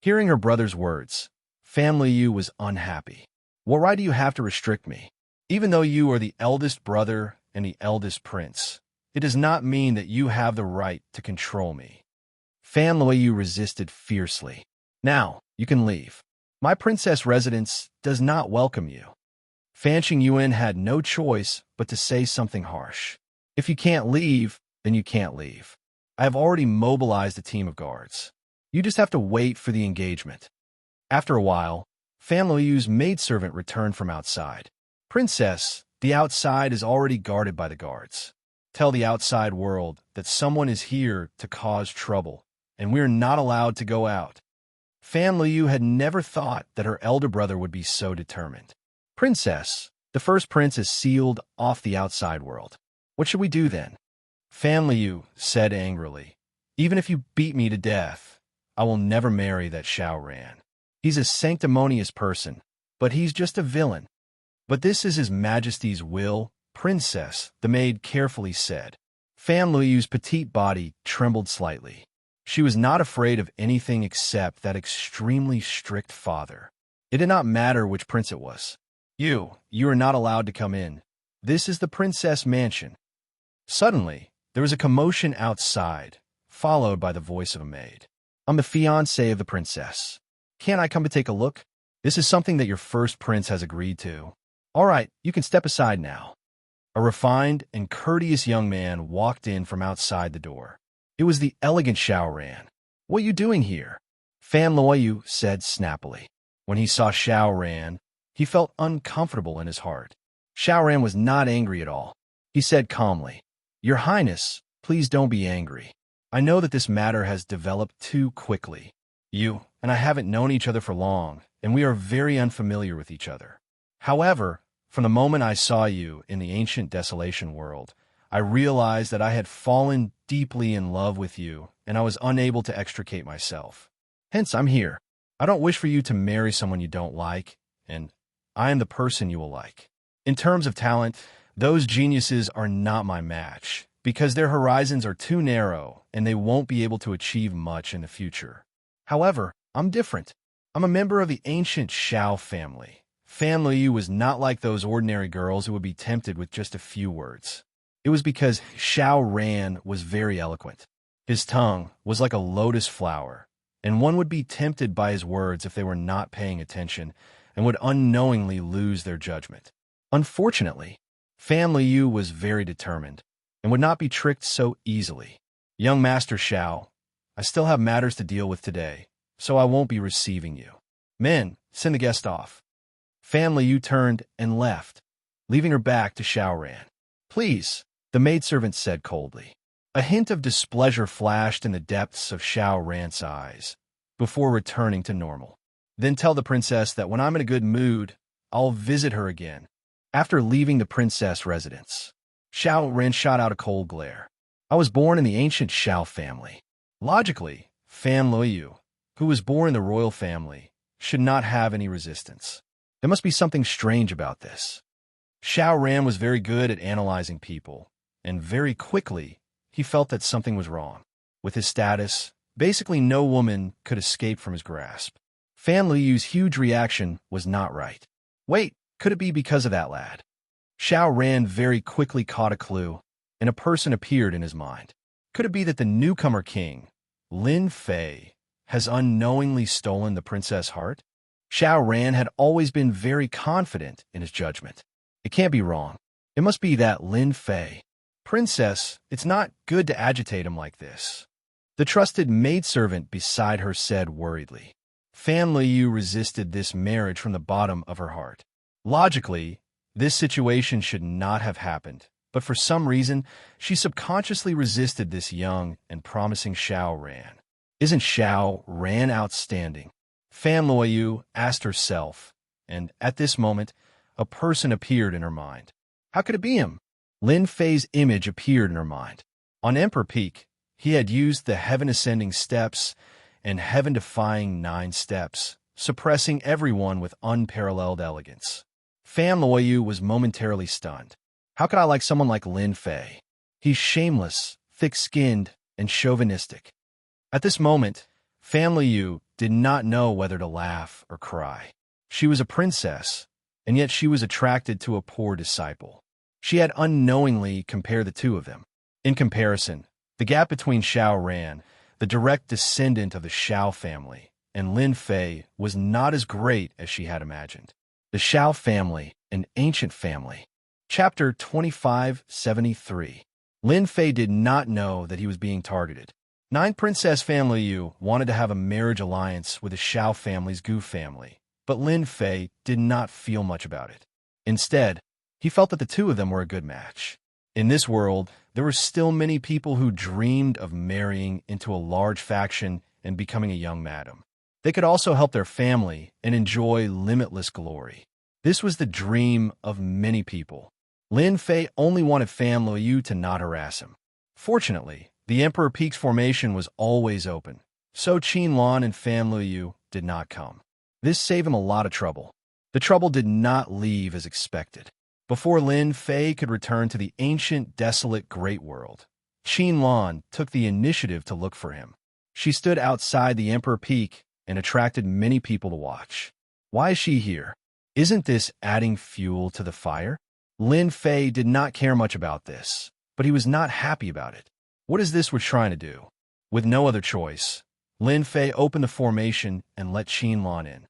Hearing her brother's words, Fan Liu was unhappy. What right do you have to restrict me? Even though you are the eldest brother and the eldest prince, it does not mean that you have the right to control me. Fan Liu resisted fiercely. Now, you can leave. My princess residence does not welcome you. Fan Xingyuan had no choice but to say something harsh. If you can't leave, then you can't leave. I have already mobilized a team of guards. You just have to wait for the engagement. After a while, Fan Liu's maidservant returned from outside. Princess, the outside is already guarded by the guards. Tell the outside world that someone is here to cause trouble, and we are not allowed to go out. Fan Liu had never thought that her elder brother would be so determined. Princess, the first prince is sealed off the outside world. What should we do then? Fan Liu said angrily, even if you beat me to death, I will never marry that Xiao Ran. He's a sanctimonious person, but he's just a villain. But this is His Majesty's will, Princess, the maid carefully said. Fan Liu's petite body trembled slightly. She was not afraid of anything except that extremely strict father. It did not matter which prince it was. You are not allowed to come in. This is the princess mansion. Suddenly, there was a commotion outside, followed by the voice of a maid. I'm the fiancé of the princess. Can't I come to take a look? This is something that your first prince has agreed to. All right, you can step aside now. A refined and courteous young man walked in from outside the door. It was the elegant Xiao Ran. What are you doing here? Fan Liu said snappily. When he saw Xiao Ran, he felt uncomfortable in his heart. Xiao Ran was not angry at all. He said calmly, Your Highness, please don't be angry. I know that this matter has developed too quickly. You and I haven't known each other for long, and we are very unfamiliar with each other. However, from the moment I saw you in the ancient desolation world, I realized that I had fallen deeply in love with you, and I was unable to extricate myself. Hence, I'm here. I don't wish for you to marry someone you don't like, and I am the person you will like. In terms of talent, those geniuses are not my match, because their horizons are too narrow, and they won't be able to achieve much in the future. However, I'm different. I'm a member of the ancient Xiao family. Fan Liu was not like those ordinary girls who would be tempted with just a few words. It was because Xiao Ran was very eloquent. His tongue was like a lotus flower, and one would be tempted by his words if they were not paying attention and would unknowingly lose their judgment. Unfortunately, Fan Liu was very determined and would not be tricked so easily. Young Master Xiao, I still have matters to deal with today, so I won't be receiving you. Men, send the guest off. Fan Liu turned and left, leaving her back to Xiao Ran. Please, the maidservant said coldly. A hint of displeasure flashed in the depths of Xiao Ran's eyes, before returning to normal. Then tell the princess that when I'm in a good mood, I'll visit her again. After leaving the princess residence, Xiao Ran shot out a cold glare. I was born in the ancient Xiao family. Logically, Fan Liu, who was born in the royal family, should not have any resistance. There must be something strange about this. Xiao Ran was very good at analyzing people, and very quickly, he felt that something was wrong. With his status, Basically, no woman could escape from his grasp. Fan Liyu's huge reaction was not right. Wait, could it be because of that lad? Xiao Ran very quickly caught a clue, and a person appeared in his mind. Could it be that the newcomer king, Lin Fei, has unknowingly stolen the princess' heart? Xiao Ran had always been very confident in his judgment. It can't be wrong. It must be that Lin Fei. Princess, it's not good to agitate him like this. The trusted maidservant beside her said worriedly. Fan Liu resisted this marriage from the bottom of her heart. Logically, this situation should not have happened, but for some reason, she subconsciously resisted this young and promising Xiao Ran. Isn't Xiao Ran outstanding? Fan Liu asked herself, and at this moment, a person appeared in her mind. How could it be him? Lin Fei's image appeared in her mind. On Emperor Peak, he had used the heaven-ascending steps and heaven-defying 9 steps, suppressing everyone with unparalleled elegance. Fan Liu was momentarily stunned. How could I like someone like Lin Fei? He's shameless, thick-skinned, and chauvinistic. At this moment, Fan Liu did not know whether to laugh or cry. She was a princess, and yet she was attracted to a poor disciple. She had unknowingly compared the two of them. In comparison, the gap between Xiao Ran, the direct descendant of the Xiao family, and Lin Fei was not as great as she had imagined. The Xiao family, an ancient family. Chapter 2573. Lin Fei did not know that he was being targeted. 9 Princess Fan Liu wanted to have a marriage alliance with the Xiao family's Gu family, but Lin Fei did not feel much about it. Instead, he felt that the two of them were a good match. In this world, there were still many people who dreamed of marrying into a large faction and becoming a young madam. They could also help their family and enjoy limitless glory. This was the dream of many people. Lin Fei only wanted Fan Liu to not harass him. Fortunately, the Emperor Peak's formation was always open, so Qinlan and Fan Liu did not come. This saved him a lot of trouble. The trouble did not leave as expected. Before Lin Fei could return to the ancient, desolate Great World, Qinlan took the initiative to look for him. She stood outside the Emperor Peak and attracted many people to watch. Why is she here? Isn't this adding fuel to the fire? Lin Fei did not care much about this, but he was not happy about it. What is this we're trying to do? With no other choice, Lin Fei opened the formation and let Qinlan in.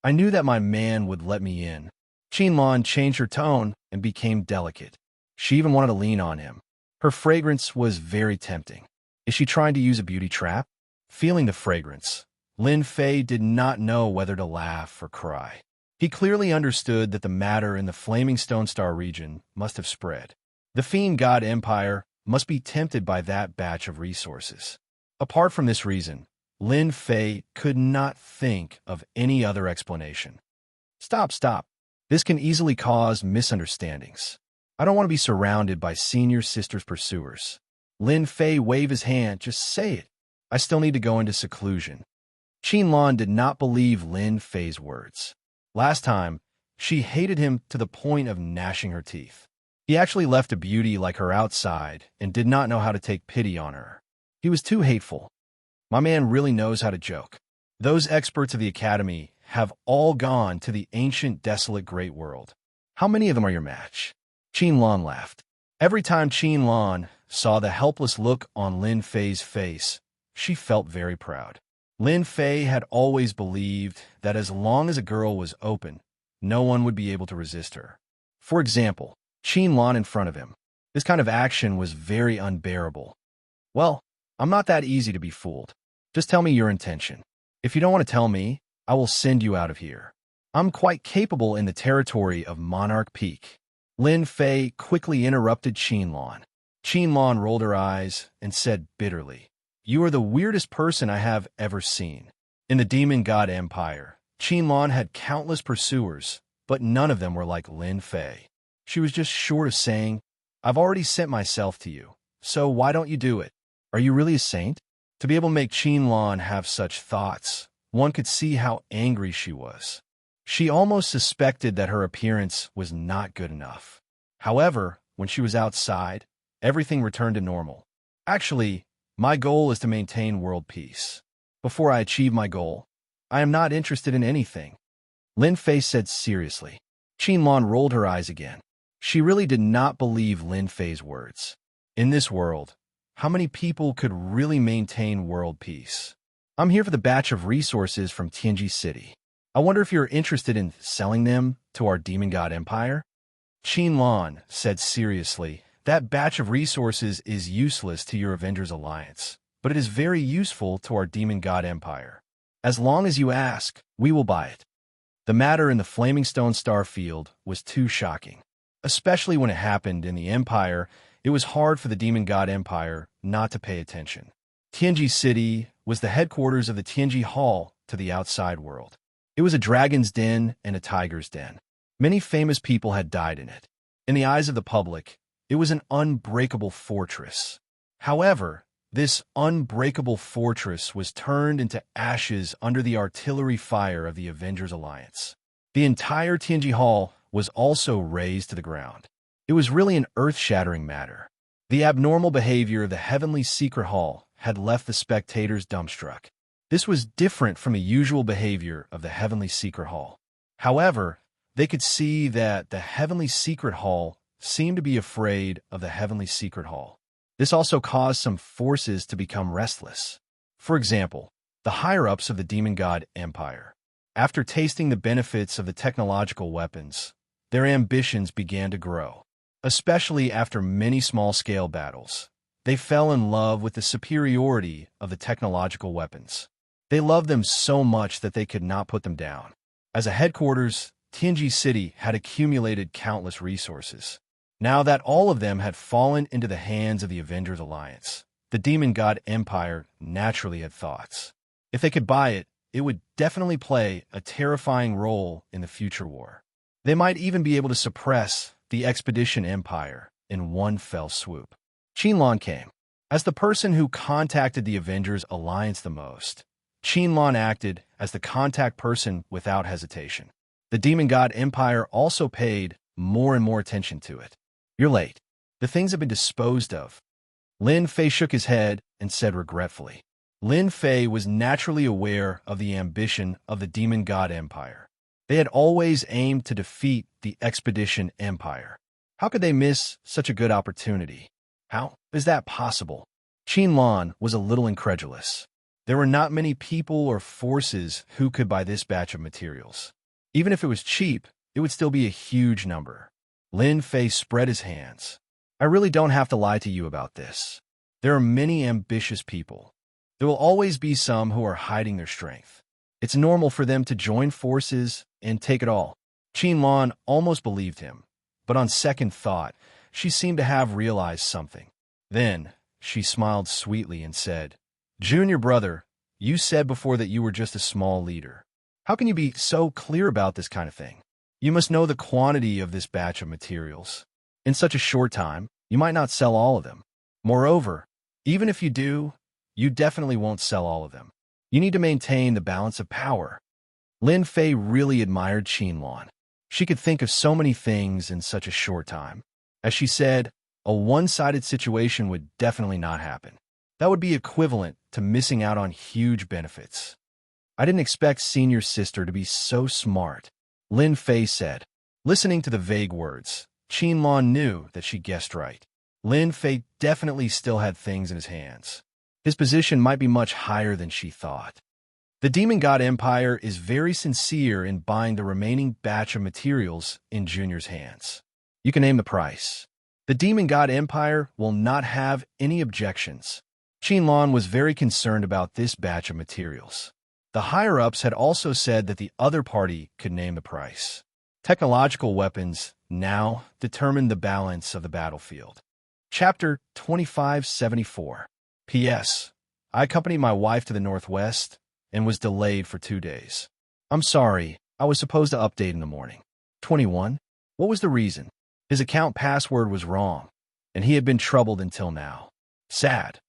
I knew that my man would let me in. Qinlan changed her tone and became delicate. She even wanted to lean on him. Her fragrance was very tempting. Is she trying to use a beauty trap? Feeling the fragrance, Lin Fei did not know whether to laugh or cry. He clearly understood that the matter in the Flaming Stone Star region must have spread. The Fiend God Empire must be tempted by that batch of resources. Apart from this reason, Lin Fei could not think of any other explanation. Stop. This can easily cause misunderstandings. I don't want to be surrounded by senior sister's pursuers. Lin Fei waved his hand. Just say it. I still need to go into seclusion. Qinlan did not believe Lin Fei's words. Last time, she hated him to the point of gnashing her teeth. He actually left a beauty like her outside and did not know how to take pity on her. He was too hateful. My man really knows how to joke. Those experts of the academy have all gone to the ancient, desolate Great World. How many of them are your match? Qinlan laughed. Every time Qinlan saw the helpless look on Lin Fei's face, she felt very proud. Lin Fei had always believed that as long as a girl was open, no one would be able to resist her. For example, Qinlan in front of him. This kind of action was very unbearable. Well, I'm not that easy to be fooled. Just tell me your intention. If you don't want to tell me, I will send you out of here. I'm quite capable in the territory of Monarch Peak. Lin Fei quickly interrupted Qinlan. Qinlan rolled her eyes and said bitterly, "You are the weirdest person I have ever seen." In the Demon God Empire, Qinlan had countless pursuers, but none of them were like Lin Fei. She was just short of saying, "I've already sent myself to you, so why don't you do it? Are you really a saint?" To be able to make Qinlan have such thoughts, one could see how angry she was. She almost suspected that her appearance was not good enough. However, when she was outside, everything returned to normal. Actually, My goal is to maintain world peace. Before I achieve my goal, I am not interested in anything, Lin Fei said seriously. Qinlan rolled her eyes again. She really did not believe Lin Fei's words. In this world, how many people could really maintain world peace? I'm here for the batch of resources from Tianji City. I wonder if you're interested in selling them to our demon god empire? Qinlan said seriously, that batch of resources is useless to your Avengers Alliance, but it is very useful to our demon god empire. As long as you ask, we will buy it. The matter in the Flaming Stone Star Field was too shocking. Especially when it happened in the Empire, it was hard for the Demon God Empire not to pay attention. Tianji City was the headquarters of the Tianji Hall to the outside world. It was a dragon's den and a tiger's den. Many famous people had died in it. In the eyes of the public, it was an unbreakable fortress. However, this unbreakable fortress was turned into ashes under the artillery fire of the Avengers Alliance. The entire Tianji Hall was also razed to the ground. It was really an earth-shattering matter. The abnormal behavior of the Heavenly Secret Hall had left the spectators dumbstruck. This was different from the usual behavior of the Heavenly Secret Hall. However, they could see that the Heavenly Secret Hall seemed to be afraid of the Heavenly Secret Hall. This also caused some forces to become restless. For example, the higher-ups of the Demon God Empire. After tasting the benefits of the technological weapons, their ambitions began to grow. Especially after many small-scale battles, they fell in love with the superiority of the technological weapons. They loved them so much that they could not put them down. As a headquarters, Tianji City had accumulated countless resources. Now that all of them had fallen into the hands of the Avengers Alliance, the Demon God Empire naturally had thoughts. If they could buy it, it would definitely play a terrifying role in the future war. They might even be able to suppress the Expedition Empire in one fell swoop. Qinlan came. As the person who contacted the Avengers Alliance the most, Qinlan acted as the contact person without hesitation. The Demon God Empire also paid more and more attention to it. You're late. The things have been disposed of. Lin Fei shook his head and said regretfully. Lin Fei was naturally aware of the ambition of the Demon God Empire. They had always aimed to defeat the Expedition Empire. How could they miss such a good opportunity? How is that possible? Qinlan was a little incredulous. There were not many people or forces who could buy this batch of materials. Even if it was cheap, it would still be a huge number. Lin Fei spread his hands. I really don't have to lie to you about this. There are many ambitious people. There will always be some who are hiding their strength. It's normal for them to join forces and take it all. Qinlan almost believed him, but on second thought, she seemed to have realized something. Then, she smiled sweetly and said, Junior brother, you said before that you were just a small leader. How can you be so clear about this kind of thing? You must know the quantity of this batch of materials. In such a short time, you might not sell all of them. Moreover, even if you do, you definitely won't sell all of them. You need to maintain the balance of power. Lin Fei really admired Qinlan. She could think of so many things in such a short time. As she said, a one-sided situation would definitely not happen. That would be equivalent to missing out on huge benefits. I didn't expect senior sister to be so smart, Lin Fei said. Listening to the vague words, Qinlan knew that she guessed right. Lin Fei definitely still had things in his hands. His position might be much higher than she thought. The Demon God Empire is very sincere in buying the remaining batch of materials in Junior's hands. You can name the price. The Demon God Empire will not have any objections. Qinlan was very concerned about this batch of materials. The higher-ups had also said that the other party could name the price. Technological weapons now determine the balance of the battlefield. Chapter 2574. P.S. I accompanied my wife to the northwest and was delayed for 2 days. I'm sorry, I was supposed to update in the morning. 21. What was the reason? His account password was wrong, and he had been troubled until now. Sad.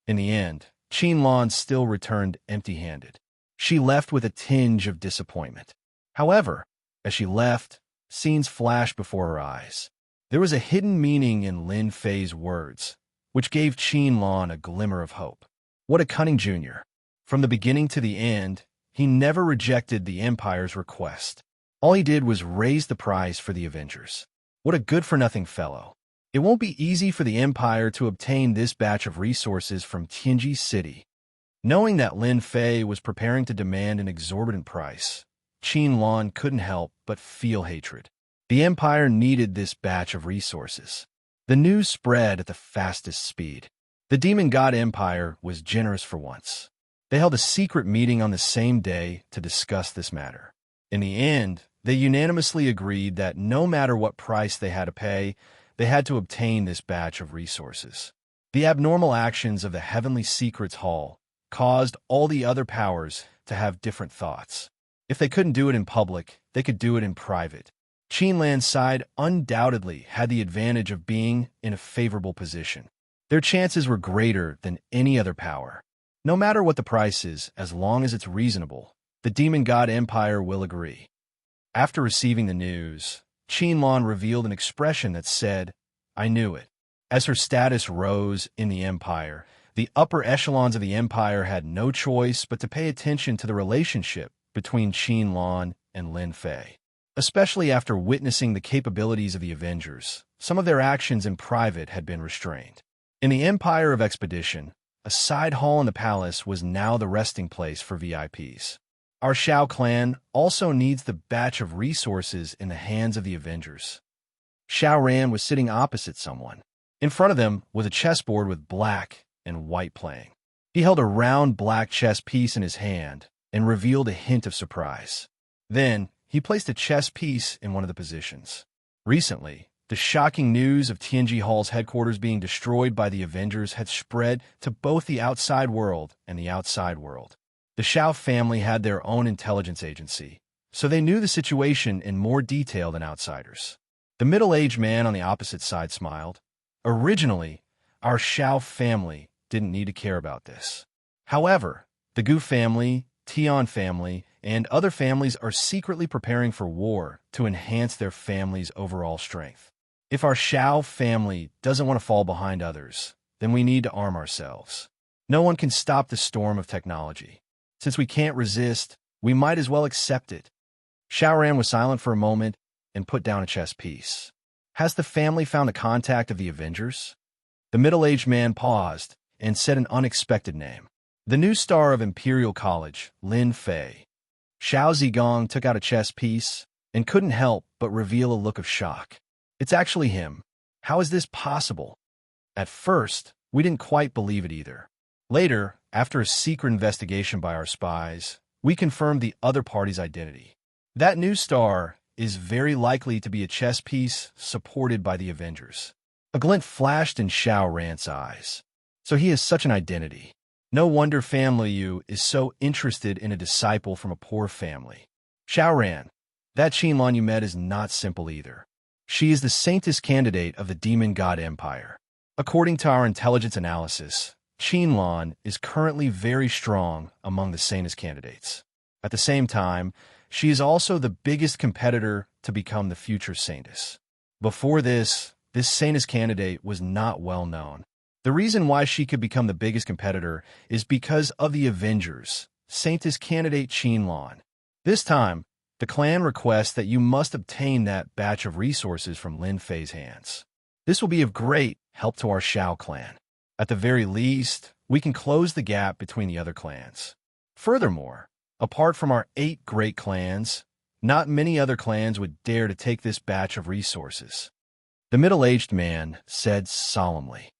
In the end, Qinlan still returned empty-handed. She left with a tinge of disappointment. However, as she left, scenes flashed before her eyes. There was a hidden meaning in Lin Fei's words, which gave Qin Lan a glimmer of hope. What a cunning junior. From the beginning to the end, he never rejected the Empire's request. All he did was raise the price for the Avengers. What a good-for-nothing fellow. It won't be easy for the Empire to obtain this batch of resources from Tianji City. Knowing that Lin Fei was preparing to demand an exorbitant price, Qin Lan couldn't help but feel hatred. The Empire needed this batch of resources. The news spread at the fastest speed. The Demon God Empire was generous for once. They held a secret meeting on the same day to discuss this matter. In the end, they unanimously agreed that no matter what price they had to pay, they had to obtain this batch of resources. The abnormal actions of the Heavenly Secrets Hall caused all the other powers to have different thoughts. If they couldn't do it in public, they could do it in private. Qin Lan's side undoubtedly had the advantage of being in a favorable position. Their chances were greater than any other power. No matter what the price is, as long as it's reasonable, the Demon God Empire will agree. After receiving the news, Qin Lan revealed an expression that said, "I knew it." As her status rose in the Empire, the upper echelons of the Empire had no choice but to pay attention to the relationship between Qin Lan and Lin Fei. Especially after witnessing the capabilities of the Avengers, some of their actions in private had been restrained. In the Empire of Expedition, a side hall in the palace was now the resting place for VIPs. Our Xiao clan also needs the batch of resources in the hands of the Avengers. Xiao Ran was sitting opposite someone. In front of them was a chessboard with black and white playing. He held a round black chess piece in his hand and revealed a hint of surprise. Then, he placed a chess piece in one of the positions. Recently, the shocking news of Tianji Hall's headquarters being destroyed by the Avengers had spread to both the outside world and the outside world. The Xiao family had their own intelligence agency, so they knew the situation in more detail than outsiders. The middle-aged man on the opposite side smiled. Originally, our Xiao family didn't need to care about this. However, the Gu family, Tian family, and other families are secretly preparing for war to enhance their family's overall strength. If our Xiao family doesn't want to fall behind others, then we need to arm ourselves. No one can stop the storm of technology. Since we can't resist, we might as well accept it. Xiao Ran was silent for a moment and put down a chess piece. Has the family found a contact of the Avengers? The middle-aged man paused and said an unexpected name. The new star of Imperial College, Lin Fei. Xiao Zigong took out a chess piece and couldn't help but reveal a look of shock. It's actually him. How is this possible? At first, we didn't quite believe it either. Later, after a secret investigation by our spies, we confirmed the other party's identity. That new star is very likely to be a chess piece supported by the Avengers. A glint flashed in Xiao Ran's eyes. So he has such an identity. No wonder Family Yu is so interested in a disciple from a poor family. Xiao Ran, that Qin Lan you met is not simple either. She is the saintess candidate of the Demon God Empire. According to our intelligence analysis, Qin Lan is currently very strong among the saintess candidates. At the same time, she is also the biggest competitor to become the future saintess. Before this saintess candidate was not well known. The reason why she could become the biggest competitor is because of the Avengers, saintess candidate Qin Lan. This time, the clan requests that you must obtain that batch of resources from Lin Fei's hands. This will be of great help to our Xiao clan. At the very least, we can close the gap between the other clans. Furthermore, apart from our 8 great clans, not many other clans would dare to take this batch of resources. The middle-aged man said solemnly.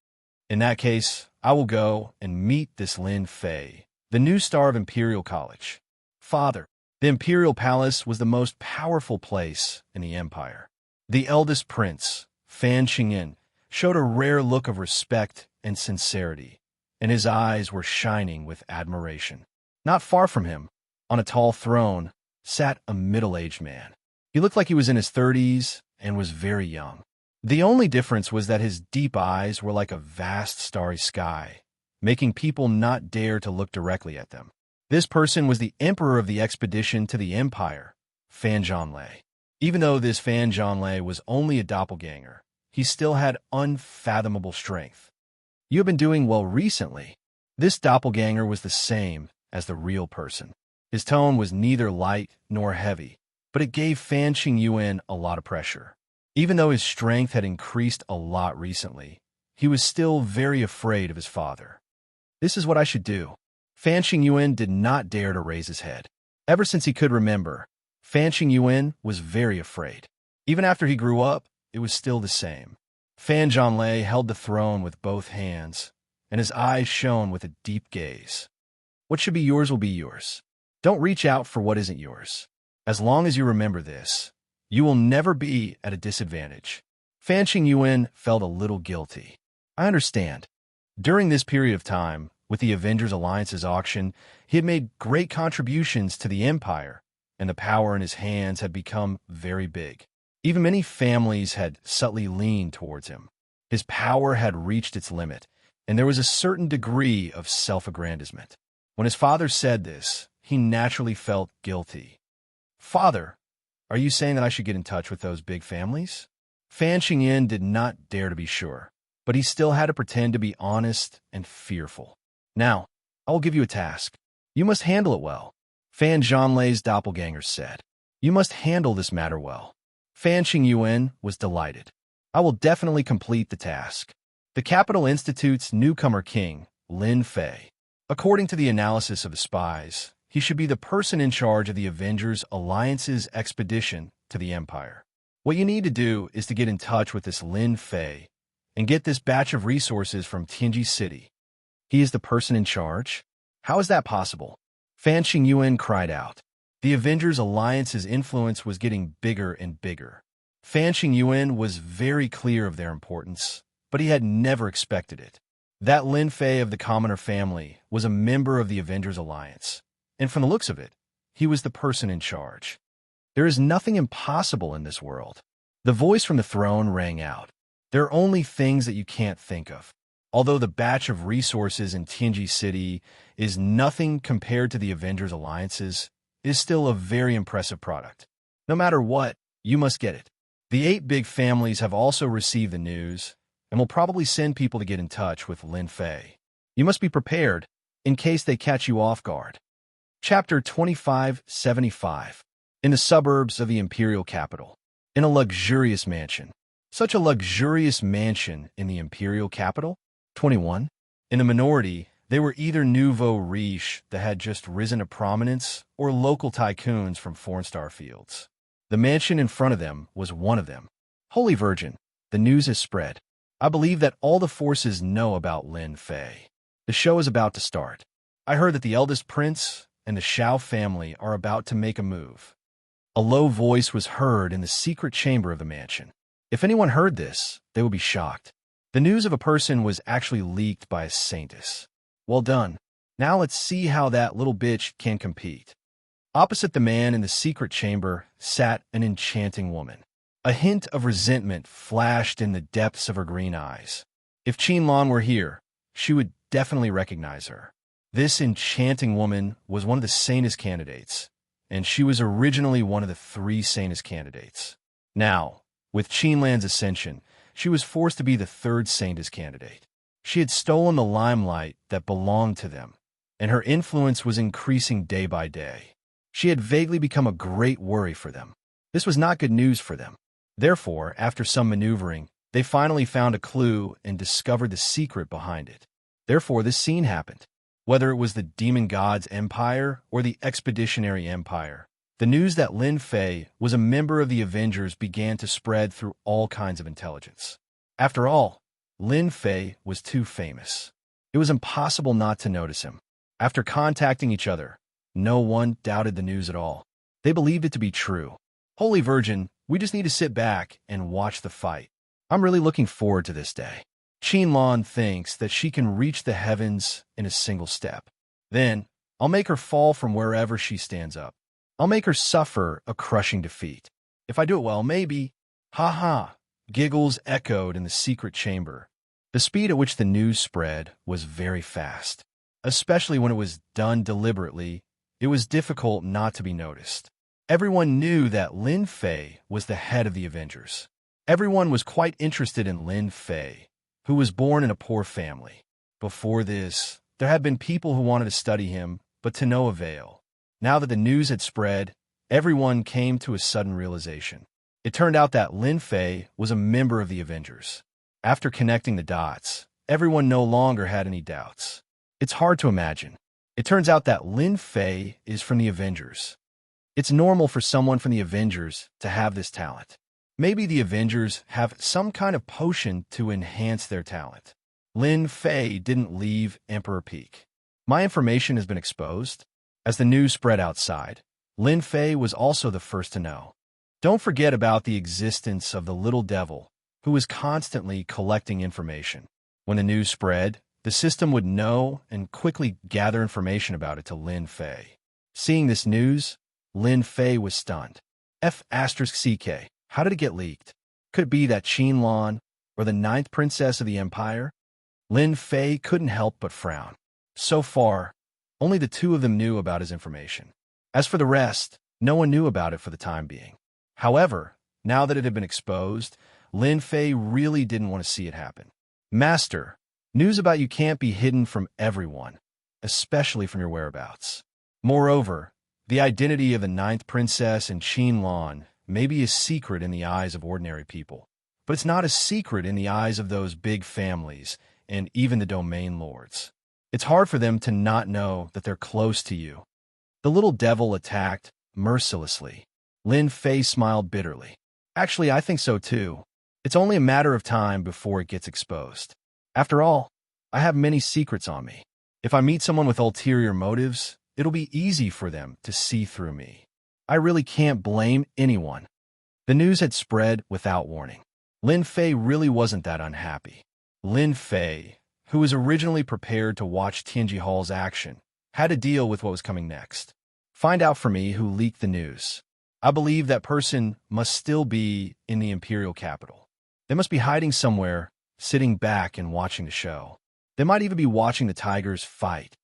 In that case, I will go and meet this Lin Fei, the new star of Imperial College. Father, the Imperial Palace was the most powerful place in the Empire. The eldest prince, Fan Qingyan, showed a rare look of respect and sincerity, and his eyes were shining with admiration. Not far from him, on a tall throne, sat a middle-aged man. He looked like he was in his 30s and was very young. The only difference was that his deep eyes were like a vast starry sky, making people not dare to look directly at them. This person was the emperor of the expedition to the Empire, Fan Zhanlei. Even though this Fan Zhanlei was only a doppelganger, he still had unfathomable strength. You have been doing well recently. This doppelganger was the same as the real person. His tone was neither light nor heavy, but it gave Fan Qingyuan a lot of pressure. Even though his strength had increased a lot recently, he was still very afraid of his father. This is what I should do. Fan Qingyuan did not dare to raise his head. Ever since he could remember, Fan Qingyuan was very afraid. Even after he grew up, it was still the same. Fan Zhanlei held the throne with both hands, and his eyes shone with a deep gaze. What should be yours will be yours. Don't reach out for what isn't yours. As long as you remember this, you will never be at a disadvantage. Fan Qingyuan felt a little guilty. I understand. During this period of time, with the Avengers Alliance's auction, he had made great contributions to the Empire, and the power in his hands had become very big. Even many families had subtly leaned towards him. His power had reached its limit, and there was a certain degree of self-aggrandizement. When his father said this, he naturally felt guilty. Father, are you saying that I should get in touch with those big families? Fan Qingyan did not dare to be sure, but he still had to pretend to be honest and fearful. Now, I will give you a task. You must handle it well. Fan Zhanlei's doppelganger said. You must handle this matter well. Fan Qingyuan was delighted. I will definitely complete the task. The Capital Institute's newcomer king, Lin Fei. According to the analysis of the spies, he should be the person in charge of the Avengers Alliance's expedition to the Empire. What you need to do is to get in touch with this Lin Fei and get this batch of resources from Tianji City. He is the person in charge? How is that possible? Fan Qingyuan cried out. The Avengers Alliance's influence was getting bigger and bigger. Fan Qingyuan was very clear of their importance, but he had never expected it. That Lin Fei of the commoner family was a member of the Avengers Alliance, and from the looks of it, he was the person in charge. There is nothing impossible in this world. The voice from the throne rang out. There are only things that you can't think of. Although the batch of resources in Tianji City is nothing compared to the Avengers Alliance's, it is still a very impressive product. No matter what, you must get it. The 8 big families have also received the news and will probably send people to get in touch with Lin Fei. You must be prepared in case they catch you off guard. Chapter 2575. In the suburbs of the imperial capital, in a luxurious mansion. Such a luxurious mansion in the imperial capital? 21. In the minority, they were either nouveau riche that had just risen to prominence or local tycoons from foreign star fields. The mansion in front of them was one of them. Holy Virgin, the news has spread. I believe that all the forces know about Lin Fei. The show is about to start. I heard that the eldest prince and the Xiao family are about to make a move. A low voice was heard in the secret chamber of the mansion. If anyone heard this, they would be shocked. The news of a person was actually leaked by a saintess. Well done. Now let's see how that little bitch can compete. Opposite the man in the secret chamber sat an enchanting woman. A hint of resentment flashed in the depths of her green eyes. If Qinlan were here, she would definitely recognize her. This enchanting woman was one of the sanest candidates, and she was originally one of the 3 sanest candidates. Now, with Qinlan's ascension, she was forced to be the 3rd sanest candidate. She had stolen the limelight that belonged to them, and her influence was increasing day by day. She had vaguely become a great worry for them. This was not good news for them. Therefore, after some maneuvering, they finally found a clue and discovered the secret behind it. Therefore, this scene happened. Whether it was the Demon God's Empire or the Expeditionary Empire, the news that Lin Fei was a member of the Avengers began to spread through all kinds of intelligence. After all, Lin Fei was too famous. It was impossible not to notice him. After contacting each other, no one doubted the news at all. They believed it to be true. Holy Virgin, we just need to sit back and watch the fight. I'm really looking forward to this day. Qinlan thinks that she can reach the heavens in a single step. Then, I'll make her fall from wherever she stands up. I'll make her suffer a crushing defeat. If I do it well, maybe. Ha ha. Giggles echoed in the secret chamber. The speed at which the news spread was very fast. Especially when it was done deliberately, it was difficult not to be noticed. Everyone knew that Lin Fei was the head of the Avengers. Everyone was quite interested in Lin Fei, who was born in a poor family. Before this, there had been people who wanted to study him, but to no avail. Now that the news had spread, everyone came to a sudden realization. It turned out that Lin Fei was a member of the Avengers. After connecting the dots, everyone no longer had any doubts. It's hard to imagine. It turns out that Lin Fei is from the Avengers. It's normal for someone from the Avengers to have this talent. Maybe the Avengers have some kind of potion to enhance their talent. Lin Fei didn't leave Emperor Peak. My information has been exposed. As the news spread outside, Lin Fei was also the first to know. Don't forget about the existence of the little devil, who was constantly collecting information. When the news spread, the system would know and quickly gather information about it to Lin Fei. Seeing this news, Lin Fei was stunned. F***CK. How did it get leaked? Could it be that Qianlan, or the ninth princess of the empire? Lin Fei couldn't help but frown. So far, only the two of them knew about his information. As for the rest, no one knew about it for the time being. However, now that it had been exposed, Lin Fei really didn't want to see it happen. Master, news about you can't be hidden from everyone, especially from your whereabouts. Moreover, the identity of the ninth princess and Qianlan may be a secret in the eyes of ordinary people, but it's not a secret in the eyes of those big families and even the domain lords. It's hard for them to not know that they're close to you. The little devil attacked mercilessly. Lin Fei smiled bitterly. Actually, I think so too. It's only a matter of time before it gets exposed. After all, I have many secrets on me. If I meet someone with ulterior motives, it'll be easy for them to see through me. I really can't blame anyone. The news had spread without warning. Lin Fei really wasn't that unhappy. Lin Fei, who was originally prepared to watch Tianji Hall's action, had to deal with what was coming next. Find out for me who leaked the news. I believe that person must still be in the imperial capital. They must be hiding somewhere, sitting back and watching the show. They might even be watching the tigers fight.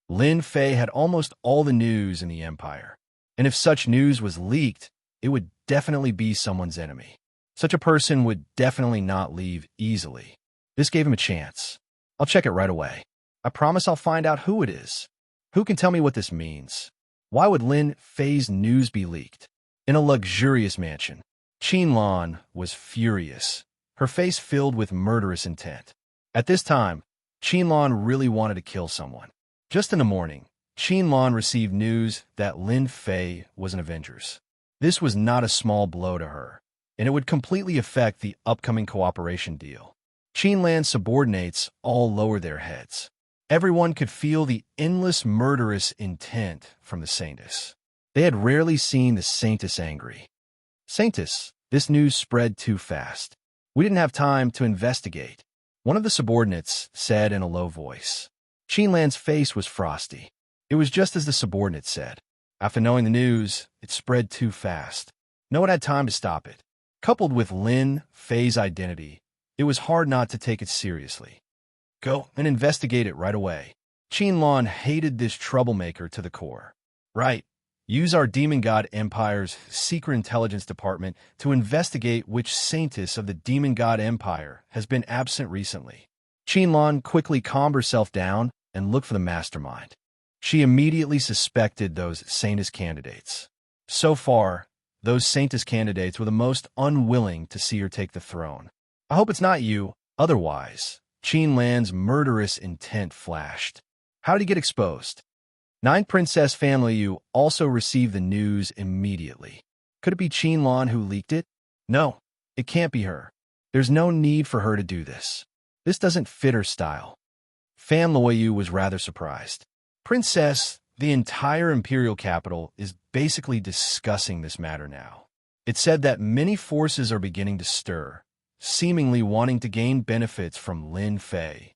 Lin Fei had almost all the news in the empire. And if such news was leaked, it would definitely be someone's enemy. Such a person would definitely not leave easily. This gave him a chance. I'll check it right away. I promise I'll find out who it is. Who can tell me what this means? Why would Lin Fei's news be leaked? In a luxurious mansion, Qianlan was furious, her face filled with murderous intent. At this time, Qianlan really wanted to kill someone. Just in the morning, Qianlan received news that Lin Fei was an Avengers. This was not a small blow to her, and it would completely affect the upcoming cooperation deal. Qianlan's subordinates all lowered their heads. Everyone could feel the endless murderous intent from the Saintess. They had rarely seen the Saintess angry. Saintess, this news spread too fast. We didn't have time to investigate. One of the subordinates said in a low voice. Qianlan's face was frosty. It was just as the subordinate said. After knowing the news, it spread too fast. No one had time to stop it. Coupled with Lin Fei's identity, it was hard not to take it seriously. Go and investigate it right away. Qianlan hated this troublemaker to the core. Right. Use our Demon God Empire's secret intelligence department to investigate which Saintess of the Demon God Empire has been absent recently. Qianlan quickly calmed herself down and looked for the mastermind. She immediately suspected those Saintess candidates. So far, those Saintess candidates were the most unwilling to see her take the throne. I hope it's not you. Otherwise, Qianlan's murderous intent flashed. How did he get exposed? Nine Princess Family You also received the news immediately. Could it be Qianlan who leaked it? No, it can't be her. There's no need for her to do this. This doesn't fit her style. Fan Luoyu was rather surprised. Princess, the entire imperial capital is basically discussing this matter now. It's said that many forces are beginning to stir, seemingly wanting to gain benefits from Lin Fei.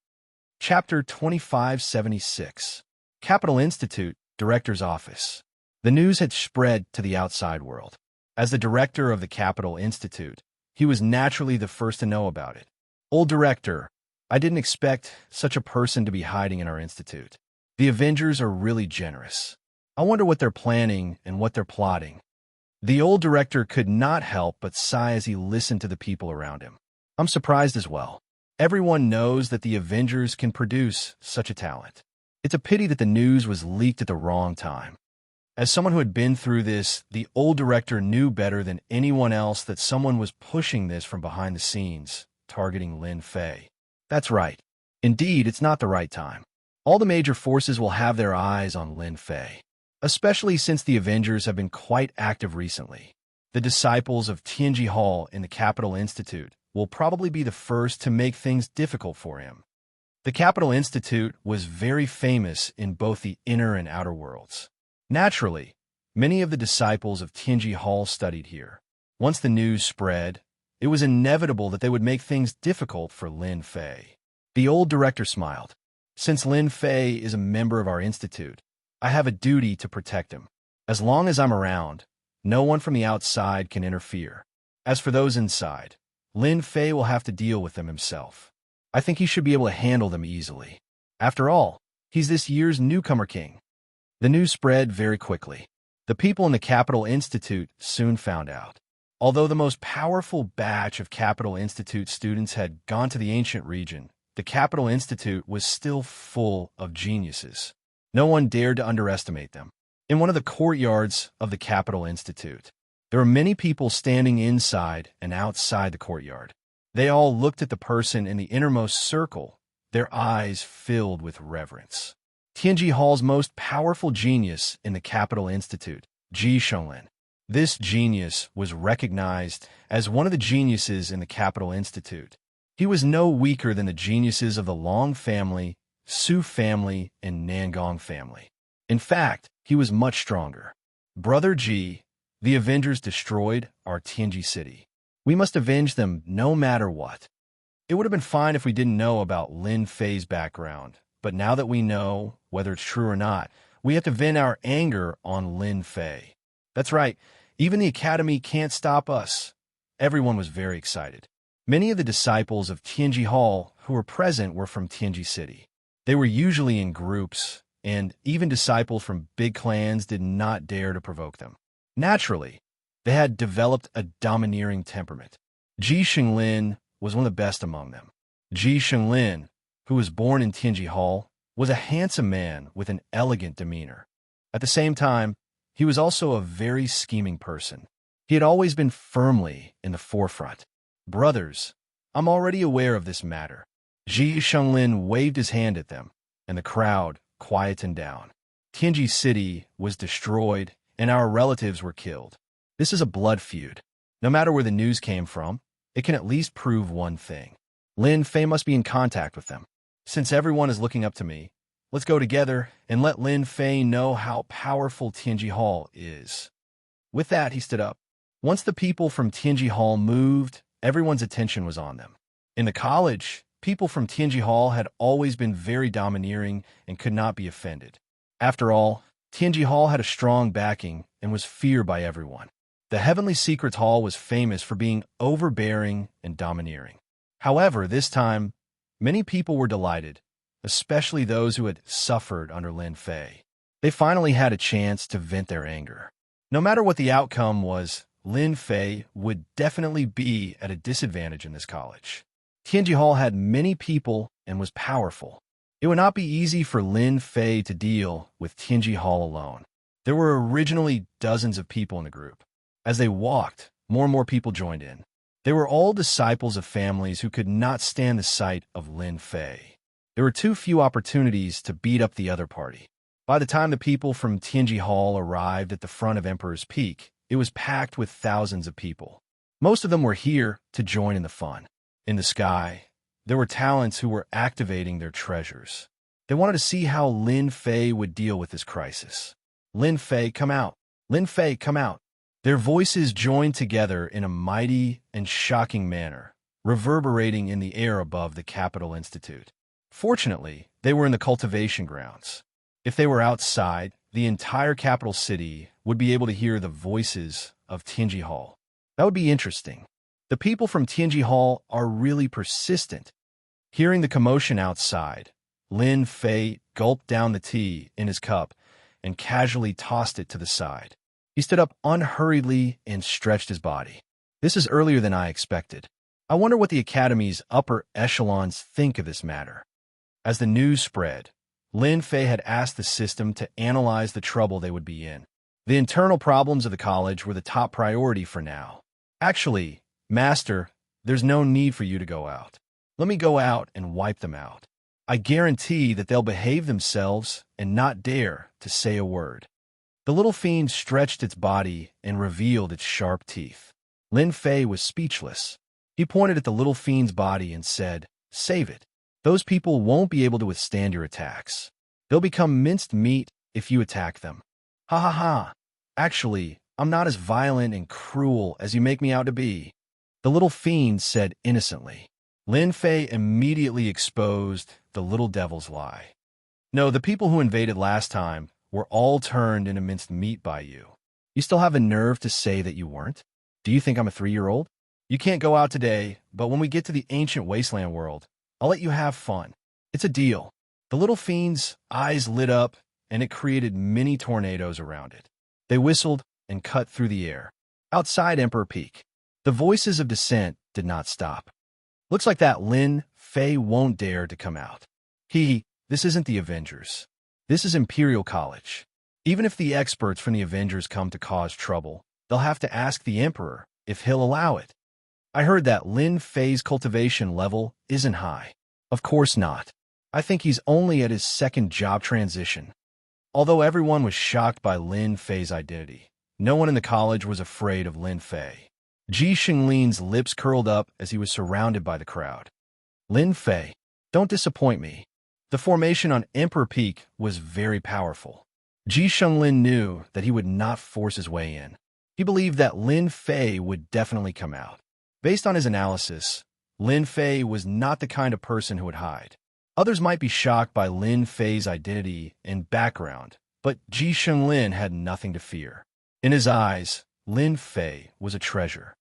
Chapter 2576. Capital Institute, Director's Office. The news had spread to the outside world. As the director of the Capital Institute, he was naturally the first to know about it. Old director, I didn't expect such a person to be hiding in our institute. The Avengers are really generous. I wonder what they're planning and what they're plotting. The old director could not help but sigh as he listened to the people around him. I'm surprised as well. Everyone knows that the Avengers can produce such a talent. It's a pity that the news was leaked at the wrong time. As someone who had been through this, the old director knew better than anyone else that someone was pushing this from behind the scenes, targeting Lin Fei. That's right. Indeed, it's not the right time. All the major forces will have their eyes on Lin Fei, especially since the Avengers have been quite active recently. The disciples of Tianji Hall in the Capital Institute will probably be the first to make things difficult for him. The Capital Institute was very famous in both the inner and outer worlds. Naturally, many of the disciples of Tianji Hall studied here. Once the news spread, it was inevitable that they would make things difficult for Lin Fei. The old director smiled. Since Lin Fei is a member of our institute, I have a duty to protect him. As long as I'm around, no one from the outside can interfere. As for those inside, Lin Fei will have to deal with them himself. I think he should be able to handle them easily. After all, he's this year's newcomer king. The news spread very quickly. The people in the Capital Institute soon found out. Although the most powerful batch of Capital Institute students had gone to the ancient region, the Capital Institute was still full of geniuses. No one dared to underestimate them. In one of the courtyards of the Capital Institute, there were many people standing inside and outside the courtyard. They all looked at the person in the innermost circle, their eyes filled with reverence. Tianji Hall's most powerful genius in the Capital Institute, Xianxia. This genius was recognized as one of the geniuses in the Capital Institute. He was no weaker than the geniuses of the Long family, Su family, and Nangong family. In fact, he was much stronger. Brother Ji, the Avengers destroyed our Tianji city. We must avenge them no matter what. It would have been fine if we didn't know about Lin Fei's background, but now that we know, whether it's true or not, we have to vent our anger on Lin Fei. That's right, even the Academy can't stop us. Everyone was very excited. Many of the disciples of Tianji Hall who were present were from Tianji City. They were usually in groups, and even disciples from big clans did not dare to provoke them. Naturally, they had developed a domineering temperament. Xianxia was one of the best among them. Xianxia, who was born in Tianji Hall, was a handsome man with an elegant demeanor. At the same time, he was also a very scheming person. He had always been firmly in the forefront. Brothers, I'm already aware of this matter. Xianxia waved his hand at them, and the crowd quietened down. Tianji City was destroyed, and our relatives were killed. This is a blood feud. No matter where the news came from, it can at least prove one thing. Lin Fei must be in contact with them. Since everyone is looking up to me, let's go together and let Lin Fei know how powerful Tianji Hall is. With that, he stood up. Once the people from Tianji Hall moved, everyone's attention was on them. In the college, people from Tianji Hall had always been very domineering and could not be offended. After all, Tianji Hall had a strong backing and was feared by everyone. The Heavenly Secrets Hall was famous for being overbearing and domineering. However, this time, many people were delighted, especially those who had suffered under Lin Fei. They finally had a chance to vent their anger. No matter what the outcome was, Lin Fei would definitely be at a disadvantage in this college. Tianji Hall had many people and was powerful. It would not be easy for Lin Fei to deal with Tianji Hall alone. There were originally dozens of people in the group. As they walked, more and more people joined in. They were all disciples of families who could not stand the sight of Lin Fei. There were too few opportunities to beat up the other party. By the time the people from Tianji Hall arrived at the front of Emperor's Peak, it was packed with thousands of people. Most of them were here to join in the fun. In the sky, there were talents who were activating their treasures. They wanted to see how Lin Fei would deal with this crisis. Lin Fei, come out! Lin Fei, come out! Their voices joined together in a mighty and shocking manner, reverberating in the air above the Capital Institute. Fortunately, they were in the cultivation grounds. If they were outside, the entire capital city would be able to hear the voices of Tianji Hall. That would be interesting. The people from Tianji Hall are really persistent. Hearing the commotion outside, Lin Fei gulped down the tea in his cup and casually tossed it to the side. He stood up unhurriedly and stretched his body. This is earlier than I expected. I wonder what the Academy's upper echelons think of this matter. As the news spread, Lin Fei had asked the system to analyze the trouble they would be in. The internal problems of the college were the top priority for now. Actually, Master, there's no need for you to go out. Let me go out and wipe them out. I guarantee that they'll behave themselves and not dare to say a word. The little fiend stretched its body and revealed its sharp teeth. Lin Fei was speechless. He pointed at the little fiend's body and said, "Save it. Those people won't be able to withstand your attacks. They'll become minced meat if you attack them." Ha ha ha. Actually, I'm not as violent and cruel as you make me out to be, the little fiend said innocently. Lin Fei immediately exposed the little devil's lie. No, the people who invaded last time were all turned into minced meat by you. You still have a nerve to say that you weren't? Do you think I'm a 3-year-old? You can't go out today, but when we get to the ancient wasteland world, I'll let you have fun. It's a deal. The little fiend's eyes lit up, and it created mini tornadoes around it. They whistled and cut through the air. Outside Emperor Peak, the voices of dissent did not stop. Looks like that Lin Fei won't dare to come out. This isn't the Avengers. This is Imperial College. Even if the experts from the Avengers come to cause trouble, they'll have to ask the Emperor if he'll allow it. I heard that Lin Fei's cultivation level isn't high. Of course not. I think he's only at his second job transition. Although everyone was shocked by Lin Fei's identity, no one in the college was afraid of Lin Fei. Ji Xinglin's lips curled up as he was surrounded by the crowd. Lin Fei, don't disappoint me. The formation on Emperor Peak was very powerful. Ji Xinglin knew that he would not force his way in. He believed that Lin Fei would definitely come out. Based on his analysis, Lin Fei was not the kind of person who would hide. Others might be shocked by Lin Fei's identity and background, but Ji Xinglin had nothing to fear. In his eyes, Lin Fei was a treasure.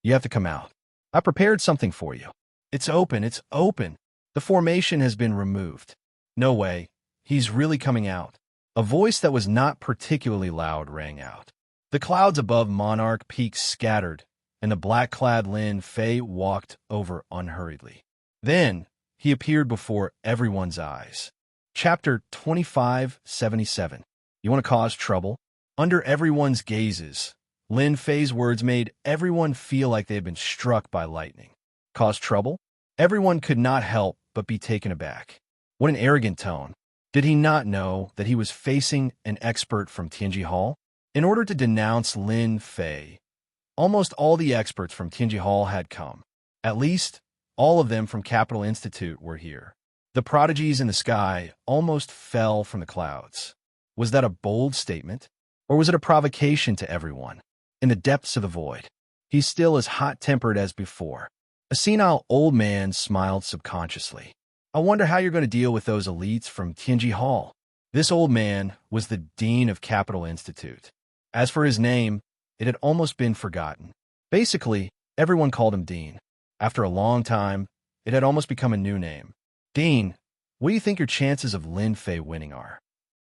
You have to come out. I prepared something for you. It's open, it's open. The formation has been removed. No way. He's really coming out. A voice that was not particularly loud rang out. The clouds above Monarch Peak scattered, and the black-clad Lin Fei walked over unhurriedly. Then, he appeared before everyone's eyes. Chapter 2577. You want to cause trouble? Under everyone's gazes, Lin Fei's words made everyone feel like they had been struck by lightning. Cause trouble? Everyone could not help but be taken aback. What an arrogant tone. Did he not know that he was facing an expert from Tianji Hall? In order to denounce Lin Fei, almost all the experts from Tianji Hall had come. At least, all of them from Capital Institute were here. The prodigies in the sky almost fell from the clouds. Was that a bold statement? Or was it a provocation to everyone? In the depths of the void, he's still as hot-tempered as before. A senile old man smiled subconsciously. I wonder how you're going to deal with those elites from Tianji Hall. This old man was the dean of Capital Institute. As for his name, it had almost been forgotten. Basically, everyone called him Dean. After a long time, it had almost become a new name. Dean, what do you think your chances of Lin Fei winning are?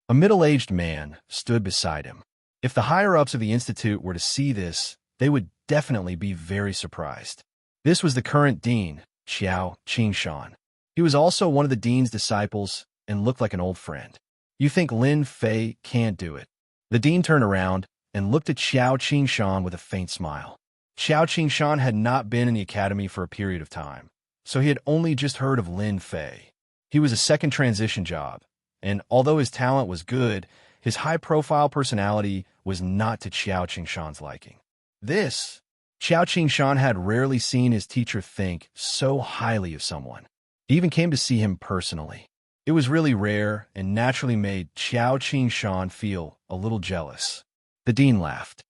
A middle-aged man stood beside him. If the higher-ups of the Institute were to see this, they would definitely be very surprised. This was the current dean, Xianxia. He was also one of the dean's disciples and looked like an old friend. You think Lin Fei can't do it? The dean turned around and looked at Xianxia with a faint smile. Xianxia had not been in the academy for a period of time, so he had only just heard of Lin Fei. He was a second transition job, and although his talent was good, his high-profile personality was not to Xianxia's liking. Xianxia had rarely seen his teacher think so highly of someone. He even came to see him personally. It was really rare and naturally made Xianxia feel a little jealous. The dean laughed.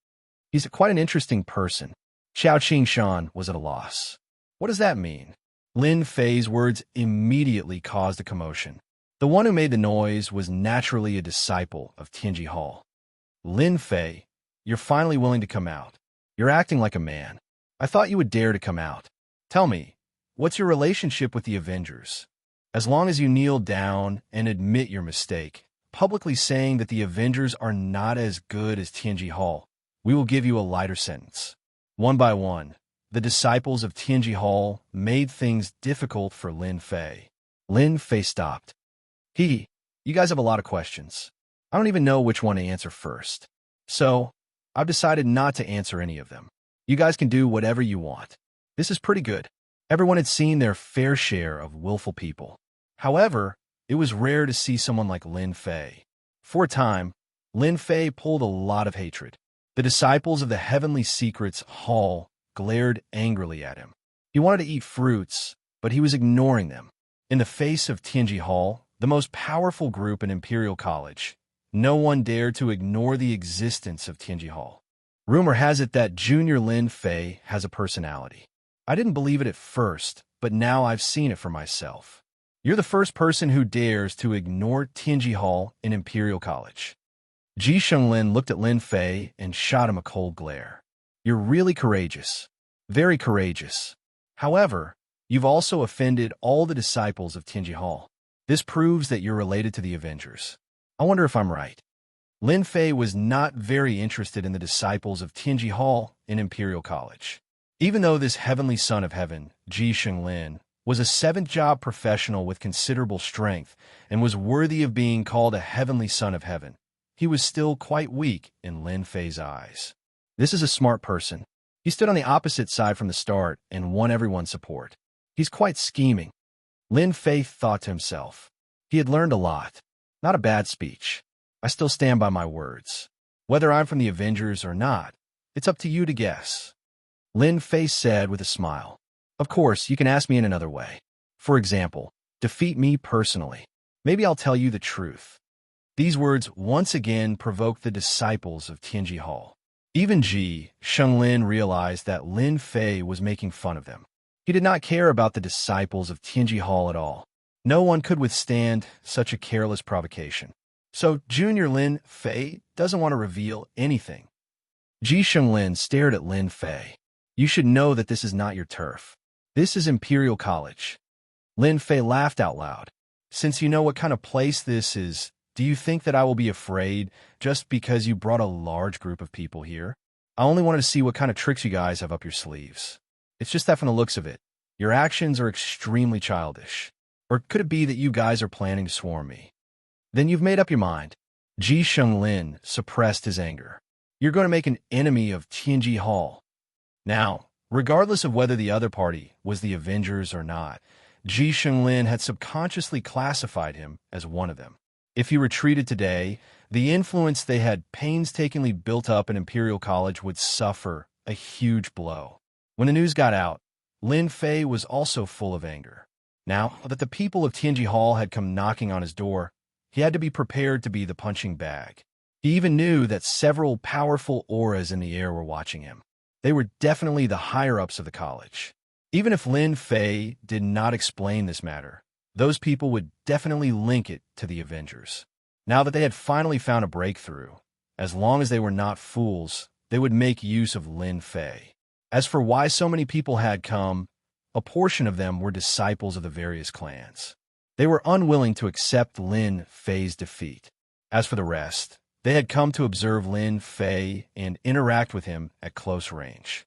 He's quite an interesting person. Xianxia was at a loss. What does that mean? Lin Fei's words immediately caused a commotion. The one who made the noise was naturally a disciple of Tianji Hall. Lin Fei, you're finally willing to come out. You're acting like a man. I thought you would dare to come out. Tell me, what's your relationship with the Avengers? As long as you kneel down and admit your mistake, publicly saying that the Avengers are not as good as Tianji Hall, we will give you a lighter sentence. One by one, The disciples of Tianji Hall made things difficult for Lin Fei. Lin Fei stopped. You guys have a lot of questions. I don't even know which one to answer first. So, I've decided not to answer any of them. You guys can do whatever you want. This is pretty good. Everyone had seen their fair share of willful people. However, it was rare to see someone like Lin Fei. For a time, Lin Fei pulled a lot of hatred. The disciples of the Heavenly Secrets Hall glared angrily at him. He wanted to eat fruits, but he was ignoring them. In the face of Tianji Hall, the most powerful group in Imperial College, no one dared to ignore the existence of Tianji Hall. Rumor has it that Junior Lin Fei has a personality. I didn't believe it at first, but now I've seen it for myself. You're the first person who dares to ignore Tianji Hall in Imperial College. Ji Shenglin looked at Lin Fei and shot him a cold glare. You're really courageous. Very courageous. However, you've also offended all the disciples of Tianji Hall. This proves that you're related to the Avengers. I wonder if I'm right. Lin Fei was not very interested in the disciples of Tianji Hall in Imperial College. Even though this heavenly son of heaven, Ji Shenglin, was a seventh-job professional with considerable strength and was worthy of being called a heavenly son of heaven, he was still quite weak in Lin Fei's eyes. This is a smart person. He stood on the opposite side from the start and won everyone's support. He's quite scheming. Lin Fei thought to himself. He had learned a lot. Not a bad speech. I still stand by my words. Whether I'm from the Avengers or not, it's up to you to guess. Lin Fei said with a smile. Of course, you can ask me in another way. For example, defeat me personally. Maybe I'll tell you the truth. These words once again provoked the disciples of Tianji Hall. Even Ji Shenglin realized that Lin Fei was making fun of them. He did not care about the disciples of Tianji Hall at all. No one could withstand such a careless provocation. So Junior Lin Fei doesn't want to reveal anything. Ji Shenglin stared at Lin Fei. You should know that this is not your turf. This is Imperial College. Lin Fei laughed out loud. Since you know what kind of place this is, do you think that I will be afraid just because you brought a large group of people here? I only wanted to see what kind of tricks you guys have up your sleeves. It's just that from the looks of it, your actions are extremely childish. Or could it be that you guys are planning to swarm me? Then you've made up your mind. Ji Shenglin suppressed his anger. You're going to make an enemy of Tianji Hall. Now, regardless of whether the other party was the Avengers or not, Ji Shenglin had subconsciously classified him as one of them. If he retreated today, the influence they had painstakingly built up in Imperial College would suffer a huge blow. When the news got out, Lin Fei was also full of anger. Now that the people of Tianji Hall had come knocking on his door, he had to be prepared to be the punching bag. He even knew that several powerful auras in the air were watching him. They were definitely the higher-ups of the college. Even if Lin Fei did not explain this matter, those people would definitely link it to the Avengers. Now that they had finally found a breakthrough, as long as they were not fools, they would make use of Lin Fei. As for why so many people had come, a portion of them were disciples of the various clans. They were unwilling to accept Lin Fei's defeat. As for the rest, they had come to observe Lin Fei and interact with him at close range.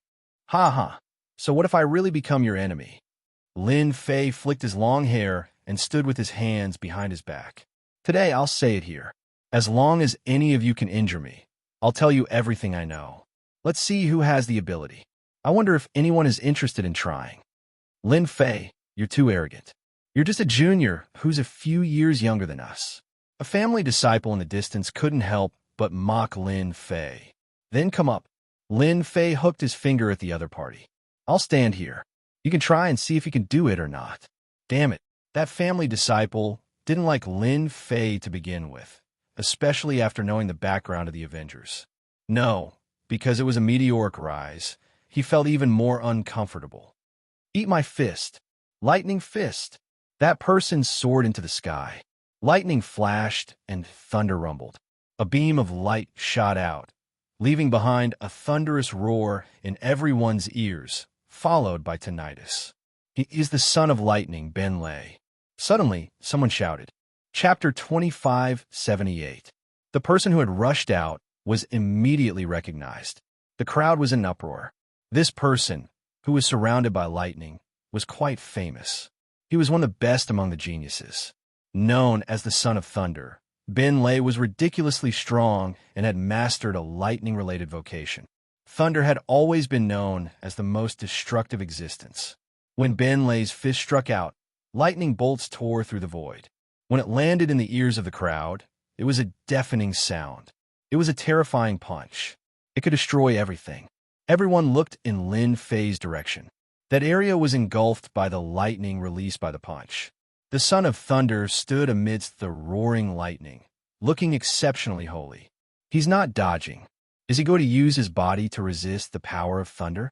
Ha ha, so what if I really become your enemy? Lin Fei flicked his long hair and stood with his hands behind his back. Today I'll say it here. As long as any of you can injure me, I'll tell you everything I know. Let's see who has the ability. I wonder if anyone is interested in trying. Lin Fei, you're too arrogant. You're just a junior who's a few years younger than us. A family disciple in the distance couldn't help but mock Lin Fei. Then come up. Lin Fei hooked his finger at the other party. I'll stand here. You can try and see if you can do it or not. Damn it, that family disciple didn't like Lin Fei to begin with, especially after knowing the background of the Avengers. No, because it was a meteoric rise, he felt even more uncomfortable. Eat my fist. Lightning fist. That person soared into the sky. Lightning flashed and thunder rumbled. A beam of light shot out, leaving behind a thunderous roar in everyone's ears, followed by tinnitus. He is the son of lightning, Ben Lei. Suddenly, someone shouted. Chapter 2578. The person who had rushed out was immediately recognized. The crowd was in an uproar. This person, who was surrounded by lightning, was quite famous. He was one of the best among the geniuses. Known as the Son of Thunder, Ben Lei was ridiculously strong and had mastered a lightning-related vocation. Thunder had always been known as the most destructive existence. When Ben Lei's fist struck out, lightning bolts tore through the void. When it landed in the ears of the crowd, it was a deafening sound. It was a terrifying punch. It could destroy everything. Everyone looked in Lin Fei's direction. That area was engulfed by the lightning released by the punch. The Son of Thunder stood amidst the roaring lightning, looking exceptionally holy. He's not dodging. Is he going to use his body to resist the power of thunder?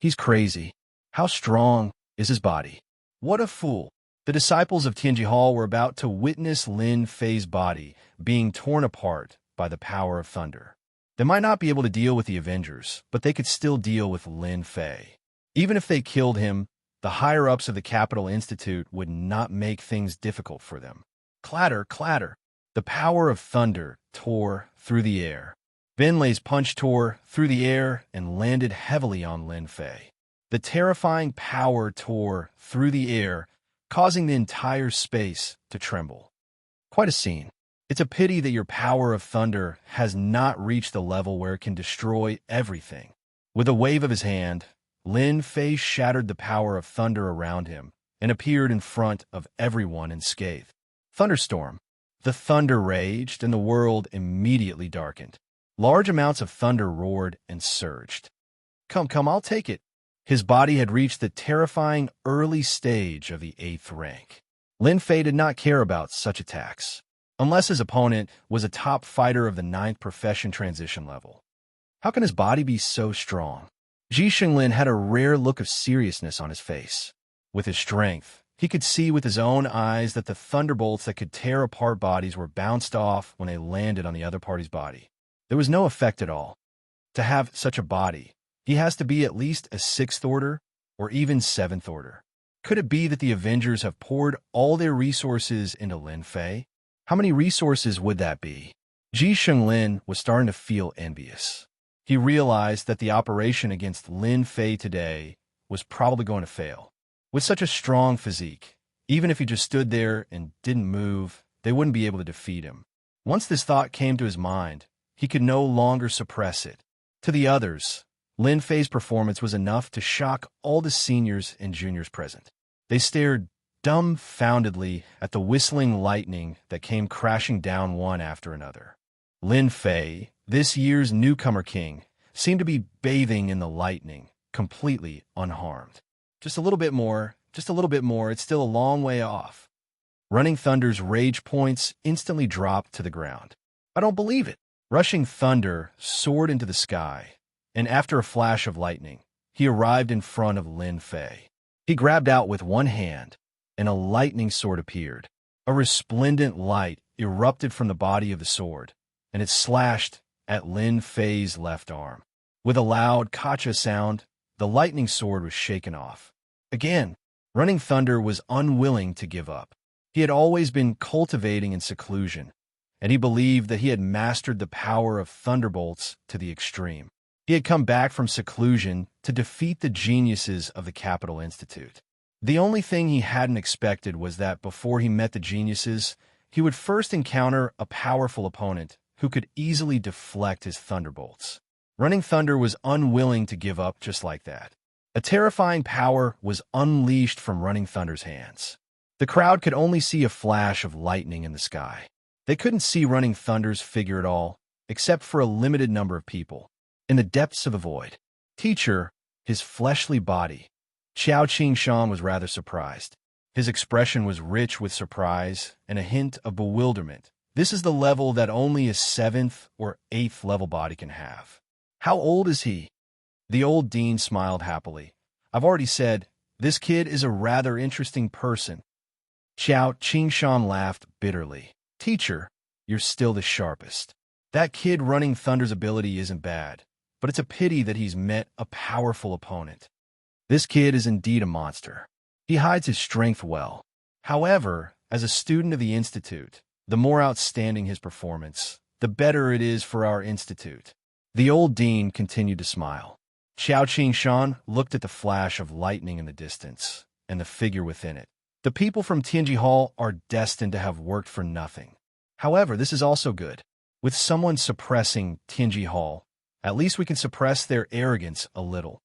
He's crazy. How strong is his body? What a fool. The disciples of Tianji Hall were about to witness Lin Fei's body being torn apart by the power of thunder. They might not be able to deal with the Avengers, but they could still deal with Lin Fei. Even if they killed him, the higher-ups of the Capital Institute would not make things difficult for them. Clatter, clatter. The power of thunder tore through the air. Ben Lei's punch tore through the air and landed heavily on Lin Fei. The terrifying power tore through the air, causing the entire space to tremble. Quite a scene. It's a pity that your power of thunder has not reached the level where it can destroy everything. With a wave of his hand, Lin Fei shattered the power of thunder around him and appeared in front of everyone unscathed. Thunderstorm. The thunder raged and the world immediately darkened. Large amounts of thunder roared and surged. Come, I'll take it. His body had reached the terrifying early stage of the 8th rank. Lin Fei did not care about such attacks, unless his opponent was a top fighter of the 9th profession transition level. How can his body be so strong? Zhixinglin had a rare look of seriousness on his face. With his strength, he could see with his own eyes that the thunderbolts that could tear apart bodies were bounced off when they landed on the other party's body. There was no effect at all. To have such a body, he has to be at least a 6th order or even 7th order. Could it be that the Avengers have poured all their resources into Lin Fei? How many resources would that be? Zhixinglin was starting to feel envious. He realized that the operation against Lin Fei today was probably going to fail. With such a strong physique, even if he just stood there and didn't move, they wouldn't be able to defeat him. Once this thought came to his mind, he could no longer suppress it. To the others, Lin Fei's performance was enough to shock all the seniors and juniors present. They stared dumbfoundedly at the whistling lightning that came crashing down one after another. Lin Fei, this year's newcomer king, seemed to be bathing in the lightning, completely unharmed. Just a little bit more, it's still a long way off. Running Thunder's rage points instantly dropped to the ground. I don't believe it. Rushing Thunder soared into the sky, and after a flash of lightning, he arrived in front of Lin Fei. He grabbed out with one hand, and a lightning sword appeared. A resplendent light erupted from the body of the sword, and it slashed at Lin Fei's left arm. With a loud kacha sound, the lightning sword was shaken off. Again, Running Thunder was unwilling to give up. He had always been cultivating in seclusion, and he believed that he had mastered the power of thunderbolts to the extreme. He had come back from seclusion to defeat the geniuses of the Capital Institute. The only thing he hadn't expected was that before he met the geniuses, he would first encounter a powerful opponent who could easily deflect his thunderbolts. Running Thunder was unwilling to give up just like that. A terrifying power was unleashed from Running Thunder's hands. The crowd could only see a flash of lightning in the sky. They couldn't see Running Thunder's figure at all, except for a limited number of people. In the depths of the void, Teacher, his fleshly body, Xianxia was rather surprised. His expression was rich with surprise and a hint of bewilderment. This is the level that only a 7th or 8th level body can have. How old is he? The old dean smiled happily. I've already said, this kid is a rather interesting person. Xianxia laughed bitterly. Teacher, you're still the sharpest. That kid Running Thunder's ability isn't bad, but it's a pity that he's met a powerful opponent. This kid is indeed a monster. He hides his strength well. However, as a student of the Institute, the more outstanding his performance, the better it is for our Institute. The old dean continued to smile. Xianxia looked at the flash of lightning in the distance and the figure within it. The people from Tianji Hall are destined to have worked for nothing. However, this is also good. With someone suppressing Tianji Hall, at least we can suppress their arrogance a little.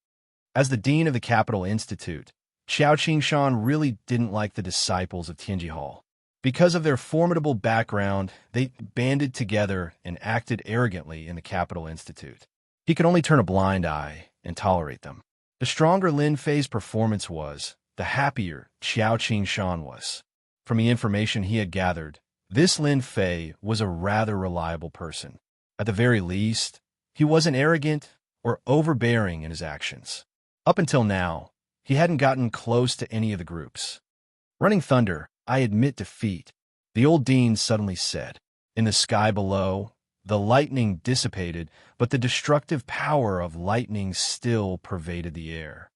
As the dean of the Capital Institute, Xianxia really didn't like the disciples of Tianji Hall. Because of their formidable background, they banded together and acted arrogantly in the Capital Institute. He could only turn a blind eye and tolerate them. The stronger Lin Fei's performance was, the happier Xianxia was. From the information he had gathered, this Lin Fei was a rather reliable person. At the very least, he wasn't arrogant or overbearing in his actions. Up until now, he hadn't gotten close to any of the groups. Running Thunder, I admit defeat, the old dean suddenly said. In the sky below, the lightning dissipated, but the destructive power of lightning still pervaded the air.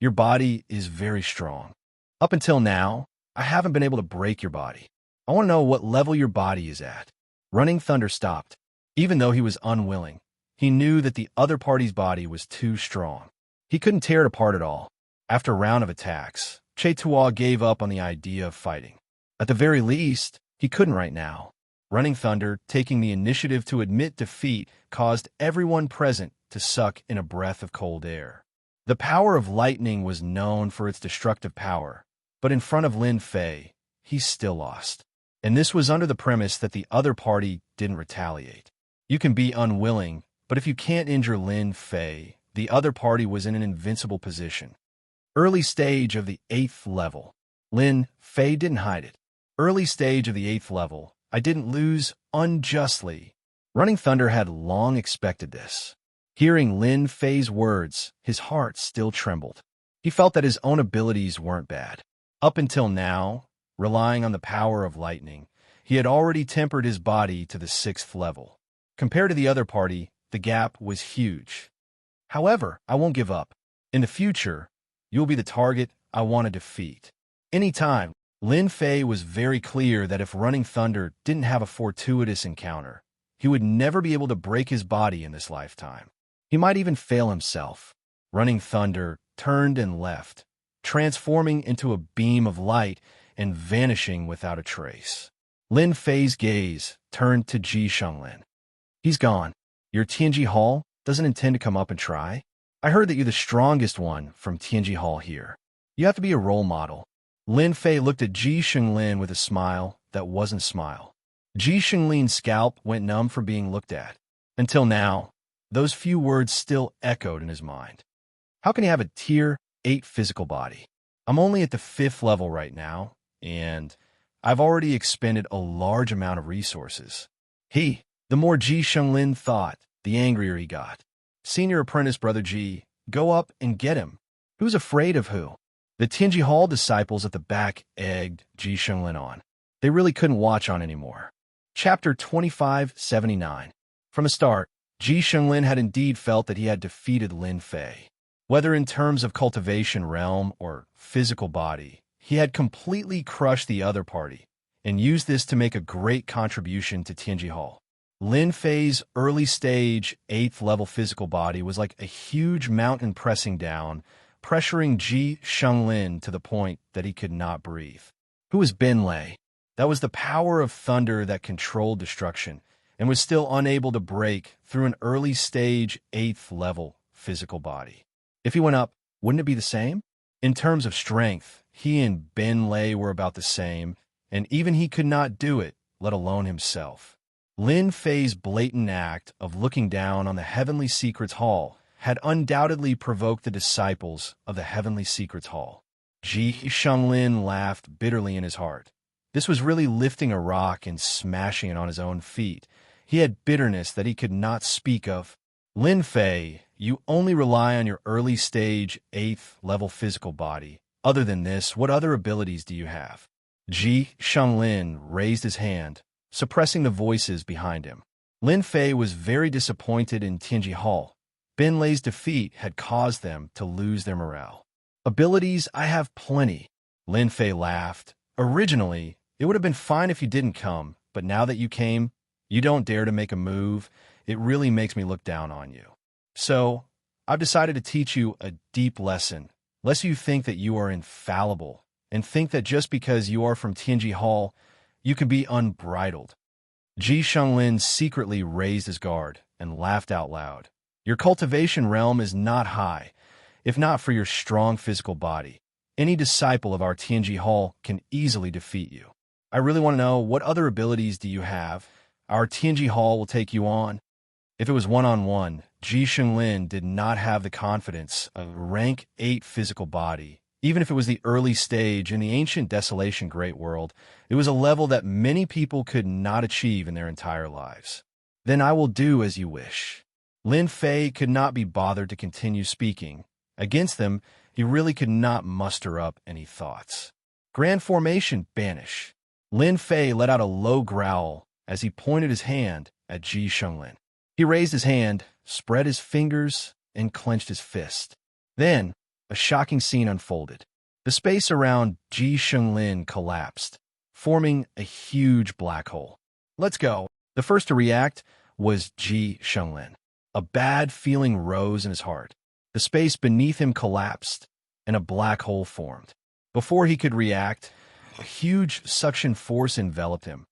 Your body is very strong. Up until now, I haven't been able to break your body. I want to know what level your body is at. Running Thunder stopped. Even though he was unwilling, he knew that the other party's body was too strong. He couldn't tear it apart at all. After a round of attacks, Tua gave up on the idea of fighting. At the very least, he couldn't right now. Running Thunder, taking the initiative to admit defeat, caused everyone present to suck in a breath of cold air. The power of lightning was known for its destructive power, but in front of Lin Fei, he still lost. And this was under the premise that the other party didn't retaliate. You can be unwilling, but if you can't injure Lin Fei, the other party was in an invincible position. Early stage of the 8th level. Lin Fei didn't hide it. Early stage of the 8th level. I didn't lose unjustly. Running Thunder had long expected this. Hearing Lin Fei's words, his heart still trembled. He felt that his own abilities weren't bad. Up until now, relying on the power of lightning, he had already tempered his body to the 6th level. Compared to the other party, the gap was huge. However, I won't give up. In the future, you'll be the target I want to defeat. Anytime, Lin Fei was very clear that if Running Thunder didn't have a fortuitous encounter, he would never be able to break his body in this lifetime. He might even fail himself. Running Thunder turned and left, transforming into a beam of light and vanishing without a trace. Lin Fei's gaze turned to Xianxia. He's gone. Your Tianji Hall doesn't intend to come up and try? I heard that you're the strongest one from Tianji Hall here. You have to be a role model. Lin Fei looked at Xianxia with a smile that wasn't a smile. Xianxia's scalp went numb from being looked at. Until now, those few words still echoed in his mind. How can he have a Tier 8 physical body? I'm only at the 5th level right now, and I've already expended a large amount of resources. The more Xianxia thought, the angrier he got. Senior apprentice Brother Ji, go up and get him. Who's afraid of who? The Tianji Hall disciples at the back egged Xianxia on. They really couldn't watch on anymore. Chapter 2579. From the start, Xianxia had indeed felt that he had defeated Lin Fei. Whether in terms of cultivation realm or physical body, he had completely crushed the other party and used this to make a great contribution to Tianji Hall. Lin Fei's early stage 8th level physical body was like a huge mountain pressing down, pressuring Xianxia to the point that he could not breathe. Who was Benlei? That was the power of thunder that controlled destruction and was still unable to break through an early stage 8th level physical body. If he went up, wouldn't it be the same? In terms of strength, he and Benlei were about the same, and even he could not do it, let alone himself. Lin Fei's blatant act of looking down on the Heavenly Secrets Hall had undoubtedly provoked the disciples of the Heavenly Secrets Hall. Xianxia laughed bitterly in his heart. This was really lifting a rock and smashing it on his own feet. He had bitterness that he could not speak of. Lin Fei, you only rely on your early stage 8th level physical body. Other than this, what other abilities do you have? Xianxia raised his hand, suppressing the voices behind him. Lin Fei was very disappointed in Tianji Hall. Benlei's defeat had caused them to lose their morale. Abilities, I have plenty. Lin Fei laughed. Originally, it would have been fine if you didn't come, but now that you came, you don't dare to make a move. It really makes me look down on you. So, I've decided to teach you a deep lesson, lest you think that you are infallible, and think that just because you are from Tianji Hall, you can be unbridled. Ji Shenglin secretly raised his guard and laughed out loud. Your cultivation realm is not high, if not for your strong physical body. Any disciple of our Tianji Hall can easily defeat you. I really want to know, what other abilities do you have? Our Tianji Hall will take you on. If it was one-on-one, Ji Shenglin did not have the confidence of a rank 8 physical body. Even if it was the early stage in the ancient Desolation Great World, it was a level that many people could not achieve in their entire lives. Then I will do as you wish. Lin Fei could not be bothered to continue speaking. Against them, he really could not muster up any thoughts. Grand formation, banish. Lin Fei let out a low growl as he pointed his hand at Ji Shenglin. He raised his hand, spread his fingers, and clenched his fist. Then, a shocking scene unfolded. The space around Ji Shenglin collapsed, forming a huge black hole. Let's go. The first to react was Ji Shenglin. A bad feeling rose in his heart. The space beneath him collapsed, and a black hole formed. Before he could react, a huge suction force enveloped him,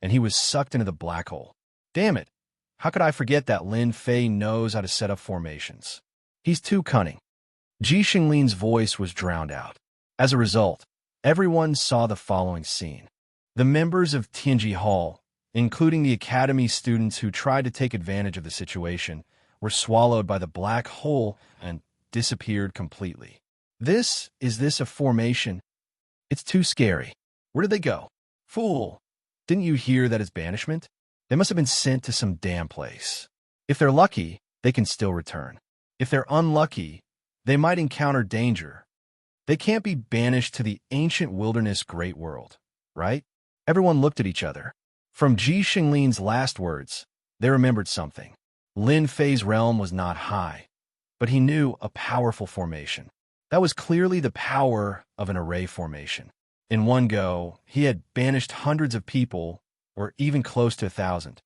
and he was sucked into the black hole. Damn it! How could I forget that Lin Fei knows how to set up formations? He's too cunning. Ji Shenglin's voice was drowned out. As a result, everyone saw the following scene. The members of Tianji Hall, including the academy students who tried to take advantage of the situation, were swallowed by the black hole and disappeared completely. Is this a formation? It's too scary. Where did they go? Fool! Didn't you hear that it's banishment? They must have been sent to some damn place. If they're lucky, they can still return. If they're unlucky, they might encounter danger. They can't be banished to the ancient wilderness great world, right? Everyone looked at each other. From Ji Shenglin's last words, they remembered something. Lin Fei's realm was not high, but he knew a powerful formation. That was clearly the power of an array formation. In one go, he had banished hundreds of people, or even close to 1,000.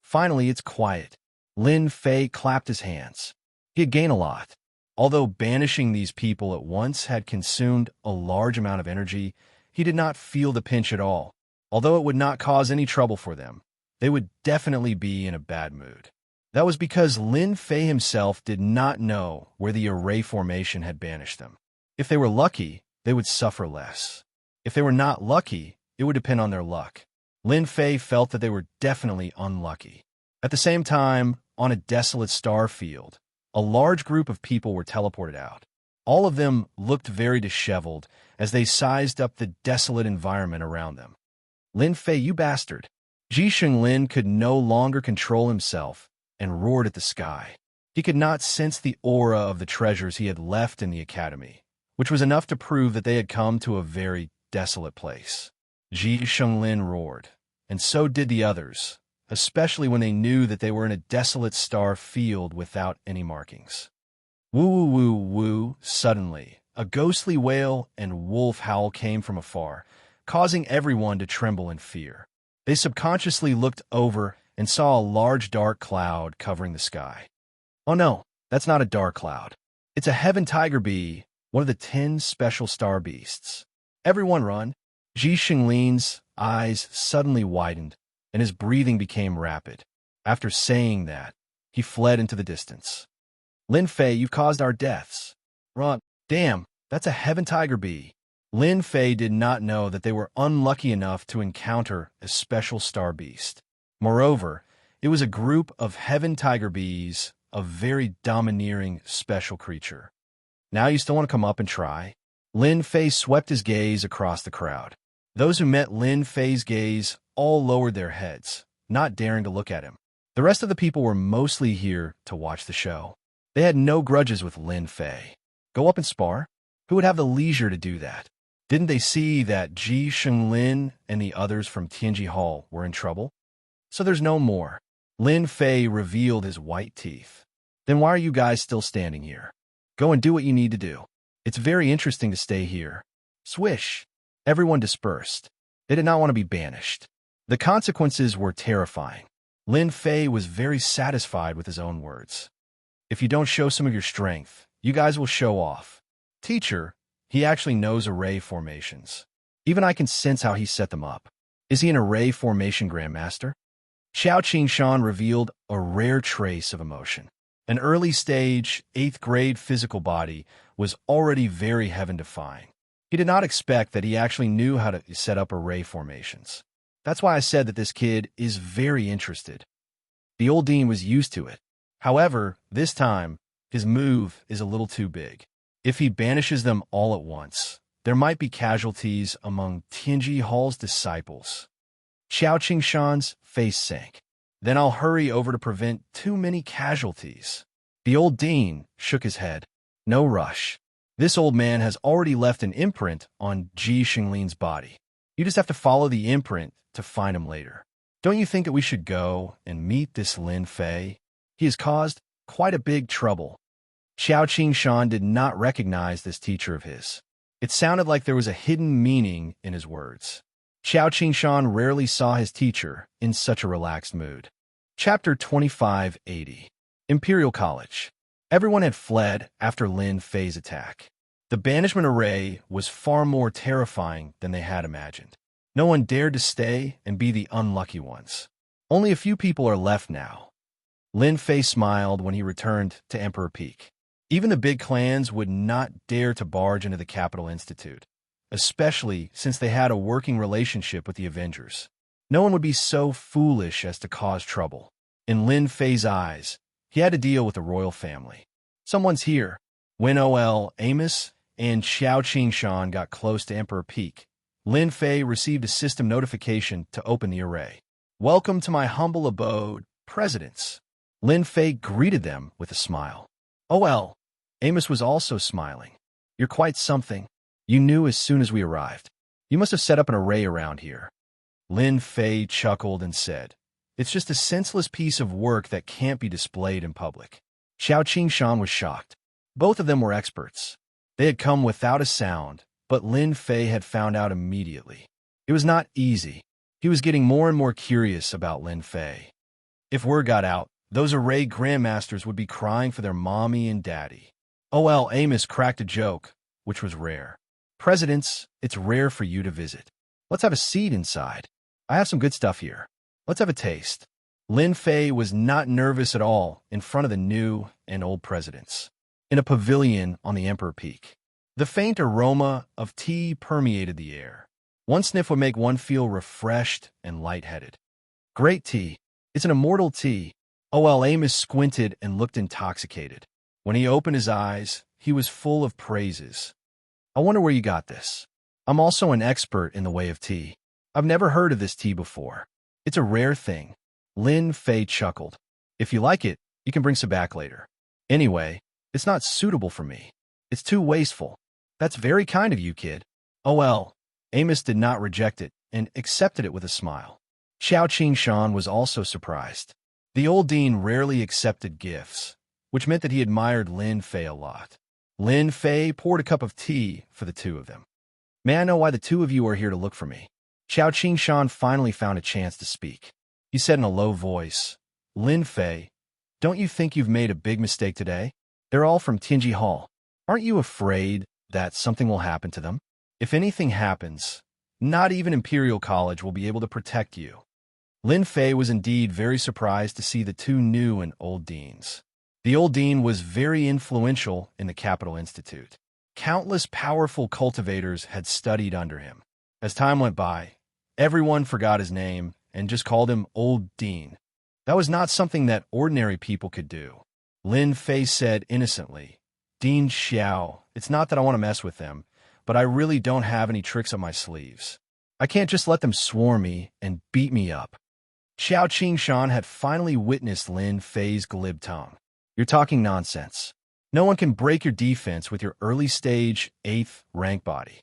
Finally, it's quiet. Lin Fei clapped his hands. He had gained a lot. Although banishing these people at once had consumed a large amount of energy, he did not feel the pinch at all. Although it would not cause any trouble for them, they would definitely be in a bad mood. That was because Lin Fei himself did not know where the array formation had banished them. If they were lucky, they would suffer less. If they were not lucky, it would depend on their luck. Lin Fei felt that they were definitely unlucky. At the same time, on a desolate star field, a large group of people were teleported out. All of them looked very disheveled as they sized up the desolate environment around them. Lin Fei, you bastard! Ji Shenglin could no longer control himself and roared at the sky. He could not sense the aura of the treasures he had left in the academy, which was enough to prove that they had come to a very desolate place. Ji Shenglin roared, and so did the others, especially when they knew that they were in a desolate star field without any markings. Woo-woo-woo-woo! Suddenly, a ghostly wail and wolf howl came from afar, causing everyone to tremble in fear. They subconsciously looked over and saw a large dark cloud covering the sky. Oh no, that's not a dark cloud. It's a heaven tiger bee, one of the 10 special star beasts. Everyone run! Ji Shenglin's eyes suddenly widened, and his breathing became rapid. After saying that, he fled into the distance. Lin Fei, you've caused our deaths. Run! Damn, that's a heaven tiger bee. Lin Fei did not know that they were unlucky enough to encounter a special star beast. Moreover, it was a group of heaven tiger bees, a very domineering special creature. Now you still want to come up and try? Lin Fei swept his gaze across the crowd. Those who met Lin Fei's gaze all lowered their heads, not daring to look at him. The rest of the people were mostly here to watch the show. They had no grudges with Lin Fei. Go up and spar? Who would have the leisure to do that? Didn't they see that Ji Shenglin and the others from Tianji Hall were in trouble? So there's no more. Lin Fei revealed his white teeth. Then why are you guys still standing here? Go and do what you need to do. It's very interesting to stay here. Swish! Everyone dispersed. They did not want to be banished. The consequences were terrifying. Lin Fei was very satisfied with his own words. If you don't show some of your strength, you guys will show off. Teacher, he actually knows array formations. Even I can sense how he set them up. Is he an array formation grandmaster? Xianxia revealed a rare trace of emotion. An early stage, 8th grade physical body was already very heaven-defying. He did not expect that he actually knew how to set up array formations. That's why I said that this kid is very interested. The old dean was used to it. However, this time, his move is a little too big. If he banishes them all at once, there might be casualties among Tianji Hall's disciples. Xiaoqingshan's face sank. Then I'll hurry over to prevent too many casualties. The old dean shook his head. No rush. This old man has already left an imprint on Ji Xinglin's body. You just have to follow the imprint to find him later. Don't you think that we should go and meet this Lin Fei? He has caused quite a big trouble. Xiaoqingshan did not recognize this teacher of his. It sounded like there was a hidden meaning in his words. Xiaoqingshan rarely saw his teacher in such a relaxed mood. Chapter 2580. Imperial College. Everyone had fled after Lin Fei's attack. The banishment array was far more terrifying than they had imagined. No one dared to stay and be the unlucky ones. Only a few people are left now. Lin Fei smiled when he returned to Emperor Peak. Even the big clans would not dare to barge into the Capital Institute, especially since they had a working relationship with the Avengers. No one would be so foolish as to cause trouble. In Lin Fei's eyes, he had to deal with the royal family. Someone's here. When Amos and Xiaoqingshan got close to Emperor Peak, Lin Fei received a system notification to open the array. Welcome to my humble abode, presidents. Lin Fei greeted them with a smile. Amos was also smiling. You're quite something. You knew as soon as we arrived. You must have set up an array around here. Lin Fei chuckled and said, It's just a senseless piece of work that can't be displayed in public. Xiaoqingshan was shocked. Both of them were experts. They had come without a sound, but Lin Fei had found out immediately. It was not easy. He was getting more and more curious about Lin Fei. If word got out, those array grandmasters would be crying for their mommy and daddy. Amos cracked a joke, which was rare. Presidents, it's rare for you to visit. Let's have a seat inside. I have some good stuff here. Let's have a taste. Lin Fei was not nervous at all in front of the new and old presidents. In a pavilion on the Emperor Peak, the faint aroma of tea permeated the air. One sniff would make one feel refreshed and lightheaded. Great tea. It's an immortal tea. Amos squinted and looked intoxicated. When he opened his eyes, he was full of praises. I wonder where you got this. I'm also an expert in the way of tea. I've never heard of this tea before. It's a rare thing. Lin Fei chuckled. If you like it, you can bring some back later. Anyway, it's not suitable for me. It's too wasteful. That's very kind of you, kid. Amos did not reject it and accepted it with a smile. Xiaoqingshan was also surprised. The old dean rarely accepted gifts, which meant that he admired Lin Fei a lot. Lin Fei poured a cup of tea for the two of them. May I know why the two of you are here to look for me? Xiaoqingshan finally found a chance to speak. He said in a low voice, Lin Fei, don't you think you've made a big mistake today? They're all from Tianji Hall. Aren't you afraid that something will happen to them? If anything happens, not even Imperial College will be able to protect you. Lin Fei was indeed very surprised to see the two new and old deans. The old dean was very influential in the Capital Institute. Countless powerful cultivators had studied under him. As time went by, everyone forgot his name and just called him Old Dean. That was not something that ordinary people could do. Lin Fei said innocently, Dean Xiao, it's not that I want to mess with them, but I really don't have any tricks up my sleeves. I can't just let them swarm me and beat me up. Xiaoqingshan had finally witnessed Lin Fei's glib tongue. You're talking nonsense. No one can break your defense with your early-stage 8th rank body.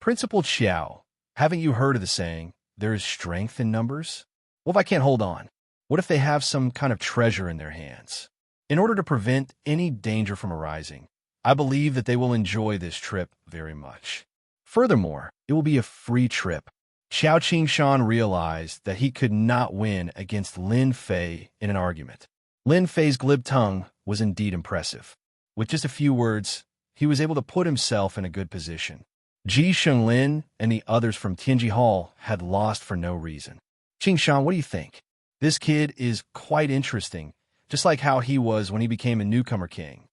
Principal Xiao, haven't you heard of the saying, there is strength in numbers? What if I can't hold on? What if they have some kind of treasure in their hands? In order to prevent any danger from arising, I believe that they will enjoy this trip very much. Furthermore, it will be a free trip. Xiaoqingshan realized that he could not win against Lin Fei in an argument. Lin Fei's glib tongue was indeed impressive. With just a few words, he was able to put himself in a good position. Ji Shunlin and the others from Tianji Hall had lost for no reason. Xianxia, what do you think? This kid is quite interesting, just like how he was when he became a newcomer king.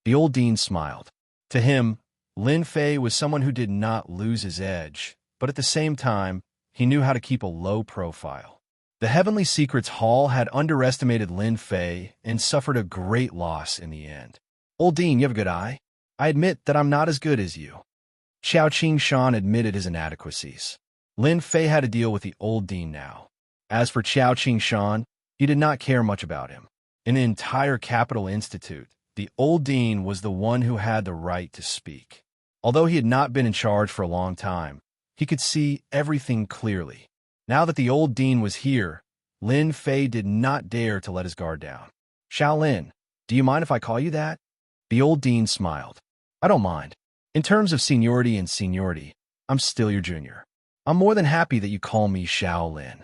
The old dean smiled. To him, Lin Fei was someone who did not lose his edge, but at the same time, he knew how to keep a low profile. The Heavenly Secrets Hall had underestimated Lin Fei and suffered a great loss in the end. Old dean, you have a good eye. I admit that I'm not as good as you. Xiao Qingshan admitted his inadequacies. Lin Fei had to deal with the old dean now. As for Xiao Qingshan, he did not care much about him. In the entire Capital Institute, the old dean was the one who had the right to speak. Although he had not been in charge for a long time, he could see everything clearly. Now that the old dean was here, Lin Fei did not dare to let his guard down. Shaolin, do you mind if I call you that? The old dean smiled. I don't mind. In terms of seniority and seniority, I'm still your junior. I'm more than happy that you call me Shaolin.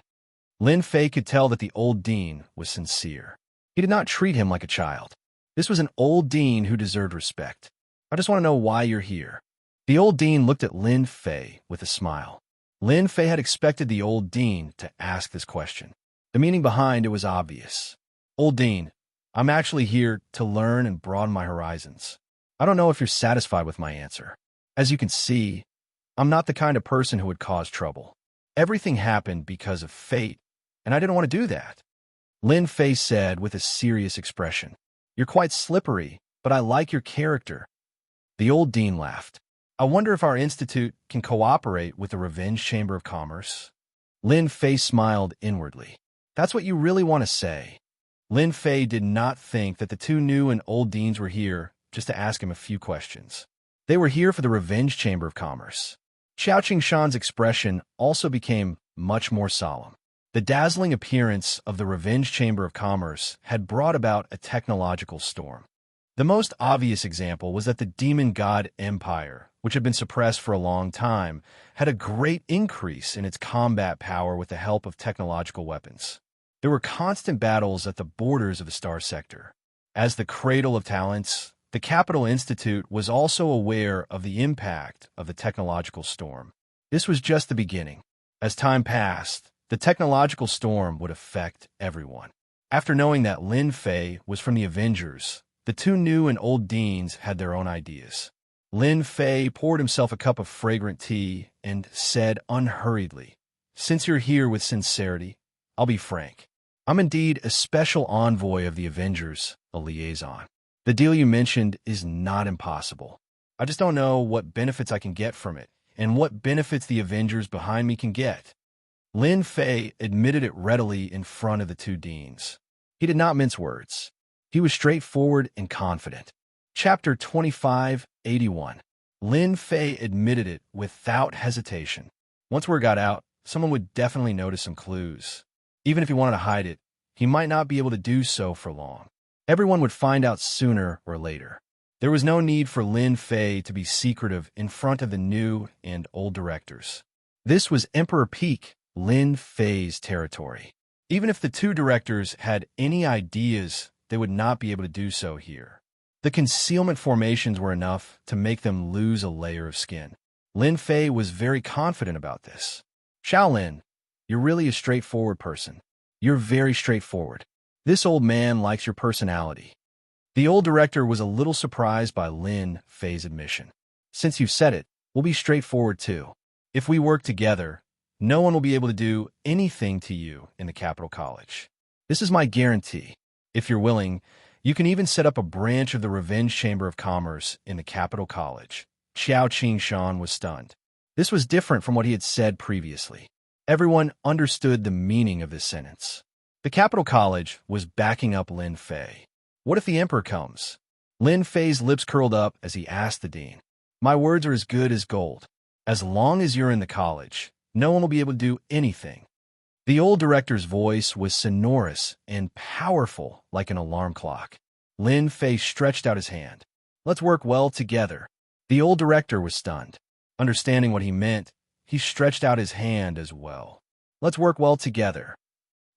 Lin Fei could tell that the old dean was sincere. He did not treat him like a child. This was an old dean who deserved respect. I just want to know why you're here. The old dean looked at Lin Fei with a smile. Lin Fei had expected the old dean to ask this question. The meaning behind it was obvious. Old dean, I'm actually here to learn and broaden my horizons. I don't know if you're satisfied with my answer. As you can see, I'm not the kind of person who would cause trouble. Everything happened because of fate, and I didn't want to do that. Lin Fei said with a serious expression. You're quite slippery, but I like your character. The old dean laughed. I wonder if our institute can cooperate with the Revenge Chamber of Commerce. Lin Fei smiled inwardly. That's what you really want to say. Lin Fei did not think that the two new and old deans were here just to ask him a few questions. They were here for the Revenge Chamber of Commerce. Xiao Qingshan's expression also became much more solemn. The dazzling appearance of the Revenge Chamber of Commerce had brought about a technological storm. The most obvious example was that the Demon God Empire, which had been suppressed for a long time, had a great increase in its combat power with the help of technological weapons. There were constant battles at the borders of the Star Sector. As the cradle of talents, the Capital Institute was also aware of the impact of the technological storm. This was just the beginning. As time passed, the technological storm would affect everyone. After knowing that Lin Fei was from the Avengers, the two new and old deans had their own ideas. Lin Fei poured himself a cup of fragrant tea and said unhurriedly, Since you're here with sincerity, I'll be frank. I'm indeed a special envoy of the Avengers, a liaison. The deal you mentioned is not impossible. I just don't know what benefits I can get from it, and what benefits the Avengers behind me can get. Lin Fei admitted it readily in front of the two deans. He did not mince words. He was straightforward and confident. Chapter 2581. Lin Fei admitted it without hesitation. Once word got out, someone would definitely notice some clues. Even if he wanted to hide it, he might not be able to do so for long. Everyone would find out sooner or later. There was no need for Lin Fei to be secretive in front of the new and old directors. This was Emperor Peak, Lin Fei's territory. Even if the two directors had any ideas, they would not be able to do so here. The concealment formations were enough to make them lose a layer of skin. Lin Fei was very confident about this. Shaolin, you're really a straightforward person. You're very straightforward. This old man likes your personality. The old director was a little surprised by Lin Fei's admission. Since you've said it, we'll be straightforward too. If we work together, no one will be able to do anything to you in the Capital College. This is my guarantee. If you're willing, you can even set up a branch of the Revenge Chamber of Commerce in the Capital College. Xiao Qingshan was stunned. This was different from what he had said previously. Everyone understood the meaning of this sentence. The Capital College was backing up Lin Fei. What if the Emperor comes? Lin Fei's lips curled up as he asked the dean. My words are as good as gold. As long as you're in the college, no one will be able to do anything. The old director's voice was sonorous and powerful like an alarm clock. Lin Fei stretched out his hand. Let's work well together. The old director was stunned. Understanding what he meant, he stretched out his hand as well. Let's work well together.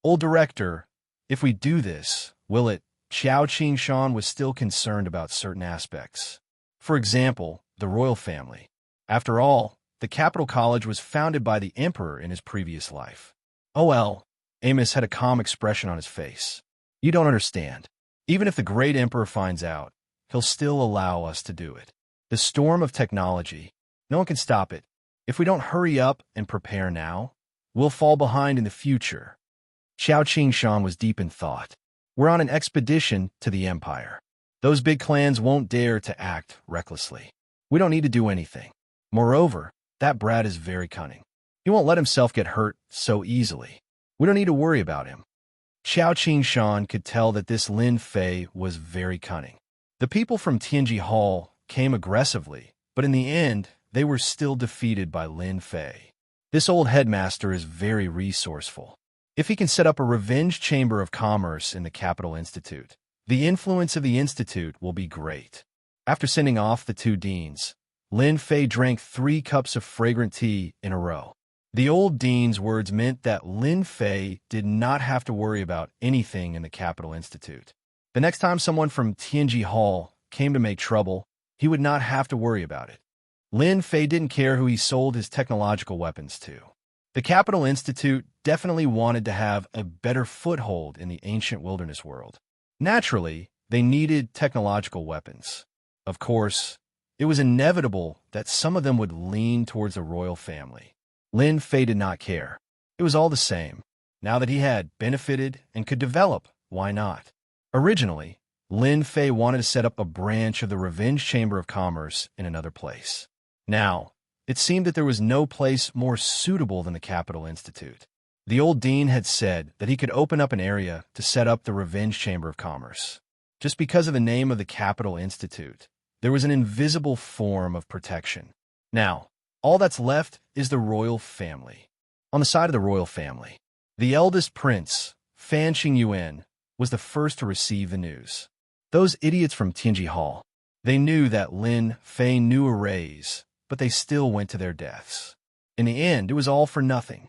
Old director, if we do this, will it Xianxia was still concerned about certain aspects. For example, the royal family. After all, the capital college was founded by the emperor in his previous life. Oh well, Amos had a calm expression on his face. You don't understand. Even if the great emperor finds out, he'll still allow us to do it. The storm of technology, no one can stop it. If we don't hurry up and prepare now, we'll fall behind in the future. Xianxia was deep in thought. We're on an expedition to the Empire. Those big clans won't dare to act recklessly. We don't need to do anything. Moreover, that brat is very cunning. He won't let himself get hurt so easily. We don't need to worry about him. Xianxia could tell that this Lin Fei was very cunning. The people from Tianji Hall came aggressively, but in the end, they were still defeated by Lin Fei. This old headmaster is very resourceful. If he can set up a revenge chamber of commerce in the Capital Institute, the influence of the institute will be great. After sending off the two deans, Lin Fei drank 3 cups of fragrant tea in a row. The old dean's words meant that Lin Fei did not have to worry about anything in the Capital Institute. The next time someone from Tianji Hall came to make trouble, he would not have to worry about it. Lin Fei didn't care who he sold his technological weapons to. The Capital Institute definitely wanted to have a better foothold in the ancient wilderness world. Naturally, they needed technological weapons. Of course, it was inevitable that some of them would lean towards the royal family. Lin Fei did not care. It was all the same. Now that he had benefited and could develop, why not? Originally, Lin Fei wanted to set up a branch of the Revenge Chamber of Commerce in another place. Now, it seemed that there was no place more suitable than the Capital Institute. The old dean had said that he could open up an area to set up the Revenge Chamber of Commerce. Just because of the name of the Capital Institute, there was an invisible form of protection. Now, all that's left is the royal family. On the side of the royal family, the eldest prince, Fan Qingyuan, was the first to receive the news. Those idiots from Tianji Hall, they knew that Lin Fei knew a raise, but they still went to their deaths. In the end, it was all for nothing.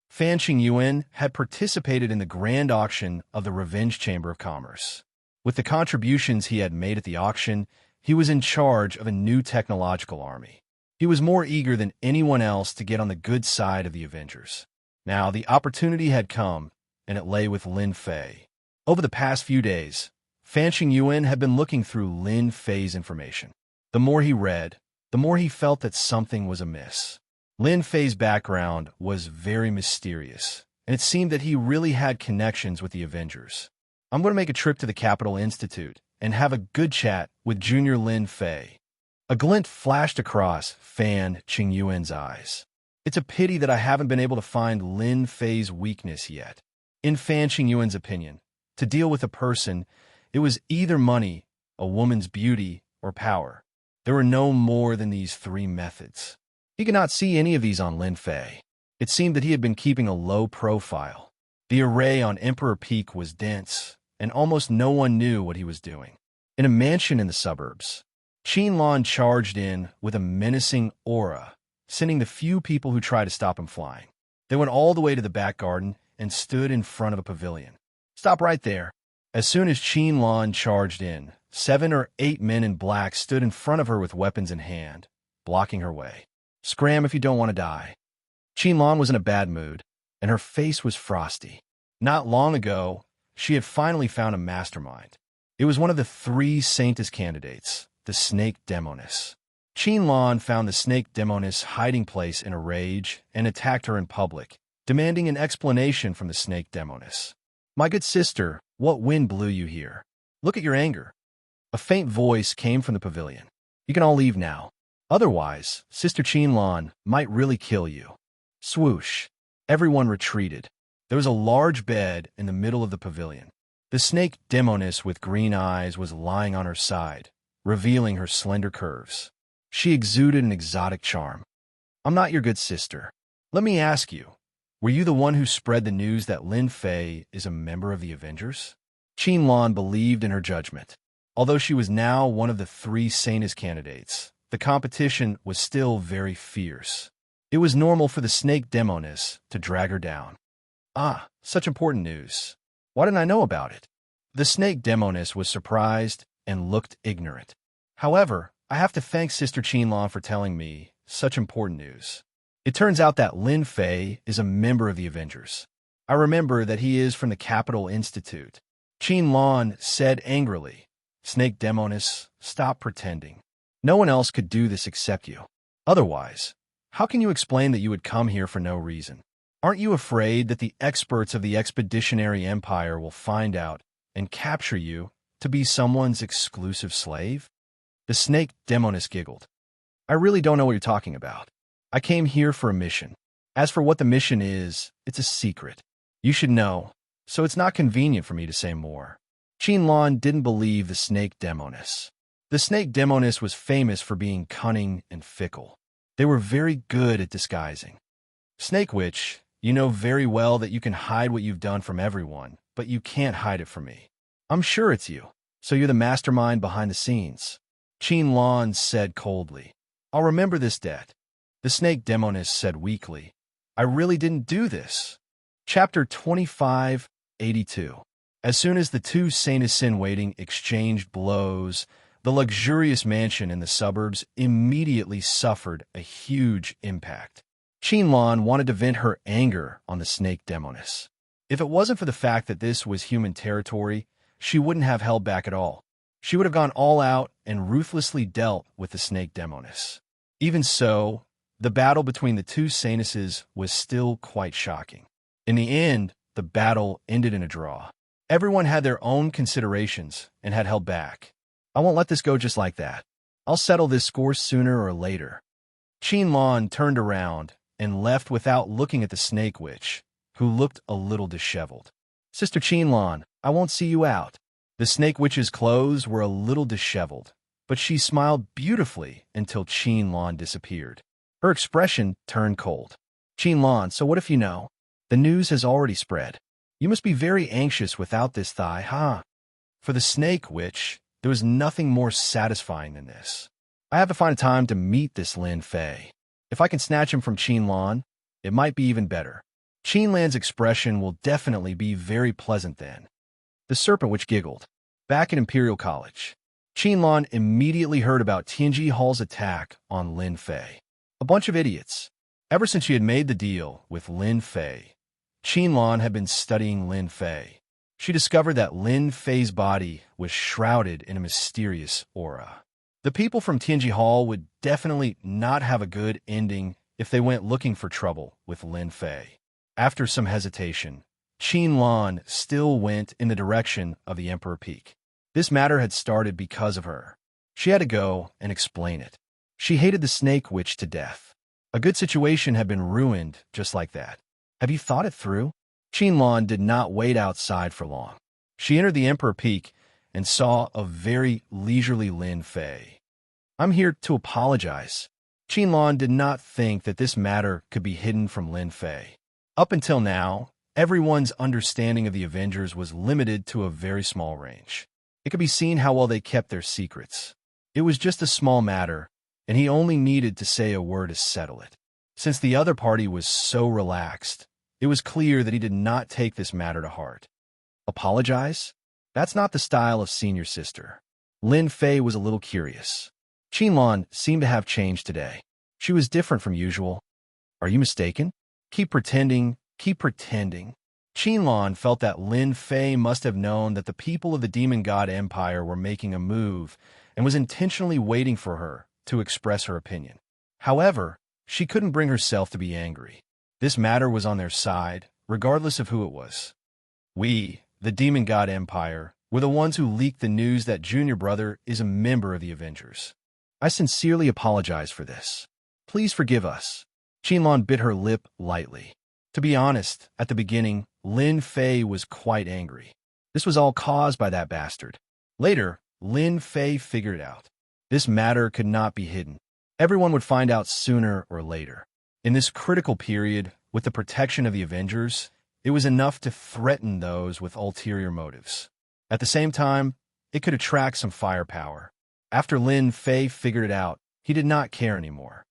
Fan Qingyuan had participated in the grand auction of the Revenge Chamber of Commerce. With the contributions he had made at the auction, he was in charge of a new technological army. He was more eager than anyone else to get on the good side of the Avengers. Now, the opportunity had come, and it lay with Lin Fei. Over the past few days, Fan Qingyuan had been looking through Lin Fei's information. The more he read, the more he felt that something was amiss. Lin Fei's background was very mysterious, and it seemed that he really had connections with the Avengers. I'm going to make a trip to the Capital Institute and have a good chat with Junior Lin Fei. A glint flashed across Fan Qingyuan's eyes. It's a pity that I haven't been able to find Lin Fei's weakness yet. In Fan Qingyuan's opinion, to deal with a person, it was either money, a woman's beauty, or power. There were no more than these 3 methods. He could not see any of these on Lin Fei. It seemed that he had been keeping a low profile. The array on Emperor Peak was dense, and almost no one knew what he was doing. In a mansion in the suburbs, Qinlan charged in with a menacing aura, sending the few people who tried to stop him flying. They went all the way to the back garden and stood in front of a pavilion. Stop right there. As soon as Qinlan charged in, 7 or 8 men in black stood in front of her with weapons in hand, blocking her way. Scram if you don't want to die. Qinlan was in a bad mood, and her face was frosty. Not long ago, she had finally found a mastermind. It was one of the 3 Saintess candidates, the Snake Demoness. Qinlan found the Snake Demoness hiding place in a rage and attacked her in public, demanding an explanation from the Snake Demoness. My good sister, what wind blew you here? Look at your anger. A faint voice came from the pavilion. You can all leave now. Otherwise, Sister Qinlan might really kill you. Swoosh. Everyone retreated. There was a large bed in the middle of the pavilion. The Snake Demoness with green eyes was lying on her side, revealing her slender curves. She exuded an exotic charm. I'm not your good sister. Let me ask you, were you the one who spread the news that Lin Fei is a member of the Avengers? Qinlan believed in her judgment. Although she was now one of the 3 Saintess candidates, the competition was still very fierce. It was normal for the Snake Demoness to drag her down. Ah, such important news. Why didn't I know about it? The snake demoness was surprised and looked ignorant. However, I have to thank Sister Qianlan for telling me such important news. It turns out that Lin Fei is a member of the Avengers. I remember that he is from the Capital Institute. Qianlan said angrily, "Snake demoness, stop pretending. No one else could do this except you. Otherwise, how can you explain that you would come here for no reason? Aren't you afraid that the experts of the Expeditionary Empire will find out and capture you to be someone's exclusive slave?" The snake demoness giggled. "I really don't know what you're talking about. I came here for a mission. As for what the mission is, it's a secret. You should know, so it's not convenient for me to say more." Qianlan didn't believe the snake demoness. The snake demoness was famous for being cunning and fickle. They were very good at disguising. "Snake Witch, you know very well that you can hide what you've done from everyone, but you can't hide it from me. I'm sure it's you, so you're the mastermind behind the scenes." Qianlan said coldly. "I'll remember this debt." The snake demoness said weakly, "I really didn't do this." Chapter 2582. As soon as the two saints-in-waiting exchanged blows, the luxurious mansion in the suburbs immediately suffered a huge impact. Qianlan wanted to vent her anger on the snake demoness. If it wasn't for the fact that this was human territory, she wouldn't have held back at all. She would have gone all out and ruthlessly dealt with the snake demoness. Even so, the battle between the two saintesses was still quite shocking. In the end, the battle ended in a draw. Everyone had their own considerations and had held back. "I won't let this go just like that. I'll settle this score sooner or later." Qianlan turned around and left without looking at the snake witch, who looked a little disheveled. "Sister Qianlan, I won't see you out." The snake witch's clothes were a little disheveled, but she smiled beautifully until Qianlan disappeared. Her expression turned cold. "Qianlan, so what if you know? The news has already spread. You must be very anxious without this thigh, huh?" For the snake witch, there was nothing more satisfying than this. "I have to find a time to meet this Lin Fei. If I can snatch him from Qianlan, it might be even better. Qianlan's expression will definitely be very pleasant then." The serpent witch giggled. Back at Imperial College, Qianlan immediately heard about Tianji Hall's attack on Lin Fei. A bunch of idiots. Ever since she had made the deal with Lin Fei, Qianlan had been studying Lin Fei. She discovered that Lin Fei's body was shrouded in a mysterious aura. The people from Tianji Hall would definitely not have a good ending if they went looking for trouble with Lin Fei. After some hesitation, Qianlan still went in the direction of the Emperor Peak. This matter had started because of her. She had to go and explain it. She hated the snake witch to death. A good situation had been ruined just like that. "Have you thought it through?" Qianlan did not wait outside for long. She entered the Emperor Peak and saw a very leisurely Lin Fei. "I'm here to apologize." Qianlan did not think that this matter could be hidden from Lin Fei. Up until now, everyone's understanding of the Avengers was limited to a very small range. It could be seen how well they kept their secrets. It was just a small matter, and he only needed to say a word to settle it. Since the other party was so relaxed, it was clear that he did not take this matter to heart. Apologize? That's not the style of senior sister. Lin Fei was a little curious. Qianlan seemed to have changed today. She was different from usual. "Are you mistaken? Keep pretending, keep pretending." Qianlan felt that Lin Fei must have known that the people of the Demon God Empire were making a move and was intentionally waiting for her to express her opinion. However, she couldn't bring herself to be angry. This matter was on their side, regardless of who it was. "We, the Demon God Empire, were the ones who leaked the news that Junior Brother is a member of the Avengers. I sincerely apologize for this. Please forgive us." Qianlan bit her lip lightly. To be honest, at the beginning, Lin Fei was quite angry. This was all caused by that bastard. Later, Lin Fei figured it out. This matter could not be hidden. Everyone would find out sooner or later. In this critical period, with the protection of the Avengers, it was enough to threaten those with ulterior motives. At the same time, it could attract some firepower. After Lin Fei figured it out, he did not care anymore.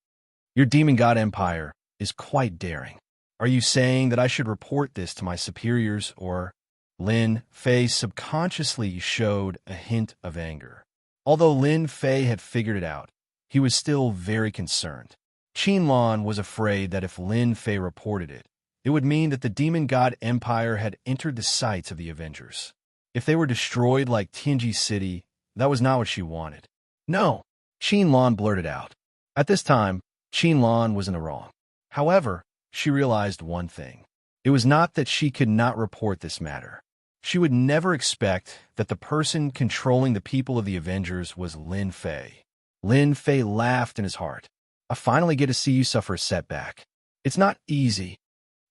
"Your Demon God Empire is quite daring. Are you saying that I should report this to my superiors or—" Lin Fei subconsciously showed a hint of anger. Although Lin Fei had figured it out, he was still very concerned. Qinlan was afraid that if Lin Fei reported it, it would mean that the Demon God Empire had entered the sights of the Avengers. If they were destroyed like Tianji City, that was not what she wanted. No, Qinlan blurted out. At this time, Qinlan was in the wrong. However, she realized one thing. It was not that she could not report this matter. She would never expect that the person controlling the people of the Avengers was Lin Fei. Lin Fei laughed in his heart. I finally get to see you suffer a setback. It's not easy.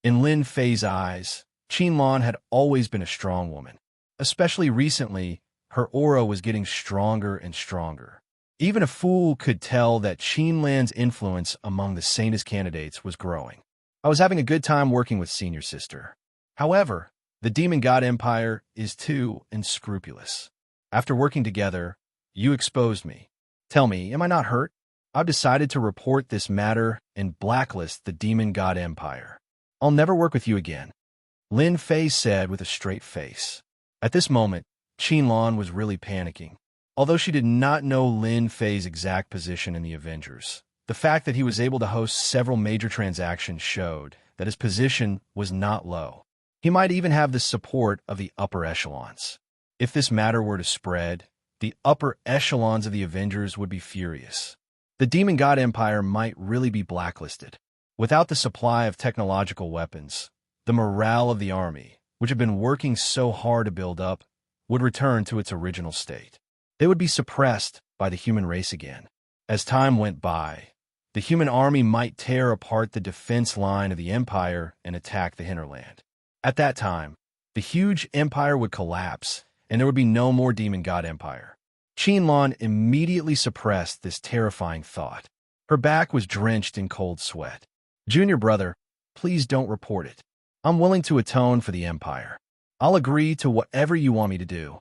In Lin Fei's eyes, Qinlan had always been a strong woman. Especially recently, her aura was getting stronger and stronger. Even a fool could tell that Qinlan's influence among the Saintess candidates was growing. I was having a good time working with Senior Sister. However, the Demon God Empire is too unscrupulous. After working together, you exposed me. Tell me, am I not hurt? I've decided to report this matter and blacklist the Demon God Empire. I'll never work with you again, Lin Fei said with a straight face. At this moment, Qinlan was really panicking. Although she did not know Lin Fei's exact position in the Avengers, the fact that he was able to host several major transactions showed that his position was not low. He might even have the support of the upper echelons. If this matter were to spread, the upper echelons of the Avengers would be furious. The Demon God Empire might really be blacklisted. Without the supply of technological weapons, the morale of the army, which had been working so hard to build up, would return to its original state. They would be suppressed by the human race again. As time went by, the human army might tear apart the defense line of the empire and attack the hinterland. At that time, the huge empire would collapse, and there would be no more Demon God Empire. Qinlan immediately suppressed this terrifying thought. Her back was drenched in cold sweat. Junior brother, please don't report it. I'm willing to atone for the empire. I'll agree to whatever you want me to do.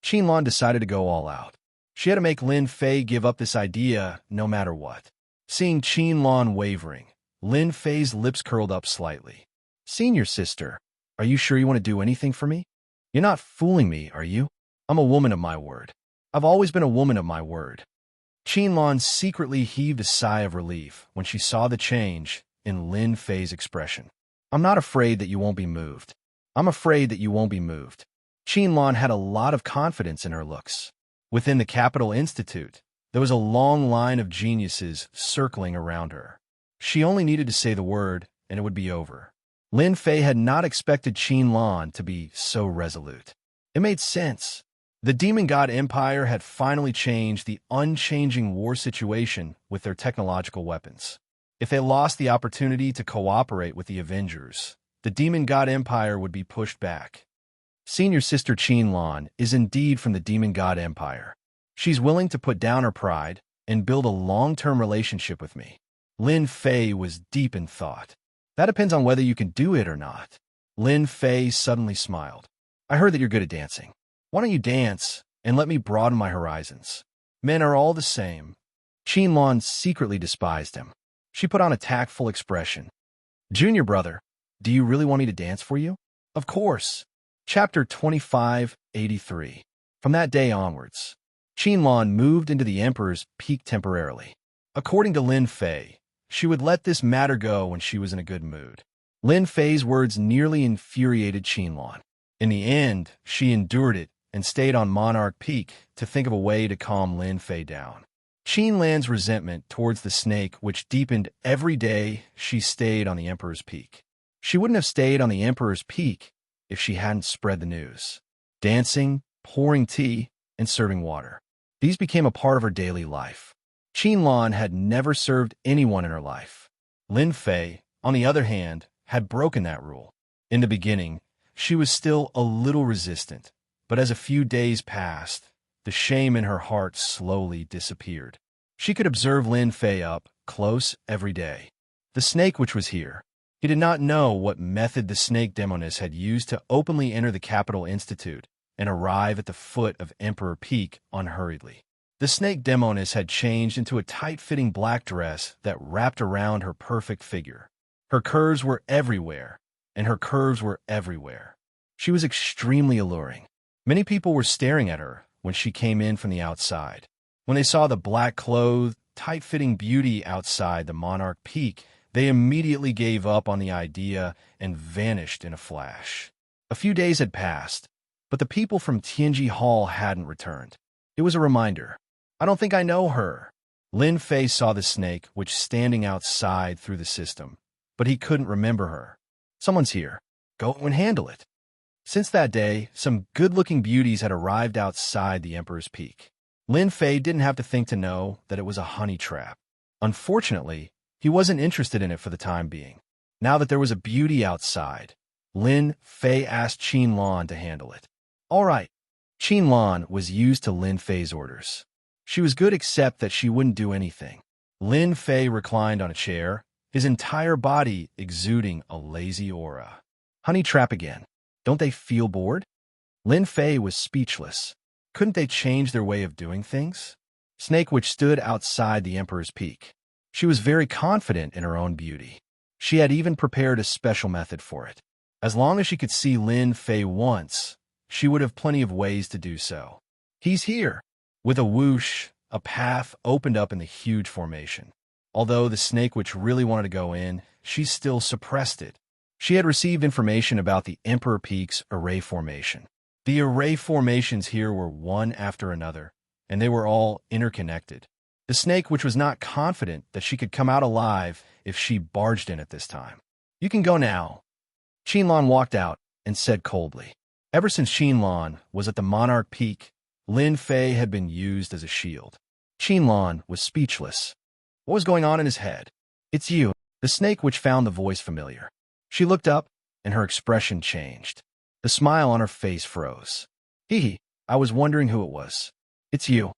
Qinlan decided to go all out. She had to make Lin Fei give up this idea no matter what. Seeing Qinlan wavering, Lin Fei's lips curled up slightly. Senior Sister, are you sure you want to do anything for me? You're not fooling me, are you? I'm a woman of my word. I've always been a woman of my word. Qinlan secretly heaved a sigh of relief when she saw the change in Lin Fei's expression. I'm not afraid that you won't be moved. I'm afraid that you won't be moved. Qinlan had a lot of confidence in her looks. Within the Capital Institute, there was a long line of geniuses circling around her. She only needed to say the word, and it would be over. Lin Fei had not expected Qinlan to be so resolute. It made sense. The Demon God Empire had finally changed the unchanging war situation with their technological weapons. If they lost the opportunity to cooperate with the Avengers, the Demon God Empire would be pushed back. Senior Sister Qinlan is indeed from the Demon God Empire. She's willing to put down her pride and build a long-term relationship with me. Lin Fei was deep in thought. That depends on whether you can do it or not. Lin Fei suddenly smiled. I heard that you're good at dancing. Why don't you dance and let me broaden my horizons? Men are all the same. Qinlan secretly despised him. She put on a tactful expression. Junior brother, do you really want me to dance for you? Of course. Chapter 2583. From that day onwards, Qinlan moved into the Emperor's Peak temporarily. According to Lin Fei, she would let this matter go when she was in a good mood. Lin Fei's words nearly infuriated Qinlan. In the end, she endured it and stayed on Monarch Peak to think of a way to calm Lin Fei down. Qinlan's resentment towards the snake which deepened every day she stayed on the Emperor's Peak. She wouldn't have stayed on the Emperor's Peak if she hadn't spread the news. Dancing, pouring tea, and serving water. These became a part of her daily life. Qinlan had never served anyone in her life. Lin Fei, on the other hand, had broken that rule. In the beginning, she was still a little resistant, but as a few days passed, the shame in her heart slowly disappeared. She could observe Lin Fei up close every day. The snake which was here. He did not know what method the snake demoness had used to openly enter the Capital Institute and arrive at the foot of Emperor Peak unhurriedly. The snake demoness had changed into a tight-fitting black dress that wrapped around her perfect figure. Her curves were everywhere, and her curves were everywhere. She was extremely alluring. Many people were staring at her when she came in from the outside. When they saw the black-clothed, tight-fitting beauty outside the Monarch Peak, they immediately gave up on the idea and vanished in a flash. A few days had passed, but the people from Tianji Hall hadn't returned. It was a reminder. I don't think I know her. Lin Fei saw the snake which standing outside through the system, but he couldn't remember her. Someone's here. Go and handle it. Since that day, some good-looking beauties had arrived outside the Emperor's Peak. Lin Fei didn't have to think to know that it was a honey trap. Unfortunately, he wasn't interested in it for the time being. Now that there was a beauty outside, Lin Fei asked Qin Lan to handle it. All right. Qin Lan was used to Lin Fei's orders. She was good except that she wouldn't do anything. Lin Fei reclined on a chair, his entire body exuding a lazy aura. Honey trap again. Don't they feel bored? Lin Fei was speechless. Couldn't they change their way of doing things? Snake which stood outside the Emperor's Peak. She was very confident in her own beauty. She had even prepared a special method for it. As long as she could see Lin Fei once, she would have plenty of ways to do so. He's here. With a whoosh, a path opened up in the huge formation. Although the snake which really wanted to go in, she still suppressed it. She had received information about the Emperor Peak's array formation. The array formations here were one after another, and they were all interconnected. The snake which was not confident that she could come out alive if she barged in at this time. You can go now. Qin Lan walked out and said coldly. Ever since Qin Lan was at the Monarch Peak, Lin Fei had been used as a shield. Qin Lan was speechless. What was going on in his head? It's you, the snake which found the voice familiar. She looked up, and her expression changed. The smile on her face froze. Hee, I was wondering who it was. It's you.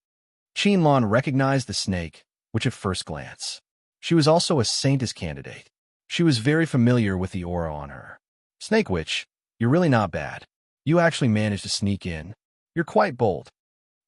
Qin Lan recognized the snake, which at first glance. She was also a Saintess candidate. She was very familiar with the aura on her. Snake Witch, you're really not bad. You actually managed to sneak in. You're quite bold.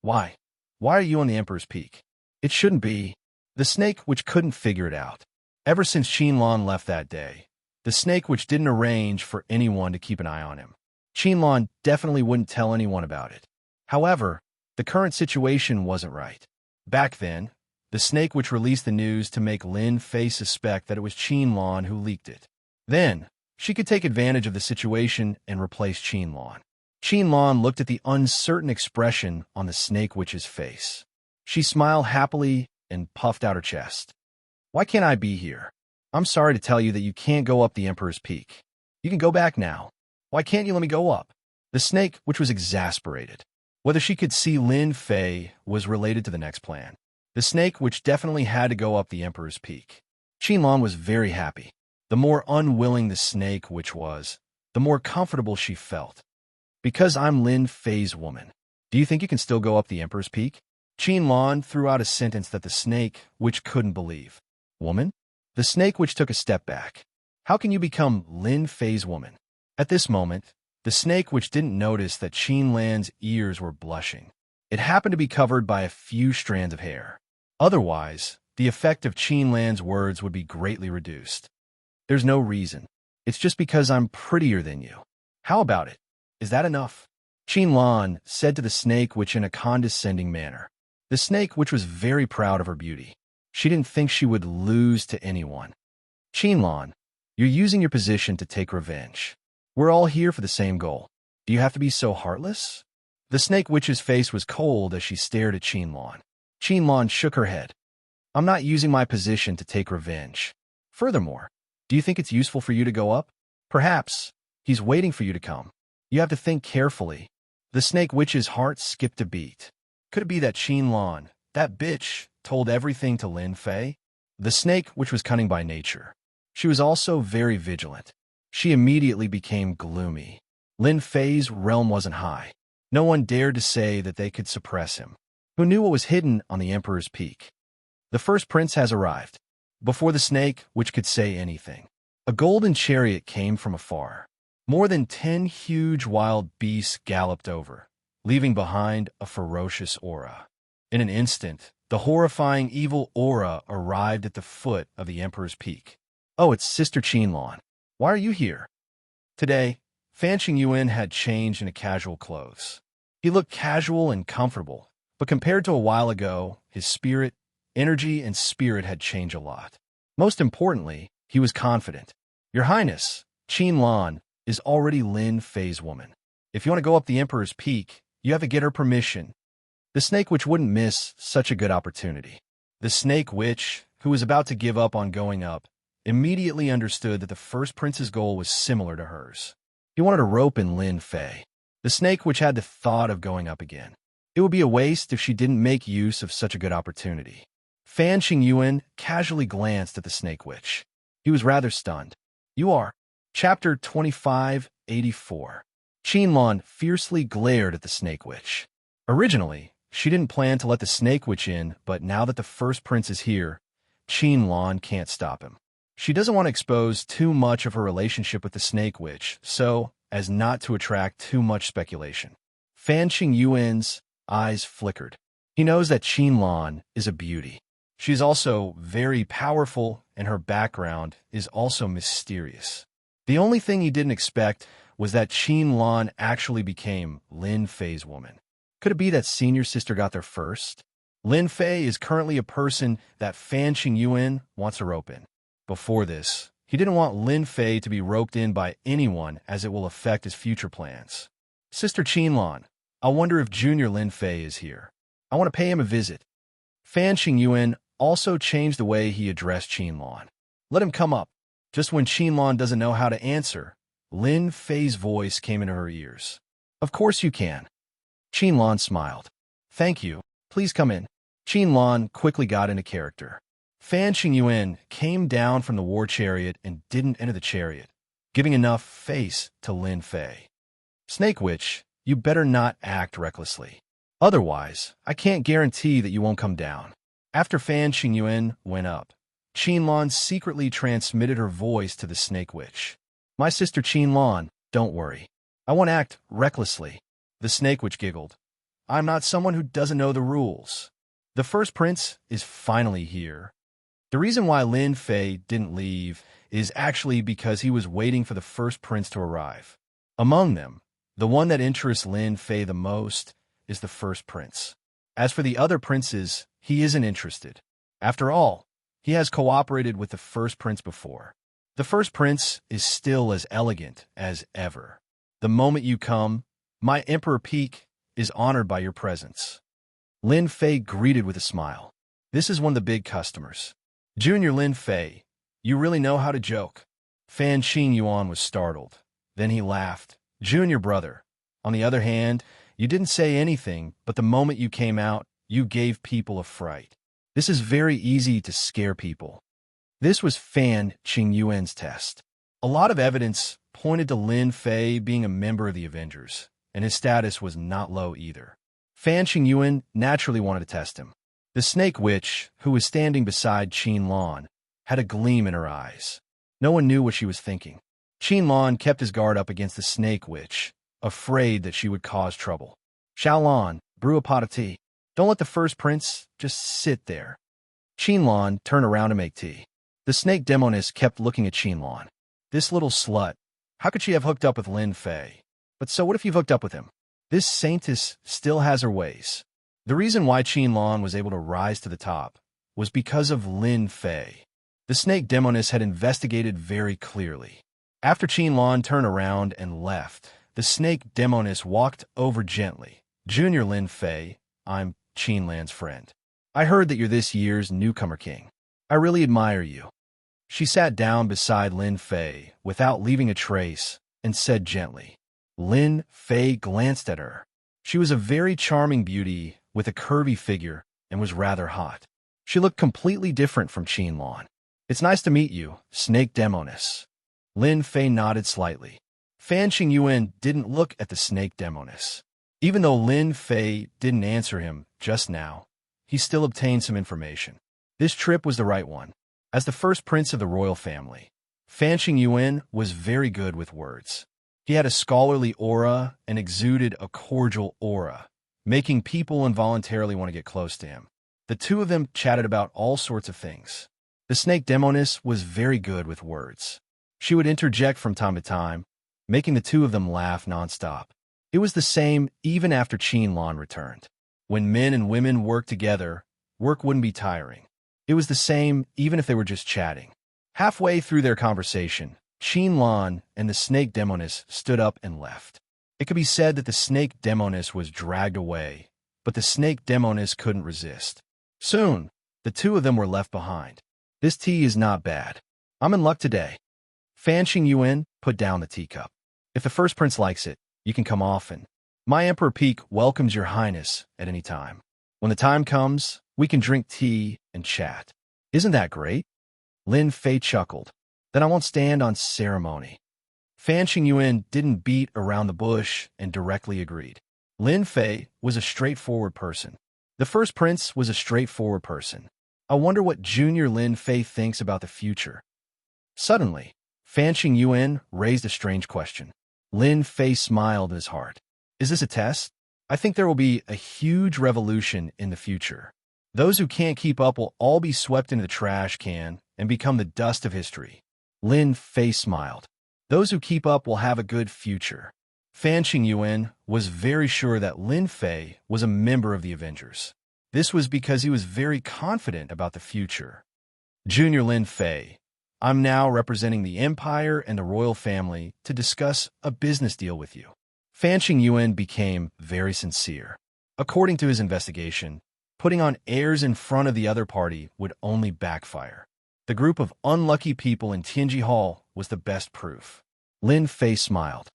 Why? Why are you on the Emperor's Peak? It shouldn't be. The snake which couldn't figure it out. Ever since Qin Lan left that day, the snake which didn't arrange for anyone to keep an eye on him. Qin Lan definitely wouldn't tell anyone about it. However, the current situation wasn't right. Back then, the snake which released the news to make Lin Fei suspect that it was Qin Lan who leaked it. Then, she could take advantage of the situation and replace Qin Lan. Qin Lan looked at the uncertain expression on the snake witch's face. She smiled happily and puffed out her chest. Why can't I be here? I'm sorry to tell you that you can't go up the Emperor's Peak. You can go back now. Why can't you let me go up? The snake, which was exasperated. Whether she could see Lin Fei was related to the next plan. The snake, which definitely had to go up the Emperor's Peak. Qin Lan was very happy. The more unwilling the snake, which was, the more comfortable she felt. Because I'm Lin Fei's woman. Do you think you can still go up the Emperor's Peak? Qin Lan threw out a sentence that the snake, which couldn't believe. Woman? The snake which took a step back. How can you become Lin Fei's woman? At this moment, the snake which didn't notice that Qin Lan's ears were blushing. It happened to be covered by a few strands of hair. Otherwise, the effect of Qin Lan's words would be greatly reduced. There's no reason. It's just because I'm prettier than you. How about it? Is that enough? Qin Lan said to the snake which in a condescending manner. The snake which was very proud of her beauty. She didn't think she would lose to anyone. Qin Lan, you're using your position to take revenge. We're all here for the same goal. Do you have to be so heartless? The snake witch's face was cold as she stared at Qin Lan. Qin Lan shook her head. I'm not using my position to take revenge. Furthermore, do you think it's useful for you to go up? Perhaps. He's waiting for you to come. You have to think carefully. The snake witch's heart skipped a beat. Could it be that Qin Lan, that bitch, told everything to Lin Fei? The snake, which was cunning by nature. She was also very vigilant. She immediately became gloomy. Lin Fei's realm wasn't high. No one dared to say that they could suppress him. Who knew what was hidden on the Emperor's Peak? The first prince has arrived. Before the snake, which could say anything. A golden chariot came from afar. More than 10 huge wild beasts galloped over, leaving behind a ferocious aura. In an instant, the horrifying evil aura arrived at the foot of the Emperor's Peak. Oh, it's Sister Qin Lan. Why are you here? Today, Fan Qingyuan had changed into casual clothes. He looked casual and comfortable, but compared to a while ago, his spirit, energy, and spirit had changed a lot. Most importantly, he was confident. Your Highness, Qin Lan, is already Lin Fei's woman. If you want to go up the Emperor's Peak, you have to get her permission. The Snake Witch wouldn't miss such a good opportunity. The Snake Witch, who was about to give up on going up, immediately understood that the first prince's goal was similar to hers. He wanted a rope in Lin Fei. The Snake Witch had the thought of going up again. It would be a waste if she didn't make use of such a good opportunity. Fan Qingyuan casually glanced at the Snake Witch. He was rather stunned. You are. Chapter 2584. Qin Lan fiercely glared at the Snake Witch. Originally, she didn't plan to let the Snake Witch in, but now that the first prince is here, Qin Lan can't stop him. She doesn't want to expose too much of her relationship with the Snake Witch, so as not to attract too much speculation. Fan Qingyuan's eyes flickered. He knows that Qin Lan is a beauty. She's also very powerful, and her background is also mysterious. The only thing he didn't expect was that Qin Lan actually became Lin Fei's woman. Could it be that senior sister got there first? Lin Fei is currently a person that Fan Qingyuan wants to rope in. Before this, he didn't want Lin Fei to be roped in by anyone as it will affect his future plans. Sister Qin Lan, I wonder if Junior Lin Fei is here. I want to pay him a visit. Fan Qingyuan also changed the way he addressed Qin Lan. Let him come up. Just when Qin Lan doesn't know how to answer, Lin Fei's voice came into her ears. Of course you can. Qin Lan smiled. Thank you. Please come in. Qin Lan quickly got into character. Fan Qingyuan came down from the war chariot and didn't enter the chariot, giving enough face to Lin Fei. Snake Witch, you better not act recklessly. Otherwise, I can't guarantee that you won't come down. After Fan Qingyuan went up, Qin Lan secretly transmitted her voice to the Snake Witch. My sister Qin Lan, don't worry. I won't act recklessly. The Snake Witch giggled. I'm not someone who doesn't know the rules. The first prince is finally here. The reason why Lin Fei didn't leave is actually because he was waiting for the first prince to arrive. Among them, the one that interests Lin Fei the most is the first prince. As for the other princes, he isn't interested. After all, he has cooperated with the first prince before. The first prince is still as elegant as ever. The moment you come, my Emperor Peak is honored by your presence. Lin Fei greeted with a smile. This is one of the big customers. Junior Lin Fei, you really know how to joke. Fan Qingyuan was startled. Then he laughed. Junior brother, on the other hand, you didn't say anything, but the moment you came out, you gave people a fright. This is very easy to scare people. This was Fan Qingyuan's test. A lot of evidence pointed to Lin Fei being a member of the Avengers, and his status was not low either. Fan Qingyuan naturally wanted to test him. The Snake Witch, who was standing beside Qin Lan, had a gleam in her eyes. No one knew what she was thinking. Qin Lan kept his guard up against the Snake Witch, afraid that she would cause trouble. Xiao Lan, brew a pot of tea. Don't let the first prince just sit there. Qin Lan turned around to make tea. The Snake Demoness kept looking at Qin Lan. This little slut, how could she have hooked up with Lin Fei? But so what if you've hooked up with him? This saintess still has her ways. The reason why Qin Lan was able to rise to the top was because of Lin Fei. The Snake Demoness had investigated very clearly. After Qin Lan turned around and left, the Snake Demoness walked over gently. Junior Lin Fei, I'm Qin Lan's friend. I heard that you're this year's newcomer king. I really admire you. She sat down beside Lin Fei without leaving a trace and said gently. Lin Fei glanced at her. She was a very charming beauty with a curvy figure and was rather hot. She looked completely different from Qin Lan. It's nice to meet you, Snake Demoness. Lin Fei nodded slightly. Fan Qingyuan didn't look at the Snake Demoness. Even though Lin Fei didn't answer him just now, he still obtained some information. This trip was the right one. As the first prince of the royal family, Fan Qingyuan was very good with words. He had a scholarly aura and exuded a cordial aura, making people involuntarily want to get close to him. The two of them chatted about all sorts of things. The Snake Demoness was very good with words. She would interject from time to time, making the two of them laugh nonstop. It was the same even after Qianlan returned. When men and women worked together, work wouldn't be tiring. It was the same even if they were just chatting. Halfway through their conversation, Qianlan and the snake demoness stood up and left. It could be said that the snake demoness was dragged away, but the snake demoness couldn't resist. Soon, the two of them were left behind. This tea is not bad. I'm in luck today. Fan Xingyuan put down the teacup. If the first prince likes it, you can come often. My Emperor Peak welcomes your highness at any time. When the time comes, we can drink tea and chat. Isn't that great? Lin Fei chuckled. Then I won't stand on ceremony. Fan Xingyuan didn't beat around the bush and directly agreed. Lin Fei was a straightforward person. The first prince was a straightforward person. I wonder what Junior Lin Fei thinks about the future. Suddenly, Fan Xingyuan raised a strange question. Lin Fei smiled in his heart. Is this a test? I think there will be a huge revolution in the future. Those who can't keep up will all be swept into the trash can and become the dust of history. Lin Fei smiled. Those who keep up will have a good future. Fan Xingyuan was very sure that Lin Fei was a member of the Avengers. This was because he was very confident about the future. Junior Lin Fei, I'm now representing the Empire and the royal family to discuss a business deal with you. Fan Xingyuan became very sincere. According to his investigation, putting on airs in front of the other party would only backfire. The group of unlucky people in Tianji Hall was the best proof. Lin Fei smiled.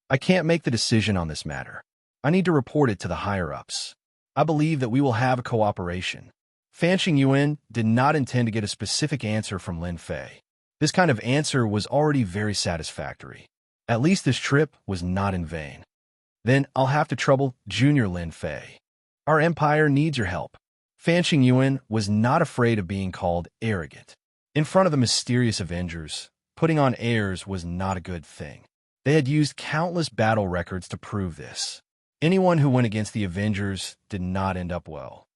I can't make the decision on this matter. I need to report it to the higher-ups. I believe that we will have a cooperation. Fan Xingyuan did not intend to get a specific answer from Lin Fei. This kind of answer was already very satisfactory. At least this trip was not in vain. Then I'll have to trouble Junior Lin Fei. Our empire needs your help. Fan Xingyuan was not afraid of being called arrogant. In front of the mysterious Avengers, putting on airs was not a good thing. They had used countless battle records to prove this. Anyone who went against the Avengers did not end up well.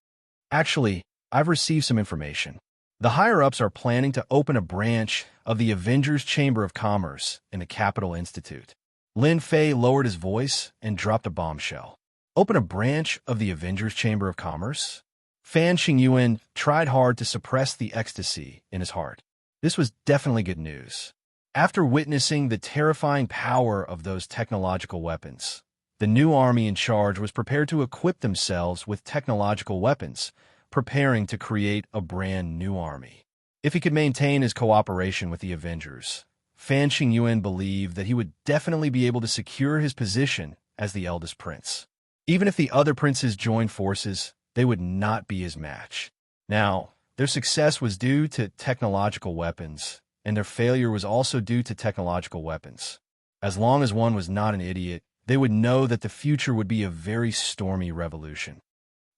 Actually, I've received some information. The higher-ups are planning to open a branch of the Avengers Chamber of Commerce in the Capital Institute. Lin Fei lowered his voice and dropped a bombshell. Open a branch of the Avengers Chamber of Commerce? Fan Xingyuan tried hard to suppress the ecstasy in his heart. This was definitely good news. After witnessing the terrifying power of those technological weapons, the new army in charge was prepared to equip themselves with technological weapons, preparing to create a brand new army. If he could maintain his cooperation with the Avengers, Fan Xingyuan believed that he would definitely be able to secure his position as the eldest prince. Even if the other princes joined forces, they would not be his match. Now, their success was due to technological weapons, and their failure was also due to technological weapons. As long as one was not an idiot, they would know that the future would be a very stormy revolution.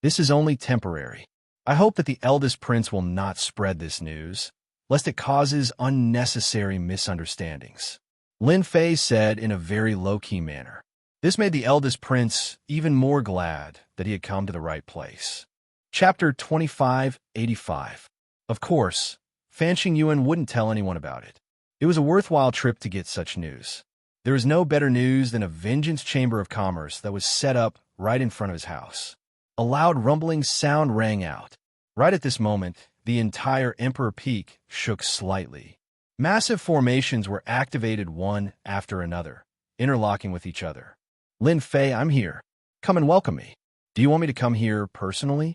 This is only temporary. I hope that the eldest prince will not spread this news, lest it causes unnecessary misunderstandings. Lin Fei said in a very low-key manner. This made the eldest prince even more glad that he had come to the right place. Chapter 2585. Of course, Fan Xingyuan wouldn't tell anyone about it. It was a worthwhile trip to get such news. There is no better news than a Vengeance Chamber of Commerce that was set up right in front of his house. A loud rumbling sound rang out. Right at this moment, the entire Emperor Peak shook slightly. Massive formations were activated one after another, interlocking with each other. Lin Fei, I'm here. Come and welcome me. Do you want me to come here personally?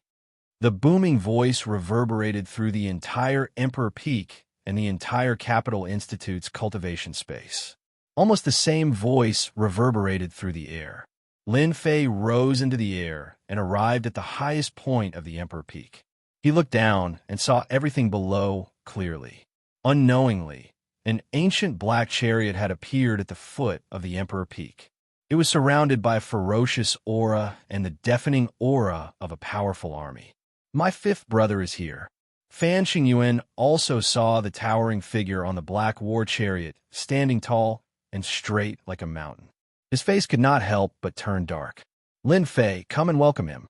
The booming voice reverberated through the entire Emperor Peak and the entire Capital Institute's cultivation space. Almost the same voice reverberated through the air. Lin Fei rose into the air and arrived at the highest point of the Emperor Peak. He looked down and saw everything below clearly. Unknowingly, an ancient black chariot had appeared at the foot of the Emperor Peak. It was surrounded by a ferocious aura and the deafening aura of a powerful army. My fifth brother is here. Fan Xingyuan also saw the towering figure on the black war chariot, standing tall and straight like a mountain. His face could not help but turn dark. Lin Fei, come and welcome him.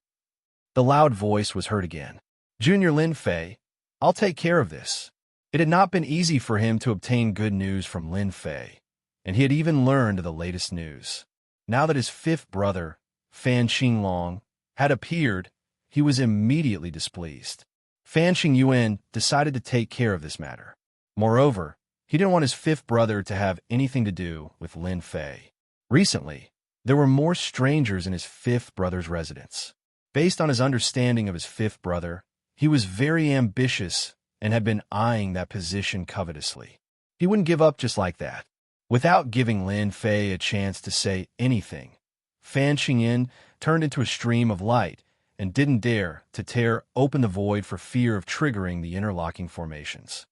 The loud voice was heard again. Junior Lin Fei, I'll take care of this. It had not been easy for him to obtain good news from Lin Fei, and he had even learned of the latest news. Now that his fifth brother, Fan Qinglong, had appeared, he was immediately displeased. Fan Qingyuan decided to take care of this matter. Moreover, he didn't want his fifth brother to have anything to do with Lin Fei. Recently, there were more strangers in his fifth brother's residence. Based on his understanding of his fifth brother, he was very ambitious and had been eyeing that position covetously. He wouldn't give up just like that. Without giving Lin Fei a chance to say anything, Fan Qingyin turned into a stream of light and didn't dare to tear open the void for fear of triggering the interlocking formations.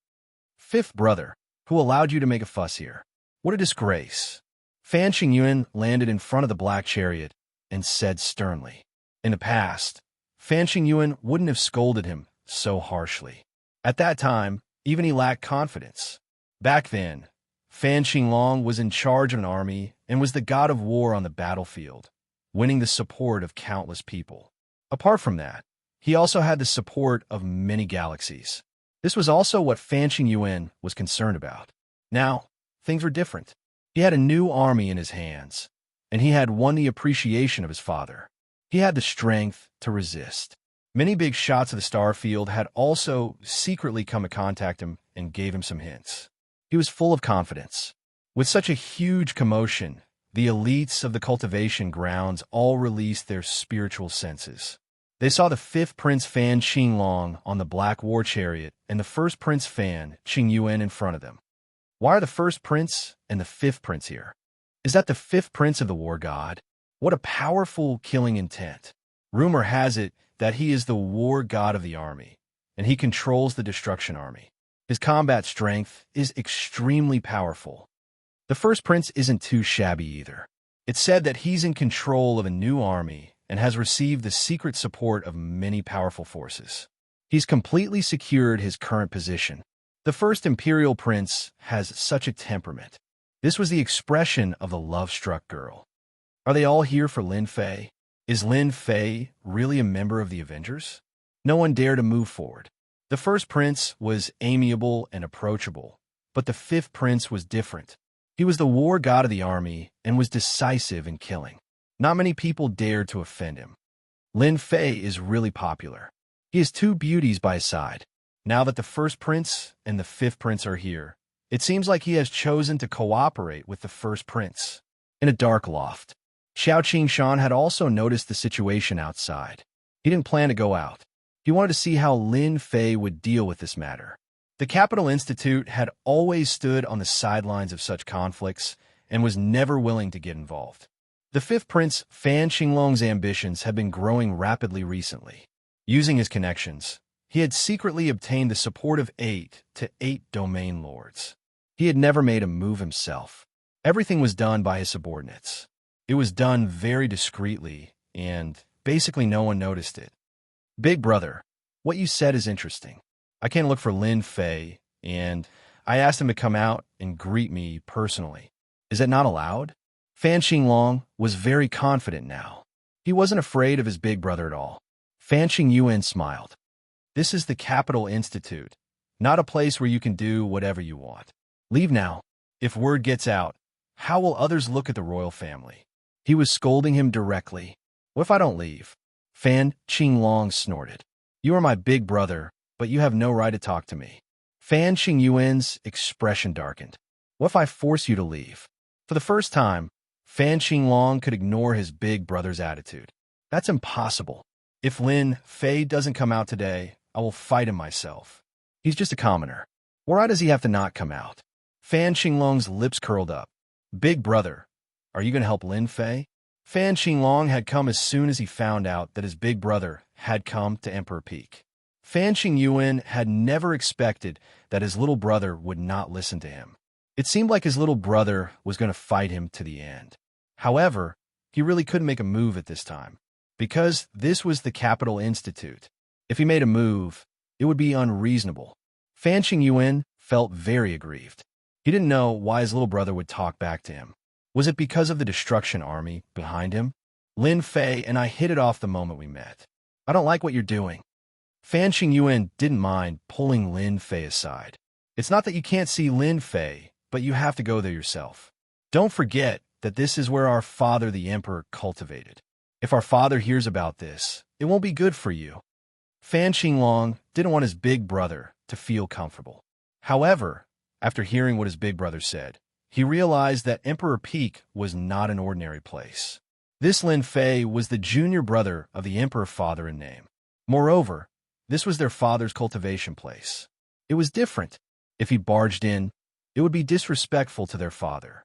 Fifth brother, who allowed you to make a fuss here? What a disgrace. Fan Qingyuan landed in front of the black chariot and said sternly. In the past, Fan Qingyuan wouldn't have scolded him so harshly. At that time, even he lacked confidence. Back then, Fan Qinglong was in charge of an army and was the god of war on the battlefield, winning the support of countless people. Apart from that, he also had the support of many galaxies. This was also what Fan Qingyuan was concerned about. Now, things were different. He had a new army in his hands, and he had won the appreciation of his father. He had the strength to resist. Many big shots of the star field had also secretly come to contact him and gave him some hints. He was full of confidence. With such a huge commotion, the elites of the cultivation grounds all released their spiritual senses. They saw the fifth Prince Fan Qinglong on the black war chariot and the first Prince Fan Qingyuan in front of them. Why are the first prince and the fifth prince here? Is that the fifth prince of the war god? What a powerful killing intent. Rumor has it that he is the war god of the army, and he controls the destruction army. His combat strength is extremely powerful. The first prince isn't too shabby either. It's said that he's in control of a new army and has received the secret support of many powerful forces. He's completely secured his current position. The first imperial prince has such a temperament. This was the expression of the love-struck girl. Are they all here for Lin Fei? Is Lin Fei really a member of the Avengers? No one dared to move forward. The first prince was amiable and approachable, but the fifth prince was different. He was the war god of the army and was decisive in killing. Not many people dared to offend him. Lin Fei is really popular. He has two beauties by his side. Now that the first prince and the fifth prince are here, it seems like he has chosen to cooperate with the first prince. In a dark loft, Xiao Qingshan had also noticed the situation outside. He didn't plan to go out. He wanted to see how Lin Fei would deal with this matter. The Capital Institute had always stood on the sidelines of such conflicts and was never willing to get involved. The fifth prince, Fan Qinglong's ambitions had been growing rapidly recently. Using his connections, he had secretly obtained the support of 8 domain lords. He had never made a move himself. Everything was done by his subordinates. It was done very discreetly, and basically no one noticed it. Big brother, what you said is interesting. I came to look for Lin Fei, and I asked him to come out and greet me personally. Is it not allowed? Fan Qinglong was very confident now. He wasn't afraid of his big brother at all. Fan Qingyuan smiled. This is the Capital Institute, not a place where you can do whatever you want. Leave now. If word gets out, how will others look at the royal family? He was scolding him directly. What if I don't leave? Fan Qinglong snorted. You are my big brother, but you have no right to talk to me. Fan Qingyuan's expression darkened. What if I force you to leave? For the first time, Fan Qinglong could ignore his big brother's attitude. That's impossible. If Lin Fei doesn't come out today, I will fight him myself. He's just a commoner. Why does he have to not come out? Fan Qinglong's lips curled up. Big brother, are you going to help Lin Fei? Fan Qinglong had come as soon as he found out that his big brother had come to Emperor Peak. Fan Qingyuan had never expected that his little brother would not listen to him. It seemed like his little brother was going to fight him to the end. However, he really couldn't make a move at this time, because this was the Capital Institute. If he made a move, it would be unreasonable. Fan Qingyuan felt very aggrieved. He didn't know why his little brother would talk back to him. Was it because of the destruction army behind him? Lin Fei and I hit it off the moment we met. I don't like what you're doing. Fan Qingyuan didn't mind pulling Lin Fei aside. It's not that you can't see Lin Fei, but you have to go there yourself. Don't forget that this is where our father the emperor cultivated. If our father hears about this, it won't be good for you. Fan Qinglong didn't want his big brother to feel comfortable. However, after hearing what his big brother said, he realized that Emperor Peak was not an ordinary place. This Lin Fei was the junior brother of the emperor father in name. Moreover, this was their father's cultivation place. It was different. If he barged in, it would be disrespectful to their father.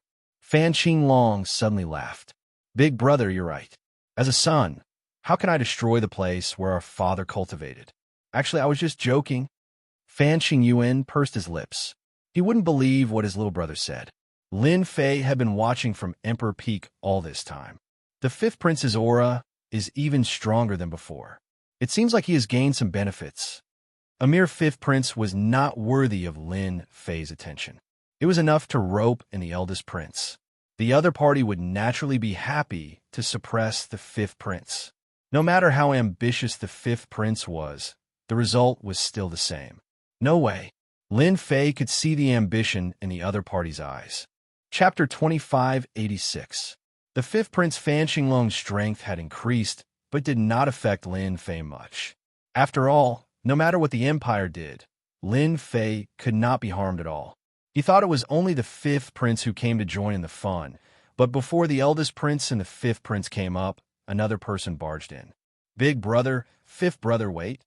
Fan Qinglong suddenly laughed. Big brother, you're right. As a son, how can I destroy the place where our father cultivated? Actually, I was just joking. Fan Qingyuan pursed his lips. He wouldn't believe what his little brother said. Lin Fei had been watching from Emperor Peak all this time. The fifth prince's aura is even stronger than before. It seems like he has gained some benefits. A mere fifth prince was not worthy of Lin Fei's attention. It was enough to rope in the eldest prince. The other party would naturally be happy to suppress the fifth prince. No matter how ambitious the fifth prince was, the result was still the same. No way. Lin Fei could see the ambition in the other party's eyes. Chapter 2586. The fifth prince Fan Qinglong's strength had increased, but did not affect Lin Fei much. After all, no matter what the empire did, Lin Fei could not be harmed at all. He thought it was only the fifth prince who came to join in the fun, but before the eldest prince and the fifth prince came up, another person barged in. Big brother, fifth brother, wait.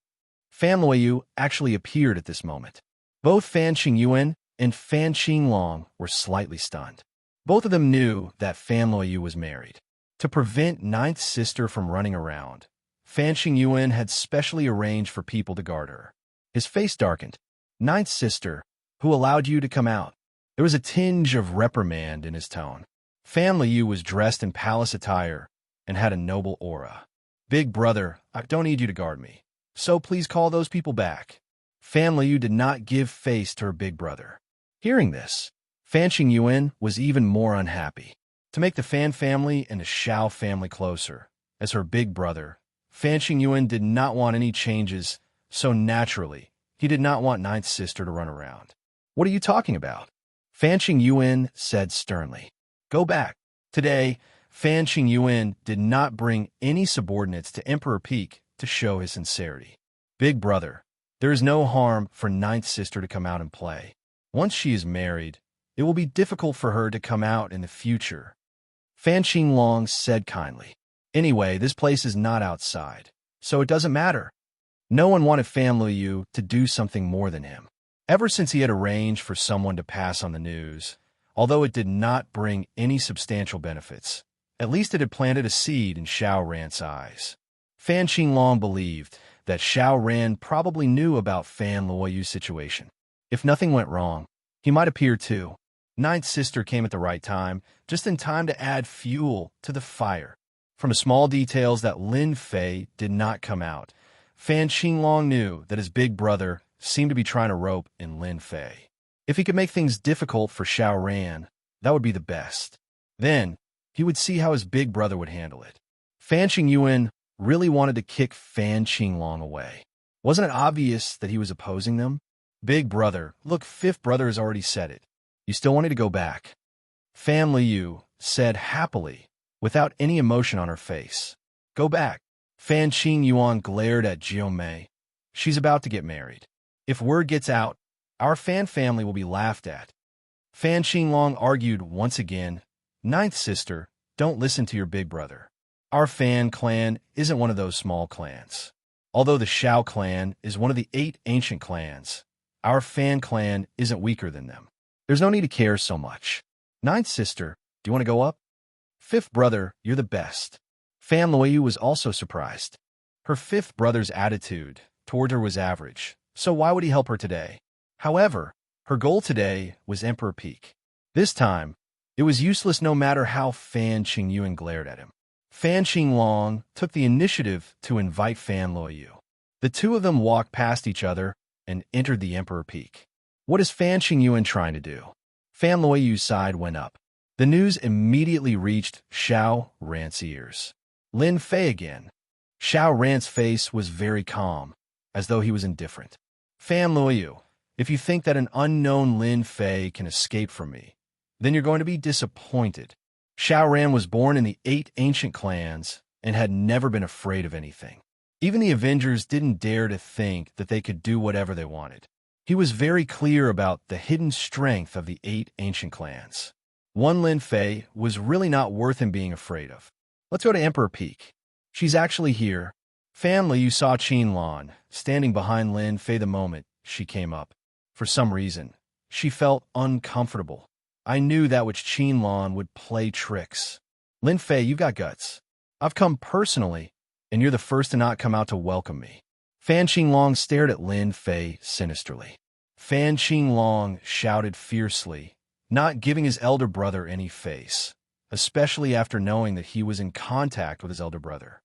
Fan Luoyu actually appeared at this moment. Both Fan Qingyuan and Fan Qinglong were slightly stunned. Both of them knew that Fan Luoyu was married. To prevent ninth sister from running around, Fan Qingyuan had specially arranged for people to guard her. His face darkened. Ninth sister, who allowed you to come out? There was a tinge of reprimand in his tone. Fan Luoyu was dressed in palace attire and had a noble aura. Big brother, I don't need you to guard me, so please call those people back. Fan Luoyu did not give face to her big brother. Hearing this, Fan Qingyuan was even more unhappy. To make the Fan family and the Xiao family closer, as her big brother, Fan Qingyuan did not want any changes, so naturally, he did not want ninth sister to run around. What are you talking about? Fan Qingyuan said sternly. Go back. Today, Fan Qingyuan did not bring any subordinates to Emperor Peak to show his sincerity. Big brother, there is no harm for ninth sister to come out and play. Once she is married, it will be difficult for her to come out in the future. Fan Qinglong said kindly. Anyway, this place is not outside, so it doesn't matter. No one wanted Fan Luoyu to do something more than him. Ever since he had arranged for someone to pass on the news, although it did not bring any substantial benefits, at least it had planted a seed in Xiao Ran's eyes. Fan Qinglong believed that Xiao Ran probably knew about Fan Luoyu's situation. If nothing went wrong, he might appear too. Ninth sister came at the right time, just in time to add fuel to the fire. From the small details that Lin Fei did not come out, Fan Qinglong knew that his big brother seemed to be trying to rope in Lin Fei. If he could make things difficult for Xiao Ran, that would be the best. Then, he would see how his big brother would handle it. Fan Qingyuan really wanted to kick Fan Qinglong away. Wasn't it obvious that he was opposing them? Big brother, look, fifth brother has already said it. You still wanted to go back. Fan Luoyu said happily, without any emotion on her face. Go back. Fan Qingyuan glared at Jiumei. She's about to get married. If word gets out, our Fan family will be laughed at. Fan Qinglong argued once again, Ninth sister, don't listen to your big brother. Our Fan clan isn't one of those small clans. Although the Xiao clan is one of the 8 ancient clans, our Fan clan isn't weaker than them. There's no need to care so much. Ninth sister, do you want to go up? Fifth brother, you're the best. Fan Luoyu was also surprised. Her fifth brother's attitude toward her was average, so why would he help her today? However, her goal today was Emperor Peak. This time, it was useless no matter how Fan Qingyuan glared at him. Fan Qinglong took the initiative to invite Fan Luoyu. The two of them walked past each other and entered the Emperor Peak. What is Fan Qingyuan trying to do? Fan Luoyu's side went up. The news immediately reached Xiao Ran's ears. Lin Fei again. Xiao Ran's face was very calm, as though he was indifferent. Fan Luoyu, if you think that an unknown Lin Fei can escape from me, then you're going to be disappointed. Xiaoran was born in the 8 ancient clans and had never been afraid of anything. Even the Avengers didn't dare to think that they could do whatever they wanted. He was very clear about the hidden strength of the 8 ancient clans. One Lin Fei was really not worth him being afraid of. Let's go to Emperor Peak. She's actually here. Family, you saw Qinlan standing behind Lin Fei the moment she came up. For some reason, she felt uncomfortable. I knew that which Qinlan would play tricks. Lin Fei, you've got guts. I've come personally, and you're the first to not come out to welcome me. Fan Qinglong stared at Lin Fei sinisterly. Fan Qinglong shouted fiercely, not giving his elder brother any face, especially after knowing that he was in contact with his elder brother.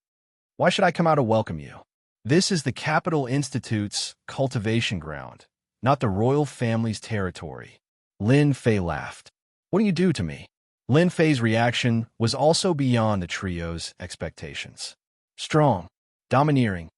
Why should I come out to welcome you? This is the Capital Institute's cultivation ground, not the royal family's territory. Lin Fei laughed. What do you do to me? Lin Fei's reaction was also beyond the trio's expectations. Strong, domineering.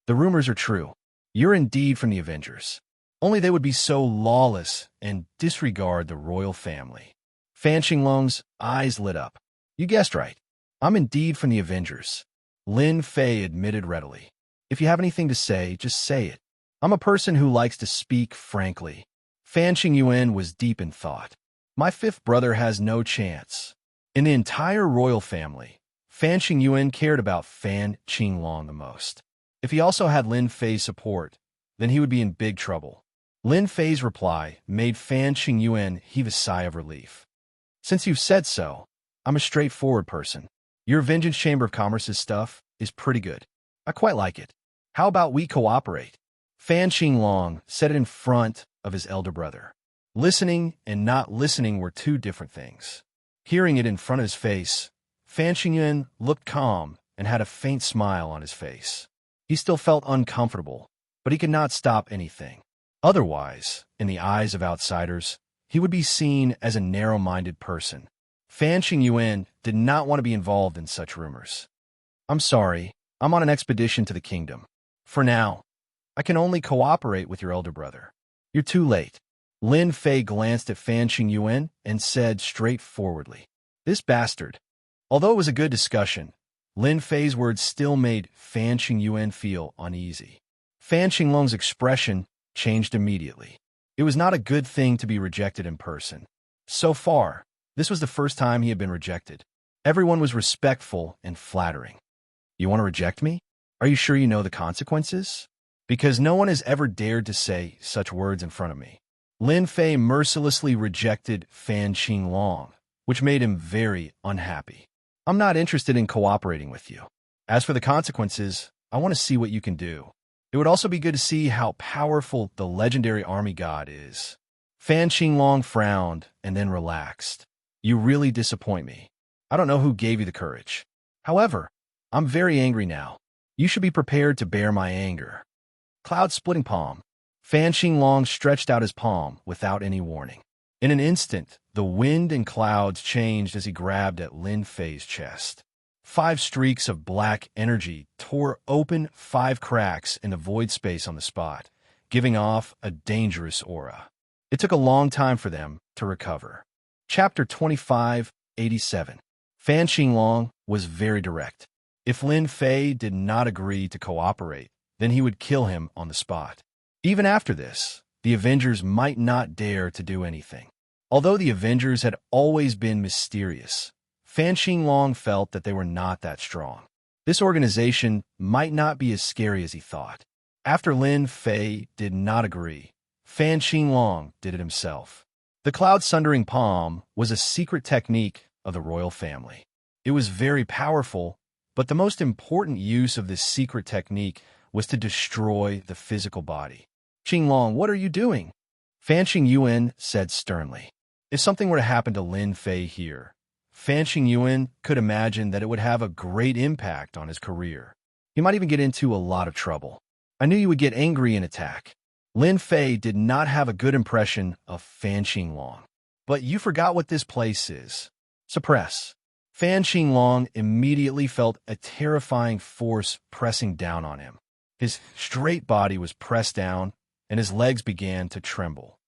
The rumors are true. You're indeed from the Avengers. Only they would be so lawless and disregard the royal family. Fan Qinglong's eyes lit up. You guessed right. I'm indeed from the Avengers. Lin Fei admitted readily. If you have anything to say, just say it. I'm a person who likes to speak frankly. Fan Qingyuan was deep in thought. My 5th brother has no chance. In the entire royal family, Fan Qingyuan cared about Fan Qinglong the most. If he also had Lin Fei's support, then he would be in big trouble. Lin Fei's reply made Fan Qingyuan heave a sigh of relief. Since you've said so, I'm a straightforward person. Your Vengeance Chamber of Commerce's stuff is pretty good. I quite like it. How about we cooperate? Fan Qinglong said it in front of his elder brother. Listening and not listening were two different things. Hearing it in front of his face, Fan Qingyuan looked calm and had a faint smile on his face. He still felt uncomfortable, but he could not stop anything. Otherwise, in the eyes of outsiders, he would be seen as a narrow-minded person. Fan Qingyuan did not want to be involved in such rumors. I'm sorry, I'm on an expedition to the kingdom. For now, I can only cooperate with your elder brother. You're too late. Lin Fei glanced at Fan Qingyuan and said straightforwardly, This bastard. Although it was a good discussion, Lin Fei's words still made Fan Qingyuan feel uneasy. Fan Qinglong's expression changed immediately. It was not a good thing to be rejected in person. So far, this was the first time he had been rejected. Everyone was respectful and flattering. You want to reject me? Are you sure you know the consequences? Because no one has ever dared to say such words in front of me. Lin Fei mercilessly rejected Fan Qinglong, which made him very unhappy. I'm not interested in cooperating with you. As for the consequences, I want to see what you can do. It would also be good to see how powerful the legendary army god is. Fan Qinglong frowned and then relaxed. You really disappoint me. I don't know who gave you the courage. However, I'm very angry now. You should be prepared to bear my anger. Cloud-splitting palm. Fan Qinglong stretched out his palm without any warning. In an instant, the wind and clouds changed as he grabbed at Lin Fei's chest. 5 streaks of black energy tore open 5 cracks in the void space on the spot, giving off a dangerous aura. It took a long time for them to recover. Chapter 2587. Fan Qinglong was very direct. If Lin Fei did not agree to cooperate, then he would kill him on the spot. Even after this, the Avengers might not dare to do anything. Although the Avengers had always been mysterious, Fan Qinglong felt that they were not that strong. This organization might not be as scary as he thought. After Lin Fei did not agree, Fan Qinglong did it himself. The cloud-sundering palm was a secret technique of the royal family. It was very powerful, but the most important use of this secret technique was to destroy the physical body. Qinglong, what are you doing? Fan Qingyuan said sternly. If something were to happen to Lin Fei here, Fan Qingyuan could imagine that it would have a great impact on his career. He might even get into a lot of trouble. I knew you would get angry and attack. Lin Fei did not have a good impression of Fan Qinglong. But you forgot what this place is. Suppress. Fan Qinglong immediately felt a terrifying force pressing down on him. His straight body was pressed down, and his legs began to tremble.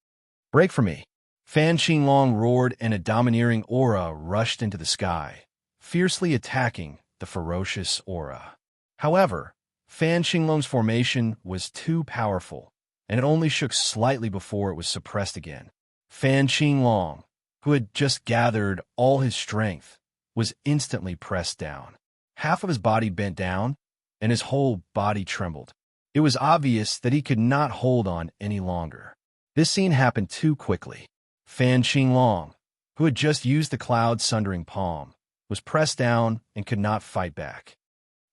Break for me. Fan Qinglong roared and a domineering aura rushed into the sky, fiercely attacking the ferocious aura. However, Fan Qinglong's formation was too powerful, and it only shook slightly before it was suppressed again. Fan Qinglong, who had just gathered all his strength, was instantly pressed down. Half of his body bent down, and his whole body trembled. It was obvious that he could not hold on any longer. This scene happened too quickly. Fan Qinglong, who had just used the cloud-sundering palm, was pressed down and could not fight back.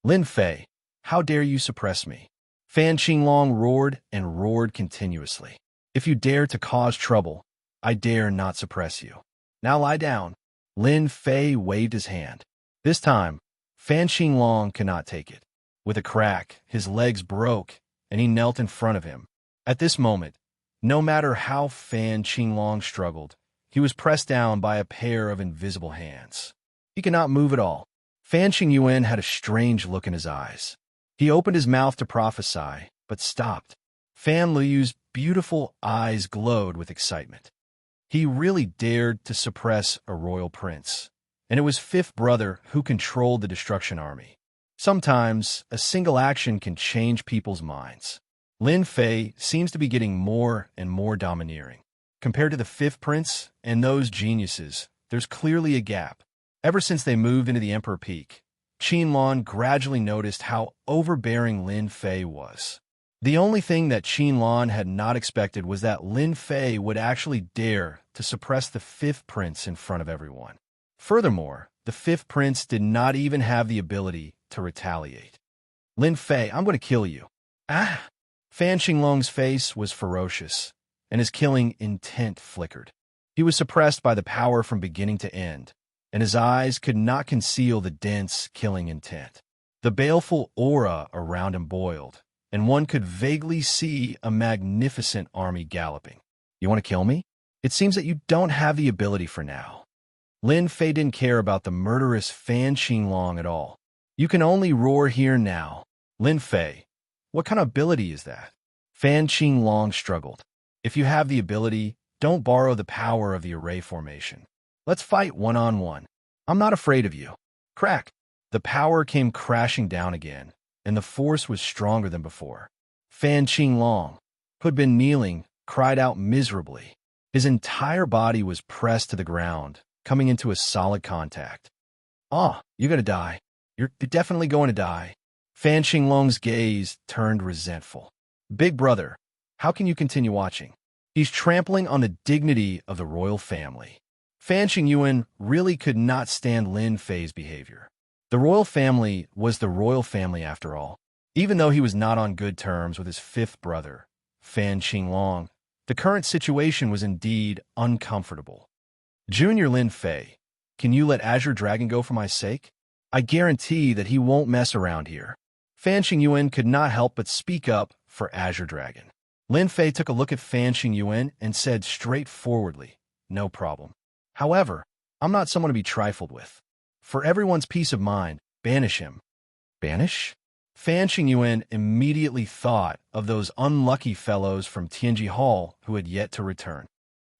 Lin Fei, how dare you suppress me? Fan Qinglong roared and roared continuously. If you dare to cause trouble, I dare not suppress you. Now lie down. Lin Fei waved his hand. This time, Fan Qinglong could not take it. With a crack, his legs broke, and he knelt in front of him. At this moment, no matter how Fan Qinglong struggled, he was pressed down by a pair of invisible hands. He could not move at all. Fan Qingyuan had a strange look in his eyes. He opened his mouth to prophesy, but stopped. Fan Liyu's beautiful eyes glowed with excitement. He really dared to suppress a royal prince, and it was fifth brother who controlled the destruction army. Sometimes, a single action can change people's minds. Lin Fei seems to be getting more and more domineering. Compared to the fifth prince and those geniuses, there's clearly a gap. Ever since they moved into the Emperor Peak, Qinlan gradually noticed how overbearing Lin Fei was. The only thing that Qinlan had not expected was that Lin Fei would actually dare to suppress the fifth prince in front of everyone. Furthermore, the fifth prince did not even have the ability to retaliate. Lin Fei, I'm going to kill you. Ah! Fan Qinglong's face was ferocious, and his killing intent flickered. He was suppressed by the power from beginning to end, and his eyes could not conceal the dense killing intent. The baleful aura around him boiled, and one could vaguely see a magnificent army galloping. You want to kill me? It seems that you don't have the ability for now. Lin Fei didn't care about the murderous Fan Qinglong at all. You can only roar here now. Lin Fei, what kind of ability is that? Fan Qinglong struggled. If you have the ability, don't borrow the power of the array formation. Let's fight one-on-one. I'm not afraid of you. Crack! The power came crashing down again, and the force was stronger than before. Fan Qinglong, who had been kneeling, cried out miserably. His entire body was pressed to the ground, coming into a solid contact. Ah, you're gonna die. You're definitely going to die. Fan Qinglong's gaze turned resentful. Big brother, how can you continue watching? He's trampling on the dignity of the royal family. Fan Qingyuan really could not stand Lin Fei's behavior. The royal family was the royal family after all. Even though he was not on good terms with his fifth brother, Fan Qinglong, the current situation was indeed uncomfortable. Junior Lin Fei, can you let Azure Dragon go for my sake? I guarantee that he won't mess around here. Fan Qingyuan could not help but speak up for Azure Dragon. Lin Fei took a look at Fan Qingyuan and said straightforwardly, no problem. However, I'm not someone to be trifled with. For everyone's peace of mind, banish him. Banish? Fan Qingyuan immediately thought of those unlucky fellows from Tianji Hall who had yet to return.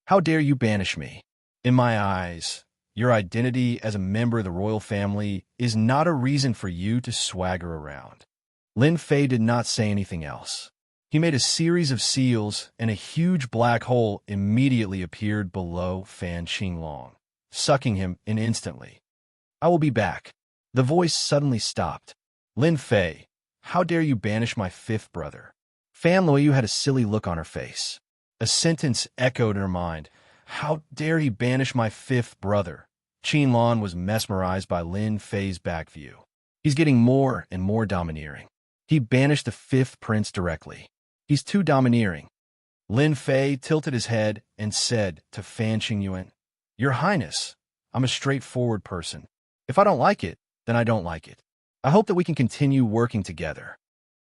How dare you banish me? In my eyes, your identity as a member of the royal family is not a reason for you to swagger around. Lin Fei did not say anything else. He made a series of seals, and a huge black hole immediately appeared below Fan Qinglong, sucking him in instantly. I will be back. The voice suddenly stopped. Lin Fei, how dare you banish my fifth brother? Fan Luoyu had a silly look on her face. A sentence echoed in her mind. How dare he banish my fifth brother? Qinlan was mesmerized by Lin Fei's back view. He's getting more and more domineering. He banished the fifth prince directly. He's too domineering. Lin Fei tilted his head and said to Fan Qingyuan, Your Highness, I'm a straightforward person. If I don't like it, then I don't like it. I hope that we can continue working together.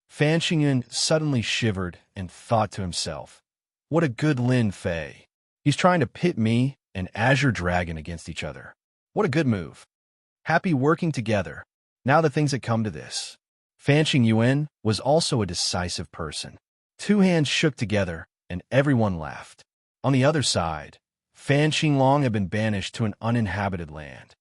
Fan Qingyuan suddenly shivered and thought to himself, what a good Lin Fei. He's trying to pit me and Azure Dragon against each other. What a good move. Happy working together. Now that things had come to this. Fan Qingyuan was also a decisive person. Two hands shook together, and everyone laughed. On the other side, Fan Qinglong had been banished to an uninhabited land.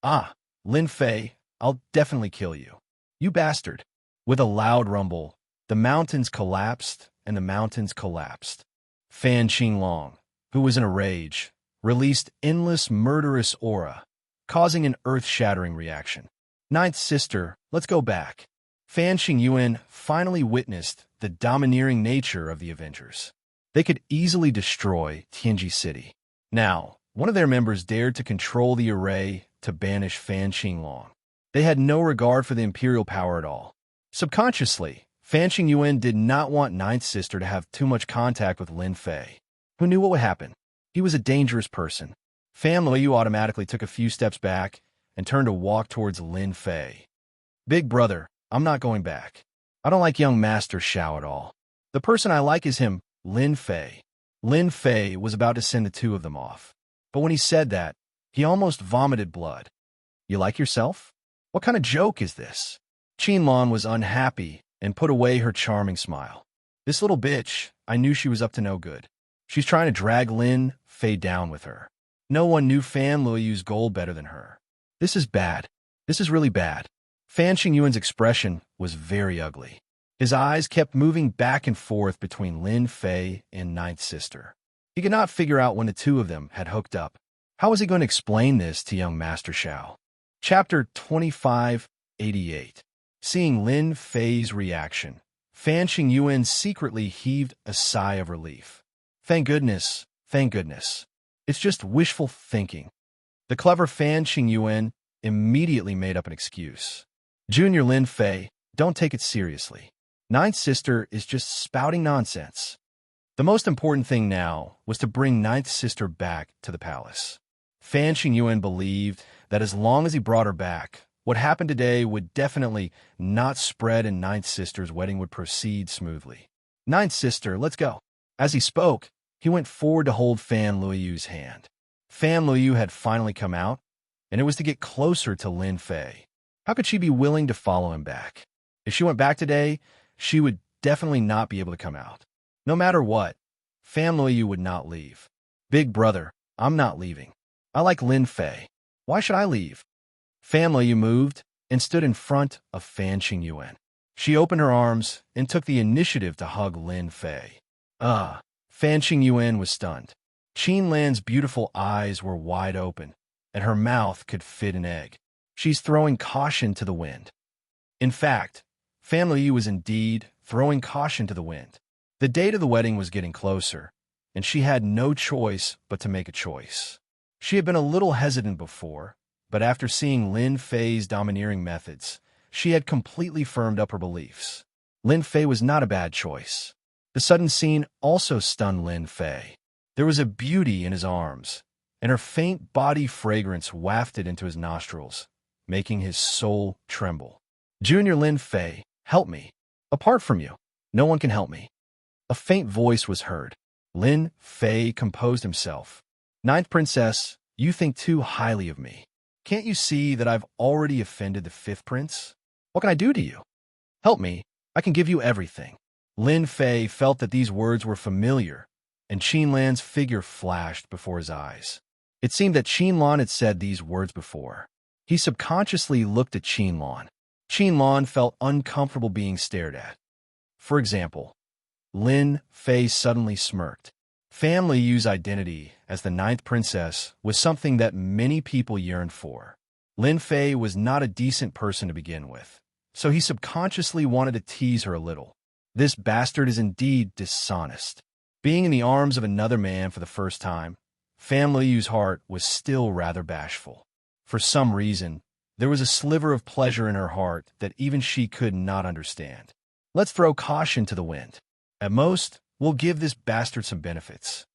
Ah, Lin Fei, I'll definitely kill you. You bastard. With a loud rumble, the mountains collapsed and the mountains collapsed. Fan Qinglong, who was in a rage, released endless murderous aura, causing an earth-shattering reaction. Ninth sister, let's go back. Fan Qingyuan finally witnessed the domineering nature of the Avengers. They could easily destroy Tianji City. Now, one of their members dared to control the array to banish Fan Qinglong. They had no regard for the imperial power at all. Subconsciously, Fan Qingyuan did not want Ninth Sister to have too much contact with Lin Fei. Who knew what would happen? He was a dangerous person. Fan Luoyu automatically took a few steps back and turned to walk towards Lin Fei. Big brother, I'm not going back. I don't like young Master Xiao at all. The person I like is him, Lin Fei. Lin Fei was about to send the two of them off. But when he said that, he almost vomited blood. You like yourself? What kind of joke is this? Qinlan was unhappy and put away her charming smile. This little bitch, I knew she was up to no good. She's trying to drag Lin Fei down with her. No one knew Fan Luoyu's goal better than her. This is bad. This is really bad. Fan Qingyuan's expression was very ugly. His eyes kept moving back and forth between Lin Fei and Ninth Sister. He could not figure out when the two of them had hooked up. How was he going to explain this to young Master Xiao? Chapter 2588. Seeing Lin Fei's reaction, Fan Qingyuan secretly heaved a sigh of relief. Thank goodness, thank goodness. It's just wishful thinking. The clever Fan Qingyuan immediately made up an excuse. Junior Lin Fei, don't take it seriously. Ninth Sister is just spouting nonsense. The most important thing now was to bring Ninth Sister back to the palace. Fan Qingyuan believed that as long as he brought her back, what happened today would definitely not spread and Ninth Sister's wedding would proceed smoothly. Ninth Sister, let's go. As he spoke, he went forward to hold Fan Luoyu's hand. Fan Luoyu had finally come out, and it was to get closer to Lin Fei. How could she be willing to follow him back? If she went back today, she would definitely not be able to come out. No matter what, Fan Luoyu would not leave. Big brother, I'm not leaving. I like Lin Fei. Why should I leave? Fan Luoyu moved and stood in front of Fan Qingyuan. She opened her arms and took the initiative to hug Lin Fei. Fan Qingyuan was stunned. Qinlan's beautiful eyes were wide open, and her mouth could fit an egg. She's throwing caution to the wind. In fact, Fan Luoyu was indeed throwing caution to the wind. The date of the wedding was getting closer, and she had no choice but to make a choice. She had been a little hesitant before, but after seeing Lin Fei's domineering methods, she had completely firmed up her beliefs. Lin Fei was not a bad choice. The sudden scene also stunned Lin Fei. There was a beauty in his arms, and her faint body fragrance wafted into his nostrils, making his soul tremble. Junior Lin Fei, help me. Apart from you, no one can help me. A faint voice was heard. Lin Fei composed himself. Ninth Princess, you think too highly of me. Can't you see that I've already offended the Fifth Prince? What can I do to you? Help me. I can give you everything. Lin Fei felt that these words were familiar, and Qinlan's figure flashed before his eyes. It seemed that Qinlan had said these words before. He subconsciously looked at Qinlan. Qinlan felt uncomfortable being stared at. For example, Lin Fei suddenly smirked. Fan Luoyu's identity as the Ninth Princess was something that many people yearned for. Lin Fei was not a decent person to begin with, so he subconsciously wanted to tease her a little. This bastard is indeed dishonest. Being in the arms of another man for the first time, Fan Luoyu's heart was still rather bashful. For some reason, there was a sliver of pleasure in her heart that even she could not understand. Let's throw caution to the wind. At most, we'll give this bastard some benefits.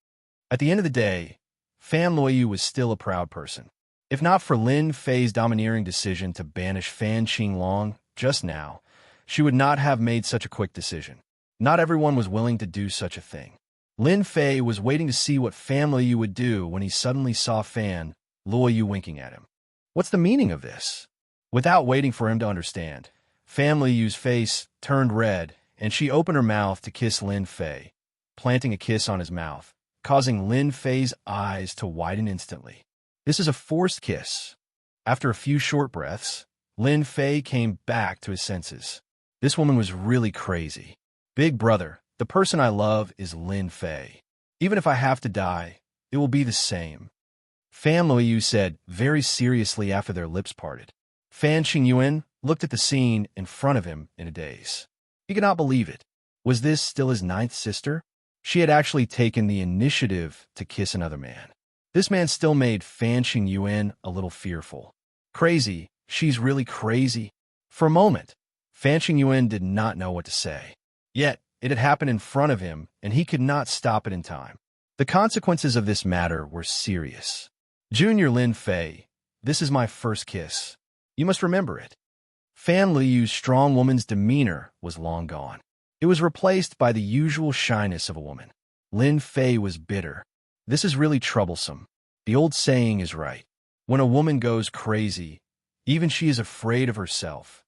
At the end of the day, Fan Luoyu was still a proud person. If not for Lin Fei's domineering decision to banish Fan Qinglong just now, she would not have made such a quick decision. Not everyone was willing to do such a thing. Lin Fei was waiting to see what Fan Luoyu would do when he suddenly saw Fan Luoyu winking at him. What's the meaning of this? Without waiting for him to understand, Fan Luoyu's face turned red, and she opened her mouth to kiss Lin Fei, planting a kiss on his mouth, causing Lin Fei's eyes to widen instantly. This is a forced kiss. After a few short breaths, Lin Fei came back to his senses. This woman was really crazy. Big brother, the person I love is Lin Fei. Even if I have to die, it will be the same. Fan Luoyu said very seriously after their lips parted. Fan Qingyuan looked at the scene in front of him in a daze. He could not believe it. Was this still his ninth sister? She had actually taken the initiative to kiss another man. This man still made Fan Qingyuan a little fearful. Crazy. She's really crazy. For a moment, Fan Qingyuan did not know what to say. Yet, it had happened in front of him, and he could not stop it in time. The consequences of this matter were serious. Junior Lin Fei, this is my first kiss. You must remember it. Fan Liyu's strong woman's demeanor was long gone. It was replaced by the usual shyness of a woman. Lin Fei was bitter. This is really troublesome. The old saying is right. When a woman goes crazy, even she is afraid of herself.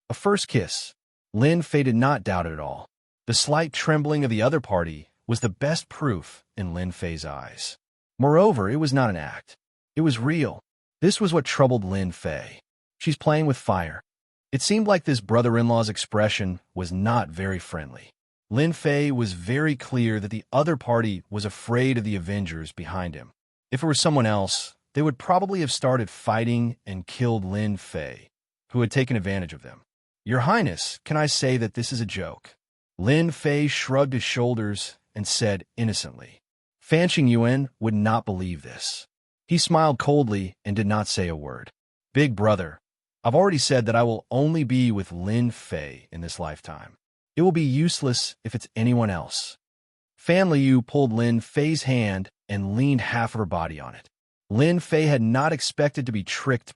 A first kiss. Lin Fei did not doubt it at all. The slight trembling of the other party was the best proof in Lin Fei's eyes. Moreover, it was not an act. It was real. This was what troubled Lin Fei. She's playing with fire. It seemed like this brother-in-law's expression was not very friendly. Lin Fei was very clear that the other party was afraid of the Avengers behind him. If it were someone else, they would probably have started fighting and killed Lin Fei, who had taken advantage of them. Your Highness, can I say that this is a joke? Lin Fei shrugged his shoulders and said innocently. Fan Qingyuan would not believe this. He smiled coldly and did not say a word. Big brother, I've already said that I will only be with Lin Fei in this lifetime. It will be useless if it's anyone else. Fan Liu pulled Lin Fei's hand and leaned half of her body on it. Lin Fei had not expected to be tricked